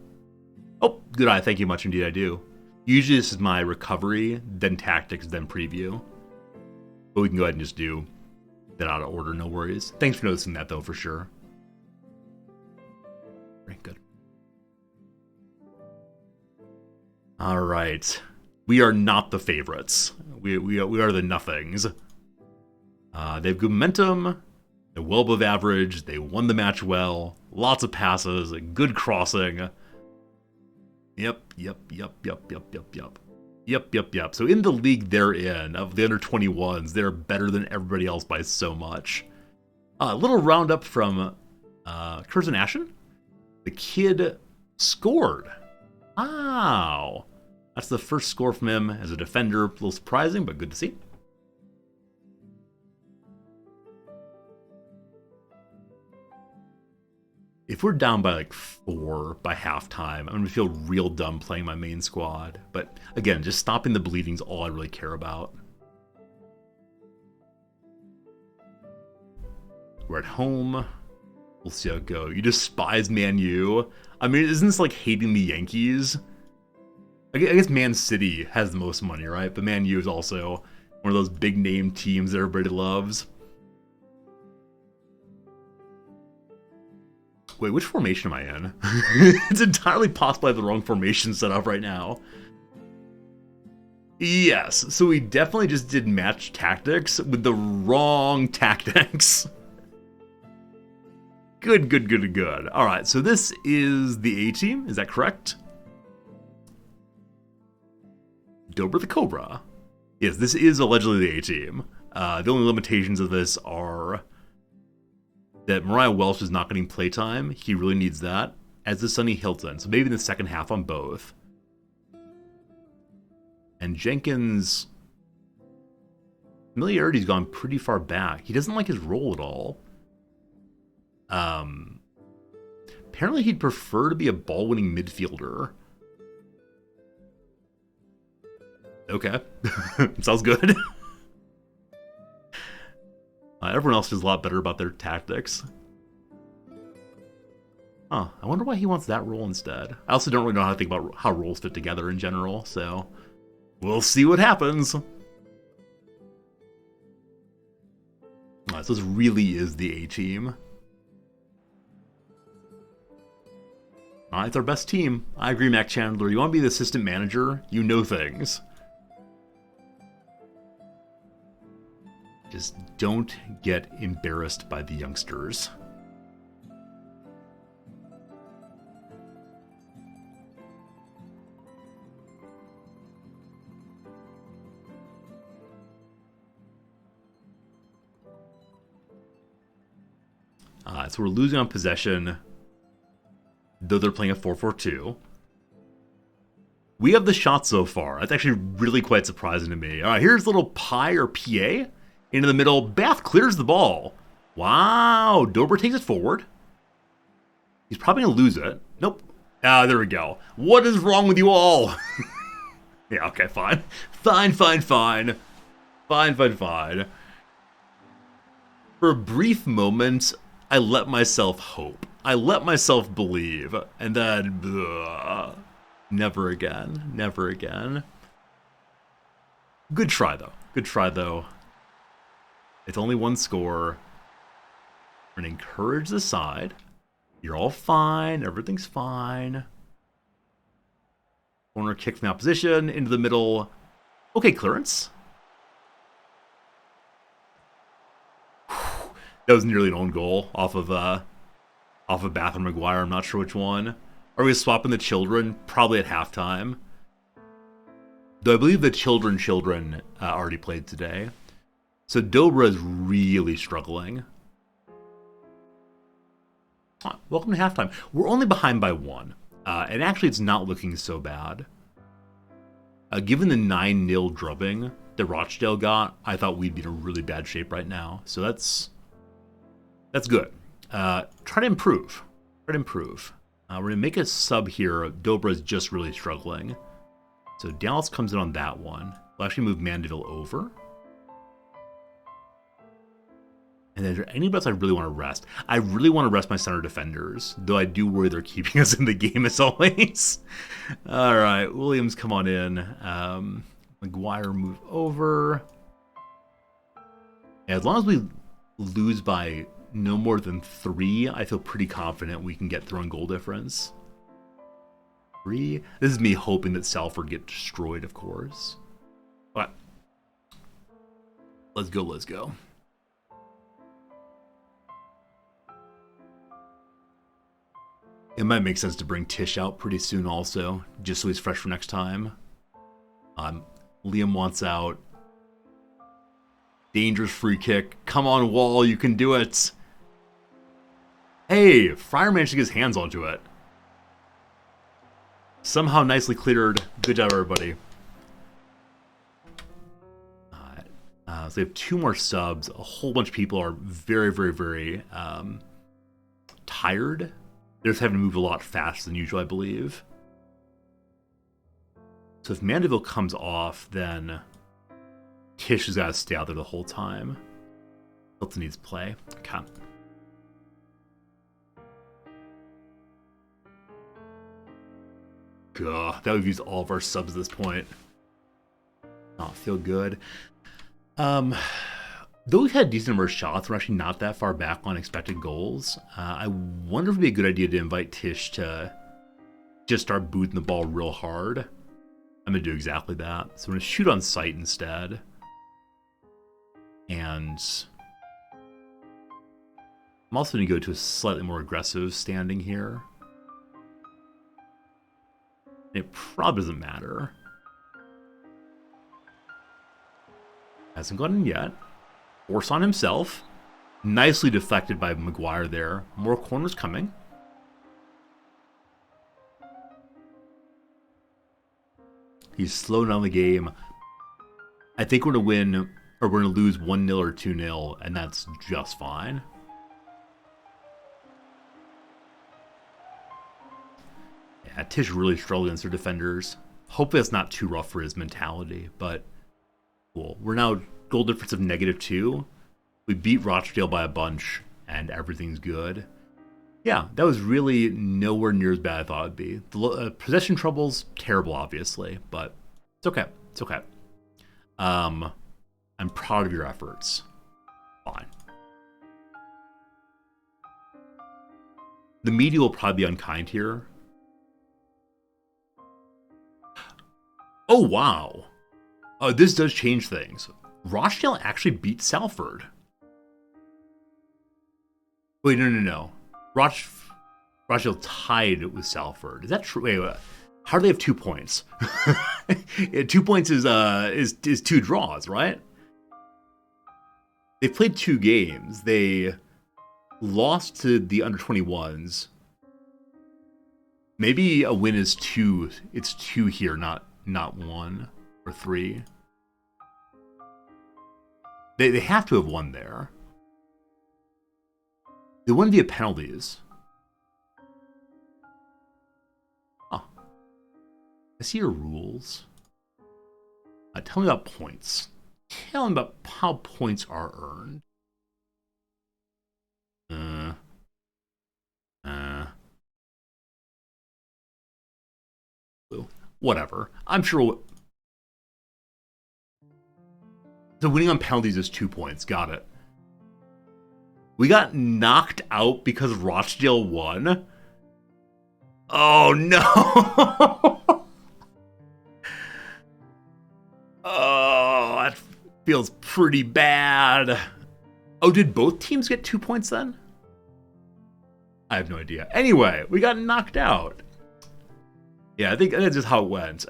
Oh, good eye. Thank you much indeed, I do. Usually this is my recovery, then tactics, then preview. But we can go ahead and just do that out of order, no worries. Thanks for noticing that, though, for sure. Very good. All right. We are not the favorites. We are the nothings. They have good momentum. They're well above average. They won the match well. Lots of passes. Good crossing. Yep. So in the league they're in, of the under 21s, they're better than everybody else by so much. A little roundup from Curzon Ashen. The kid scored. Wow. That's the first score from him as a defender. A little surprising, but good to see. If we're down by like 4 by halftime, I'm going to feel real dumb playing my main squad. But again, just stopping the bleeding is all I really care about. We're at home. We'll see how it goes. You despise Man U. I mean, isn't this like hating the Yankees? I guess Man City has the most money, right? But Man U is also one of those big name teams that everybody loves. Wait, which formation am I in? It's entirely possible I have the wrong formation set up right now. Yes, so we definitely just did match tactics with the wrong tactics. Good. All right, so this is the A team. Is that correct? Dober the Cobra. Yes, this is allegedly the A team. The only limitations of this are that Mariah Welsh is not getting playtime. He really needs that, as is Sonny Hilton. So maybe in the second half on both. And Jenkins' familiarity's gone pretty far back. He doesn't like his role at all. Apparently he'd prefer to be a ball-winning midfielder. Okay. Sounds good. Everyone else is a lot better about their tactics. Huh, I wonder why he wants that role instead. I also don't really know how to think about how roles fit together in general, so we'll see what happens. So this really is the A-team. It's our best team. I agree, Mac Chandler. You want to be the assistant manager? You know things. Just don't get embarrassed by the youngsters. So we're losing on possession, though they're playing a 4-4-2. We have the shot so far. That's actually really quite surprising to me. All right, here's a little pie or PA. Into the middle. Bath clears the ball. Wow. Dober takes it forward. He's probably going to lose it. Nope. There we go. What is wrong with you all? Yeah, okay, fine. Fine. For a brief moment, I let myself hope. I let myself believe. And then, never again. Good try, though. It's only one score. We're going to encourage the side. You're all fine. Everything's fine. Corner kick from the opposition. Into the middle. Okay, clearance. That was nearly an own goal off of Bath and Maguire. I'm not sure which one. Are we swapping the children? Probably at halftime. Though I believe the children already played today. So Dobra is really struggling. Welcome to halftime. We're only behind by 1. And actually, it's not looking so bad. Given the 9-0 drubbing that Rochdale got, I thought we'd be in a really bad shape right now. So that's good. Try to improve. We're going to make a sub here. Dobra's just really struggling. So Dallas comes in on that one. We'll actually move Mandeville over. And then is there anybody else I really want to rest? I really want to rest my center defenders, though I do worry they're keeping us in the game as always. All right, Williams, come on in. McGuire, move over. Yeah, as long as we lose by no more than 3, I feel pretty confident we can get through on goal difference. 3. This is me hoping that Salford get destroyed, of course. But let's go. It might make sense to bring Tish out pretty soon also, just so he's fresh for next time. Liam wants out. Dangerous free kick. Come on, Wall, you can do it. Hey, Fryer managed to get his hands onto it. Somehow nicely cleared. Good job, everybody. So we have 2 more subs. A whole bunch of people are very, very, very tired. They're just having to move a lot faster than usual, I believe. So if Mandeville comes off, then Tish has got to stay out there the whole time. Hilton needs play. Okay. God, that would use all of our subs at this point. Not feel good. Though we've had a decent number of shots, we're actually not that far back on expected goals. I wonder if it'd be a good idea to invite Tish to just start booting the ball real hard. I'm going to do exactly that. So I'm going to shoot on sight instead. And I'm also going to go to a slightly more aggressive standing here. It probably doesn't matter. Hasn't gone in yet. Force on himself. Nicely deflected by McGuire there. More corners coming. He's slowing down the game. I think we're going to win, or we're going to lose 1-0 or 2-0, and that's just fine. Yeah, Tish really struggled against their defenders. Hopefully that's not too rough for his mentality, but cool. We're now goal difference of -2. We beat Rochdale by a bunch, and everything's good. Yeah, that was really nowhere near as bad as I thought it'd be. The possession troubles, terrible, obviously, but it's okay. It's okay. I'm proud of your efforts. Fine. The media will probably be unkind here. Oh, wow. This does change things. Rochdale actually beat Salford. Wait, no. Rochdale tied with Salford. Is that true? Wait. How do they have 2 points? 2 points is 2 draws, right? They've played 2 games. They lost to the under-21s. Maybe a win is 2. It's 2 here, not 1 or 3. They have to have won there. They won via penalties. Oh. I see your rules. Tell me about points. Tell me about how points are earned. Whatever. I'm sure. So winning on penalties is 2 points. Got it. We got knocked out because Rochdale won. Oh no. Oh, that feels pretty bad. Oh, did both teams get 2 points then? I have no idea. Anyway, we got knocked out. Yeah, I think that's just how it went.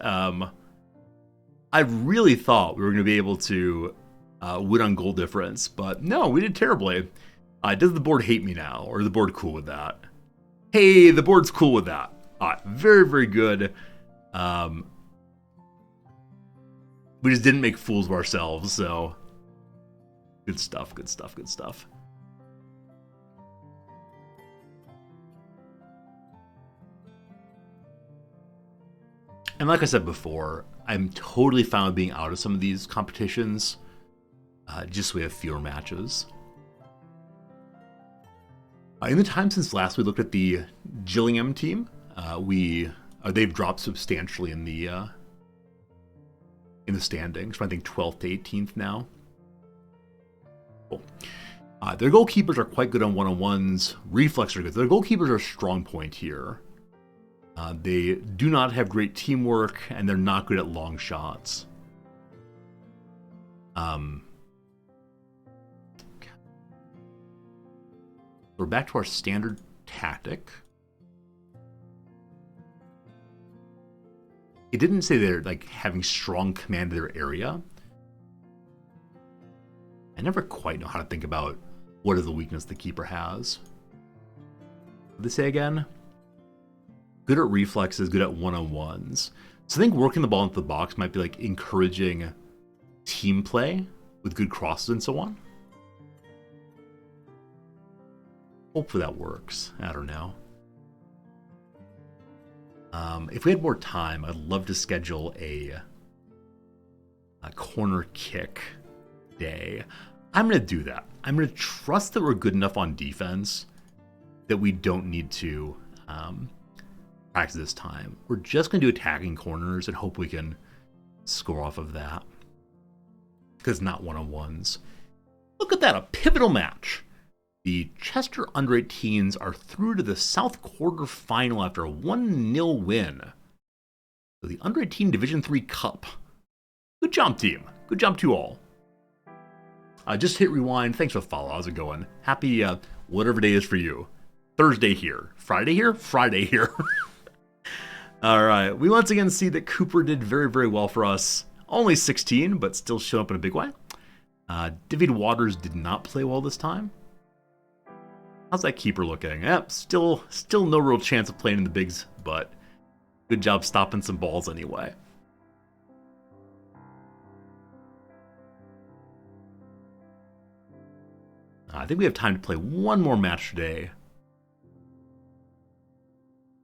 I really thought we were going to be able to win on goal difference, but no, we did terribly. Does the board hate me now, or is the board cool with that? Hey, the board's cool with that. Very, very good. We just didn't make fools of ourselves, so good stuff, good stuff, good stuff. And like I said before, I'm totally fine with being out of some of these competitions, just so we have fewer matches. In the time since last we looked at the Gillingham team, they've dropped substantially in the standings, from I think 12th to 18th now. Cool. Their goalkeepers are quite good on one-on-ones. Reflex are good. Their goalkeepers are a strong point here. They do not have great teamwork, and they're not good at long shots. We're back to our standard tactic. It didn't say they're like having strong command of their area. I never quite know how to think about what is the weakness the keeper has. What did they say again? Good at reflexes, good at one-on-ones. So I think working the ball into the box might be like encouraging team play with good crosses and so on. Hopefully that works. I don't know. If we had more time, I'd love to schedule a corner kick day. I'm going to do that. I'm going to trust that we're good enough on defense that we don't need to practice this time. We're just going to do attacking corners and hope we can score off of that. Because not one-on-ones. Look at that, a pivotal match. The Chester under-18s are through to the South Quarter Final after a 1-0 win. So the under-18 Division III Cup. Good job, team. Good job to all. Just hit rewind. Thanks for the follow. How's it going? Happy whatever day is for you. Thursday here. Friday here? Friday here. All right. We once again see that Cooper did very, very well for us. Only 16, but still showed up in a big way. David Waters did not play well this time. How's that keeper looking? Yep, still no real chance of playing in the bigs, but good job stopping some balls anyway. I think we have time to play one more match today.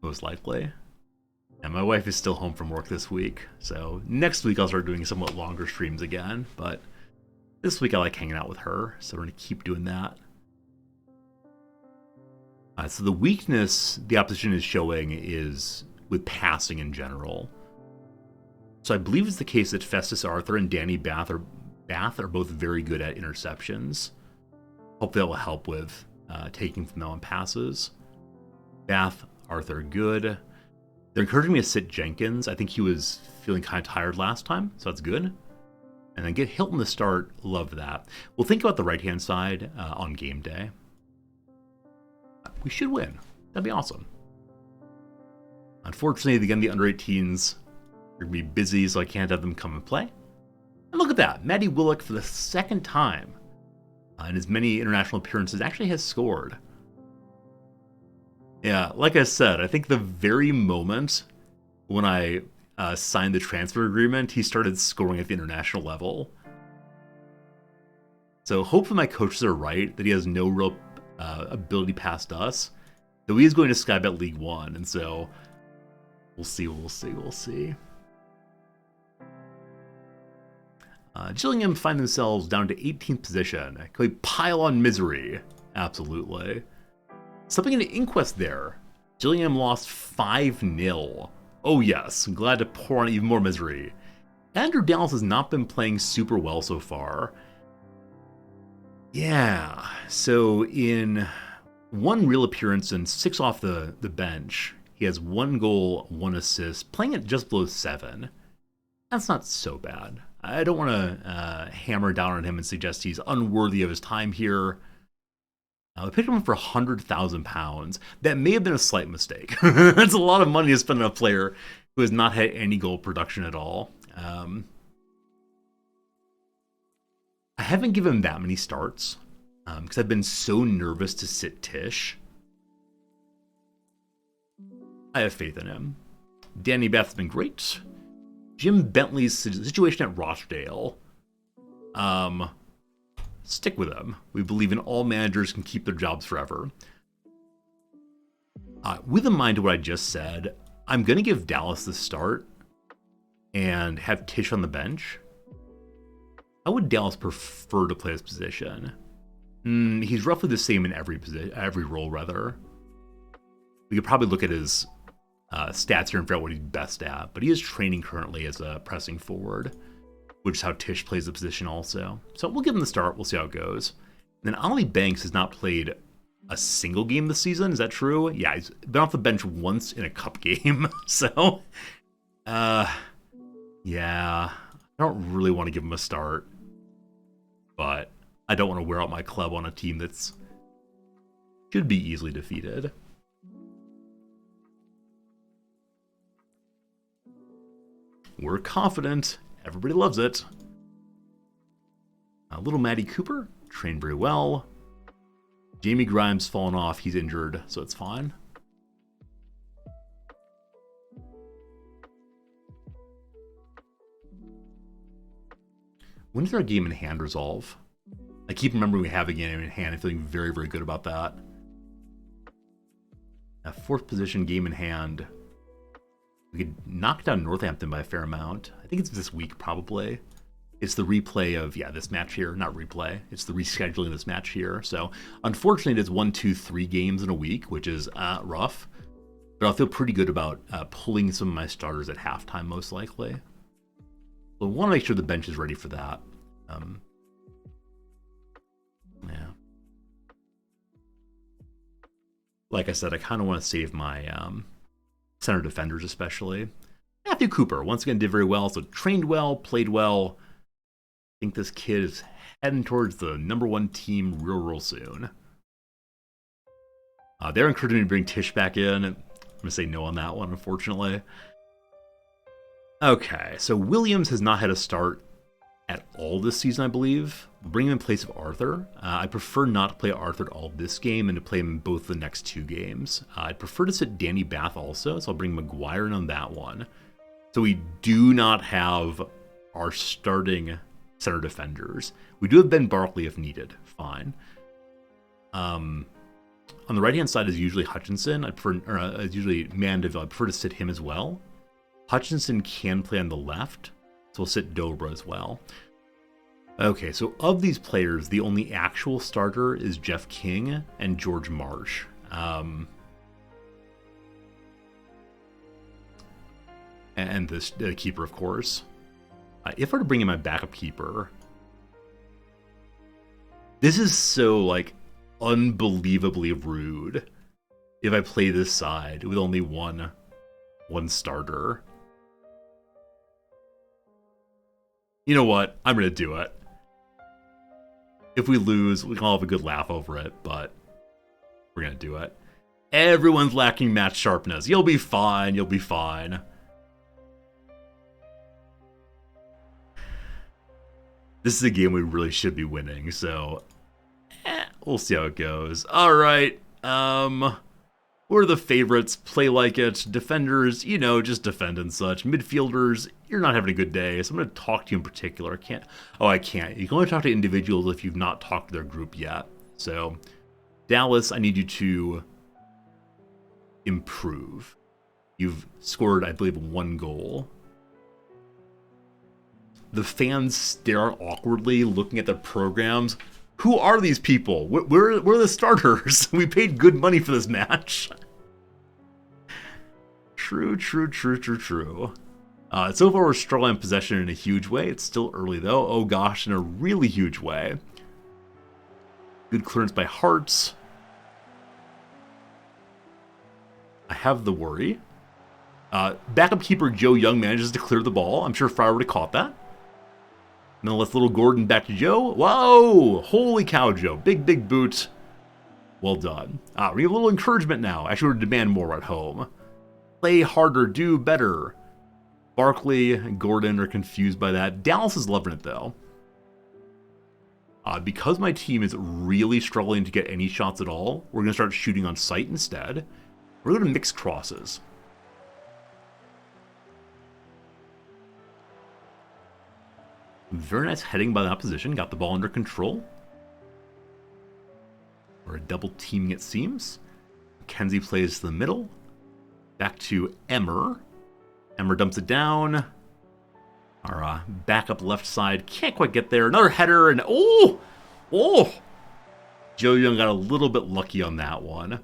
Most likely. And my wife is still home from work this week, so next week I'll start doing somewhat longer streams again, but this week I like hanging out with her, so we're going to keep doing that. So the weakness the opposition is showing is with passing in general. So I believe it's the case that Festus Arthur and Danny Bath are both very good at interceptions. Hopefully that will help with taking from them on passes. Bath, Arthur, good. They're encouraging me to sit Jenkins. I think he was feeling kind of tired last time, so that's good. And then get Hilton to start. Love that. We'll think about the right-hand side on game day. We should win. That'd be awesome. Unfortunately, again, the under-18s are going to be busy, so I can't have them come and play. And look at that. Matty Willock, for the second time in his many international appearances, actually has scored. Yeah, like I said, I think the very moment when I signed the transfer agreement, he started scoring at the international level. So hopefully my coaches are right, that he has no real ability past us. Though he is going to Skybet League One, and so we'll see. Gillingham find themselves down to 18th position. Can we pile on misery? Absolutely. Something in the inquest there. Gillingham lost 5-0. Oh yes, I'm glad to pour on even more misery. Andrew Dallas has not been playing super well so far. Yeah, so in one real appearance and 6 off the bench, he has 1 goal, 1 assist, playing at just below 7. That's not so bad. I don't want to hammer down on him and suggest he's unworthy of his time here. We picked him up for £100,000. That may have been a slight mistake. That's a lot of money to spend on a player who has not had any goal production at all. haven't given him that many starts because I've been so nervous to sit Tish. I have faith in him. Danny Beth's been great. Jim Bentley's situation at Rochdale. Stick with him. We believe in all managers can keep their jobs forever. With in mind to what I just said, I'm going to give Dallas the start and have Tish on the bench. How would Dallas prefer to play this position? He's roughly the same in every role, rather. We could probably look at his stats here and figure out what he's best at, but he is training currently as a pressing forward, which is how Tish plays the position also. So we'll give him the start. We'll see how it goes. And then Ollie Banks has not played a single game this season. Is that true? Yeah, he's been off the bench once in a cup game. So, yeah, I don't really want to give him a start, but I don't want to wear out my club on a team that's should be easily defeated. We're confident. Everybody loves it. Little Maddie Cooper trained very well. Jamie Grimes fallen off. He's injured, so it's fine. When does our game in hand resolve? I keep remembering we have a game in hand. I'm feeling very, very good about that. A fourth position game in hand. We could knock down Northampton by a fair amount. I think it's this week, probably. It's the replay of, this match here. Not replay. It's the rescheduling of this match here. So, unfortunately, it is 1, 2, 3 games in a week, which is rough. But I'll feel pretty good about pulling some of my starters at halftime, most likely. So I want to make sure the bench is ready for that. Yeah. Like I said, I kind of want to save my center defenders, especially. Matthew Cooper, once again, did very well. So trained well, played well. I think this kid is heading towards the #1 team real soon. They're encouraging me to bring Tish back in. I'm going to say no on that one, unfortunately. Okay, so Williams has not had a start at all this season, I believe. We'll bring him in place of Arthur. I prefer not to play Arthur at all this game and to play him in both the next 2 games. I'd prefer to sit Danny Bath also, so I'll bring McGuire in on that one. So we do not have our starting center defenders. We do have Ben Barkley if needed. Fine. On the right-hand side is usually Hutchinson. I prefer, is usually Mandeville. I prefer to sit him as well. Hutchinson can play on the left, so we'll sit Dobra as well. Okay, so of these players, the only actual starter is Jeff King and George Marsh. And the keeper, of course. If I were to bring in my backup keeper, this is so, unbelievably rude if I play this side with only one starter. You know what? I'm going to do it. If we lose, we can all have a good laugh over it, but we're going to do it. Everyone's lacking match sharpness. You'll be fine. You'll be fine. This is a game we really should be winning, so we'll see how it goes. All right. We're the favorites. Play like it. Defenders, just defend and such. Midfielders, you're not having a good day, so I'm going to talk to you in particular. I can't. You can only talk to individuals if you've not talked to their group yet. So, Dallas, I need you to improve. You've scored, I believe, 1 goal. The fans stare awkwardly, looking at their programs. Who are these people? We're the starters. We paid good money for this match. True. So far, we're struggling in possession in a huge way. It's still early, though. Oh, gosh, in a really huge way. Good clearance by Hearts. I have the worry. Backup keeper Joe Young manages to clear the ball. I'm sure Fryer would have caught that. And then let's little Gordon back to Joe. Whoa! Holy cow, Joe. Big boot. Well done. We have a little encouragement now. Actually, we're demand more at home. Play harder, do better. Barkley and Gordon are confused by that. Dallas is loving it, though. Because my team is really struggling to get any shots at all, we're going to start shooting on sight instead. We're going to mix crosses. Very nice heading by the opposition. Got the ball under control. We're double teaming, it seems. Mackenzie plays to the middle. Back to Emmer. Emmer dumps it down. Our backup left side can't quite get there. Another header, and oh! Joe Young got a little bit lucky on that one.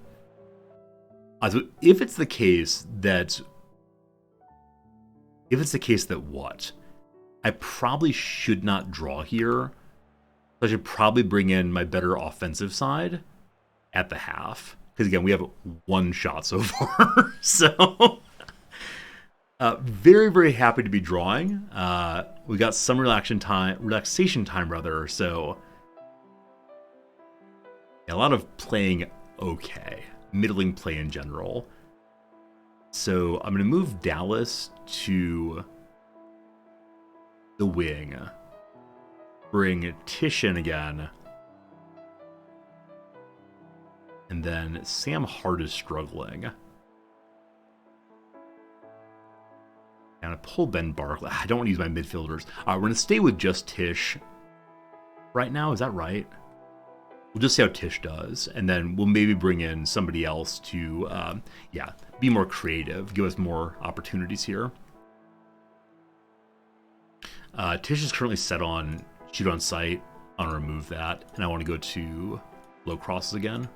So if it's the case that what? I probably should not draw here. I should probably bring in my better offensive side at the half. Because again, we have one shot so far. So, very, very happy to be drawing. We got some relaxation time. So, a lot of playing okay. Middling play in general. So, I'm going to move Dallas to the wing. Bring Tish in again. And then Sam Hart is struggling. And I pull Ben Barkley. I don't want to use my midfielders. We're going to stay with just Tish right now. Is that right? We'll just see how Tish does. And then we'll maybe bring in somebody else to, be more creative. Give us more opportunities here. Tish is currently set on shoot on sight. I want to remove that. And I want to go to low crosses again.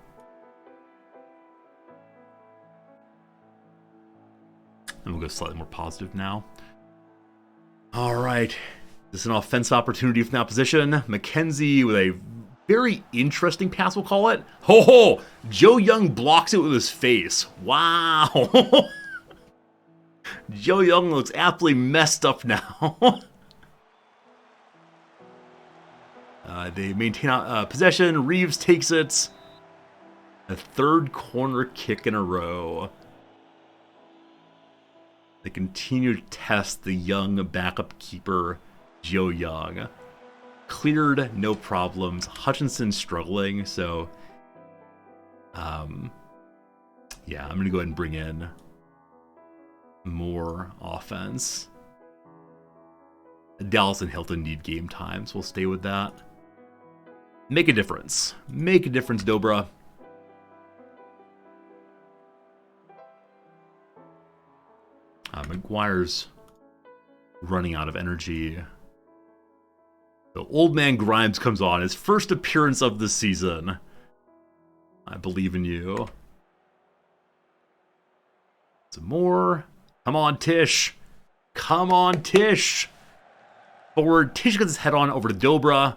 And we'll go slightly more positive now. All right. This is an offensive opportunity from the opposition. Mackenzie with a very interesting pass, we'll call it. Ho! Joe Young blocks it with his face. Wow. Joe Young looks absolutely messed up now. They maintain possession. Reeves takes it. A third corner kick in a row. They continue to test the young backup keeper, Joe Young. Cleared, no problems. Hutchinson struggling, so... I'm going to go ahead and bring in more offense. Dallas and Hilton need game time, so we'll stay with that. Make a difference. Make a difference, Dobra. McGuire's running out of energy. So Old Man Grimes comes on. His first appearance of the season. I believe in you. Some more. Come on, Tish. Come on, Tish. Forward. Tish gets his head on over to Dobra.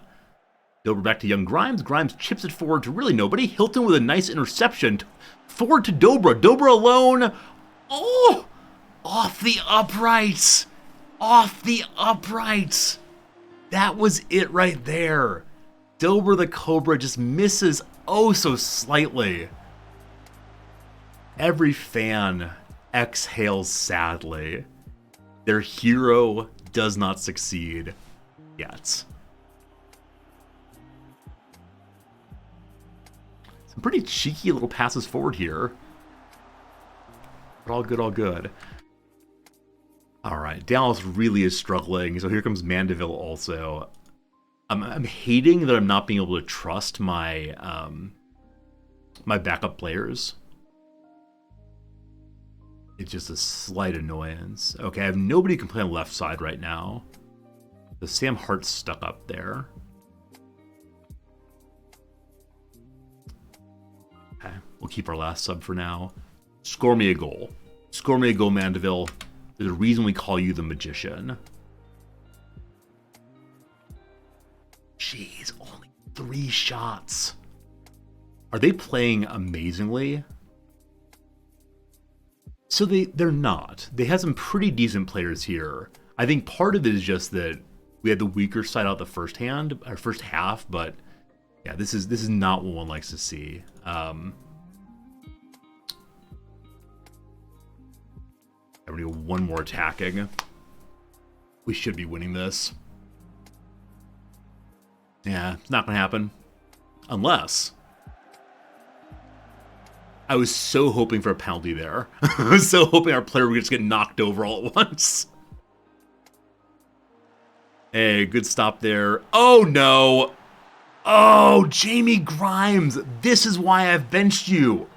Dobra back to young Grimes. Grimes chips it forward to really nobody. Hilton with a nice interception. Forward to Dobra. Dobra alone. Oh! Off the uprights. Off the uprights. That was it right there. Dobra the Cobra just misses oh so slightly. Every fan exhales sadly. Their hero does not succeed yet. Some pretty cheeky little passes forward here. But all good, all good. All right, Dallas really is struggling. So here comes Mandeville also. I'm hating that I'm not being able to trust my my backup players. It's just a slight annoyance. Okay, I have nobody who can play on the left side right now. The Sam Hart's stuck up there. Okay, we'll keep our last sub for now. Score me a goal. Score me a goal, Mandeville. There's a reason we call you the Magician. Jeez, only 3 shots. Are they playing amazingly? So they're not. They have some pretty decent players here. I think part of it is just that we had the weaker side out the first half, but yeah, this is not what one likes to see. I'm gonna go one more attacking. We should be winning this. Yeah, it's not going to happen. Unless... I was so hoping for a penalty there. I was so hoping our player would just get knocked over all at once. Hey, good stop there. Oh, no. Oh, Jamie Grimes. This is why I've benched you.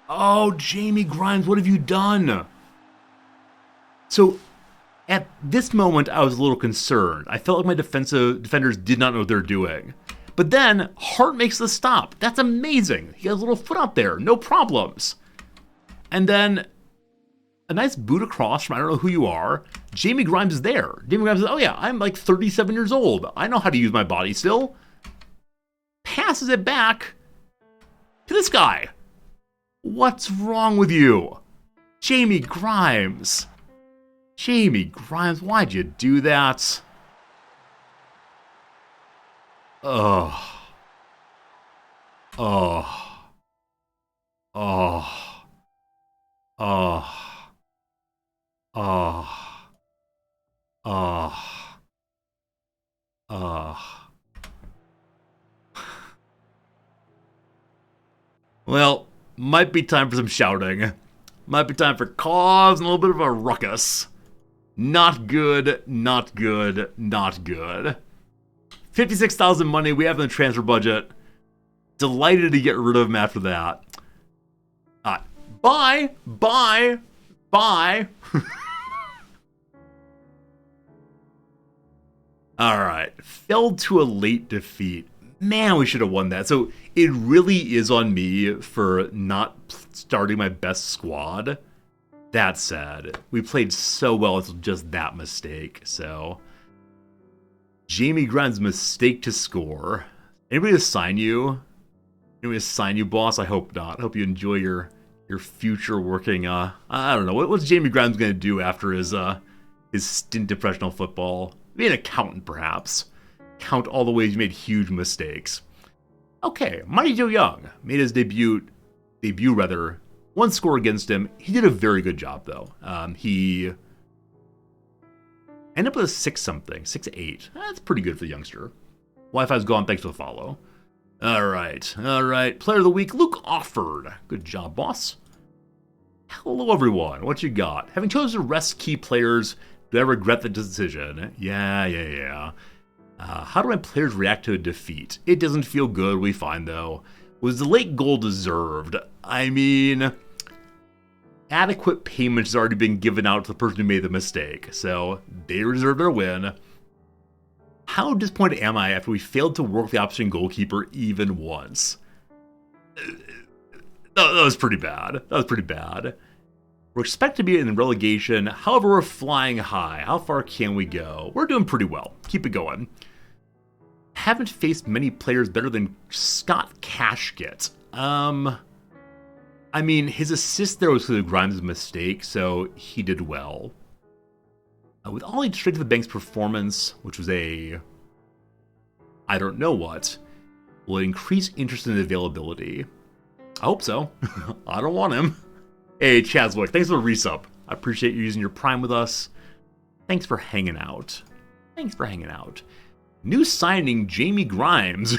Oh, Jamie Grimes, what have you done? So, at this moment, I was a little concerned. I felt like my defenders did not know what they're doing. But then, Hart makes the stop. That's amazing. He has a little foot out there. No problems. And then, a nice boot across from I don't know who you are. Jamie Grimes is there. Jamie Grimes says, oh yeah, I'm like 37 years old. I know how to use my body still. Passes it back to this guy. What's wrong with you? Jamie Grimes. Jamie Grimes, why'd you do that? Oh. Oh. Oh. Oh. Oh. Oh. Oh. Well, might be time for some shouting. Might be time for cause and a little bit of a ruckus. Not good, not good, not good. 56,000 money we have in the transfer budget. Delighted to get rid of him after that. Bye, bye, bye. All right, fell to a late defeat. Man, we should have won that. So it really is on me for not starting my best squad. That said, we played so well, it's just that mistake. So, Jamie Grimes' mistake to score. Anybody assign you? Anybody assign you, boss? I hope not. I hope you enjoy your future working. I don't know. What's Jamie Grimes going to do after his stint in professional football? Be an accountant, perhaps. Count all the ways you made huge mistakes. Okay, Mighty Joe Young made his debut, one score against him. He did a very good job, though. He ended up with a 6-something, 6-8. That's pretty good for the youngster. Wi-Fi's gone, thanks for the follow. All right. Player of the week, Luke Offord. Good job, boss. Hello, everyone. What you got? Having chosen to rest key players, do I regret the decision? Yeah. How do my players react to a defeat? It doesn't feel good, we find, though. Was the late goal deserved? I mean, adequate payment has already been given out to the person who made the mistake, so they deserve their win. How disappointed am I after we failed to work the opposition goalkeeper even once? That was pretty bad. We're expected to be in relegation. However, we're flying high. How far can we go? We're doing pretty well. Keep it going. Haven't faced many players better than Scott Cashkit. I mean, his assist there was because of Grimes' mistake, so he did well. With Ollie straight to the bank's performance, which was I don't know what, will it increase interest in availability? I hope so. I don't want him. Hey, Chazwick, thanks for the resub. I appreciate you using your Prime with us. Thanks for hanging out. New signing, Jamie Grimes.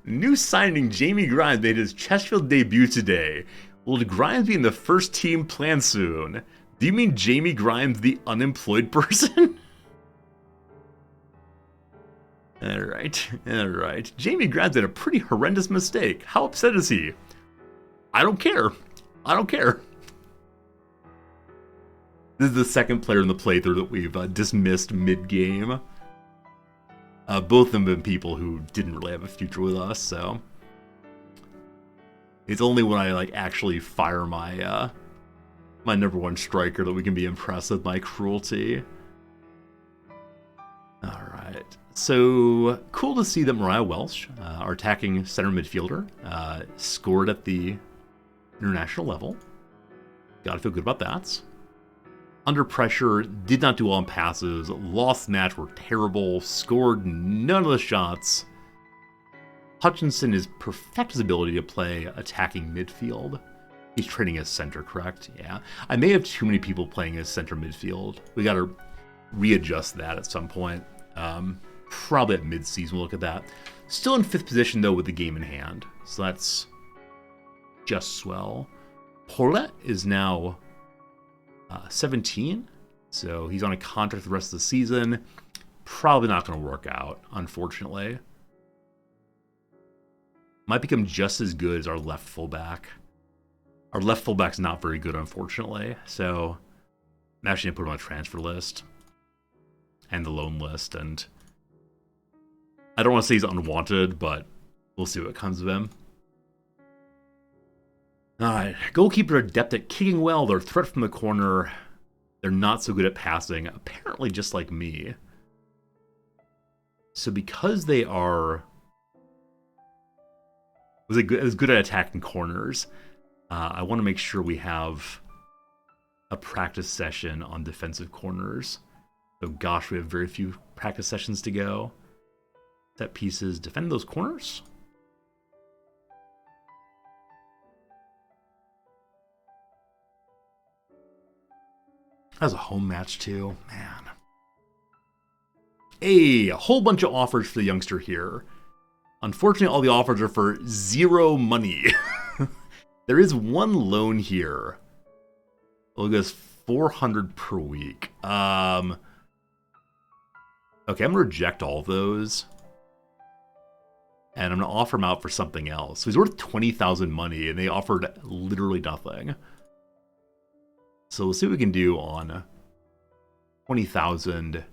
New signing, Jamie Grimes made his Chesterfield debut today. Will Grimes be in the first team plan soon? Do you mean Jamie Grimes, the unemployed person? All right. Jamie Grimes made a pretty horrendous mistake. How upset is he? I don't care. This is the second player in the playthrough that we've dismissed mid-game. Both of them have been people who didn't really have a future with us, so it's only when I actually fire my my number one striker that we can be impressed with my cruelty. All right, so cool to see that Mariah Welsh, our attacking center midfielder, scored at the international level. Gotta feel good about that. Under pressure, did not do well on passes, lost the match, were terrible, scored none of the shots. Hutchinson is perfect his ability to play attacking midfield. He's training as center, correct? Yeah. I may have too many people playing as center midfield. We gotta readjust that at some point. Probably at mid-season we'll look at that. Still in 5th position, though, with the game in hand. So that's just swell. Paulette is now 17. So he's on a contract the rest of the season. Probably not going to work out, unfortunately. Might become just as good as our left fullback. Our left fullback's not very good, unfortunately. So I'm actually going to put him on the transfer list and the loan list. And I don't want to say he's unwanted, but we'll see what comes of him. Alright, goalkeeper adept at kicking well. They're a threat from the corner. They're not so good at passing, apparently just like me. So because they are as good at attacking corners, I want to make sure we have a practice session on defensive corners. So gosh, we have very few practice sessions to go. Set pieces, defend those corners. That was a home match too, man. A whole bunch of offers for the youngster here. Unfortunately, all the offers are for 0 money. There is one loan here. It goes $400 per week. Okay, I'm gonna reject all of those. And I'm gonna offer him out for something else. So he's worth 20,000 money, and they offered literally nothing. So we'll see what we can do on 20,000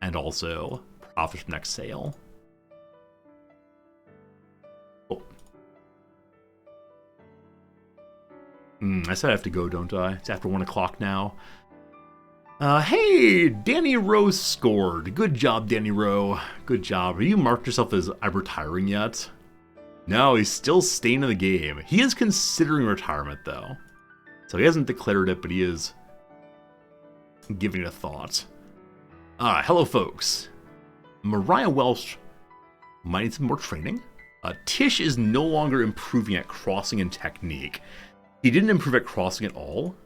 and also profit from next sale. Oh. I said I have to go, don't I? It's after 1 o'clock now. Hey, Danny Rowe scored. Good job, Danny Rowe. Good job. Have you marked yourself as I'm retiring yet? No, he's still staying in the game. He is considering retirement, though. So he hasn't declared it, but he is giving it a thought. Hello, folks. Mariah Welsh might need some more training. Tish is no longer improving at crossing and technique. He didn't improve at crossing at all.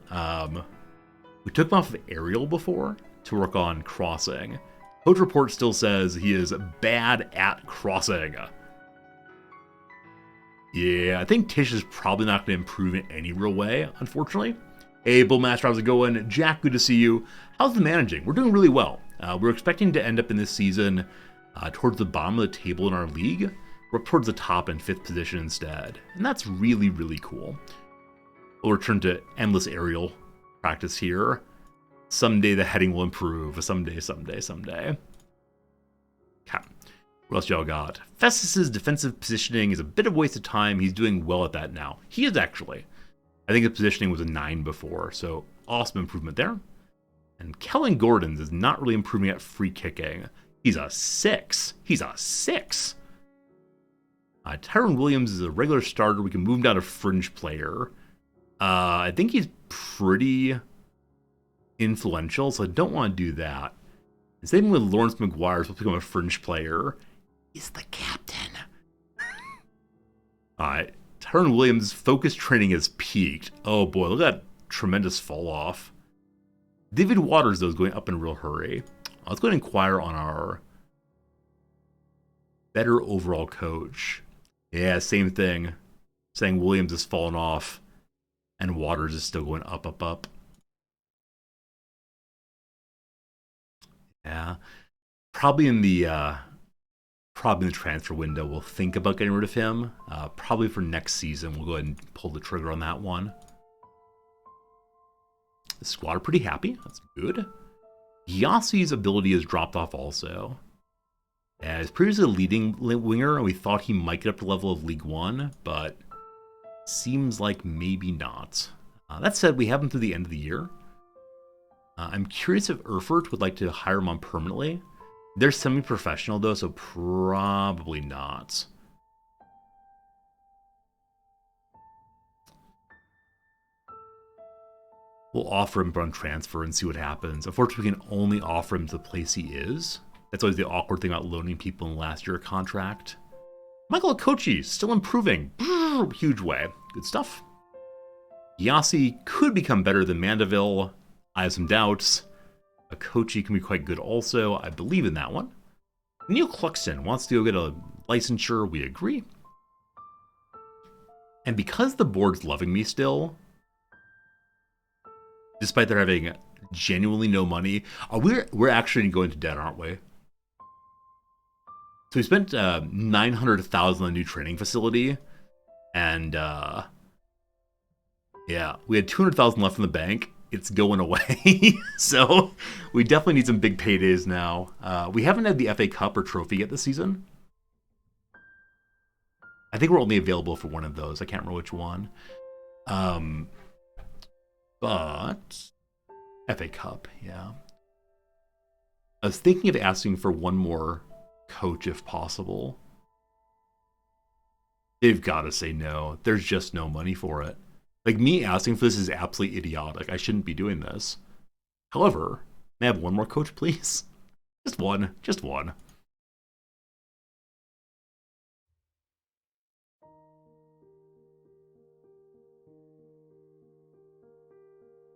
We took him off of aerial before to work on crossing. Coach report still says he is bad at crossing. Yeah, I think Tish is probably not going to improve in any real way, unfortunately. Hey, Bullmaster, how's it going? Jack, good to see you. How's the managing? We're doing really well. We're expecting to end up in this season towards the bottom of the table in our league. We're up towards the top in 5th position instead. And that's really, really cool. We'll return to endless aerial practice here. Someday the heading will improve. Someday. Okay. What else y'all got? Festus's defensive positioning is a bit of a waste of time. He's doing well at that now. He is actually. I think his positioning was a 9 before, so awesome improvement there. And Kellen Gordon's is not really improving at free kicking. He's a 6. Tyrone Williams is a regular starter. We can move him down to fringe player. I think he's pretty influential, so I don't want to do that. And same with Lawrence McGuire, supposed to become a fringe player. He's the captain. Alright, Tyrone Williams' focus training has peaked. Oh boy, look at that tremendous fall off. David Waters, though, is going up in a real hurry. Let's go and inquire on our better overall coach. Yeah, same thing. Saying Williams has fallen off and Waters is still going up. Yeah. Probably in the transfer window, we'll think about getting rid of him. Probably for next season, we'll go ahead and pull the trigger on that one. The squad are pretty happy. That's good. Yassi's ability has dropped off also. Yeah, he's previously a leading winger, and we thought he might get up to the level of League One, but seems like maybe not. That said, we have him through the end of the year. I'm curious if Erfurt would like to hire him on permanently. They're semi-professional, though, so probably not. We'll offer him on transfer and see what happens. Unfortunately, we can only offer him to the place he is. That's always the awkward thing about loaning people in last year contract. Michael Okochi, still improving. Huge way. Good stuff. Yassi could become better than Mandeville. I have some doubts. A coachee can be quite good also. I believe in that one. Neil Cluxton wants to go get a licensure. We agree. And because the board's loving me still, despite there having genuinely no money, we're actually going to debt, aren't we? So we spent $900,000 on a new training facility, and yeah, we had $200,000 left in the bank. It's going away, so we definitely need some big paydays now. We haven't had the FA Cup or trophy yet this season. I think we're only available for one of those. I can't remember which one. But FA Cup, yeah. I was thinking of asking for one more coach if possible. They've got to say no. There's just no money for it. Like, me asking for this is absolutely idiotic. I shouldn't be doing this. However, may I have one more coach, please? Just one. Just one.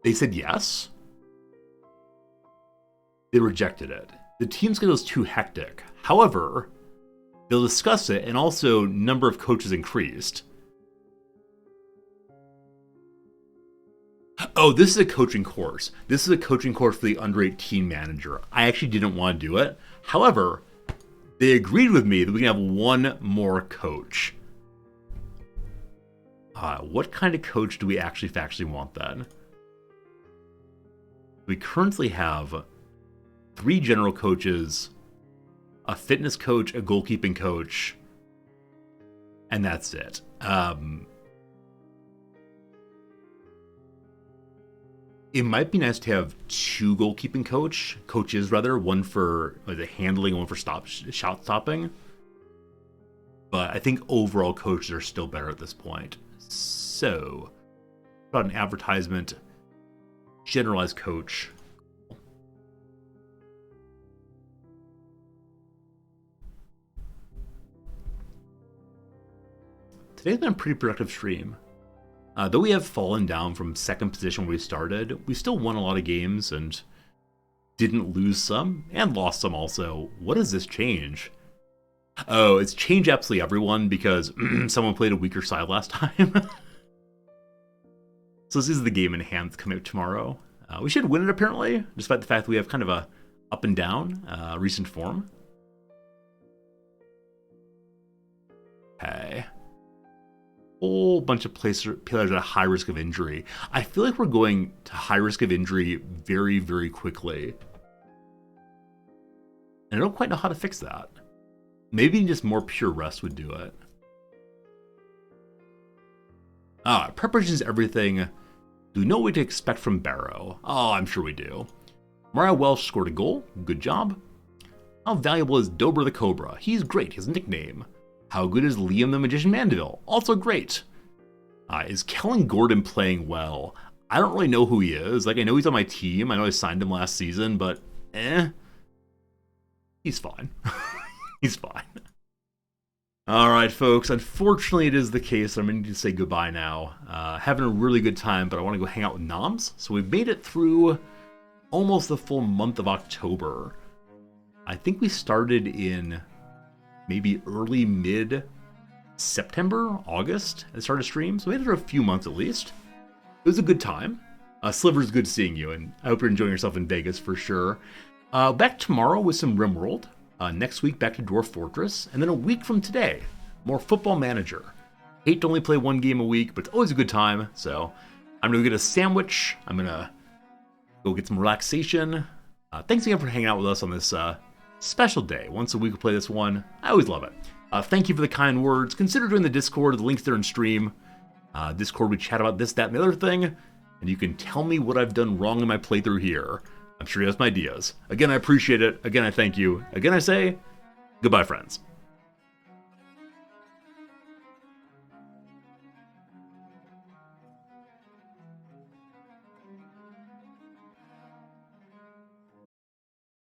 They said yes. They rejected it. The team schedule is too hectic. However, they'll discuss it, and also number of coaches increased. Oh, this is a coaching course. This is a coaching course for the under 18 manager. I actually didn't want to do it. However, they agreed with me that we can have one more coach. What kind of coach do we actually want then? We currently have 3 general coaches, a fitness coach, a goalkeeping coach, and that's it. It might be nice to have 2 goalkeeping coaches, one for the handling and one for shot stopping. But I think overall coaches are still better at this point. So, about an advertisement, generalized coach. Today's been a pretty productive stream. Though we have fallen down from second position where we started, we still won a lot of games and didn't lose some, and lost some also. What does this change? Oh, it's changed absolutely everyone because someone played a weaker side last time. So this is the game in hand coming up tomorrow. We should win it apparently, despite the fact that we have kind of a up and down recent form. Okay. Whole bunch of players at a high risk of injury. I feel like we're going to high risk of injury very, very quickly. And I don't quite know how to fix that. Maybe just more pure rest would do it. Preparation is everything. Do we know what to expect from Barrow? Oh, I'm sure we do. Mariah Welsh scored a goal. Good job. How valuable is Dober the Cobra? He's great. His nickname. How good is Liam the Magician Mandeville? Also great. Is Kellen Gordon playing well? I don't really know who he is. Like, I know he's on my team. I know I signed him last season, but he's fine. He's fine. All right, folks. Unfortunately, it is the case. I'm going to need to say goodbye now. Having a really good time, but I want to go hang out with Noms. So we've made it through almost the full month of October. I think we started in maybe early mid-September, August, at the start of stream. So we had it for a few months at least. It was a good time. Sliver's good seeing you, and I hope you're enjoying yourself in Vegas for sure. Back tomorrow with some RimWorld. Next week, back to Dwarf Fortress. And then a week from today, more Football Manager. Hate to only play one game a week, but it's always a good time. So I'm going to get a sandwich. I'm going to go get some relaxation. Thanks again for hanging out with us on this special day. Once a week we play this one. I always love it. Thank you for the kind words. Consider joining the Discord. The link's there in stream. Discord, we chat about this, that, and the other thing. And you can tell me what I've done wrong in my playthrough here. I'm sure you have some ideas. Again, I appreciate it. Again, I thank you. Again, I say, goodbye, friends.